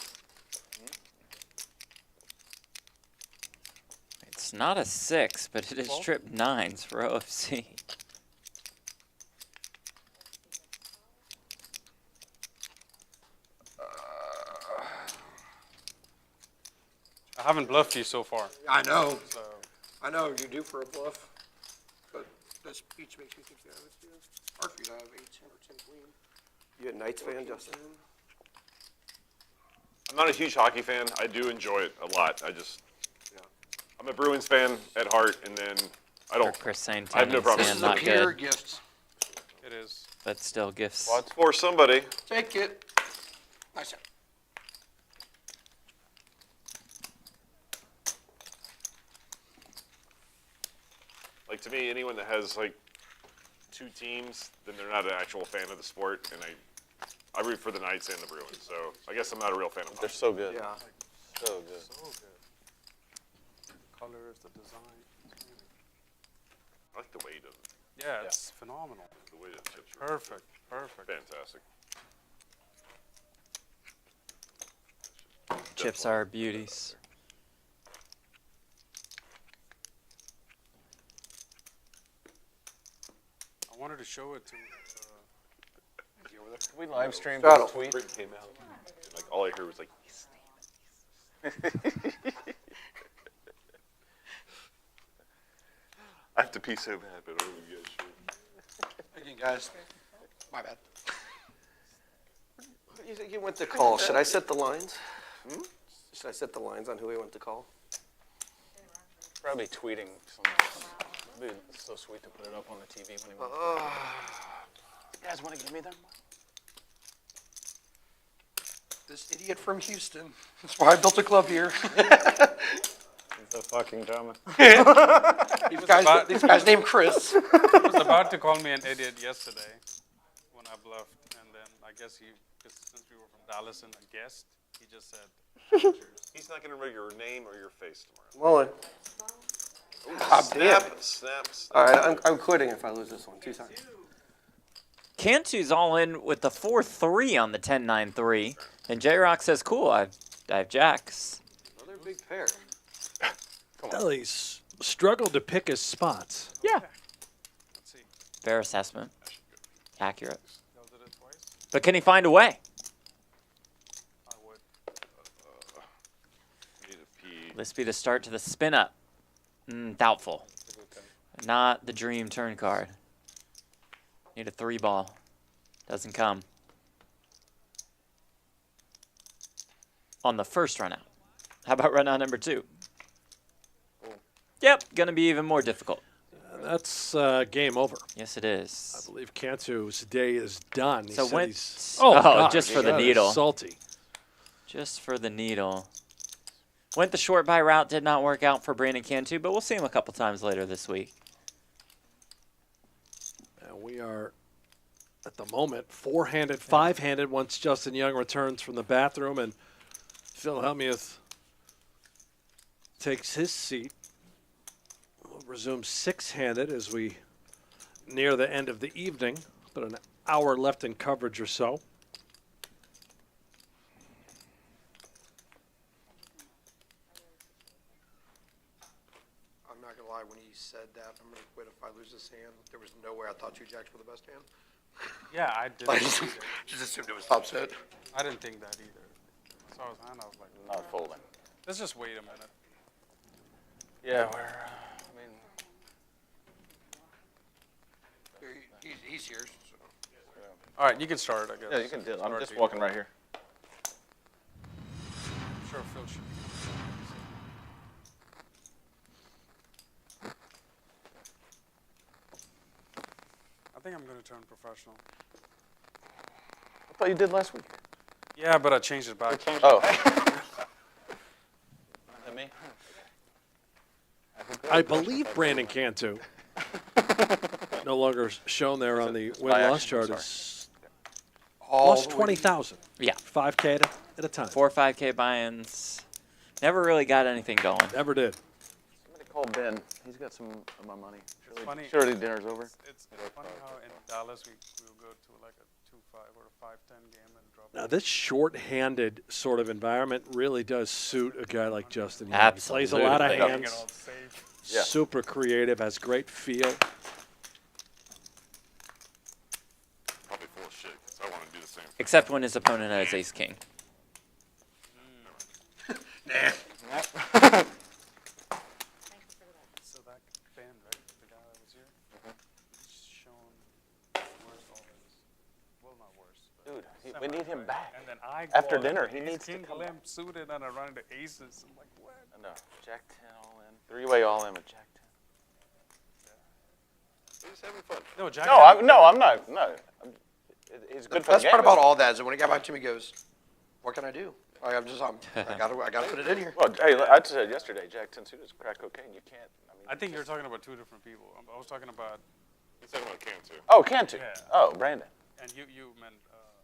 It's not a 6, but it is trip 9s for OFC. I haven't bluffed you so far. I know. So I know you do for a bluff, but that speech makes me think you have it too. Hard for you to have 8 or 10 queen. You a Knights fan, Justin? I'm not a huge hockey fan. I do enjoy it a lot. I'm a Bruins fan at heart, and then I don't. Chris saying I have no 10 problem. hand, This is a not pure good, gifts. It is. but still gifts. Well, it's for somebody. Take it. Nice. Like, to me, anyone that has like 2 teams, then they're not an actual fan of the sport, and I root for the Knights and the Bruins. So I guess I'm not a real fan of They're hockey. so good. Yeah. So good. So good. Colors, the design. I like the way he does it. Yeah, it's phenomenal. The way the chips are Perfect. Perfect. fantastic. Chips are beauties. I wanted to show it to. Can we live stream Shuttle. the tweet? Came out. And, like, all I heard was like, he's I have to pee so bad, but I don't know if you guys should. Again, guys. My bad. You think he went to call? Should I set the lines? Should I set the lines on who he went to call? Probably tweeting some. Dude, it's so sweet to put it up on the TV when he went. You guys want to give me them? This idiot from Houston. That's why I built a club here. He's a fucking German. These guys named Chris. He was about to call me an idiot yesterday when I bluffed, and then I guess because since we were from Dallas and a guest, he just said. He's not going to remember your name or your face tomorrow. Mullen. Snaps. All right, I'm quitting if I lose this one 2 times. Cantu's all in with the 4-3 on the 10-9-3. And J-Rock says, cool, I have jacks. Another big pair. Well, he's struggled to pick his spots. Yeah. Let's see. Fair assessment. Accurate. Y'all did it twice? But can he find a way? I would. Need a pee. This be the start to the spin up. Doubtful. Not the dream turn card. Need a 3-ball. Doesn't come. On the first run out. How about run out number 2? Yep, gonna be even more difficult. That's game over. Yes, it is. I believe Cantu's day is done. He So said when- he's, Oh, gosh, just for the that is needle. Salty. Just for the needle. Went the short buy route, did not work out for Brandon Cantu, but we'll see him a couple times later this week. And we are, at the moment, 4-handed, 5-handed once Justin Young returns from the bathroom and Phil Hellmuth takes his seat. We'll resume 6-handed as we near the end of the evening, but an hour left in coverage or so. I'm not gonna lie, when he said that, I'm gonna quit if I lose this hand. There was no way I thought 2 jacks were the best hand. Yeah, I didn't. I just assumed it was upset. I didn't think that either. I saw his hand, I was like, Not folding. let's just wait a minute. Yeah, I mean, He's here. So. All right, you can start, I guess. yeah, you can do it. I'm Start just to- walking right here. I'm sure Phil should be. I think I'm going to turn professional. I thought you did last week. Yeah, but I changed it back. Oh. That me? I believe Brandon Cantu, no longer shown there on the win-loss action? I'm chart, sorry. is All lost the way- 20,000. Yeah. 5K at a time. 4 5K buy-ins. Never really got anything going. Never did. Somebody call Ben. He's got some of my money. funny. Surely dinner's over. It's funny how in Dallas we'll go to like a 2-5 or a 5-10 game and drop. Now, this short-handed sort of environment really does suit a guy like Justin Young. Absolutely. He plays a lot of Yeah. hands, Yeah. super creative, has great feel. Probably full of shit, because I want to do the same thing. Except when his opponent has ace-king. So that fan, right? The guy that was here, he's shown worse always. Well, not worse. But Dude, we need him back. And then I go After all dinner, in, he ace needs to king come limp suited and I run into aces. I'm like, what? No, Jack 10 all in. 3-way all in with Jack He's having fun. No, Jack. No, I'm not. No, it's The good for best the part game. about all that is that when he got back to me, he goes, "What can I do? Like, I gotta put it in here." Well, hey, I said yesterday, Jack Tensuda's crack cocaine. You can't. I think you're talking about two different people. I was talking about. He's talking about Cantu. Oh, Cantu. Yeah. Oh, Brandon. And you meant.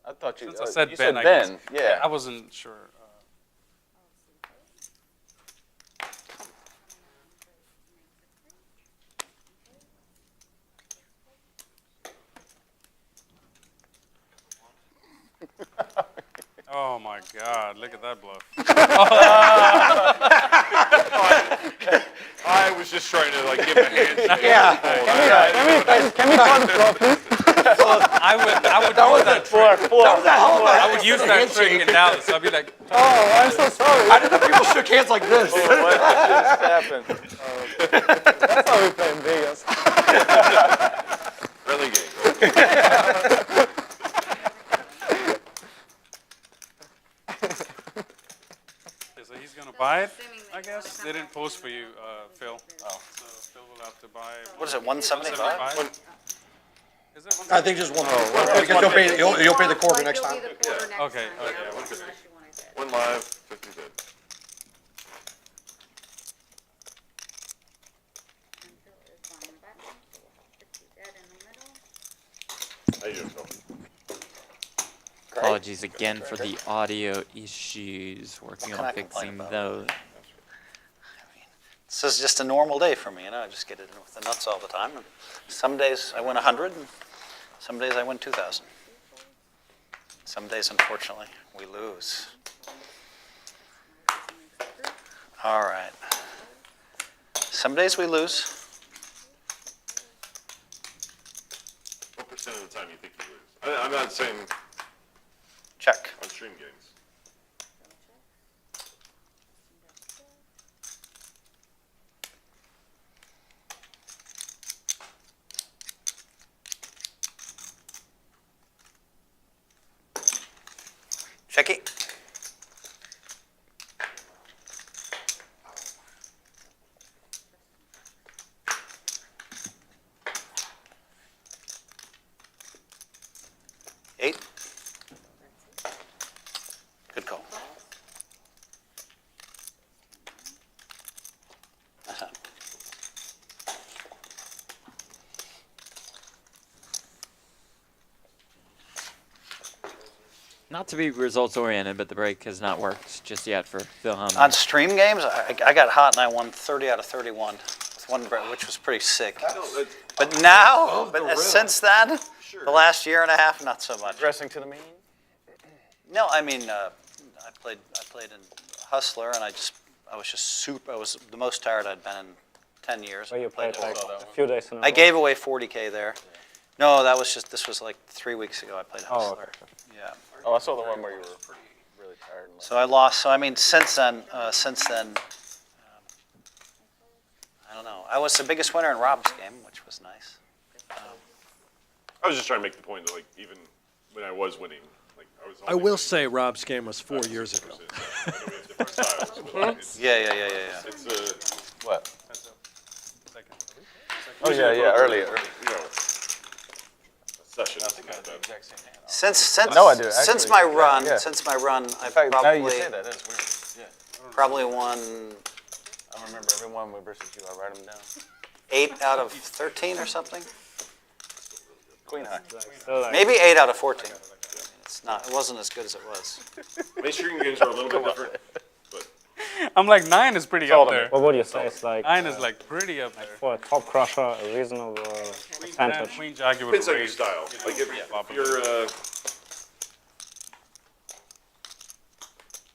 I thought you. Since I said you Ben, said I Ben. guess. Yeah. I wasn't sure. Oh my God! Look at that bluff. I was just trying to like give him a handshake. Yeah. Can we call the floor, please? I would use that trick. I would use that handshake. trick in Dallas. I'd be like, Oh, I'm so sorry. I didn't know people shook hands like this. What just happened? That's how we play in Vegas. Friendly game. so he's gonna buy it. I guess they didn't post for you, Phil. So Phil will have to buy. What is it, 175? Is it I think just one. Because you'll pay the quarter next time. Okay. One live, 50 bid. How you doing, Phil? Apologies again for the audio issues. Working What can on I complain fixing about? those. This is just a normal day for me, you know. I just get it in with the nuts all the time. And some days I win 100, and some days I win 2,000. Some days, unfortunately, we lose. All right. Some days we lose. What percent of the time you think you lose? I'm not saying Check. on stream games. Check it. Eight. Good call. Uh-huh. Not to be results oriented, but the break has not worked just yet for Phil Hellmuth. On stream games, I got hot and I won 30 out of 31 with one break, which was pretty sick. But now, since then, the last year and a half, not so much. Dressing to the mean. No, I mean, I played in Hustler, and I was just super. I was the most tired I'd been in 10 years. Where you played like Hustler. a few days in a row. I gave away 40K there. No, this was like 3 weeks ago. I played Hustler. Oh, okay. Yeah. Oh, I saw the one where you were really tired. And So I lost. So I mean, since then, I don't know. I was the biggest winner in Rob's game, which was nice. I was just trying to make the point that like even when I was winning, like I was. I will say Rob's game was 4 years ago. I know we have different styles, but it's, Yeah. it's what? Second. Oh yeah, earlier. you know, a session. Isn't that bad. Since No, I do, since actually. my run, Yeah. I In fact, now you probably say that, that's weird. Yeah. probably won I remember every one versus you. I write them down. 8 out of 13 or something. Queen high. Still like, Maybe 8 out of 14. It's not. It wasn't as good as it was. Main streaming games are a little bit different, but I'm like 9 is pretty all up of there. what would you say? It's like 9 is like pretty up there. for a top crusher, a reasonable percentage. Queen Jack, you would depends on your raise. style. Like if you're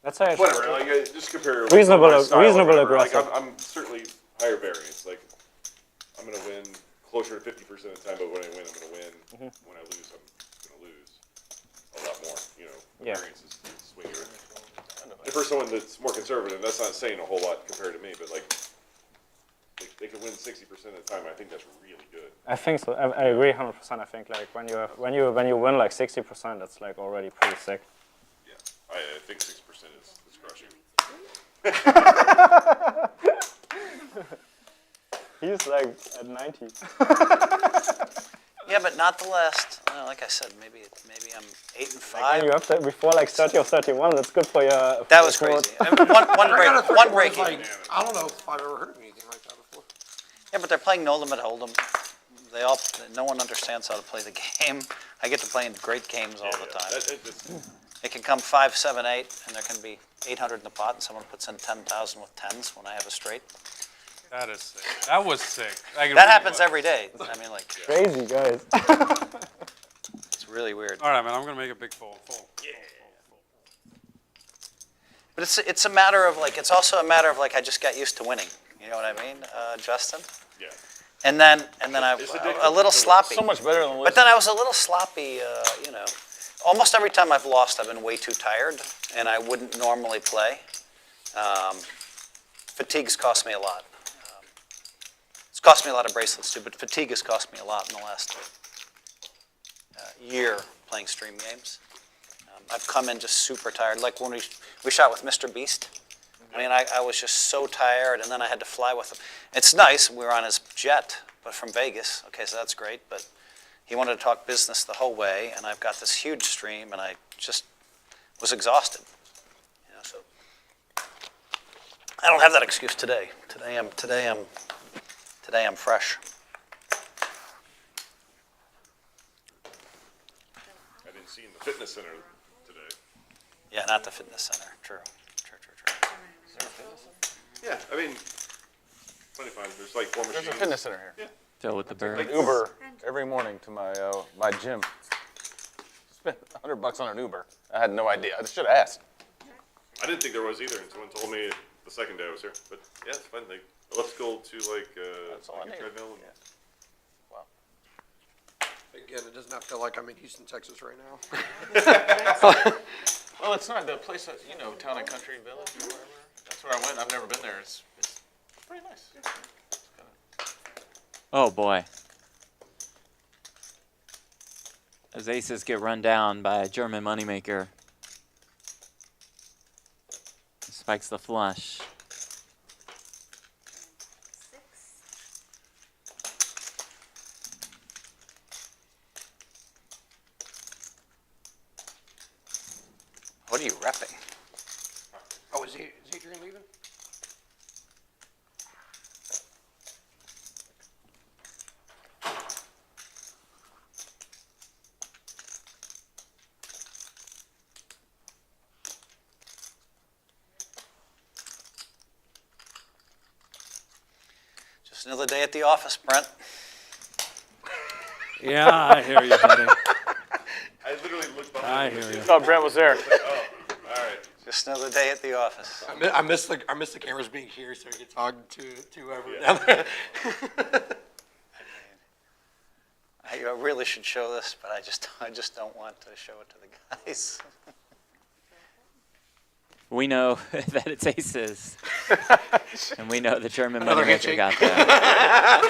Let's say whatever, like just compare Reasonable- my style or reasonable whatever. Like aggressive. I'm certainly higher variance. Like I'm gonna win closer to 50% of the time, but when I win, I'm gonna win. When I lose, I'm gonna lose a lot more. You know, Yeah. variance is swinging. And for someone that's more conservative, that's not saying a whole lot compared to me, but like they can win 60% of the time. I think that's really good. I think so. I agree 100%. I think like when you win like 60%, that's like already pretty sick. Yeah, I think 6% is crushing. He's like at 90. Yeah, but not the last. Like I said, maybe I'm 8 and 5. When you have that before like 30 or 31, that's good for your. That was crazy. I mean, one break. Like, I don't know if I've ever heard of anything like that before. Yeah, but they're playing no limit hold'em. No one understands how to play the game. I get to play in great games all the time. It can come 5, 7, 8, and there can be 800 in the pot, and someone puts in 10,000 with 10s when I have a straight. That is sick. That was sick. That happens every day. I mean, like. Crazy, guys. It's really weird. All right, man. I'm gonna make a big fold. Yeah. But it's a matter of like, it's also a matter of like, I just got used to winning. You know what I mean, Justin? Yeah. And then I was a little sloppy. So much better than losing. But then I was a little sloppy, you know. Almost every time I've lost, I've been way too tired, and I wouldn't normally play. Fatigue's cost me a lot. It's cost me a lot of bracelets too, but fatigue has cost me a lot in the last year playing stream games. I've come in just super tired. Like when we shot with Mr. Beast. I mean, I was just so tired, and then I had to fly with him. It's nice. We were on his jet, but from Vegas. Okay, so that's great, but he wanted to talk business the whole way, and I've got this huge stream, and I just was exhausted. You know, so I don't have that excuse today. Today I'm fresh. I didn't see you in the fitness center today. Yeah, not the fitness center. True. Is there a fitness center? Yeah, I mean, plenty of fun. There's like 4 machines. There's a fitness center here. Yeah. Phil with the bird. Like Uber every morning to my gym. Spent $100 on an Uber. I had no idea. I should have asked. I didn't think there was either, and someone told me the second day I was here. But yeah, it's fun. Like elliptical to like all I a need. treadmill. And Wow. Again, it does not feel like I'm in Houston, Texas right now. Well, it's not the place that, you know, Town and Country Village or whatever. That's where I went. I've never been there. It's pretty nice. Oh boy. As aces get run down by a German moneymaker. Spikes the flush. What are you repping? Oh, is Adrian leaving? Just another day at the office, Brent. Yeah, I hear you, buddy. I literally looked behind. I hear you. I thought Brent was there. Oh, all right. Just another day at the office. I miss the cameras being here so we could talk to whoever down there. I really should show this, but I just don't want to show it to the guys. We know that it's aces. And we know the German Another moneymaker handshake. got that.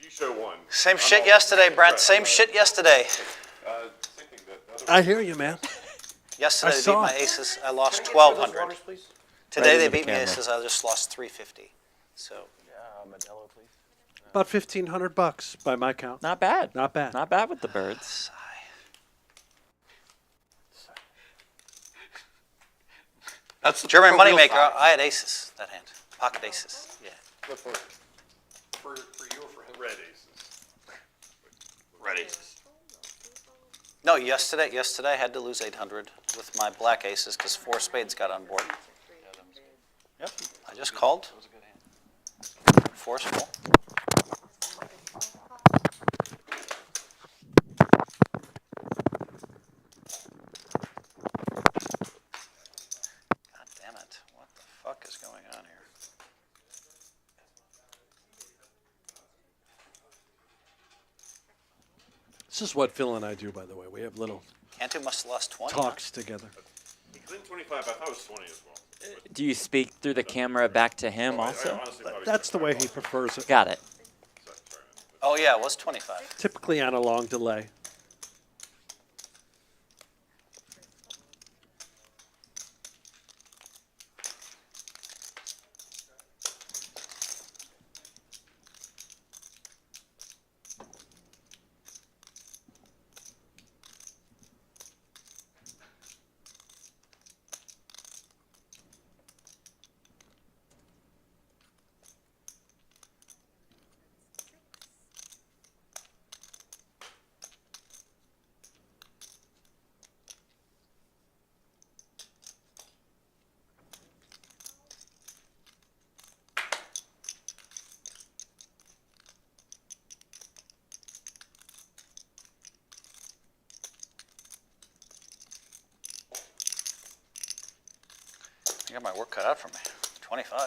You show one. Same shit yesterday, Brent. Same shit yesterday. I hear you, man. Yesterday I they beat saw my it. aces. I lost Those 1,200. waters, please? Today Right they into the beat me camera. aces. I just lost 350. So Modelo, please. About $1,500 by my count. Not bad. Not bad. Not bad with the birds. That's the German real moneymaker. side. I had aces that hand. Pocket aces. Yeah. For you or for him? Red aces. Red aces. No, yesterday I had to lose 800 with my black aces because 4 spades got on board. Yep. I just called. Forceful. God damn it. What the fuck is going on here? This is what Phil and I do, by the way. We have little Cantu must have lost 20. talks together. He claimed 25. I thought it was 20 as well. Do you speak through the camera back to him I also? honestly thought he was That's the 25. way he prefers it. Got it. Sorry. Oh, yeah, it was 25. Typically on a long delay. You got my work cut out for me. 25.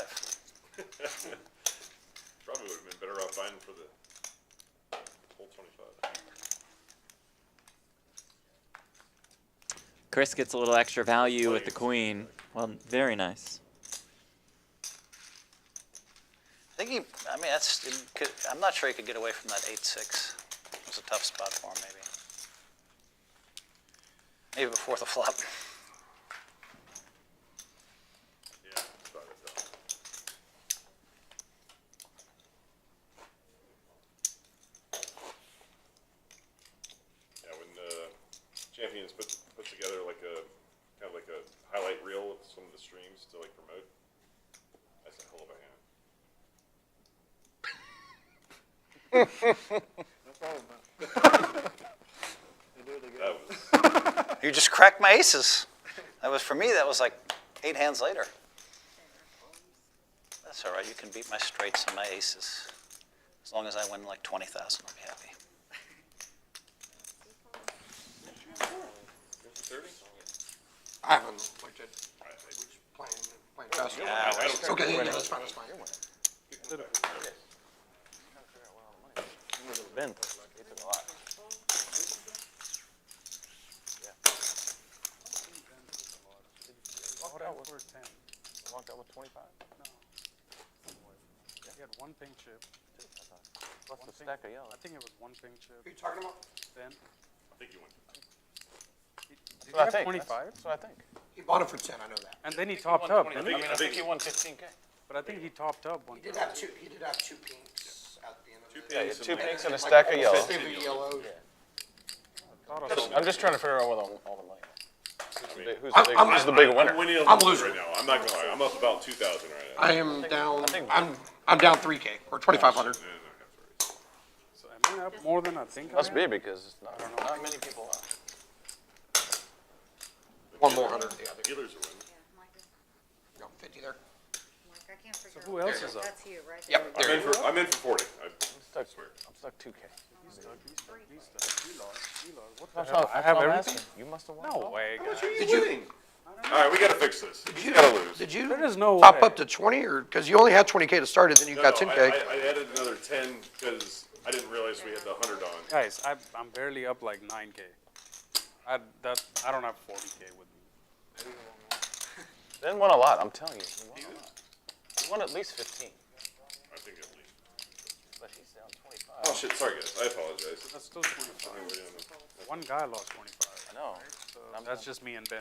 Probably would have been better off buying for the whole 25. Chris gets a little extra value with the queen. Well, very nice. I think I mean, I'm not sure he could get away from that 8-6. It was a tough spot for him, maybe. Maybe before the flop. Yeah, that's about it though. Yeah, when Champions put together like a kind of like a highlight reel with some of the streams to like promote, that's a hell of a hand. That was. You just cracked my aces. That was, for me, that was like 8 hands later. That's all right. You can beat my straights and my aces. As long as I win like 20,000, I'll be happy. 30? I haven't looked at playing fast. Yeah, Okay, yeah, that's fine, that's fine. Ben. He took a lot. Walked out with 10. Walked out with 25? No. He had one pink chip. Plus One the pink- stack of yellow. I think it was one pink chip. Who are you talking about? Then, I think you won. did That's he what I have think. 25? That's what I think. He bought it for 10, I know that. And then he topped up. I think he won 15K. But I think he topped up one He did time. have two pinks at the end of it. Yeah, you had Pinks two and pinks and a Like stack of almost yellow. 50 yellows. Thought I saw I'm just trying to figure out where all the money is. I'm- Who's the big winner? I'm winning a I'm little losing. right now. I'm not gonna lie. I'm up about 2,000 right now. I am down, think- I'm down 3K, or 2,500. So am I up more than I think I Must am? be because not many people are. One more 100. Yeah, Dealers are winning. Yeah, Mike, go 50 there. Mike, I can't figure out. Who else is up? That's you, right? Yep, there. there you go. I'm in for 40. I'm stuck 2K. He's stuck. He lost. What the That's hell? what I have I'm everything? asking. You must have won. No way, guys. Did you, All right, we gotta fix this. You gotta lose. did you There is no top way. up to 20, or, because you only had 20K to start it, then you got 10K. I added another 10 because I didn't realize we had the 100 on. Guys, I'm barely up like 9K. I don't have 40K with me. Ben won a lot, I'm telling you. He won a lot. He won at least 15. I think at least. But he's down 25. Oh shit, sorry guys. I apologize. That's still 25. One guy lost 25. I know. So that's just me and Ben,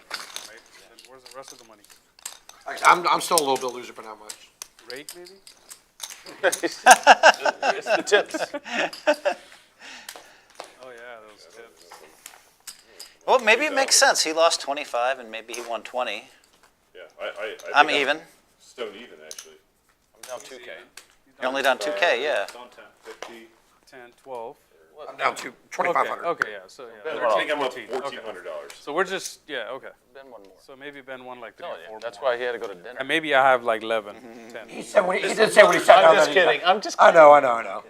right? Then where's the rest of the money? I'm still a little bit loser, but not much. Rake maybe? It's the tips. Oh yeah, those tips. Well, maybe it makes sense. He lost 25 and maybe he won 20. Yeah, I I'm think even. Stone even actually. I'm down 2K. You're only down 2K, yeah. It's on 10. 50. 10, 12. I'm down to 2,500. Okay, yeah, so yeah. I think I'm up 14. $1,400. So we're just, yeah, okay. Ben won more. So maybe Ben won like 3 Oh, or yeah. 4 That's more. why he had to go to dinner. And maybe I have like 11, 10. He did say when he sat down. I'm just that he- kidding. I'm just I know.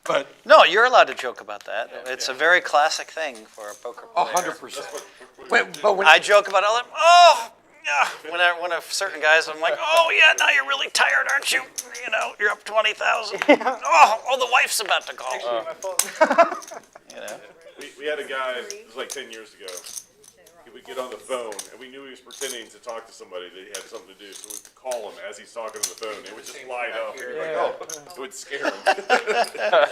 But No, you're allowed to joke about that. It's a very classic thing for a poker player. 100%. But when I joke about all that. Oh, yeah. When a certain guys, I'm like, oh yeah, now you're really tired, aren't you? You know, you're up 20,000. Oh, the wife's about to call. You know. We had a guy, it was like 10 years ago. He would get on the phone, and we knew he was pretending to talk to somebody that he had something to do, so we'd call him as he's talking on the phone. It would just light up. And we're like, oh, it would scare him.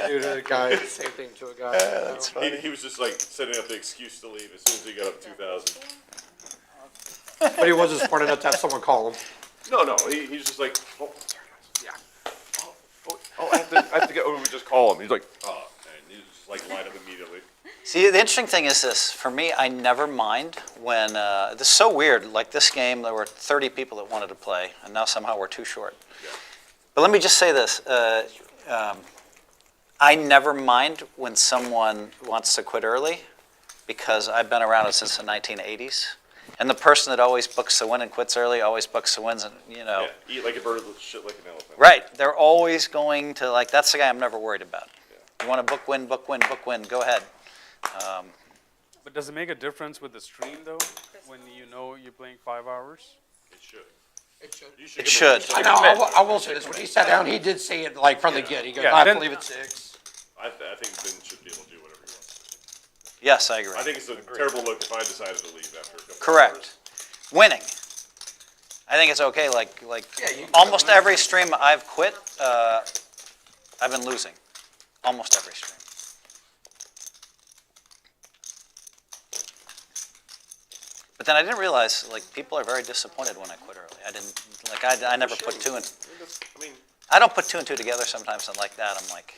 dude, a guy, same thing to a guy. He was just like setting up the excuse to leave as soon as he got up to 2,000. But he was just smart enough to have someone call him. No, he's just like, oh, sorry guys. Yeah. I have to go. Oh, we just call him. He's like, oh, and he just like light up immediately. See, the interesting thing is this. For me, I never mind when, this is so weird, like this game, there were 30 people that wanted to play, and now somehow we're too short. Yeah. But let me just say this. I never mind when someone wants to quit early, because I've been around it since the 1980s. And the person that always books the win and quits early always books the wins, and, you know. Yeah, eat like a bird, shit like an elephant. Right. They're always going to, like, that's the guy I'm never worried about. You want to book win, go ahead. But does it make a difference with the stream though, when you know you're playing 5 hours? It should. It should. I know. I will say this: when he sat down, he did say it like from the get. He goes, Yeah, "I then- believe it's 6." I think Ben should be able to do whatever he wants. Yes, I agree. I think it's a terrible look if I decided to leave after a couple Correct. hours. Winning. I think it's okay. Like almost every stream I've quit, I've been losing. Almost every stream. But then I didn't realize, like, people are very disappointed when I quit early. I didn't, like, I never put two and, I don't put two and two together sometimes, and like that, I'm like,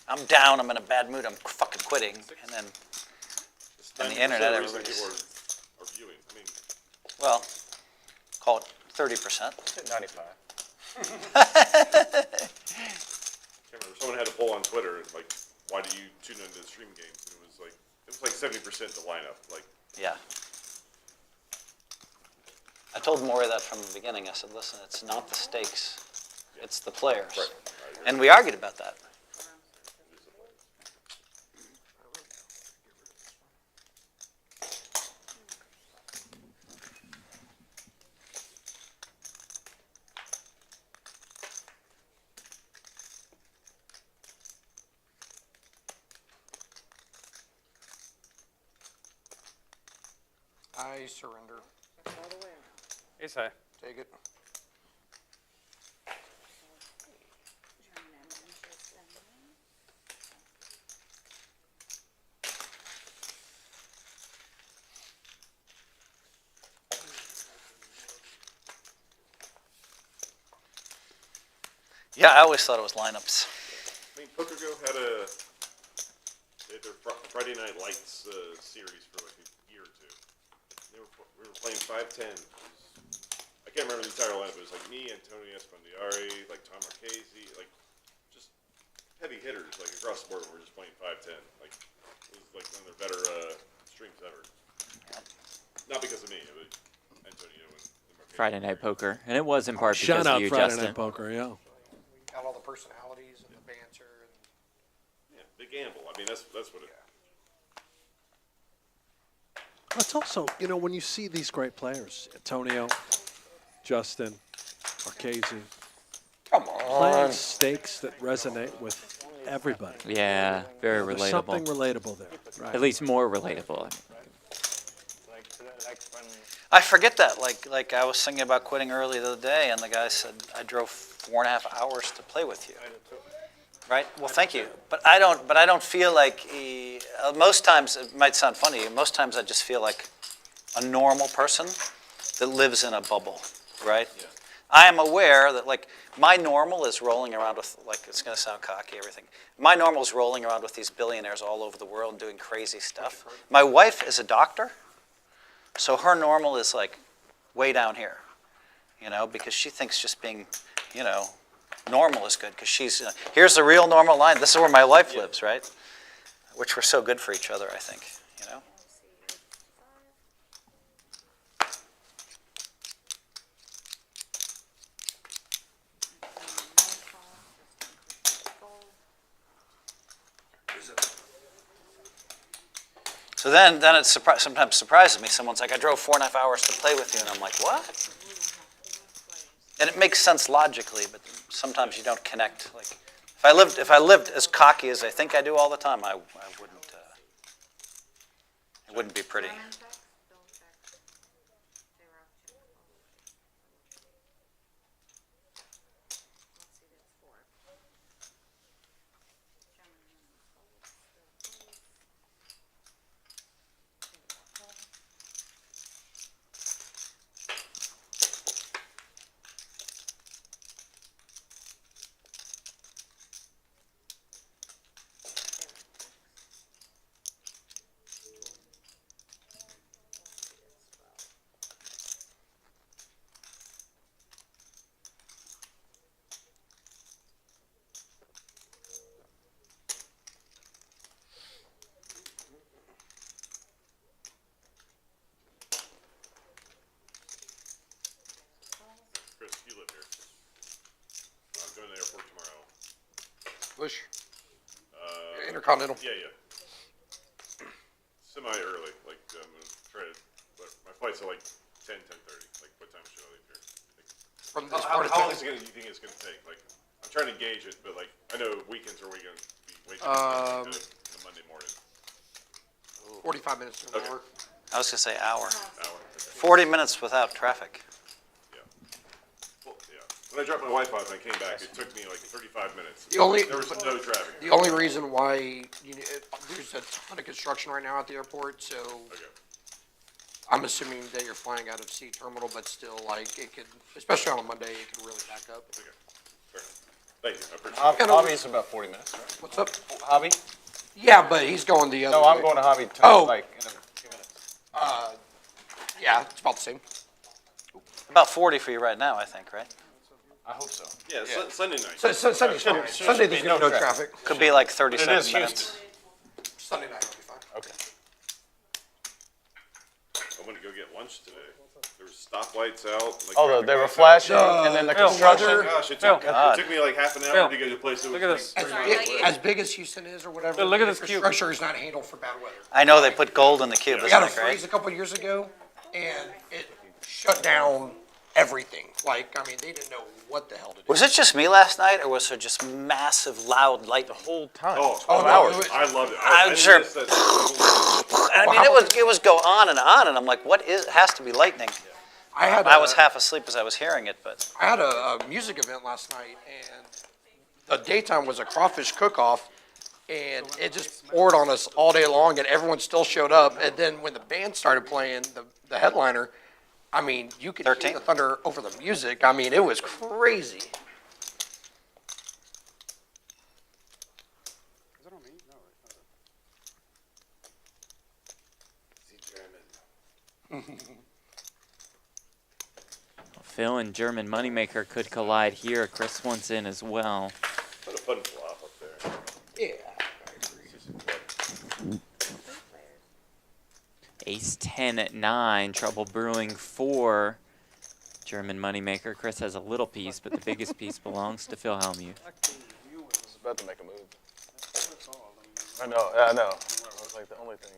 I'm down, I'm in a bad mood, I'm fucking quitting, and then on the internet, everybody's, are viewing. I mean, well, call it 30%. 95. I can't remember. Someone had a poll on Twitter, like, why do you tune into the stream games? And it was like 70% the lineup. Like, Yeah. I told Maury that from the beginning. I said, listen, it's not the stakes, it's the players. Right. And we argued about that. I surrender. Ace high. Take it. Yeah, I always thought it was lineups. I mean, PokerGo had they had their Friday Night Lights series for like a year or two. We were playing 5-10. I can't remember the entire lineup. It was like me, Antonio Esfandiari, like Tom Marchese, like just heavy hitters, like across the board. We're just playing 5-10. Like it was like one of their better streams ever. Not because of me, it was Antonio and Marchese. Friday Night Poker, and it was in part Shout because out of you, Friday Justin. Night Poker, yeah. Got all the personalities and the banter. And Yeah, they gamble. I mean, that's what it. It's also, you know, when you see these great players, Antonio, Justin, Marchese, come playing on. stakes that resonate with everybody. Yeah, very There's relatable. something relatable there. Right. At least more relatable. Like when I forget that. Like I was thinking about quitting early the other day, and the guy said, I drove 4.5 hours to play with you. Right? Well, thank you. But I don't feel like most times, it might sound funny, most times I just feel like a normal person that lives in a bubble, right? Yeah. I am aware that, like, my normal is rolling around with, like, it's going to sound cocky, everything. My normal is rolling around with these billionaires all over the world and doing crazy stuff. My wife is a doctor, so her normal is, like, way down here, you know, because she thinks just being, you know, normal is good, because she's, here's the real normal line. This is where my life lives, right? Which we're so good for each other, I think, you know? So then it sometimes surprises me. Someone's like, I drove 4.5 hours to play with you, and I'm like, what? And it makes sense logically, but sometimes you don't connect. Like, if I lived as cocky as I think I do all the time, I wouldn't. It wouldn't be pretty. Chris, you live here. I'm going to the airport tomorrow. Bush. Intercontinental. Yeah. Semi-early. Like, I'm going to try to, but my flight's at like 10:30. Like, what time should I leave here? Like from this How part of long town. is it gonna, you think it's going to take? Like, I'm trying to gauge it, but like, I know weekends are we going to be waking up on a Monday morning. 45 minutes to an Okay. hour. I was gonna say hour. Hour. 40 minutes without traffic. Yeah. Well, yeah. When I dropped my wife off and I came back, it took me like 35 minutes. The only- There was no traffic. The only reason why, there's a ton of construction right now at the airport, so Okay. I'm assuming that you're flying out of C terminal, but still, like, it could, especially on a Monday, it could really back up. Okay. Fair enough. Thank you. I appreciate it. Hobby's about 40 minutes, right? What's up? Hobby? Yeah, but he's going the other No, way. I'm going to Hobby Oh. like in a few minutes. Yeah, it's about the same. About 40 for you right now, I think, right? I hope so. Yeah, Sunday night. Sunday's fine. Sunday, there's gonna be no traffic. Could be like But it 37 is minutes. Houston. Sunday night will be fine. Okay. I went to go get lunch today. There was stoplights out. Like, Oh, traffic they were lights flashing, out. and then the Phil, Oh construction. weather. gosh, it Phil. took me like half an hour Phil, to get to a place that was look at this. 3 miles away. As big as Houston is or whatever, Look at the this cube. infrastructure is not handled for bad weather. I know they put gold in the cube, We got a isn't it, right? freeze a couple years ago, and it shut down everything. Like, I mean, they didn't know what the hell to do. Was it just me last night, or was there just massive, loud lightning? The whole time. Oh, 12 no, hours. I loved it. I'm I sure. missed that. I mean, it was go on, and I'm like, what is? It has to be lightning. I was half asleep as I was hearing it, but I had a music event last night, and the daytime was a crawfish cook-off, and it just poured on us all day long, and everyone still showed up. And then when the band started playing, the headliner, I mean, you could 13? hear the thunder over the music. I mean, it was crazy. Is it on me? No, it's not. Phil and German Moneymaker could collide here. Chris wants in as well. What a fun flop up there. Yeah. Ace 10 at 9. Trouble brewing for German Moneymaker. Chris has a little piece, but the biggest piece belongs to Phil Hellmuth. I was about to make a move. I know. I know. That was like the only thing.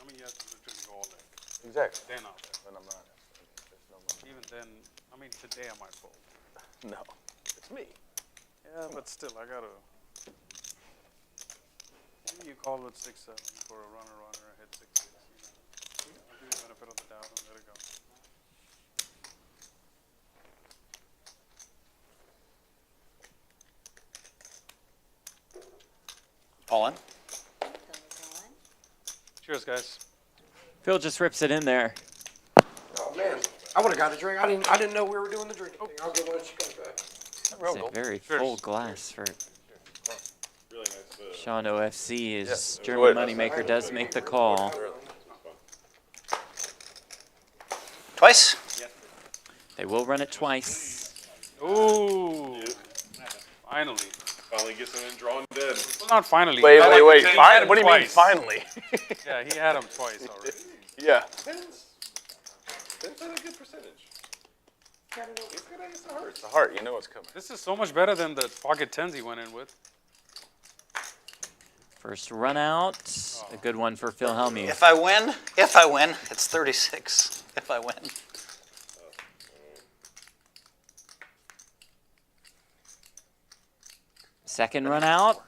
I mean, you have to literally go all day. Exactly. Then out there. When I'm not. There's no money. Even then, I mean, today I might fold. No. It's me. Yeah, but still, I gotta. Maybe you call with 6-7 for a runner, hit 6-6. You know, I'll give you the benefit of the doubt and let it go. all in. Cheers, guys. Phil just rips it in there. Oh, man. I would have got a drink. I didn't know we were doing the drinking thing. I'll get one when she comes back. It's a very full glass for Really nice. Sean OFC. His Yes. German Moneymaker does make the call. Twice. They will run it twice. Ooh. Finally. Finally gets him in drawn dead. Well, not finally. Wait. He had him What do you mean twice. finally? Yeah, he had him twice already. Yeah. Tens had a good percentage. He's good against the hearts. The heart, you know what's coming. This is so much better than the pocket tens he went in with. First run out. A good one for Phil Hellmuth. If I win, it's 36. If I win. Second run out.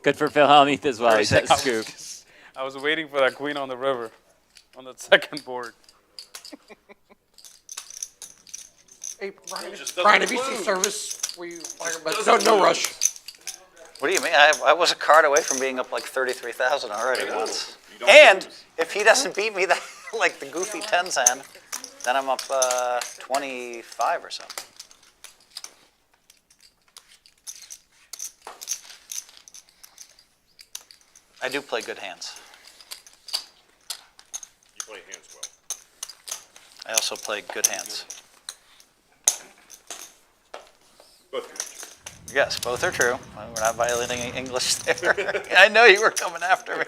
Good for Phil Hellmuth as well. He set the scoop. I was waiting for that queen on the river on the second board. Hey, Brian, just doesn't Brian, have you include. seen service? No rush. What do you mean? I was a card away from being up like 33,000 already once. You don't And lose. if he doesn't beat me, that, like the goofy 10s hand, then I'm up 25 or something. I do play good hands. You play hands well. I also play good hands. Both good. Yes, both are true. We're not violating English there. I know you were coming after me.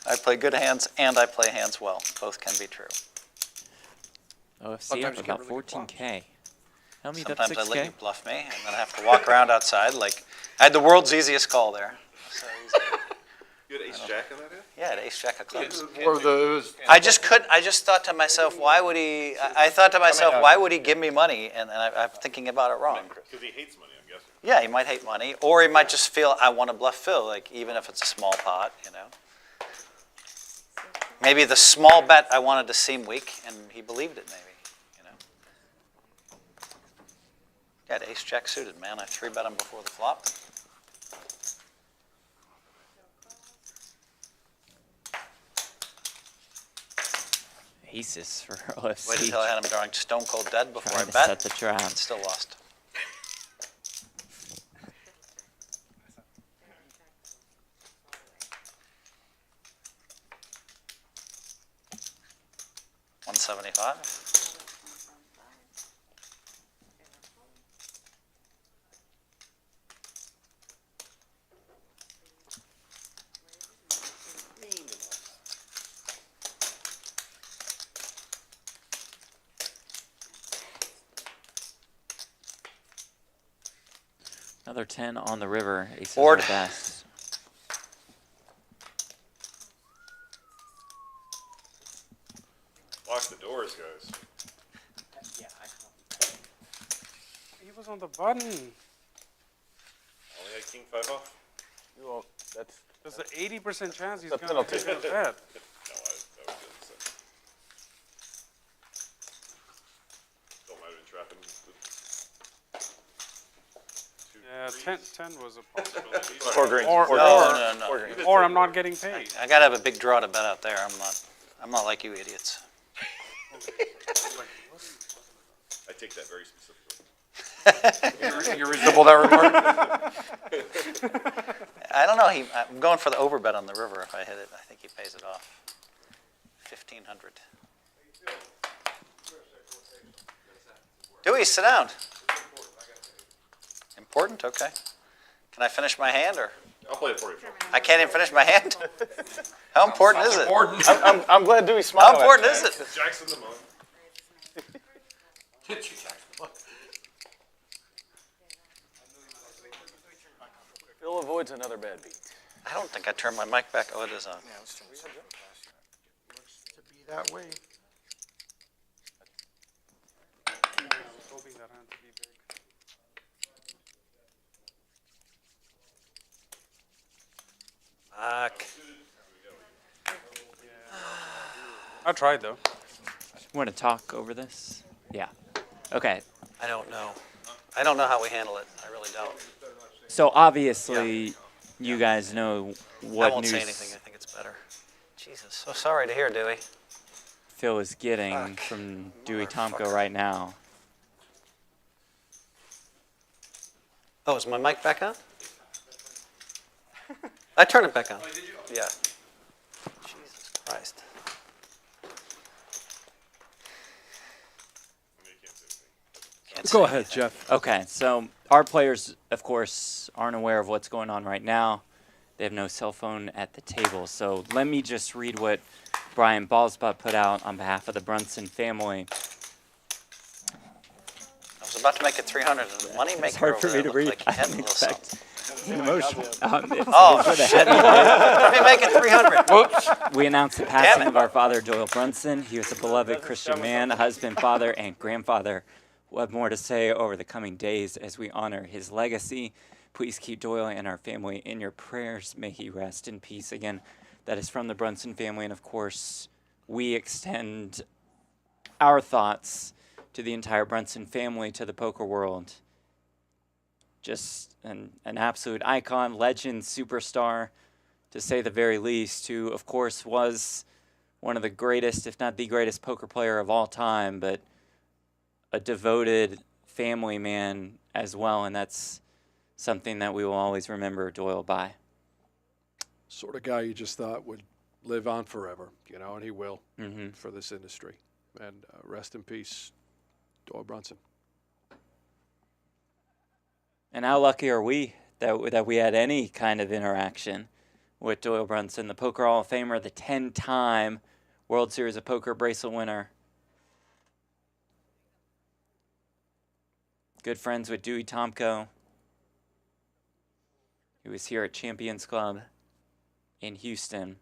I play good hands and I play hands well. Both can be true. OFC Sometimes up you get about really good 14K. Hellmuth up Sometimes I let 6K. you bluff me, and then I have to walk around outside. Like I had the world's easiest call there. So easy. You had ace jack on that hand? Yeah, at ace jack of clubs. Or those. I just thought to myself, why would he? I thought to myself, why would he give me money? And I'm thinking about it wrong. Because he hates money, I'm guessing. Yeah, he might hate money, or he might just feel I want to bluff Phil, like even if it's a small pot, you know. Maybe the small bet I wanted to seem weak, and he believed it. Maybe, you know. Yeah, ace jack suited, man. I 3-bet him before the flop. Aces for OFC. Wait until I had him drawing stone cold dead before Trying I to bet. set the trap. Still lost. $175. Another 10 on the river. Aces Board. are best. Lock the doors, guys. He was on the button. Only had king 5 off? You won't. That's There's an 80% chance he's That's going a to penalty. bet. No, that was good. So. Don't mind trapping. Yeah, 10 was a possibility. Or green. Or, Or No. or I'm not getting paid. I gotta have a big draw to bet out there. I'm not like you idiots. I take that very specifically. You reasonable that remark? I don't know. I'm going for the overbet on the river. If I hit it, I think he pays it off. 1,500. Dewey, sit down. Important? Okay. Can I finish my hand, or I'll play it for you. I can't even finish my hand? How important is it? I'm glad Dewey smiled. How important is it? Jackson the monk. Phil avoids another bad beat. I don't think I turned my mic back. Oh, it is on. Looks to be that way. Hoping that hand to be big. Fuck. I tried though. Want to talk over this? Yeah. Okay. I don't know. I don't know how we handle it. I really don't. So obviously, you guys know what I won't news say anything. I think it's better. Jesus. So sorry to hear, Dewey. Phil is getting Fuck. from Dewey Tomko right now. Oh, is my mic back on? I turned it back on. Oh, did you? Yeah. Jesus Christ. Can't Go say ahead, anything. Jeff. Okay, so our players, of course, aren't aware of what's going on right now. They have no cell phone at the table. So let me just read what Brian Ballsbutt put out on behalf of the Brunson family. I was about to make it 300, and the money It's maker hard over for there me to looked read. like he I had a didn't little expect something. an emotion. Oh, It's for the shit. heavy Let me make it 300. Whoops. We announced the passing of our father, Doyle Brunson. He was a beloved Christian man, a husband, father, and grandfather. We'll have more to say over the coming days as we honor his legacy. Please keep Doyle and our family in your prayers. May he rest in peace. Again, that is from the Brunson family. And of course, we extend our thoughts to the entire Brunson family, to the poker world. Just an absolute icon, legend, superstar, to say the very least, who, of course, was one of the greatest, if not the greatest poker player of all time, but a devoted family man as well, and that's something that we will always remember Doyle by. Sort of guy you just thought would live on forever, you know, and he will for this industry. And rest in peace, Doyle Brunson. And how lucky are we that we had any kind of interaction with Doyle Brunson, the Poker Hall of Famer, the 10-time World Series of Poker bracelet winner. Good friends with Dewey Tomko. He was here at Champions Club. in Houston.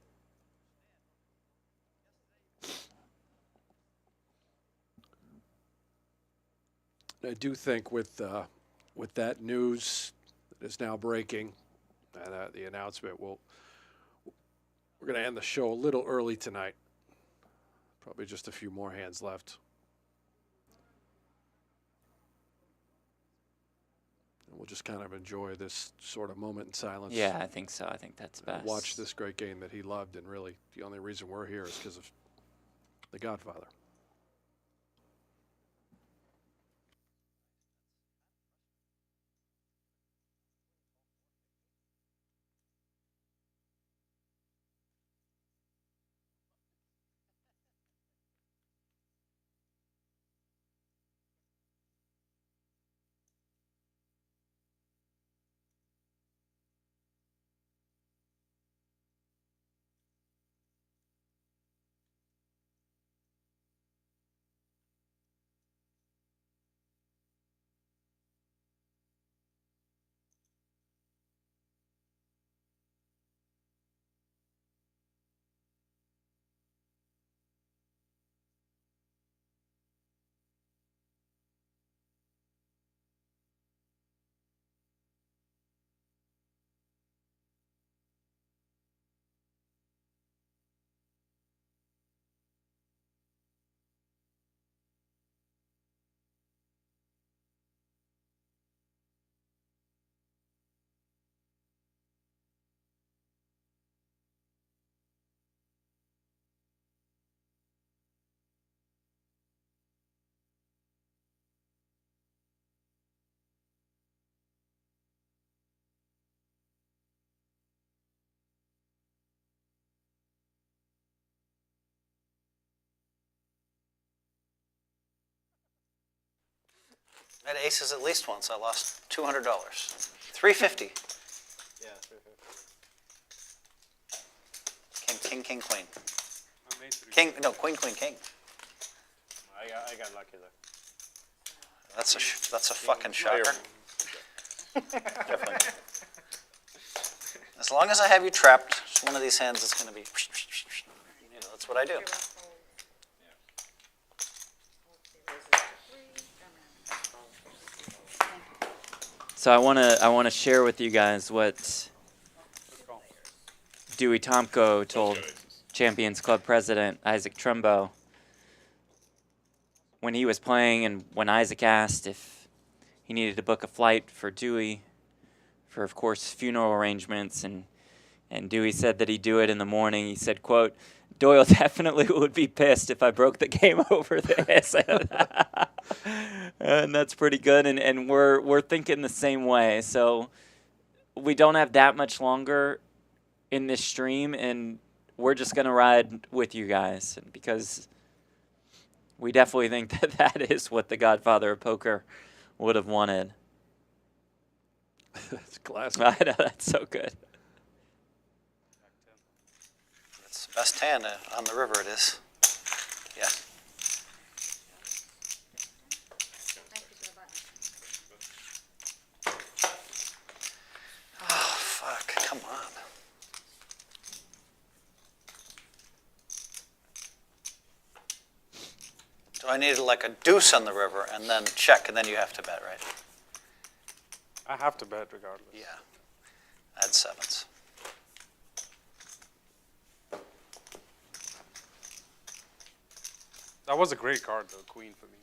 I do think with that news that is now breaking, and the announcement, we're going to end the show a little early tonight. Probably just a few more hands left. And we'll just kind of enjoy this sort of moment in silence. Yeah, I think so. I think that's best. Watch this great game that he loved, and really the only reason we're here is because of the Godfather. I had aces at least once. I lost $200. $350. Yeah, King, king, queen. I made three. King, no, queen, queen, king. I got lucky there. That's a fucking shocker. Definitely. As long as I have you trapped, one of these hands is going to be. You know, that's what I do. So I wanna share with you guys what Dewey Tomko told Champions Club president Isaac Trumbo when he was playing, and when Isaac asked if he needed to book a flight for Dewey for, of course, funeral arrangements, and Dewey said that he'd do it in the morning. He said, quote, "Doyle definitely would be pissed if I broke the game over this." And that's pretty good, and we're thinking the same way. So we don't have that much longer in this stream, and we're just going to ride with you guys because we definitely think that that is what the Godfather of Poker would have wanted. That's classic. I know, that's so good. It's the best hand on the river, it is. Yeah. Oh, fuck. Come on. So I needed like a deuce on the river and then check, and then you have to bet, right? I have to bet regardless. Yeah. I had sevens. That was a great card, though, queen for me.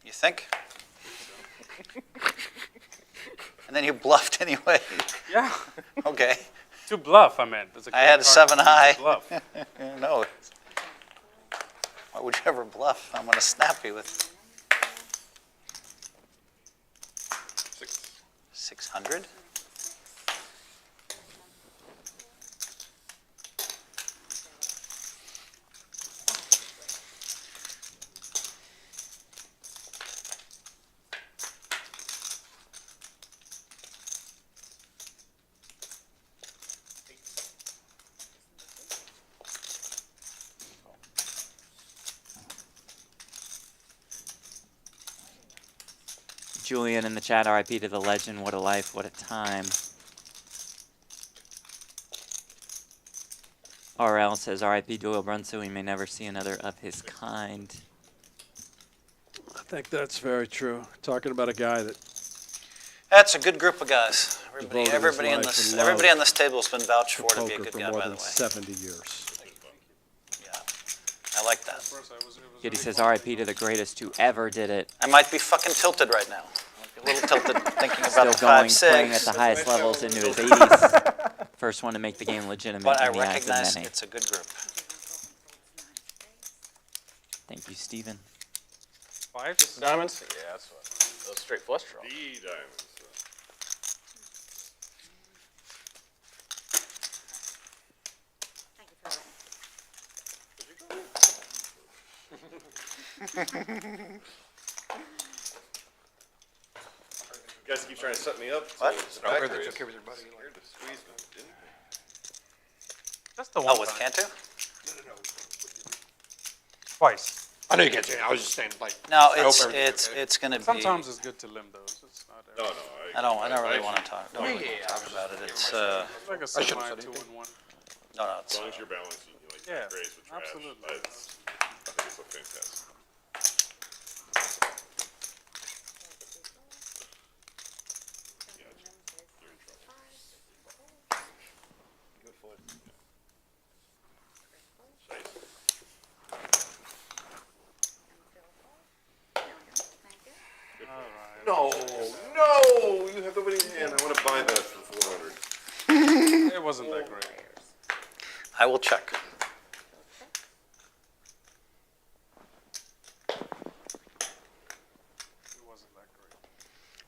You think? And then you bluffed anyway. Yeah. Okay. To bluff, I meant. I had a 7 high. Bluff. No. Why would you ever bluff? I'm going to snap you with 600. Julian in the chat, RIP to the legend. What a life, what a time. RL says, R.I.P. Doyle Brunson. We may never see another of his kind. I think that's very true. Talking about a guy that That's a good group of guys. devoted his Everybody in life this, and everybody love on this table has been vouched to for to be a poker good for guy, more by the than way. 70 years. I like that. Kitty says, R.I.P. to the greatest who ever did it. I might be fucking tilted right now. I might be a little tilted thinking about Still the going, 5-6. playing at the highest levels into his 80s. First one to make the game legitimate But I in the eyes of recognize many. it's a good group. Thank you, Stephen. 5? Diamonds? Yeah, that's what. Those straight flush draws. The diamonds. You guys keep trying to set me up. What? I heard that took care of your buddy. Scared to squeeze me, didn't Just the one Oh, with time. Cantu? No. Twice. I know you can't say it. I was just saying, like. No, I hope everything's okay. it's going to be. Sometimes it's good to limb those. It's not No, every- no. I don't really want to talk. Don't really want to talk about it. It's It's like a should've semi said 2-in-1. no. As It's long as you're balanced, you like Yeah, grace with trash. absolutely. I think it's a fantastic. No, you have nobody in hand. I want to buy that for 400. It wasn't that great. I will check. It wasn't that great.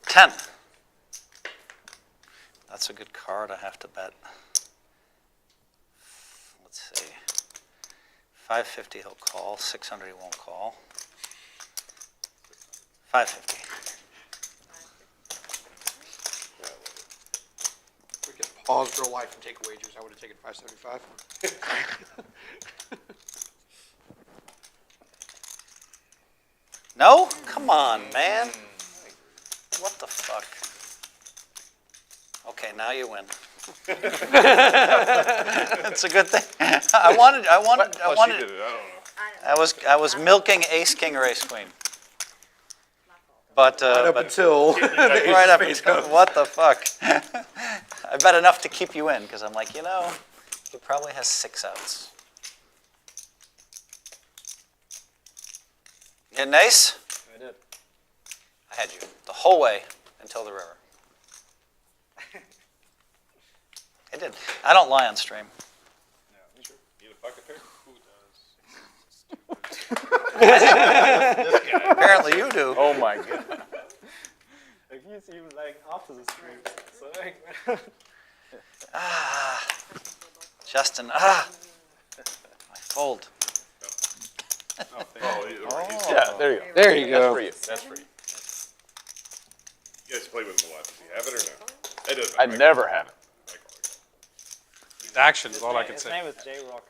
10. That's a good card. I have to bet. Let's see. 550 he'll call. 600 he won't call. 550. We could pause real life and take wagers. I would have taken 575. No? Come on, man. What the fuck? Okay, now you win. That's a good thing. I wanted. She did it. I don't know. I was milking ace king or ace queen. But Up until right up until what the fuck? I bet enough to keep you in because I'm like, he probably has 6 outs. You had an ace? I did. I had you the whole way until the river. I did. I don't lie on stream. Need a pocket pair? Who does? Apparently you do. Oh my god. Like he's even like after the stream. So like Justin, my fold. Yeah, there you go. There you That's go. for you. That's for you. You guys play with him a lot. Does he have it or no? It doesn't. I never have it. It's action is all I can his say. name is J-Rock.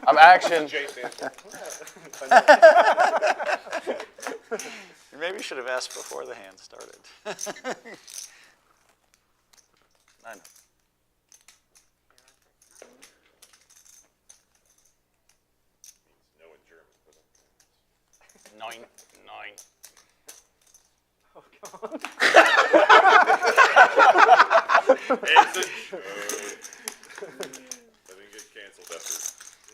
I'm action. Jay stands for. Maybe you should have asked before the hand started. I know. No in German. Nine. Oh god. It's a show. I didn't get canceled after.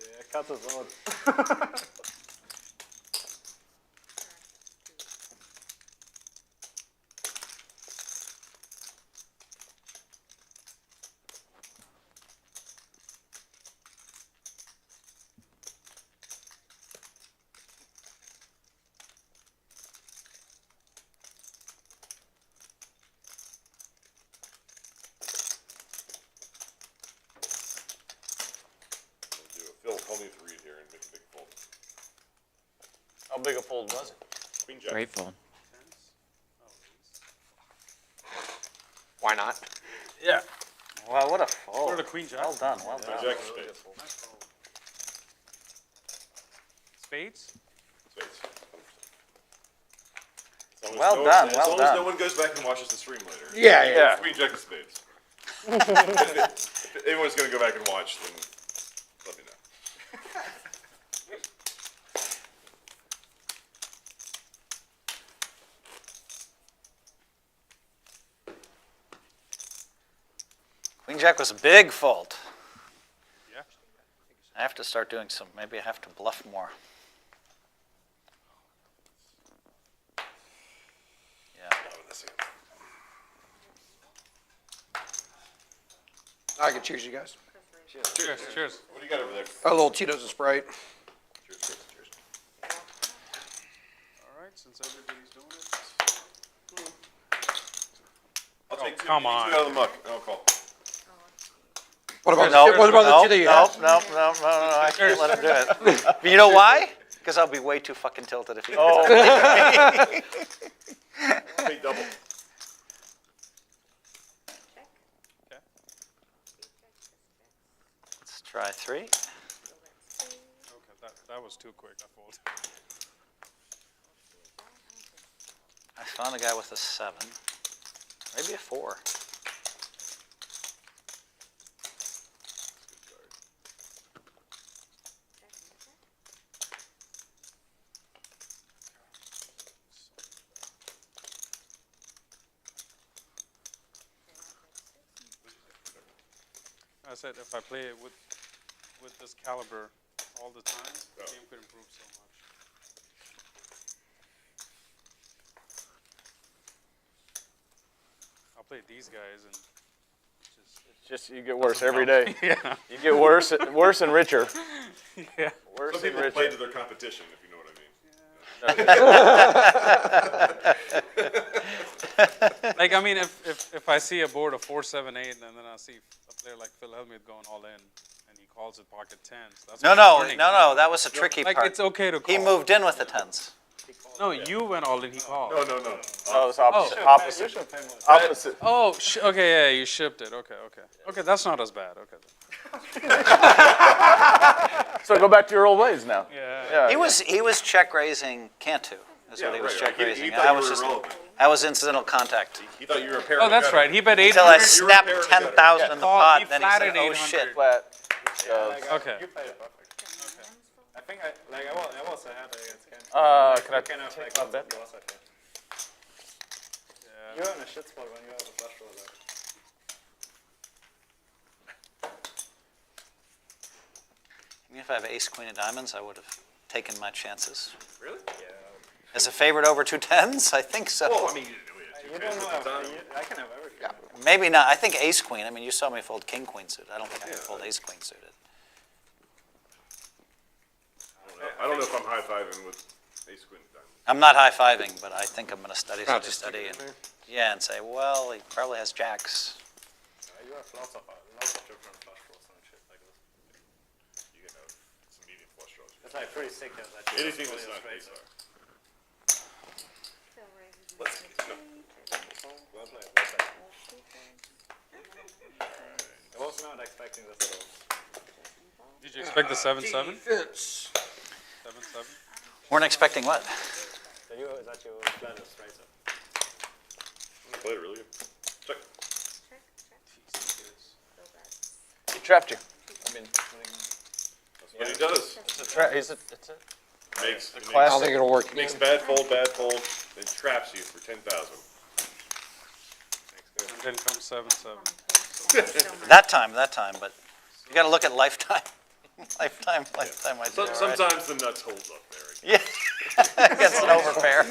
Yeah, cut this out. We'll do a Phil Hellmuth read here and make a big fold. How big a fold was it? Queen jack. Great fold. Why not? Yeah. Wow, what a fold. Or the queen jack. Well done, well done. Jack of spades. Spades? Spades. Well done, As well long as done. no one goes back and watches the stream later. Yeah. Queen jack of spades. If anyone's going to go back and watch, then let me know. King Jack was a big fold. Yeah. I have to start doing some, maybe I have to bluff more. Yeah. I can cheers, you guys. Cheers. Cheers. What do you got over there? A little Tito's and Sprite. Cheers, cheers, cheers. All right, since everybody's doing it. I'll take two. Come Give me on. two out of the muck. I'll call. What about No, the Tito you have? no, I can't let him do it. But you know why? Because I'll be way too fucking tilted if he I'll take double. Let's try 3. Okay, that was too quick. I folded. I found a guy with a 7. Maybe a 4. I said if I play it with this caliber all the time, the game could improve so much. I'll play these guys and Just you get worse every day. Yeah. You get worse and richer. Yeah. Worse Some and people richer. play to their competition, if you know what I mean. Like, I mean, if I see a board of 4, 7, 8, and then I see a player like Phil Hellmuth going all in, and he calls it pocket 10s. That's No, what no, I'm learning. no, that was a tricky Like, part. it's okay to call. He moved in with the 10s. No, you went all in, he called. No. Oh, it's opposite. Oh. Opposite. Opposite. Oh, okay, yeah, you shipped it. Okay. Okay, that's not as bad. Okay. So go back to your old ways now. Yeah. He was check raising Cantu. Is what he was check He raising. thought I you was were just irrelevant. I was incidental contact. He thought you were a pair. Oh, that's right. He bet 800. Until I You were a snapped pair of 10,000 in the pot, He then he said, flatted "Oh 800. shit." Flat. Okay. You played it perfect. Okay. I think I was ahead against Ken. Can I kind of take like a bet? loss, I think. You're in a shit spot when you have a flush draw there. Even if I have ace queen of diamonds, I would have taken my chances. Really? Yeah. As a favorite over 2 10s, I think so. Well, I mean, you didn't know You we don't had two know. pairs at the time. I can have everything. Maybe not. I think ace queen. I mean, you saw me fold king queen suited. I don't think I can fold ace queen suited. I don't know if I'm high fiving with ace queen diamond. I'm not high fiving, but I think I'm going to study I'll just and stick it and say, well, he probably has jacks. You have lots of different flush draws and shit like this. You can have some medium flush draws. It's like pretty sick that Anything that's not ace high. Let's Well played, well played. I was not expecting this at all. Did you expect the 7-7? Defense. 7-7? Weren't expecting what? So that you flat is right, so. Play it really good. Check. He trapped you. I mean, That's what he does. It's a trap. It's a Makes, I don't classic. think it'll work. makes bad fold, then traps you for 10,000. And then comes 7-7. That time, but you got to look at lifetime. lifetime. I do. All right. Sometimes the nuts holds up there. Yeah, against an overpair.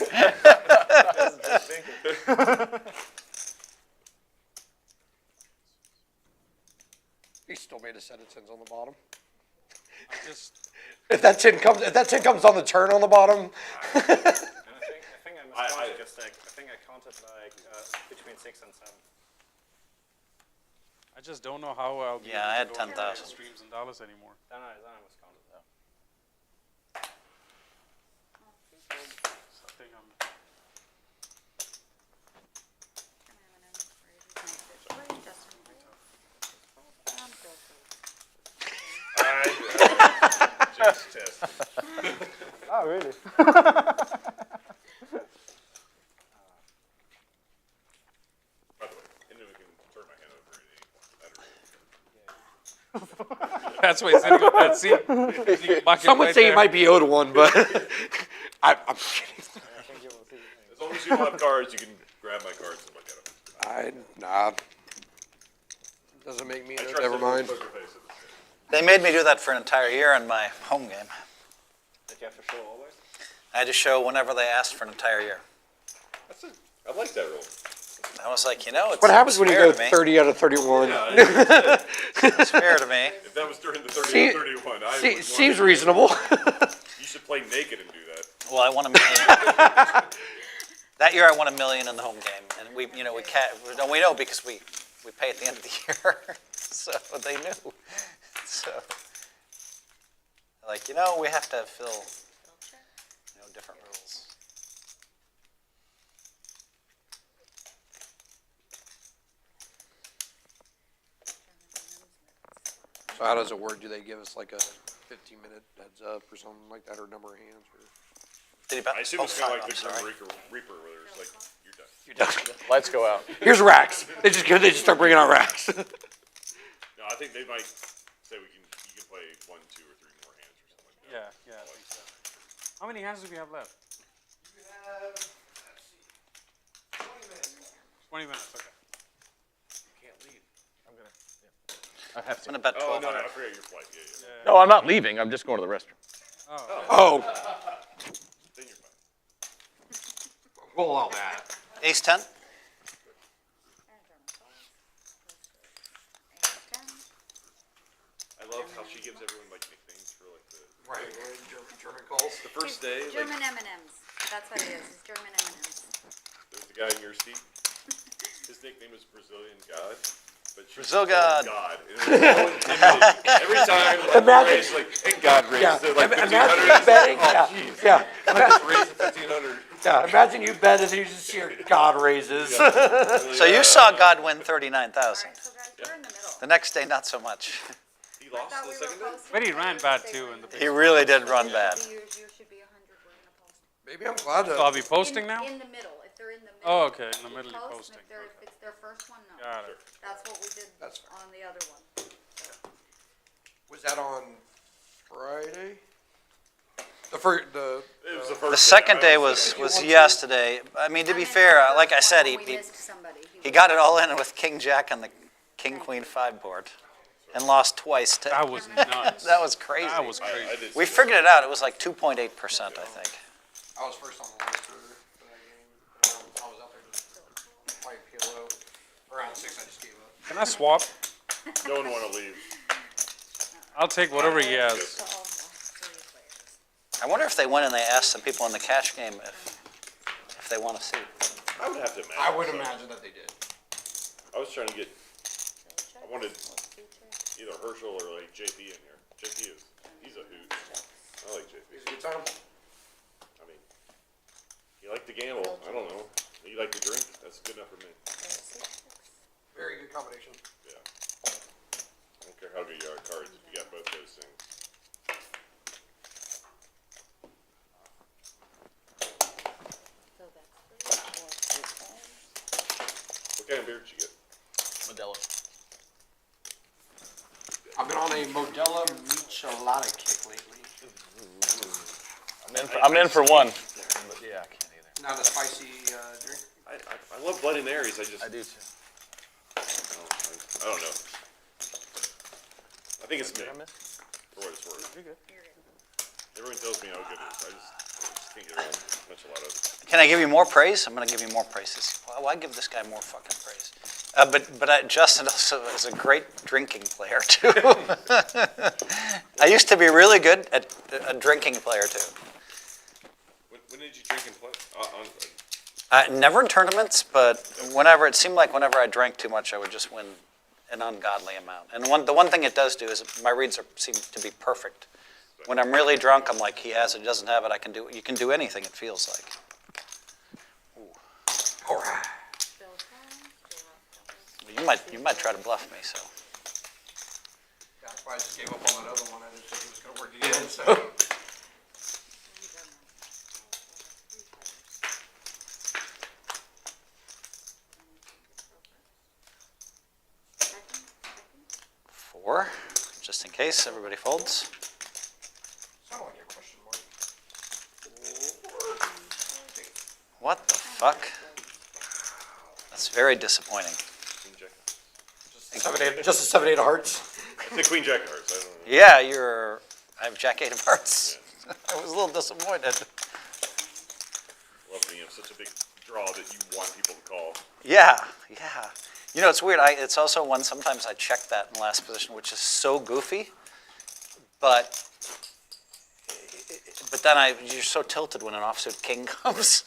He still made a set of 10s on the bottom. Just If that 10 comes on the turn on the bottom. and I think I miscounted your stack. I think I counted like between 6 and 7. I just don't know how I'll be Yeah, I had able to go 10,000. to streams and dollars anymore. Then I miscounted that. I think I'm Just test. Oh, really? By the way, and then we can turn my hand over at 8. That's why he's sitting on that seat. Some would say it might be 0-1, but I'm kidding. As long as you don't have cards, you can grab my cards and look at them. Nah. Doesn't make me. I trust Never everyone's mind. poker face at this point. They made me do that for an entire year in my home game. Did you have to show always? I had to show whenever they asked for an entire year. I like that rule. I was like, it's What happens when you fair go to me. 30 out of 31? Yeah, It's fair to me. if that was during the 30 or 31, I would Seems reasonable. You should play naked and do that. Well, I won $1 million. That year I won $1 million in the home game, and we know because we pay at the end of the year, so they knew. So, like, we have to fill, different rules. So how does it work? Do they give us like a 15-minute heads up or something like that, or number of hands? Or? Did he bet? I assume it's kind of like I'm the sorry. Grim Reaper where there's like, you're done. You're done. Lights go out. Here's racks. They just start bringing out racks. No, I think they might say you can play 1, 2, or 3 more hands or something like that. Yeah, I think so. How many hands do we have left? You have, let's see, 20 minutes. 20 minutes, okay. You can't leave. I have I'm to. gonna bet Oh, 1,200. no, I forgot your flight. Yeah. No, I'm not leaving. I'm just going to the restroom. Oh, Then you're fine. we'll allow that. Ace 10? I love how she gives everyone like nicknames for like the Right, German calls. the first day. Like, German M&Ms. That's what it is. It's German M&Ms. there's the guy in your seat. His nickname is Brazilian God. But she Brazil called him God. God. And it was so intimidating. Every time, like, Imagine- raise, like, and God raised Yeah, it, like, imagine 1,500. you betting. Oh, Yeah, jeez. yeah. I just raised it 1,500. Yeah, imagine you bet and you just hear God raises. So you saw God win 39,000. All right, so guys, we're in the middle. The next day, not so much. He lost Thought the we were second day? posting But he ran numbers, bad they too were in the He really did run bad. You should be 100. We're gonna post. Maybe I'm glad So I'll to. be posting now? In the middle, if they're in the middle. Oh, okay, in the you middle you're post, posting. and if it's their first one, no. Got it. That's what we did That's fair. on the other one. Was that on Friday? The first, It was the first The second day I was say. yesterday. I mean, to be fair, like I said, We he missed somebody. he got it all in with King Jack on the King Queen 5 board, and lost twice. That was nuts. That was crazy. That was I crazy. did We see figured it out. It was like 2.8%, I think. I was first on the list for that game. I was out there just playing PLO. Around 6, I just gave up. Can I swap? No one want to leave. I'll take whatever he has. I wonder if they went and they asked some people in the cash game if they want to see. I would have to imagine. I would so. imagine that they did. I was trying to get, I wanted either Herschel or like JP in here. JP he's a hoot. I like JP. It's a good time. I mean, you like to gamble. I don't know. You like to drink. That's good enough for me. Very good combination. Yeah. I don't care how good you are at cards if you got both those things. What kind of beer did you get? Modelo. I've been on a Modelo Michelada kick lately. I'm in for one. But yeah, I can't either. Not a spicy drink. I love Blood and Aries. I do too. I don't know. I think it's me, Did I miss? for what it's worth. You're good. Everyone tells me how good it is. I just can't get around Michelada. Can I give you more praise? I'm going to give you more praise. Why give this guy more fucking praise? But Justin also is a great drinking player too. I used to be really good at a drinking player too. When did you drink and play? Never in tournaments, but whenever it seemed like whenever I drank too much, I would just win an ungodly amount. And the one thing it does do is my reads seem to be perfect. When I'm really drunk, I'm like, he has it, he doesn't have it. You can do anything. It feels like. Ooh. All right. You might try to bluff me. So. Yeah, that's why I just gave up on that other one. I didn't think it was going to work again. So. Four, just in case everybody folds. Sound like a question mark. What the fuck? That's very disappointing. Just a 7-8 of hearts. It's a queen jack of hearts. I don't know. Yeah, I have jack 8 of hearts. Yeah. I was a little disappointed. Love when you have such a big draw that you want people to call. Yeah. You know, it's weird. It's also one sometimes I check that in last position, which is so goofy. But then you're so tilted when an offsuit king comes.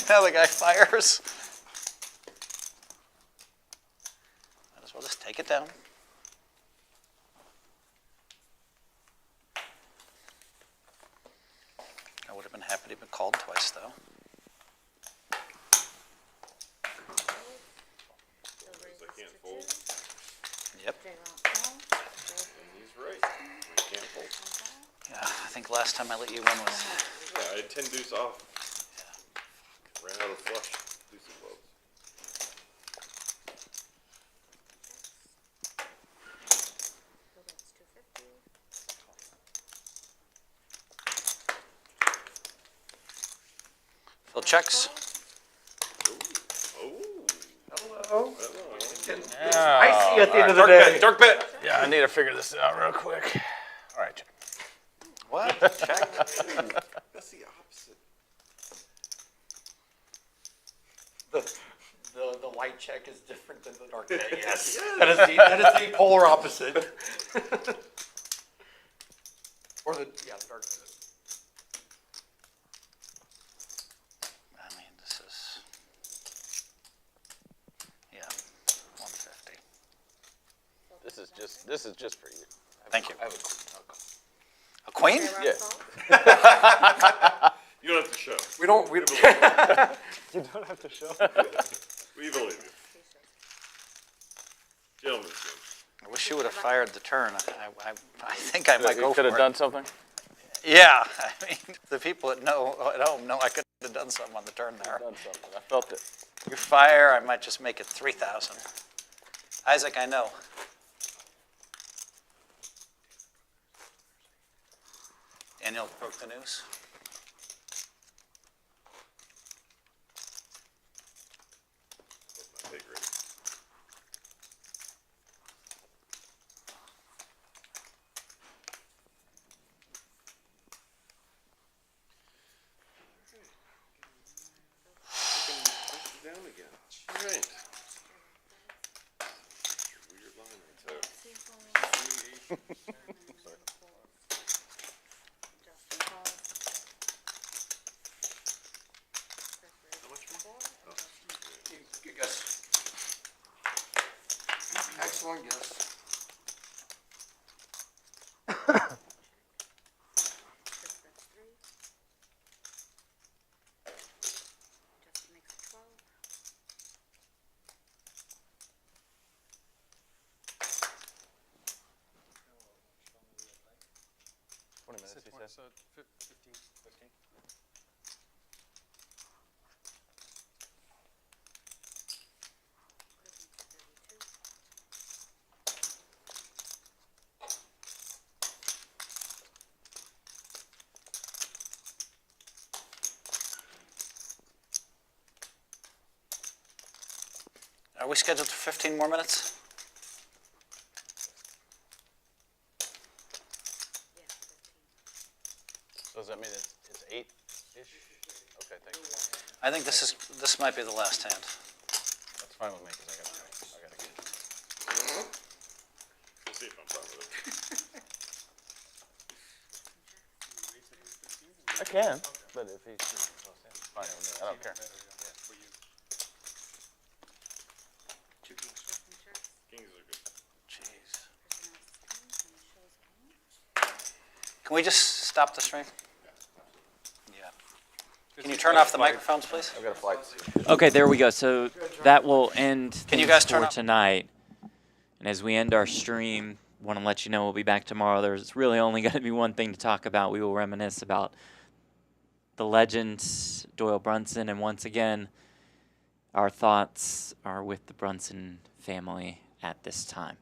now the guy fires. Might as well just take it down. I would have been happy to have been called twice, though. I can't fold. Yep. He's right. I can't fold. Yeah, I think last time I let you win was. Yeah, I had 10 deuce off. Ran out of flush. Deuce of clubs. Phil checks. Hello. Yeah. I see at the end of the day. Dark bet. Yeah, I need to figure this out real quick. All right. What? Check. That's the opposite. The light check is different than the dark check. Yes. That is the polar opposite. Or the dark check. I mean, this is. Yeah, 150. This is just for you. Thank you. I have A queen? Yeah. You don't have to show. We don't. You don't have to show. We believe you. Gentlemen's game. I wish you would have fired the turn. I think I might go You for could have it. done something. Yeah, I mean, the people at home know I could have done something on the turn there. Done something. I felt it. You fire, I might just make it 3,000. Isaac, I know. Daniel broke the news. My pay grade. Down again. All right. Weird line right there. Good guess. Excellent guess. So 15. Are we scheduled for 15 more minutes? So does that mean it's 8-ish? Okay, thank you. I think this might be the last hand. That's fine with me because I gotta get. We'll see if I'm fine with it. I can, but if he's fine with me, I don't care. Kings are good. Jeez. Can we just stop the stream? Yeah. Can you turn off the microphones, please? I've got a flight. Okay, there we go. So that will end Can you things guys turn for up? tonight. And as we end our stream, want to let you know we'll be back tomorrow. There's really only going to be one thing to talk about. We will reminisce about the legend, Doyle Brunson, and once again, our thoughts are with the Brunson family at this time.